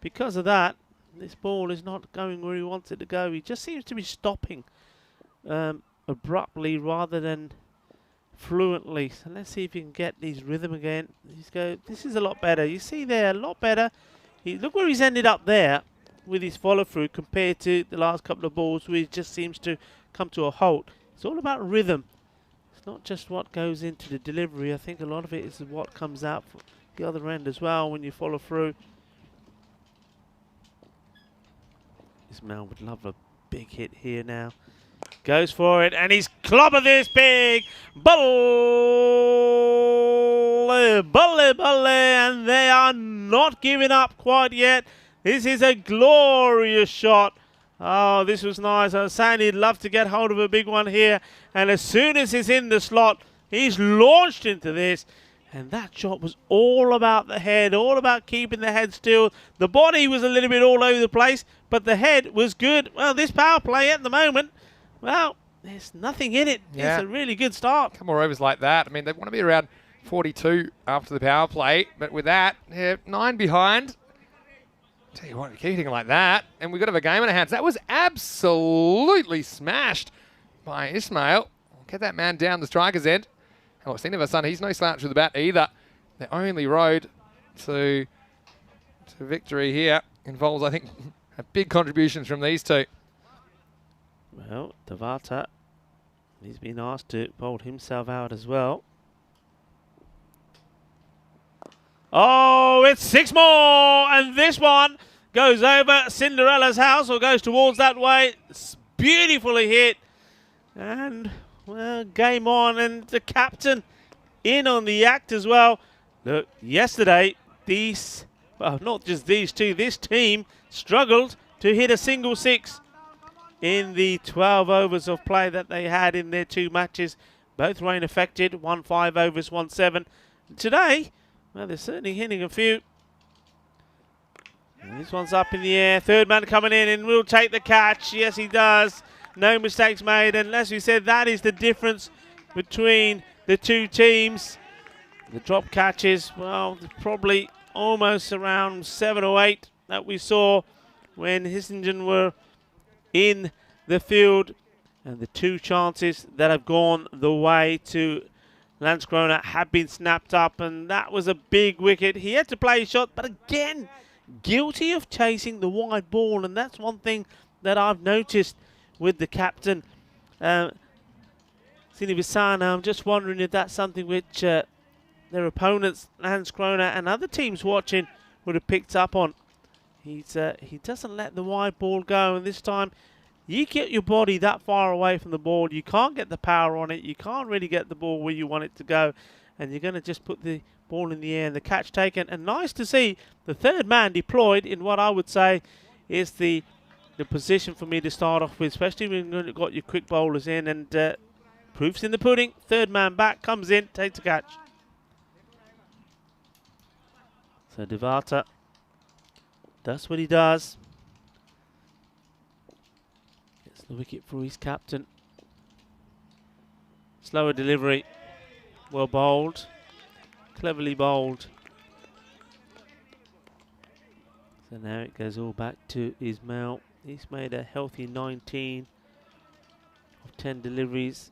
because of that, this ball is not going where he wants it to go. He just seems to be stopping abruptly rather than fluently. So let's see if he can get his rhythm again. This is a lot better. You see there, a lot better. Look where he's ended up there with his follow-through compared to the last couple of balls where he just seems to come to a halt. It's all about rhythm. It's not just what goes into the delivery. I think a lot of it is what comes out from the other end as well when you follow through. Ismail would love a big hit here now. Goes for it, and he's clobbered this big. Balle, and they are not giving up quite yet. This is a glorious shot. Oh, this was nice. I was saying he'd love to get hold of a big one here. And as soon as he's in the slot, he's launched into this. And that shot was all about the head, all about keeping the head still. The body was a little bit all over the place, but the head was good. Well, this power play at the moment, well, there's nothing in it. Yeah. It's a really good start. Couple more overs like that. I mean, they want to be around 42 after the power play, but with that, 9 behind. Tell you what, we keep hitting like that, and we've got to have a game in our hands. That was absolutely smashed by Ismail. Get that man down the striker's end. And what's seen of our son, he's no slouch with the bat either. The only road to victory here involves, I think, big contributions from these two. Well, Devata, he's been asked to bowl himself out as well. Oh, it's 6 more, and this one goes over Cinderella's house, or goes towards that way. It's beautifully hit, and well, game on, and the captain in on the act as well. Look, yesterday, not just these two, this team struggled to hit a single six in the 12 overs of play that they had in their 2 matches. Both rain affected, 1 5 overs, 1 7. Today, well, they're certainly hitting a few. And this one's up in the air. Third man coming in and will take the catch. Yes, he does. No mistakes made. And as we said, that is the difference between the two teams. The drop catches, well, probably almost around 7 or 8 that we saw when Hissingen were in the field. And the 2 chances that have gone the way to Landskrona have been snapped up, and that was a big wicket. He had to play his shot, but again, guilty of chasing the wide ball, and that's one thing that I've noticed with the captain, Sini Visana. I'm just wondering if that's something which their opponents, Landskrona and other teams watching, would have picked up on. He doesn't let the wide ball go, and this time you get your body that far away from the ball, you can't get the power on it, you can't really get the ball where you want it to go, and you're going to just put the ball in the air and the catch taken. And nice to see the third man deployed in what I would say is the position for me to start off with, especially when you've got your quick bowlers in, and proof's in the pudding. Third man back, comes in, takes the catch. So Devata, that's what he does. The wicket for his captain. Slower delivery. Well bowled. Cleverly bowled. So now it goes all back to Ismail. He's made a healthy 19 of 10 deliveries.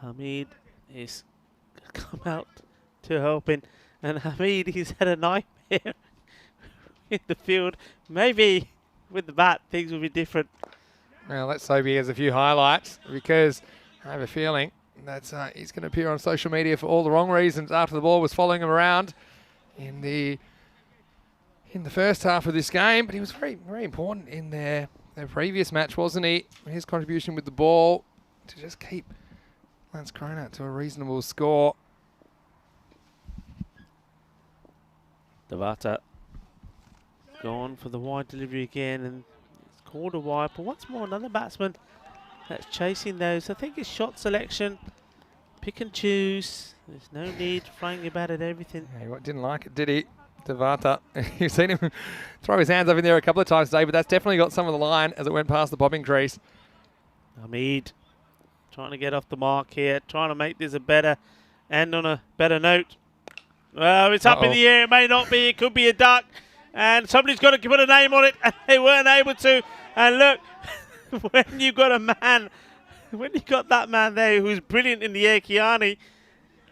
Hamid is come out to helping. And Hamid, he's had a nightmare in the field. Maybe with the bat things will be different. Well, let's hope he has a few highlights, because I have a feeling that he's going to appear on social media for all the wrong reasons after the ball was following him around in the first half of this game. But he was very, very important in their previous match, wasn't he? His contribution with the ball to just keep Landskrona to a reasonable score. Devata gone for the wide delivery again, and called a wide, but once more another batsman that's chasing those. I think it's shot selection, pick and choose. There's no need throwing your bat at everything. Yeah, he didn't like it, did he? Devata. You've seen him throw his hands up in there a couple of times today, but that's definitely got some of the line as it went past the bobbing crease. Hamid trying to get off the mark here, trying to make this a better end on a better note. Well, it's up in the air. It may not be. It could be a duck. And somebody's got to put a name on it, and they weren't able to. And look, when you've got that man there who's brilliant in the air, Kiani,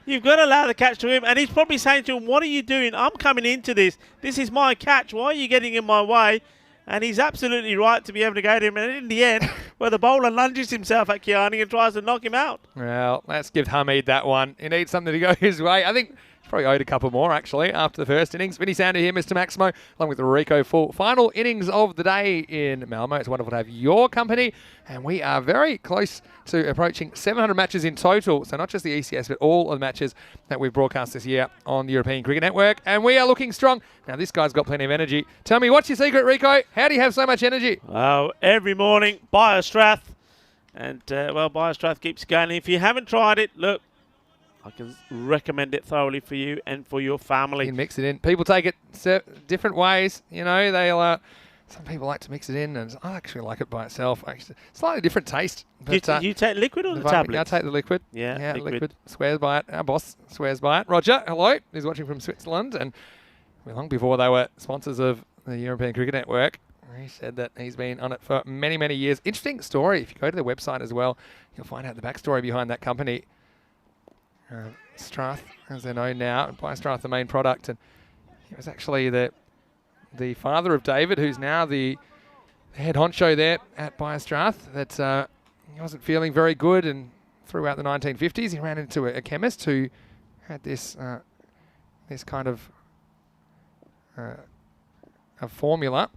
you've got to allow the catch to him. And he's probably saying to him, what are you doing? I'm coming into this. This is my catch. Why are you getting in my way? And he's absolutely right to be able to go to him. And in the end, where the bowler lunges himself at Kiani and tries to knock him out. Well, let's give Hamid that one. He needs something to go his way. I think probably owed a couple more, actually, after the first innings. Vinny Sander here, Mr. Maximo, along with Rico for final innings of the day in Malmo. It's wonderful to have your company, and we are very close to approaching 700 matches in total. So not just the ECS, but all of the matches that we've broadcast this year on the European Cricket Network, and we are looking strong. Now, this guy's got plenty of energy. Tell me, what's your secret, Rico? How do you have so much energy? Oh, every morning, Biostrath. And, well, Biostrath keeps going. If you haven't tried it, look, I can recommend it thoroughly for you and for your family. You can mix it in. People take it different ways. You know, they'll. Some people like to mix it in, and I actually like it by itself. Actually, slightly different taste. But, you take liquid or the tablet? I take the liquid. Yeah, liquid. Swears by it. Our boss swears by it. Roger, hello. He's watching from Switzerland, and long before they were sponsors of the European Cricket Network, he said that he's been on it for many, many years. Interesting story. If you go to their website as well, you'll find out the backstory behind that company. Strath, as they're known now, and Biostrath, the main product, and he was actually the father of David, who's now the head honcho there at Biostrath. That he wasn't feeling very good, and throughout the 1950s, he ran into a chemist who had this kind of a formula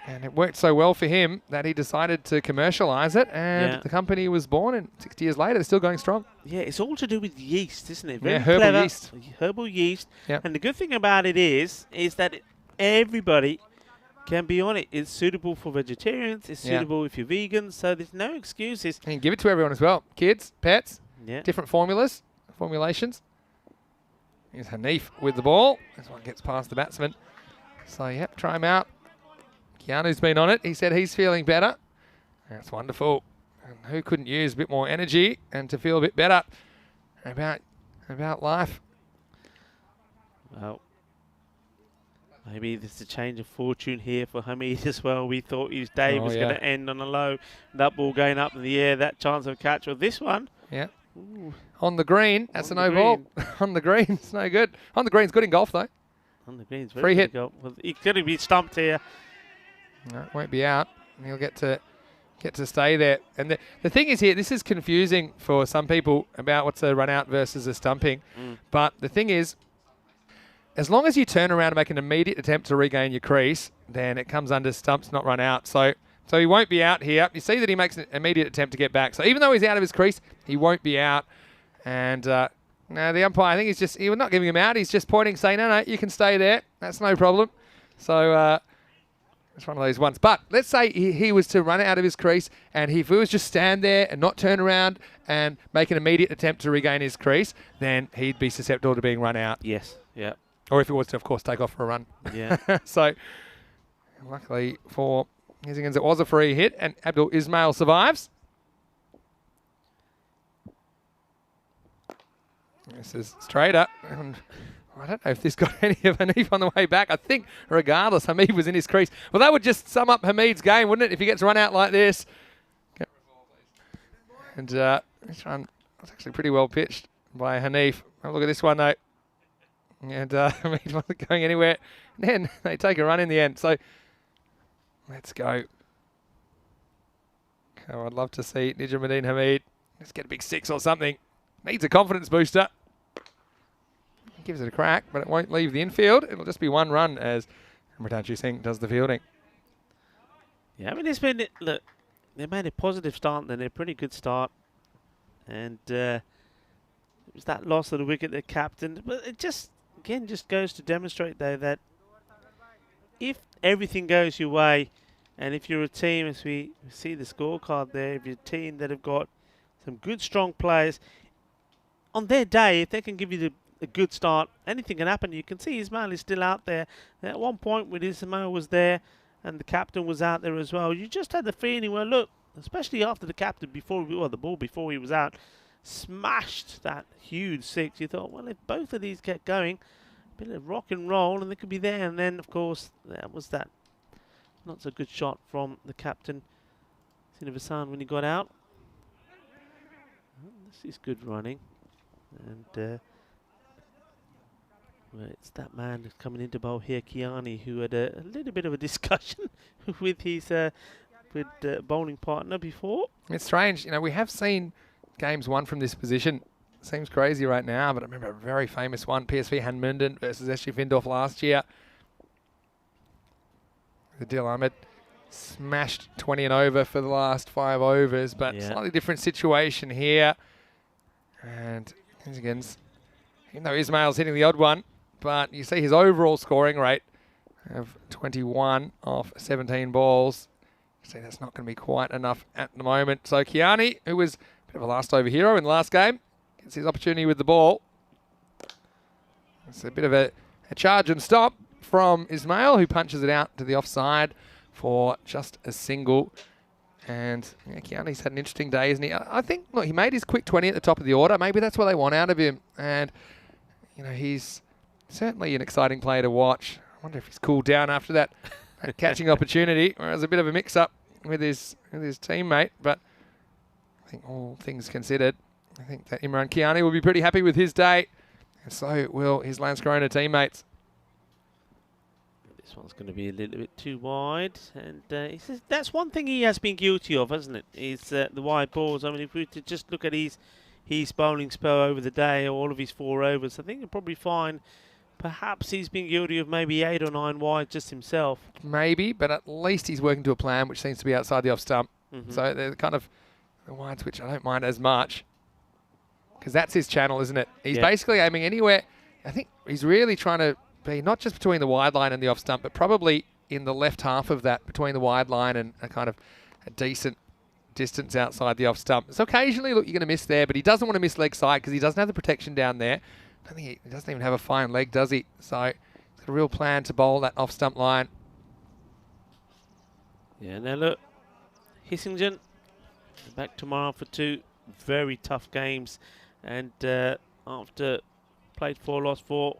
And it worked so well for him that he decided to commercialise it, and the company was born, and 60 years later, they're still going strong. Yeah, it's all to do with yeast, isn't it? Very herbal clever. yeast. Herbal yeast. Yep. And the good thing about it is that everybody can be on it. It's suitable for vegetarians. It's suitable if you're vegan. So there's no excuses. And you can give it to everyone as well. Kids, pets, Yeah. different formulations. Here's Hanif with the ball. This one gets past the batsman. So, yep, try him out. Keanu's been on it. He said he's feeling better. That's wonderful. And who couldn't use a bit more energy and to feel a bit better about life? Well, maybe there's a change of fortune here for Hamid as well. We thought his day was going to end on a low. That ball going up in the air, that chance of catch. Well, this one. Yeah. Ooh. On the green, that's a no ball. On the green, it's no good. On the green's good in golf, though. On the green's very Free good hit. goal. Well, he's going to be stumped here. No, it won't be out. He'll get to stay there. And the thing is here, this is confusing for some people about what's a run out versus a stumping. But the thing is, as long as you turn around and make an immediate attempt to regain your crease, then it comes under stumps, not run out. So he won't be out here. You see that he makes an immediate attempt to get back. So even though he's out of his crease, he won't be out. And now the umpire, I think he's not giving him out. He's just pointing, saying, no, you can stay there. That's no problem. So it's one of those ones. But let's say he was to run out of his crease, and if he was just stand there and not turn around and make an immediate attempt to regain his crease, then he'd be susceptible to being run out. Yes. Yeah. Or if he was to, of course, take off for a run. Yeah. So luckily for Higgins, it was a free hit, and Abdul Ismail survives. This is straight up. And I don't know if this got any of Hanif on the way back. I think, regardless, Hamid was in his crease. Well, that would just sum up Hamid's game, wouldn't it, if he gets run out like this? And this one was actually pretty well pitched by Hanif. Have a look at this one, though. And Hamid wasn't going anywhere. And then they take a run in the end. So let's go. Oh, I'd love to see Nijamuddin Hamid. Let's get a big six or something. Needs a confidence booster. Gives it a crack, but it won't leave the infield. It'll just be one run as Amritanju Singh does the fielding. Yeah, I mean, look, they made a positive start, then a pretty good start. And it was that loss of the wicket, the captain. But it just goes to demonstrate, though, that if everything goes your way, and if you're a team, as we see the scorecard there, if you're a team that have got some good, strong players, on their day, if they can give you a good start, anything can happen. You can see Ismail is still out there. At one point when Ismail was there and the captain was out there as well, you just had the feeling, well, look, especially after the captain the ball before he was out, smashed that huge six. You thought, well, if both of these get going, a bit of rock and roll, and they could be there. And then, of course, that was that not so good shot from the captain, Sinavisan, when he got out. This is good running. And well, it's that man who's coming into bowl here, Kiani, who had a little bit of a discussion with his bowling partner before. It's strange. You know, we have seen games won from this position. Seems crazy right now, but I remember a very famous one, PSV Hanmunden versus SG Findorf last year. Adil Ahmed smashed 20 and over for the last 5 overs, but slightly different situation here. And Higgins, even though Ismail's hitting the odd one, but you see his overall scoring rate of 21 off 17 balls. You see that's not going to be quite enough at the moment. So Kiani, who was a bit of a last over hero in the last game, gets his opportunity with the ball. It's a bit of a charge and stop from Ismail, who punches it out to the offside for just a single. And Kiani's had an interesting day, isn't he? I think, look, he made his quick 20 at the top of the order. Maybe that's what they want out of him. And, you know, he's certainly an exciting player to watch. I wonder if he's cooled down after that catching opportunity, or it was a bit of a mix-up with his teammate. But I think all things considered, I think that Imran Kiani will be pretty happy with his day. And so will his Lance Corona teammates. This one's going to be a little bit too wide, and he says that's one thing he has been guilty of, hasn't it? Is the wide balls. I mean, if we were to just look at his bowling spell over the day, or all of his 4 overs, I think you'll probably find perhaps he's been guilty of maybe 8 or 9 wide just himself. Maybe, but at least he's working to a plan which seems to be outside the off stump. Mm-hmm. So they're kind of the wides which I don't mind as much because that's his channel, isn't it? He's basically aiming anywhere. I think he's really trying to be not just between the wide line and the off stump, but probably in the left half of that between the wide line and a kind of a decent distance outside the off stump. So occasionally, look, you're going to miss there, but he doesn't want to miss leg side because he doesn't have the protection down there. I don't think he doesn't even have a fine leg, does he? So he's got a real plan to bowl that off stump line. Yeah, now look, Hissingen back tomorrow for 2 very tough games, and after played 4, lost 4.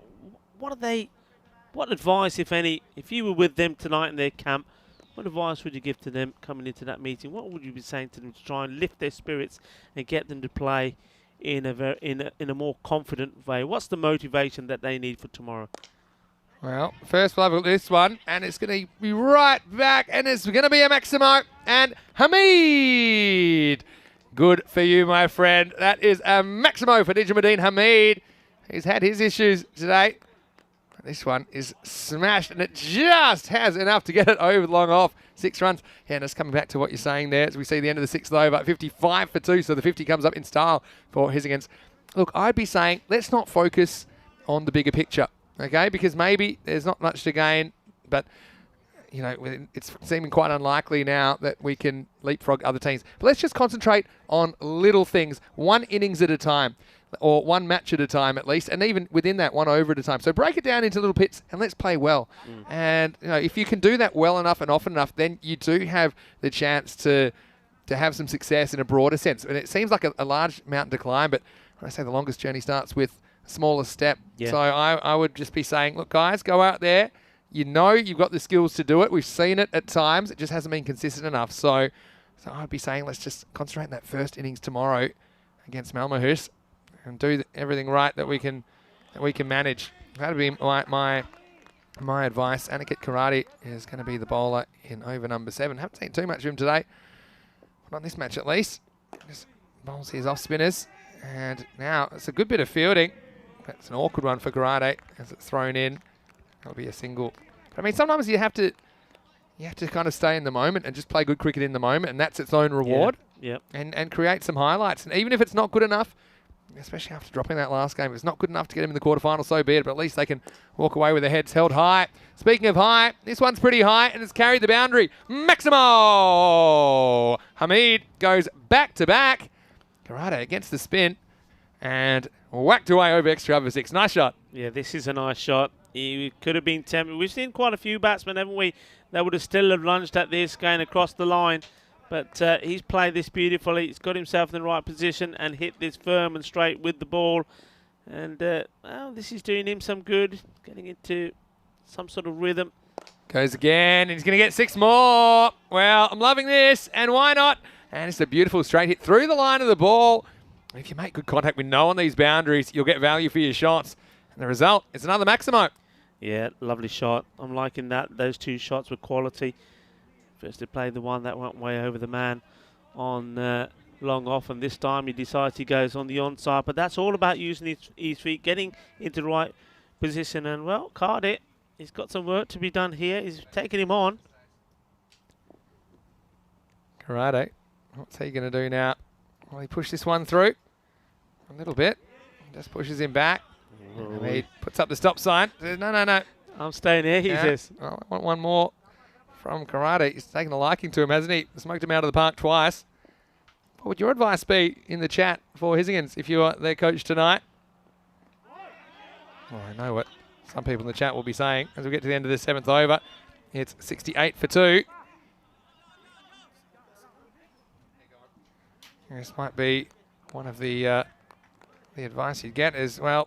What advice, if any, if you were with them tonight in their camp, what advice would you give to them coming into that meeting? What would you be saying to them to try and lift their spirits and get them to play in a more confident way? What's the motivation that they need for tomorrow? Well, first we'll have a look at this one, and it's going to be right back, and it's going to be a Maximo and Hamid. Good for you, my friend. That is a Maximo for Nijamuddin Hamid. He's had his issues today. This one is smashed, and it just has enough to get it over the long off. 6 runs. Yeah, and it's coming back to what you're saying there as we see the end of the 6th over. 55 for 2, so the 50 comes up in style for Hissingen. Look, I'd be saying let's not focus on the bigger picture, okay? Because maybe there's not much to gain, but you know, it's seeming quite unlikely now that we can leapfrog other teams. But let's just concentrate on little things, 1 innings at a time, or 1 match at a time at least, and even within that 1 over at a time. So break it down into little bits and let's play well. And you know, if you can do that well enough and often enough, then you do have the chance to have some success in a broader sense. And it seems like a large mountain to climb, but when I say the longest journey starts with a smaller step. Yeah. So I would just be saying, look, guys, go out there. You know you've got the skills to do it. We've seen it at times. It just hasn't been consistent enough. So I'd be saying let's just concentrate on that first innings tomorrow against Malmo and do everything right that we can manage. That would be my advice. Aniket Karate is going to be the bowler in over number 7. Haven't seen too much of him today. Not on this match at least. Just bowls his off spinners. And now it's a good bit of fielding. That's an awkward one for Karate as it's thrown in. That'll be a single. But I mean, sometimes you have to kind of stay in the moment and just play good cricket in the moment, and that's its own reward. Yeah. And create some highlights. And even if it's not good enough, especially after dropping that last game, if it's not good enough to get him in the quarterfinal, so be it. But at least they can walk away with their heads held high. Speaking of high, this one's pretty high, and it's carried the boundary. Maximo! Hamid goes back to back. Karate against the spin, and whacked away over extra over 6. Nice shot. Yeah, this is a nice shot. He could have been tempted. We've seen quite a few batsmen, haven't we, that would have still have lunged at this going across the line. But he's played this beautifully. He's got himself in the right position and hit this firm and straight with the ball. And, well, this is doing him some good, getting into some sort of rhythm. Goes again, and he's going to get 6 more. Well, I'm loving this, and why not? And it's a beautiful straight hit through the line of the ball. If you make good contact with no on these boundaries, you'll get value for your shots. And the result is another Maximo. Yeah, lovely shot. I'm liking that. Those 2 shots were quality. First, he played the one that went way over the man on long off, and this time he decides he goes on the onside. But that's all about using his feet, getting into the right position. And, well, card it. He's got some work to be done here. He's taking him on. Karate. What's he going to do now? Well, he pushed this one through a little bit. Just pushes him back. He puts up the stop sign. Says, no. I'm staying here, he says. Well, I want one more from Karate. He's taken a liking to him, hasn't he? Smoked him out of the park twice. What would your advice be in the chat for Hissingen if you are their coach tonight? Well, I know what some people in the chat will be saying as we get to the end of the 7th over. It's 68 for 2. This might be one of the advice you'd get is, well,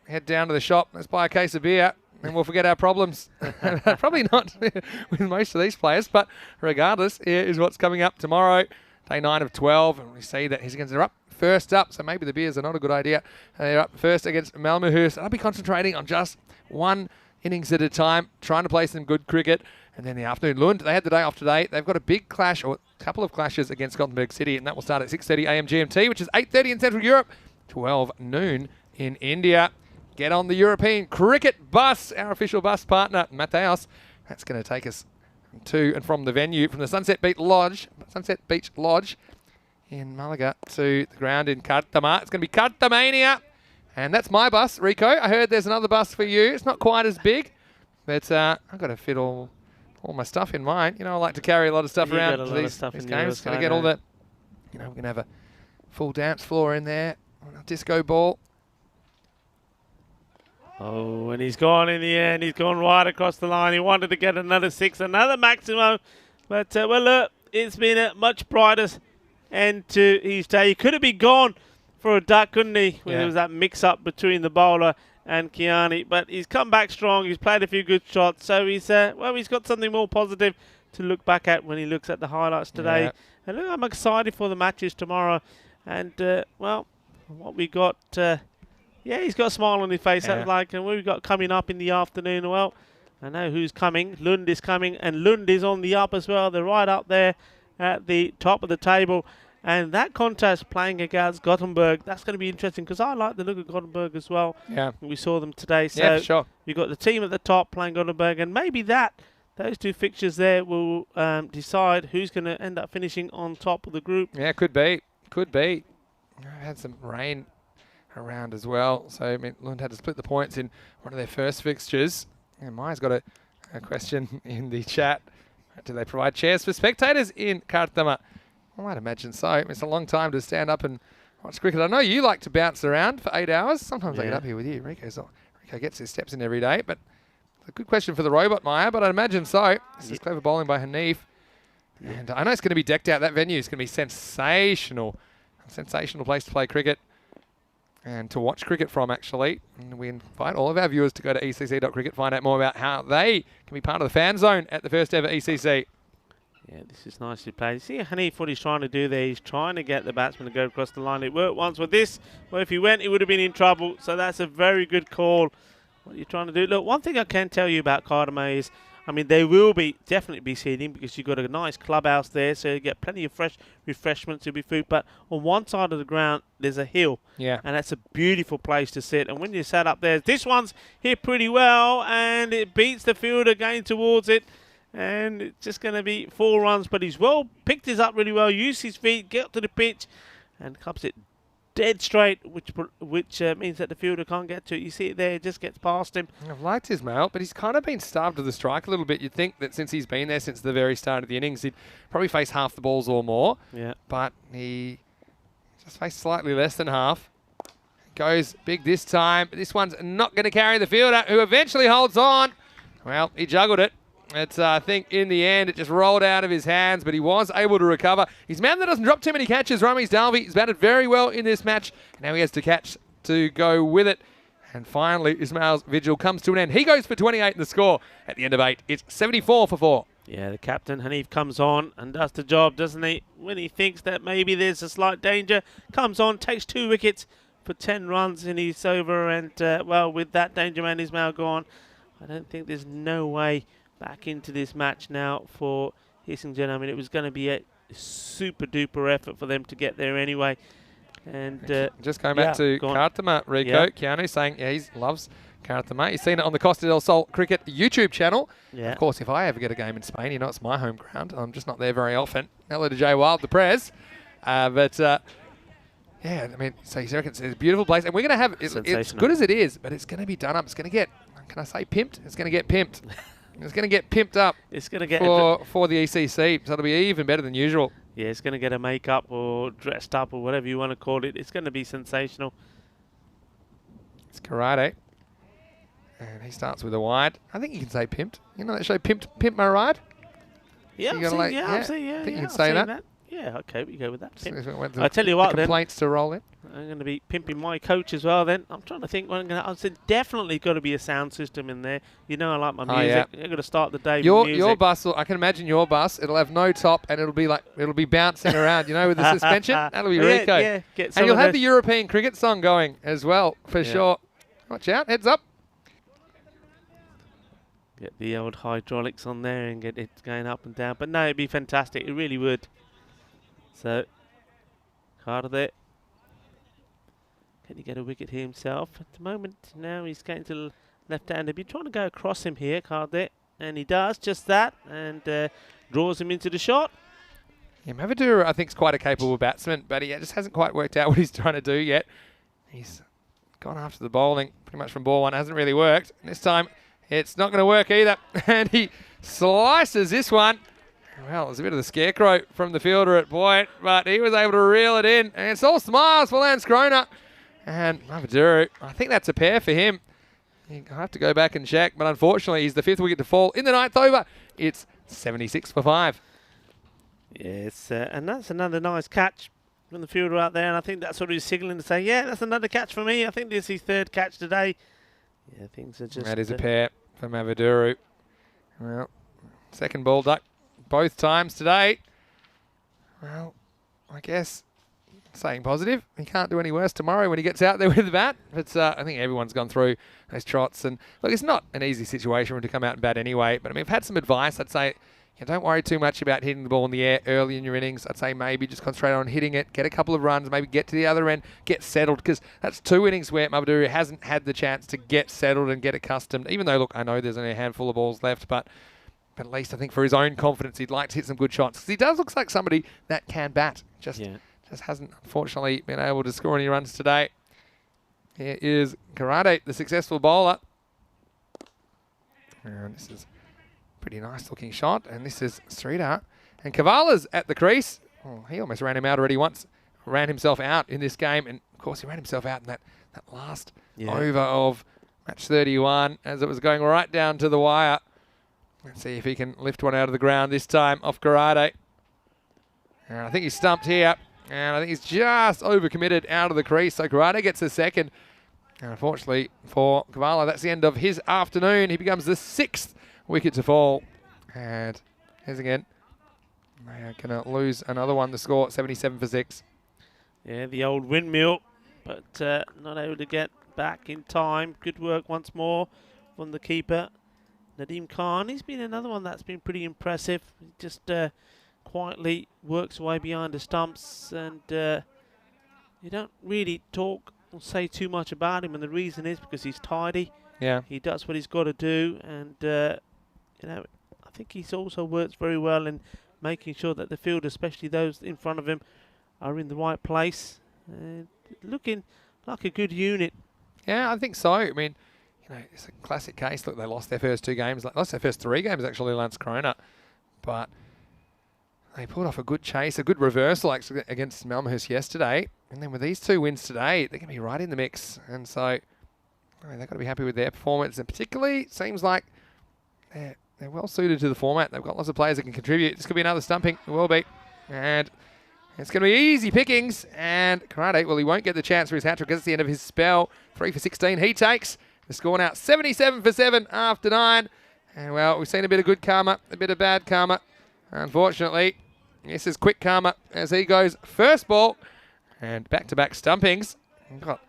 head down to the shop, let's buy a case of beer, and we'll forget our problems. Probably not with most of these players, but regardless, here is what's coming up tomorrow, day 9 of 12, and we see that Hissingen are up first up, so maybe the beers are not a good idea. They're up first against Malmo. I'll be concentrating on just 1 innings at a time, trying to play some good cricket. And then the afternoon, Lund, they had the day off today. They've got a big clash, or a couple of clashes against Gothenburg City, and that will start at 6:30 a.m. GMT, which is 8:30 in Central Europe, 12 noon in India. get on the European cricket bus, our official bus partner, Mateos. That's going to take us to and from the venue, from the Sunset Beach Lodge in Malaga to the ground in Cartama. It's going to be Cartamania. And that's my bus, Rico. I heard there's another bus for you. It's not quite as big, but I've got to fit all my stuff in mine. You know, I like to carry a lot of stuff around to these games. Going to get all that. You know, we're going to have a full dance floor in there, a disco ball. Oh, and he's gone in the end. He's gone right across the line. He wanted to get another 6, another maximum. But, well, look, it's been a much brighter end to his day. He could have been gone for a duck, couldn't he? When there was that mix-up between the bowler and Kiani. But he's come back strong. He's played a few good shots. So he's got something more positive to look back at when he looks at the highlights today. Yeah. And look, I'm excited for the matches tomorrow. And, well, what we got... he's got a smile on his face. Yeah. That's like, and we've got coming up in the afternoon. Well, I know who's coming. Lund is coming, and Lund is on the up as well. They're right up there at the top of the table. And that contest playing against Gothenburg, that's going to be interesting because I like the look of Gothenburg as well. Yeah. We saw them today. So Yeah, for sure. you've got the team at the top playing Gothenburg, and maybe those two fixtures there will decide who's going to end up finishing on top of the group. Yeah, could be. Could be. I had some rain around as well, so I mean, Lund had to split the points in one of their first fixtures. And Maya's got a question in the chat. Do they provide chairs for spectators in Kartama? I might imagine so. It's a long time to stand up and watch cricket. I know you like to bounce around for 8 hours. Sometimes I get up here with you. Rico gets his steps in every day, but it's a good question for the robot, Maya, but I'd imagine so. This is clever bowling by Hanif. And I know it's going to be decked out. That venue is going to be sensational. A sensational place to play cricket and to watch cricket from, actually. And we invite all of our viewers to go to ecc.cricket, find out more about how they can be part of the fan zone at the first ever ECC. Yeah, this is nicely played. See Hanif, what he's trying to do there. He's trying to get the batsman to go across the line. It worked once with this. Well, if he went, he would have been in trouble. So that's a very good call. What you're trying to do. Look, one thing I can tell you about Cardamay is, I mean, they will definitely be seating because you've got a nice clubhouse there, so you get plenty of fresh refreshments, you'll be food. But on one side of the ground, there's a hill. Yeah. And that's a beautiful place to sit. And when you sat up there, this one's hit pretty well, and it beats the fielder going towards it. And it's just going to be 4 runs, but he's picked his up really well, used his feet, get to the pitch, and clubs it dead straight, which means that the fielder can't get to it. You see it there, it just gets past him. I've liked his mount, but he's kind of been starved to the strike a little bit. You'd think that since he's been there since the very start of the innings, he'd probably face half the balls or more. Yeah. But he just faced slightly less than half. Goes big this time. This one's not going to carry the fielder, who eventually holds on. Well, he juggled it. It's, I think, in the end, it just rolled out of his hands, but he was able to recover. He's a man that doesn't drop too many catches. Ramesh Dalvi has batted very well in this match. Now he has to catch to go with it. And finally, Ismail's vigil comes to an end. He goes for 28 in the score at the end of 8. It's 74 for 4. Yeah, the captain, Hanif, comes on and does the job, doesn't he? When he thinks that maybe there's a slight danger, comes on, takes 2 wickets for 10 runs, and he's over. And, well, with that danger man Ismail gone, I don't think there's no way back into this match now for Hissingen. I mean, it was going to be a super duper effort for them to get there anyway. And just going back to Kartama, Rico, Keanu saying he loves Kartama. He's seen it on the Costa del Sol Cricket YouTube channel. Yeah. Of course, if I ever get a game in Spain, you know it's my home ground. I'm just not there very often. Hello to Jay Wild, the Prez. Yeah, I mean, so he reckons it's a beautiful place. And we're going to have, it's good as it is, but it's going to be done up. It's going to get, can I say pimped? It's going to get pimped. It's going to get pimped up. It's going to get for the ECC, so it'll be even better than usual. Yeah, it's going to get a makeup or dressed up or whatever you want to call it. It's going to be sensational. It's karate, and he starts with a wide. I think you can say pimped. You know that show, Pimp My Ride? Yeah, I think you can say that. Yeah, okay, we go with that. I tell you what, complaints to roll in. I'm going to be pimping my coach as well. Then I'm trying to think. I said definitely got to be a sound system in there. You know, I like my music. I'm going to start the day with music. Your bus, I can imagine your bus. It'll have no top, and it'll be bouncing around. You know, with the suspension. That'll be Rico. Yeah, and you'll have the European cricket song going as well for sure. Watch out! Heads up. Get the old hydraulics on there and get it going up and down. But no, it'd be fantastic. It really would. So, Carter there. Can he get a wicket here himself? At the moment now he's going to the left-hander. Be trying to go across him here, Cardet, and he does just that, and draws him into the shot. Yeah, Mavadura, I think, is quite a capable batsman, but he just hasn't quite worked out what he's trying to do yet. He's gone after the bowling pretty much from ball one. Hasn't really worked. And this time, it's not going to work either. And he slices this one. Well, it was a bit of the scarecrow from the fielder at point, but he was able to reel it in. And it's all smiles for Lance Crona. And Mavadura, I think that's a pair for him. I'll have to go back and check, but unfortunately, he's the 5th wicket to fall in the 9th over. It's 76 for 5. Yes, and that's another nice catch from the fielder out there, and I think that's what he's signalling to say, yeah, that's another catch for me. I think this is his 3rd catch today. Yeah, things are just... That is a pair for Mavadura. Well, 2nd ball duck both times today. Well, I guess saying positive. He can't do any worse tomorrow when he gets out there with the bat. But I think everyone's gone through those trots. And look, it's not an easy situation for him to come out and bat anyway. But I mean, I've had some advice. I'd say, don't worry too much about hitting the ball in the air early in your innings. I'd say maybe just concentrate on hitting it, get a couple of runs, maybe get to the other end, get settled, because that's 2 innings where Mavadura hasn't had the chance to get settled and get accustomed. Even though, look, I know there's only a handful of balls left, but at least I think for his own confidence, he'd like to hit some good shots, because he does look like somebody that can bat. Just hasn't, unfortunately, been able to score any runs today. Here is Karate, the successful bowler. And this is pretty nice looking shot, and this is Sridhar. And Kavala's at the crease. Oh, he almost ran him out already once. Ran himself out in this game, and of course he ran himself out in that last over of match 31 as it was going right down to the wire. Let's see if he can lift one out of the ground this time off Karate. And I think he's stumped here, and I think he's just overcommitted out of the crease, so Karate gets a 2nd. And unfortunately for Kavala, that's the end of his afternoon. He becomes the 6th wicket to fall. And here's again. They are going to lose another one to score 77 for 6. Yeah, the old windmill, but not able to get back in time. Good work once more from the keeper, Nadeem Khan. He's been another one that's been pretty impressive. He just quietly works away behind the stumps, and you don't really talk or say too much about him, and the reason is because he's tidy. Yeah. He does what he's got to do, and I think he's also works very well in making sure that the field, especially those in front of him, are in the right place. Looking like a good unit. Yeah, I think so. I mean, it's a classic case. Look, they lost their first 2 games. Lost their first 3 games, actually, Lance Crona. But they pulled off a good chase, a good reversal actually against Malmo yesterday. And then with these 2 wins today, they're going to be right in the mix. And so they've got to be happy with their performance. And particularly, it seems like they're well suited to the format. They've got lots of players that can contribute. This could be another stumping. It will be. And it's going to be easy pickings. And Karate, well, he won't get the chance for his hat-trick because it's the end of his spell. 3 for 16 he takes. The score now 77 for 7 after 9. And, well, we've seen a bit of good karma, a bit of bad karma. Unfortunately, this is quick karma as he goes first ball. And back-to-back stumpings. Got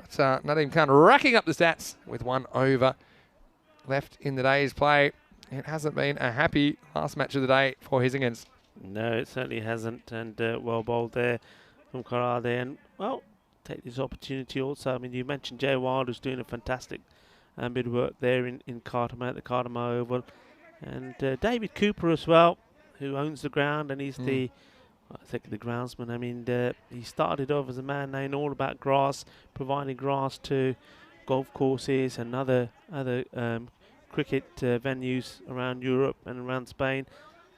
Nadeem Khan racking up the stats with 1 over left in the day's play. It hasn't been a happy last match of the day for his against. No, it certainly hasn't, and well bowled there from Karade. And, well, take this opportunity also. I mean, you mentioned Jay Wild, who's doing a fantastic bit of work there in Cartama at the Cartama Oval. And David Cooper as well, who owns the ground, and he's the groundsman. I mean, he started off as a man knowing all about grass, providing grass to golf courses and other cricket venues around Europe and around Spain.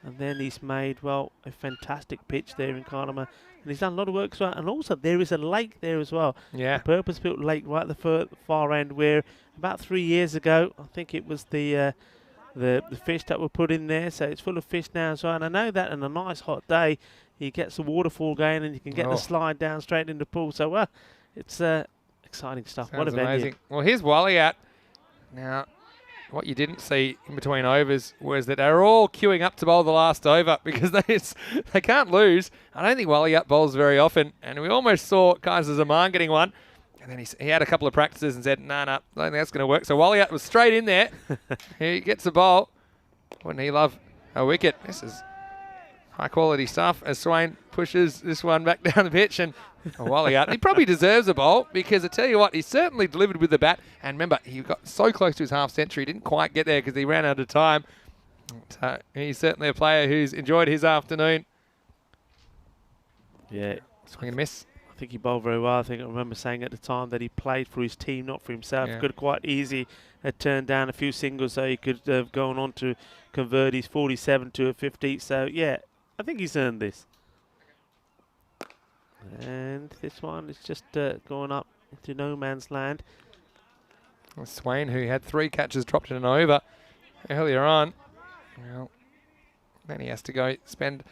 And then he's made, well, a fantastic pitch there in Cartama. And he's done a lot of work as well. And also, there is a lake there as well. Yeah. A purpose-built lake right at the far end, where about 3 years ago, I think it was the fish that were put in there. So it's full of fish now as well. And I know that on a nice hot day, he gets the waterfall going and you can get the slide down straight in the pool. So, well, it's exciting stuff. Sounds what a venue. amazing. Well, here's Wally out. Now, what you didn't see in between overs was that they're all queuing up to bowl the last over because they can't lose. I don't think Wally out bowls very often. And we almost saw Kaiser Zaman getting one. And then he had a couple of practices and said, no, I don't think that's going to work. So Wally out was straight in there. He gets the bowl. Wouldn't he love a wicket? This is high quality stuff as Swain pushes this one back down the pitch and a volley out. He probably deserves a bowl because I tell you what, he certainly delivered with the bat. And remember, he got so close to his half century, didn't quite get there because he ran out of time. He's certainly a player who's enjoyed his afternoon. Yeah. Swing and miss. I think he bowled very well. I think I remember saying at the time that he played for his team, not for himself. Yeah. Could quite easy turn down a few singles so he could have gone on to convert his 47 to a 50. So, yeah, I think he's earned this. And this one is just going up into no man's land. Swain, who had 3 catches, dropped in an over earlier on. Well, then he has to go spend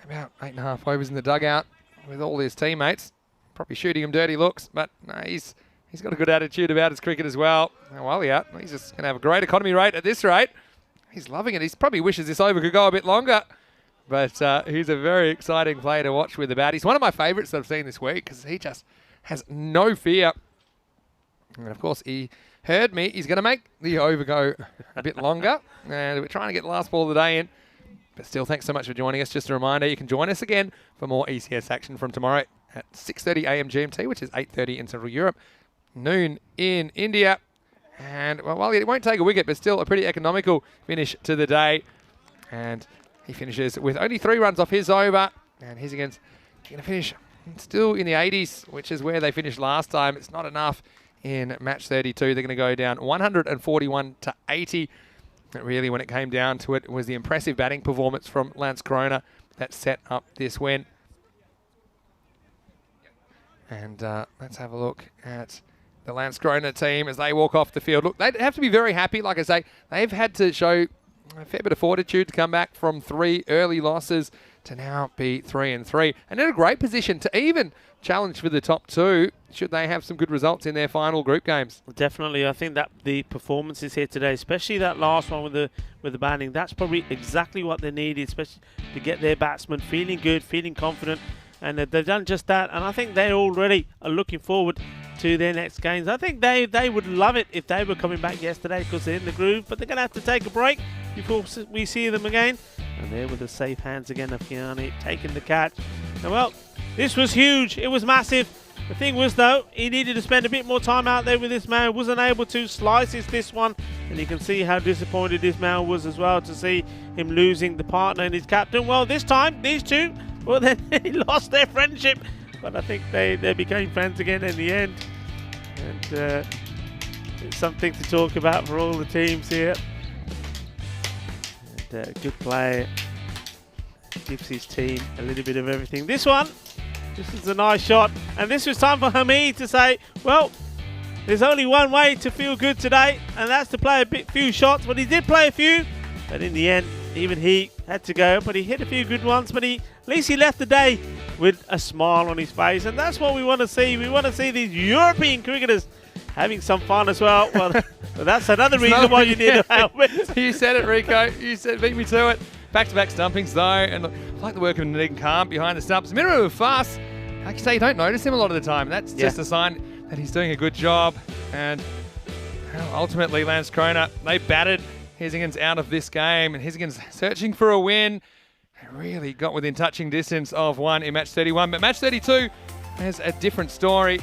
about 8.5 overs in the dugout with all his teammates. Probably shooting him dirty looks, but no, he's got a good attitude about his cricket as well. Now, while he's out, he's just going to have a great economy rate at this rate. He's loving it. He probably wishes this over could go a bit longer. But he's a very exciting player to watch with the bat. He's one of my favourites that I've seen this week because he just has no fear. And, of course, he heard me. He's going to make the over go a bit longer. And we're trying to get the last ball of the day in. But still, thanks so much for joining us. Just a reminder, you can join us again for more ECS action from tomorrow at 6:30 a.m. GMT, which is 8:30 in Central Europe, noon in India. And, well, it won't take a wicket, but still a pretty economical finish to the day. And he finishes with only 3 runs off his over. And he's going to finish still in the 80s, which is where they finished last time. It's not enough in match 32. They're going to go down 141 to 80. But really, when it came down to it, was the impressive batting performance from Lance Corona that set up this win. And let's have a look at the Lance Corona team as they walk off the field. Look, they'd have to be very happy. Like I say, they've had to show a fair bit of fortitude to come back from 3 early losses to now be 3-3. And in a great position to even challenge for the top 2 should they have some good results in their final group games. Definitely. I think that the performances here today, especially that last one with the batting, that's probably exactly what they needed, especially to get their batsmen feeling good, feeling confident. And they've done just that. And I think they already are looking forward to their next games. I think they would love it if they were coming back yesterday because they're in the groove. But they're going to have to take a break before we see them again. And there with the safe hands again of Kiani taking the catch. And well, this was huge. It was massive. The thing was, though, he needed to spend a bit more time out there with this man. Wasn't able to slice this one. And you can see how disappointed this man was as well to see him losing the partner and his captain. Well, this time, these two, well, then he lost their friendship. But I think they became friends again in the end. And it's something to talk about for all the teams here. And good play. Gives his team a little bit of everything. This is a nice shot. And this was time for Hamid to say, well, there's only one way to feel good today, and that's to play few shots. But he did play a few. But in the end, even he had to go. But he hit a few good ones. But at least he left the day with a smile on his face. And that's what we want to see. We want to see these European cricketers having some fun as well. Well, that's another reason why you need a helmet. You said it, Rico. You said beat me to it. Back-to-back stumpings, though. And look, I like the work of Ned Calm behind the stumps. A minimum of fuss. Like you say, you don't notice him a lot of the time. That's just a sign that he's doing a good job. And well, ultimately, Lance Corona, they batted Higgins out of this game. And Higgins searching for a win. Really got within touching distance of one in match 31. But match 32 has a different story.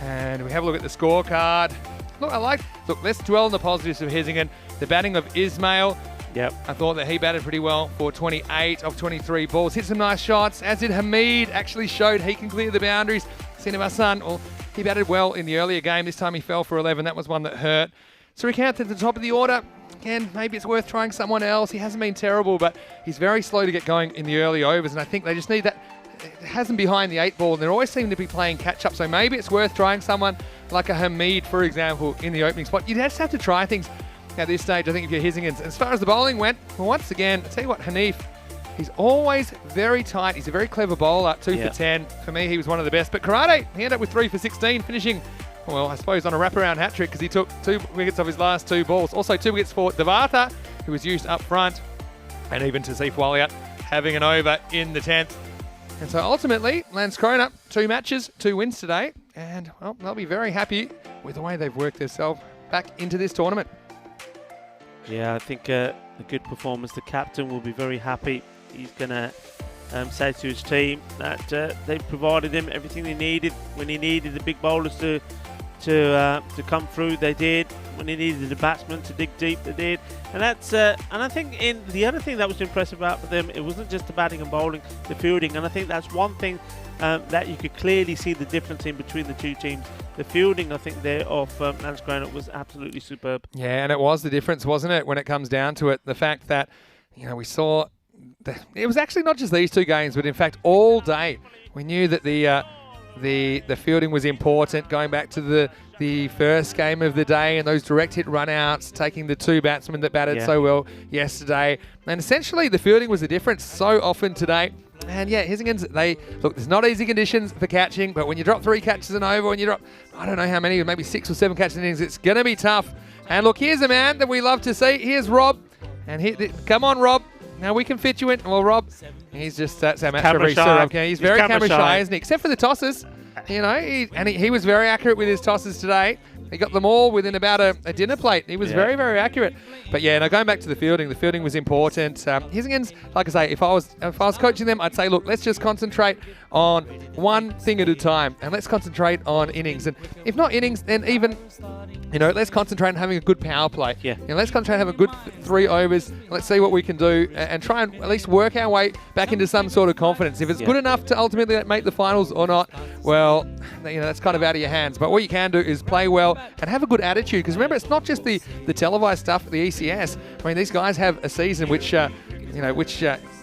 And we have a look at the scorecard. Look, let's dwell on the positives of Higgins. The batting of Ismail. Yep. I thought that he batted pretty well for 28 of 23 balls. Hit some nice shots, as did Hamid. Actually showed he can clear the boundaries. Srinivasan, well, he batted well in the earlier game. This time he fell for 11. That was one that hurt. Surikant at the top of the order. Again, maybe it's worth trying someone else. He hasn't been terrible, but he's very slow to get going in the early overs, and I think they just need that. It hasn't behind the 8 ball, and they always seem to be playing catch-up, so maybe it's worth trying someone like a Hamid, for example, in the opening spot. You just have to try things at this stage, I think, if you're Higgins. As far as the bowling went, well, once again, I tell you what, Hanif, he's always very tight. He's a very clever bowler, 2 for 10. For me, he was one of the best. But Karate, he ended up with 3 for 16, finishing, well, I suppose on a wraparound hat-trick because he took 2 wickets off his last 2 balls. Also 2 wickets for Devarta, who was used up front, and even Tasif Waliat having an over in the 10th. And so ultimately, Lance Corona, 2 matches, 2 wins today. And, well, they'll be very happy with the way they've worked themselves back into this tournament. Yeah, I think a good performance. The captain will be very happy he's going to say to his team that they provided him everything they needed. When he needed the big bowlers to come through, they did. When he needed the batsmen to dig deep, they did. And that's and I think the other thing that was impressive about them, it wasn't just the batting and bowling, the fielding. And I think that's one thing that you could clearly see the difference in between the two teams. The fielding, I think, there of Lance Granite was absolutely superb. Yeah, and it was the difference, wasn't it, when it comes down to it? The fact that, we saw it was actually not just these two games, but in fact all day we knew that the fielding was important, going back to the first game of the day and those direct hit run-outs, taking the two batsmen that batted so well yesterday. And essentially the fielding was the difference so often today. And yeah, Hissingins, there's not easy conditions for catching, but when you drop 3 catches and over, when you drop, I don't know how many, maybe 6 or 7 catches in innings, it's going to be tough. And look, here's a man that we love to see. Here's Rob. And come on, Rob. Now we can fit you in. Well, Rob, he's just that's our match referee. He's very camera shy, isn't he? Except for the tosses. He was very accurate with his tosses today. He got them all within about a dinner plate. He was very, very accurate. But yeah, going back to the fielding was important. Hissingins, like I say, if I was coaching them, I'd say, look, let's just concentrate on one thing at a time, and let's concentrate on innings. And if not innings, then even, let's concentrate on having a good power play. Yeah. Let's concentrate on having a good 3 overs. Let's see what we can do and try and at least work our way back into some sort of confidence. If it's good enough to ultimately make the finals or not, well, that's kind of out of your hands. But what you can do is play well and have a good attitude. Because remember, it's not just the televised stuff, the ECS. I mean, these guys have a season which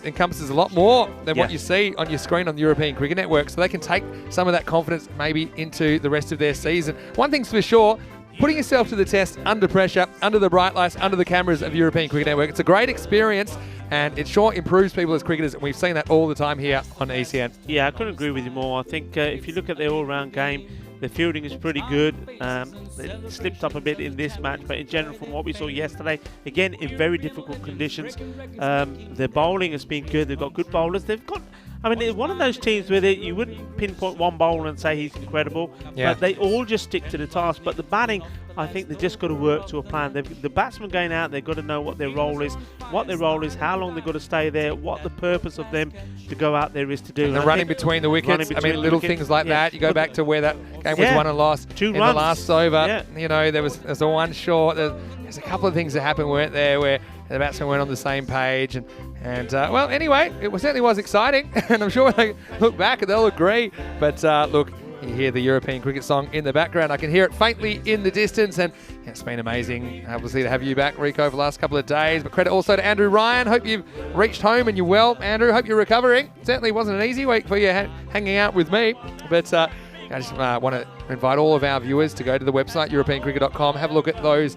encompasses a lot more than what you see on your screen on the European Cricket Network. So they can take some of that confidence maybe into the rest of their season. One thing's for sure, putting yourself to the test under pressure, under the bright lights, under the cameras of European Cricket Network. It's a great experience, and it sure improves people as cricketers, and we've seen that all the time here on ECN. Yeah, I couldn't agree with you more. I think if you look at the all-round game, the fielding is pretty good. It slipped up a bit in this match, but in general, from what we saw yesterday, again, in very difficult conditions, the bowling has been good. They've got good bowlers. It's one of those teams where you wouldn't pinpoint one bowler and say he's incredible, but they all just stick to the task. But the batting, I think they've just got to work to a plan. The batsmen going out, they've got to know what their role is, how long they've got to stay there, what the purpose of them to go out there is to do. And running between the wickets, little things like that. You go back to where that game was won and lost 2 in runs. the last over. There was a one short. There's a couple of things that happened, weren't there, where the batsmen weren't on the same page. Well, anyway, it certainly was exciting. And I'm sure when they look back, they'll agree. But look, you hear the European cricket song in the background. I can hear it faintly in the distance, and it's been amazing, obviously, to have you back, Rico, for the last couple of days. But credit also to Andrew Ryan. Hope you've reached home and you're well, Andrew. Hope you're recovering. Certainly wasn't an easy week for you hanging out with me, but I just want to invite all of our viewers to go to the website, europeancricket.com, have a look at those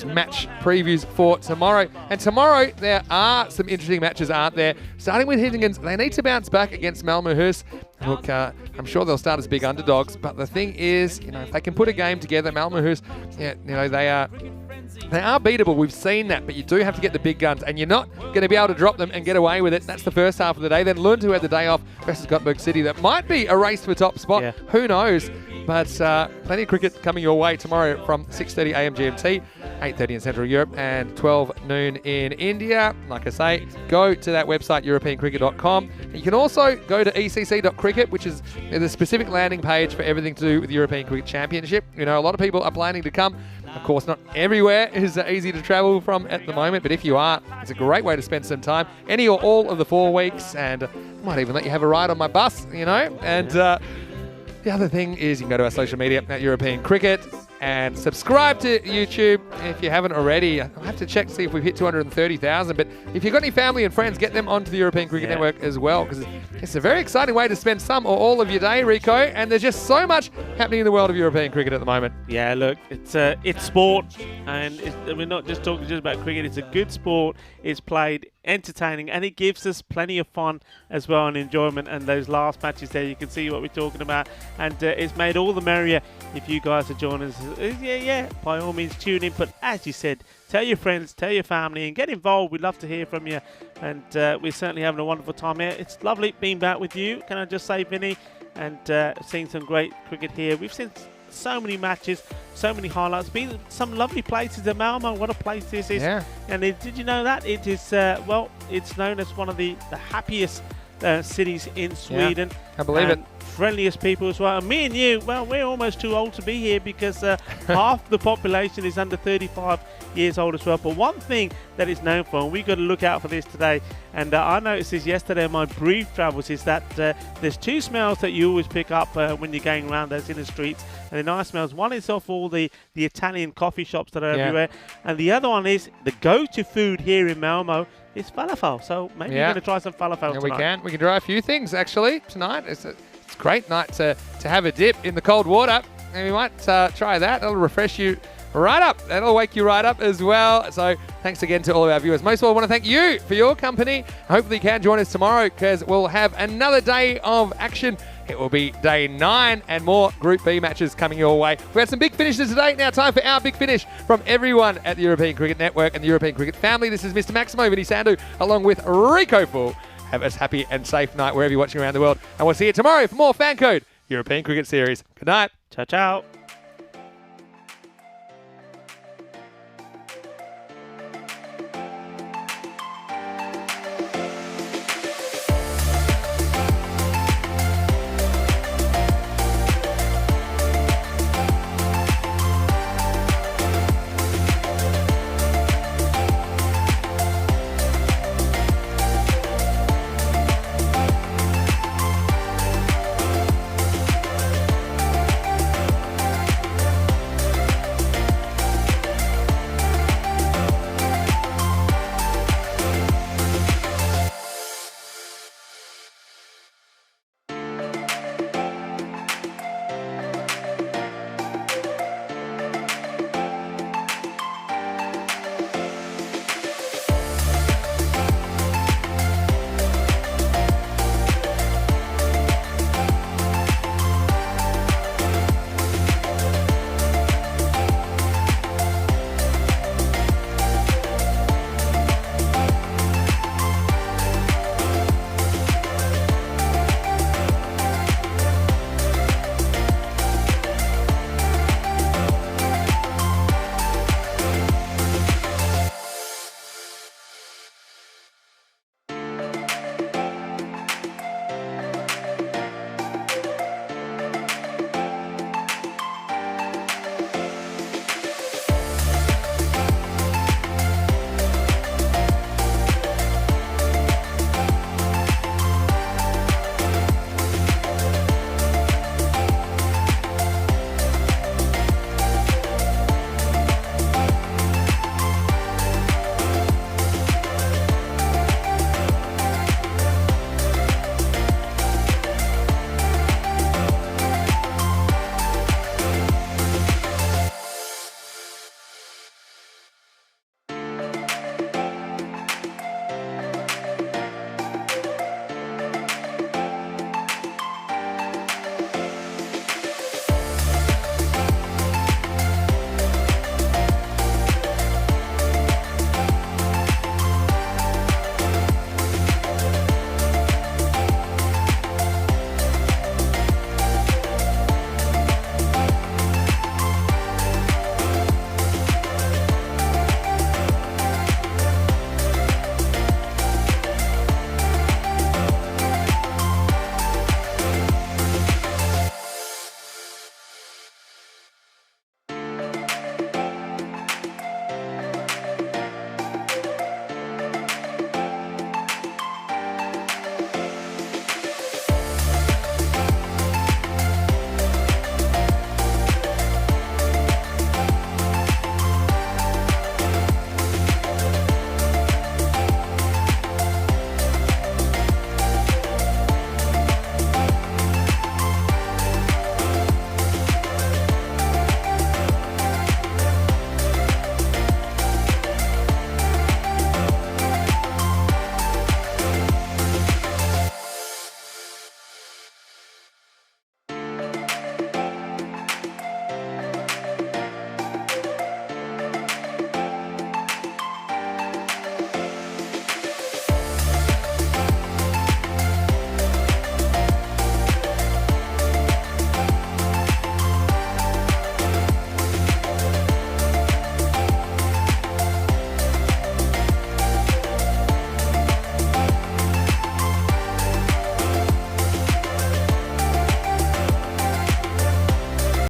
match previews for tomorrow. And tomorrow, there are some interesting matches, aren't there? Starting with Hissingins, they need to bounce back against Malmo. Look, I'm sure they'll start as big underdogs, but the thing is, if they can put a game together, Malmo, they are beatable. We've seen that, but you do have to get the big guns, and you're not going to be able to drop them and get away with it. That's the first half of the day. Then Lund, who had the day off, versus Gothenburg City. That might be a race for top spot. Yeah. Who knows? But plenty of cricket coming your way tomorrow from 6:30 a.m. GMT, 8:30 in Central Europe, and 12 noon in India. Like I say, go to that website, europeancricket.com. You can also go to ecc.cricket, which is the specific landing page for everything to do with the European Cricket Championship. A lot of people are planning to come. Of course, not everywhere is easy to travel from at the moment, but if you are, it's a great way to spend some time. Any or all of the 4 weeks, and I might even let you have a ride on my bus, And the other thing is you can go to our social media at European Cricket and subscribe to YouTube if you haven't already. I'll have to check to see if we've hit 230,000, but if you've got any family and friends, get them onto the European Cricket Network as well, because it's a very exciting way to spend some or all of your day, Rico, and there's just so much happening in the world of European cricket at the moment. Yeah, look, it's sport, and we're not just talking just about cricket. It's a good sport. It's played entertaining, and it gives us plenty of fun as well and enjoyment. And those last matches there, you can see what we're talking about, and it's made all the merrier if you guys are joining us. By all means tune in, but as you said, tell your friends, tell your family, and get involved. We'd love to hear from you, and we're certainly having a wonderful time here. It's lovely being back with you, can I just say, Vinny, and seeing some great cricket here. We've seen So many matches, so many highlights. Been some lovely places in Malmo. What a place this is. Yeah. And did you know that? It is, well, it's known as one of the happiest cities in Sweden. I believe it. Friendliest people as well. And me and you, well, we're almost too old to be here because half the population is under 35 years old as well. But one thing that it's known for, and we've got to look out for this today, and I noticed this yesterday in my brief travels, is that there's two smells that you always pick up when you're going around those inner streets, and they're nice smells. One is off all the Italian coffee shops that are everywhere, and the other one is the go-to food here in Malmo is falafel. So maybe you're going to try some falafel tonight. We can try a few things actually tonight. It's a great night to have a dip in the cold water, and we might try that. That'll refresh you right up. That'll wake you right up as well. So thanks again to all of our viewers. Most of all, I want to thank you for your company. Hopefully you can join us tomorrow because we'll have another day of action. It will be day 9 and more Group B matches coming your way. We've had some big finishes today. Now time for our big finish from everyone at the European Cricket Network and the European Cricket family. This is Mr. Maximo Vinny Sandu along with Rico Full. Have a happy and safe night wherever you're watching around the world. And we'll see you tomorrow for more FanCode European Cricket Series. Good night. Ciao, ciao.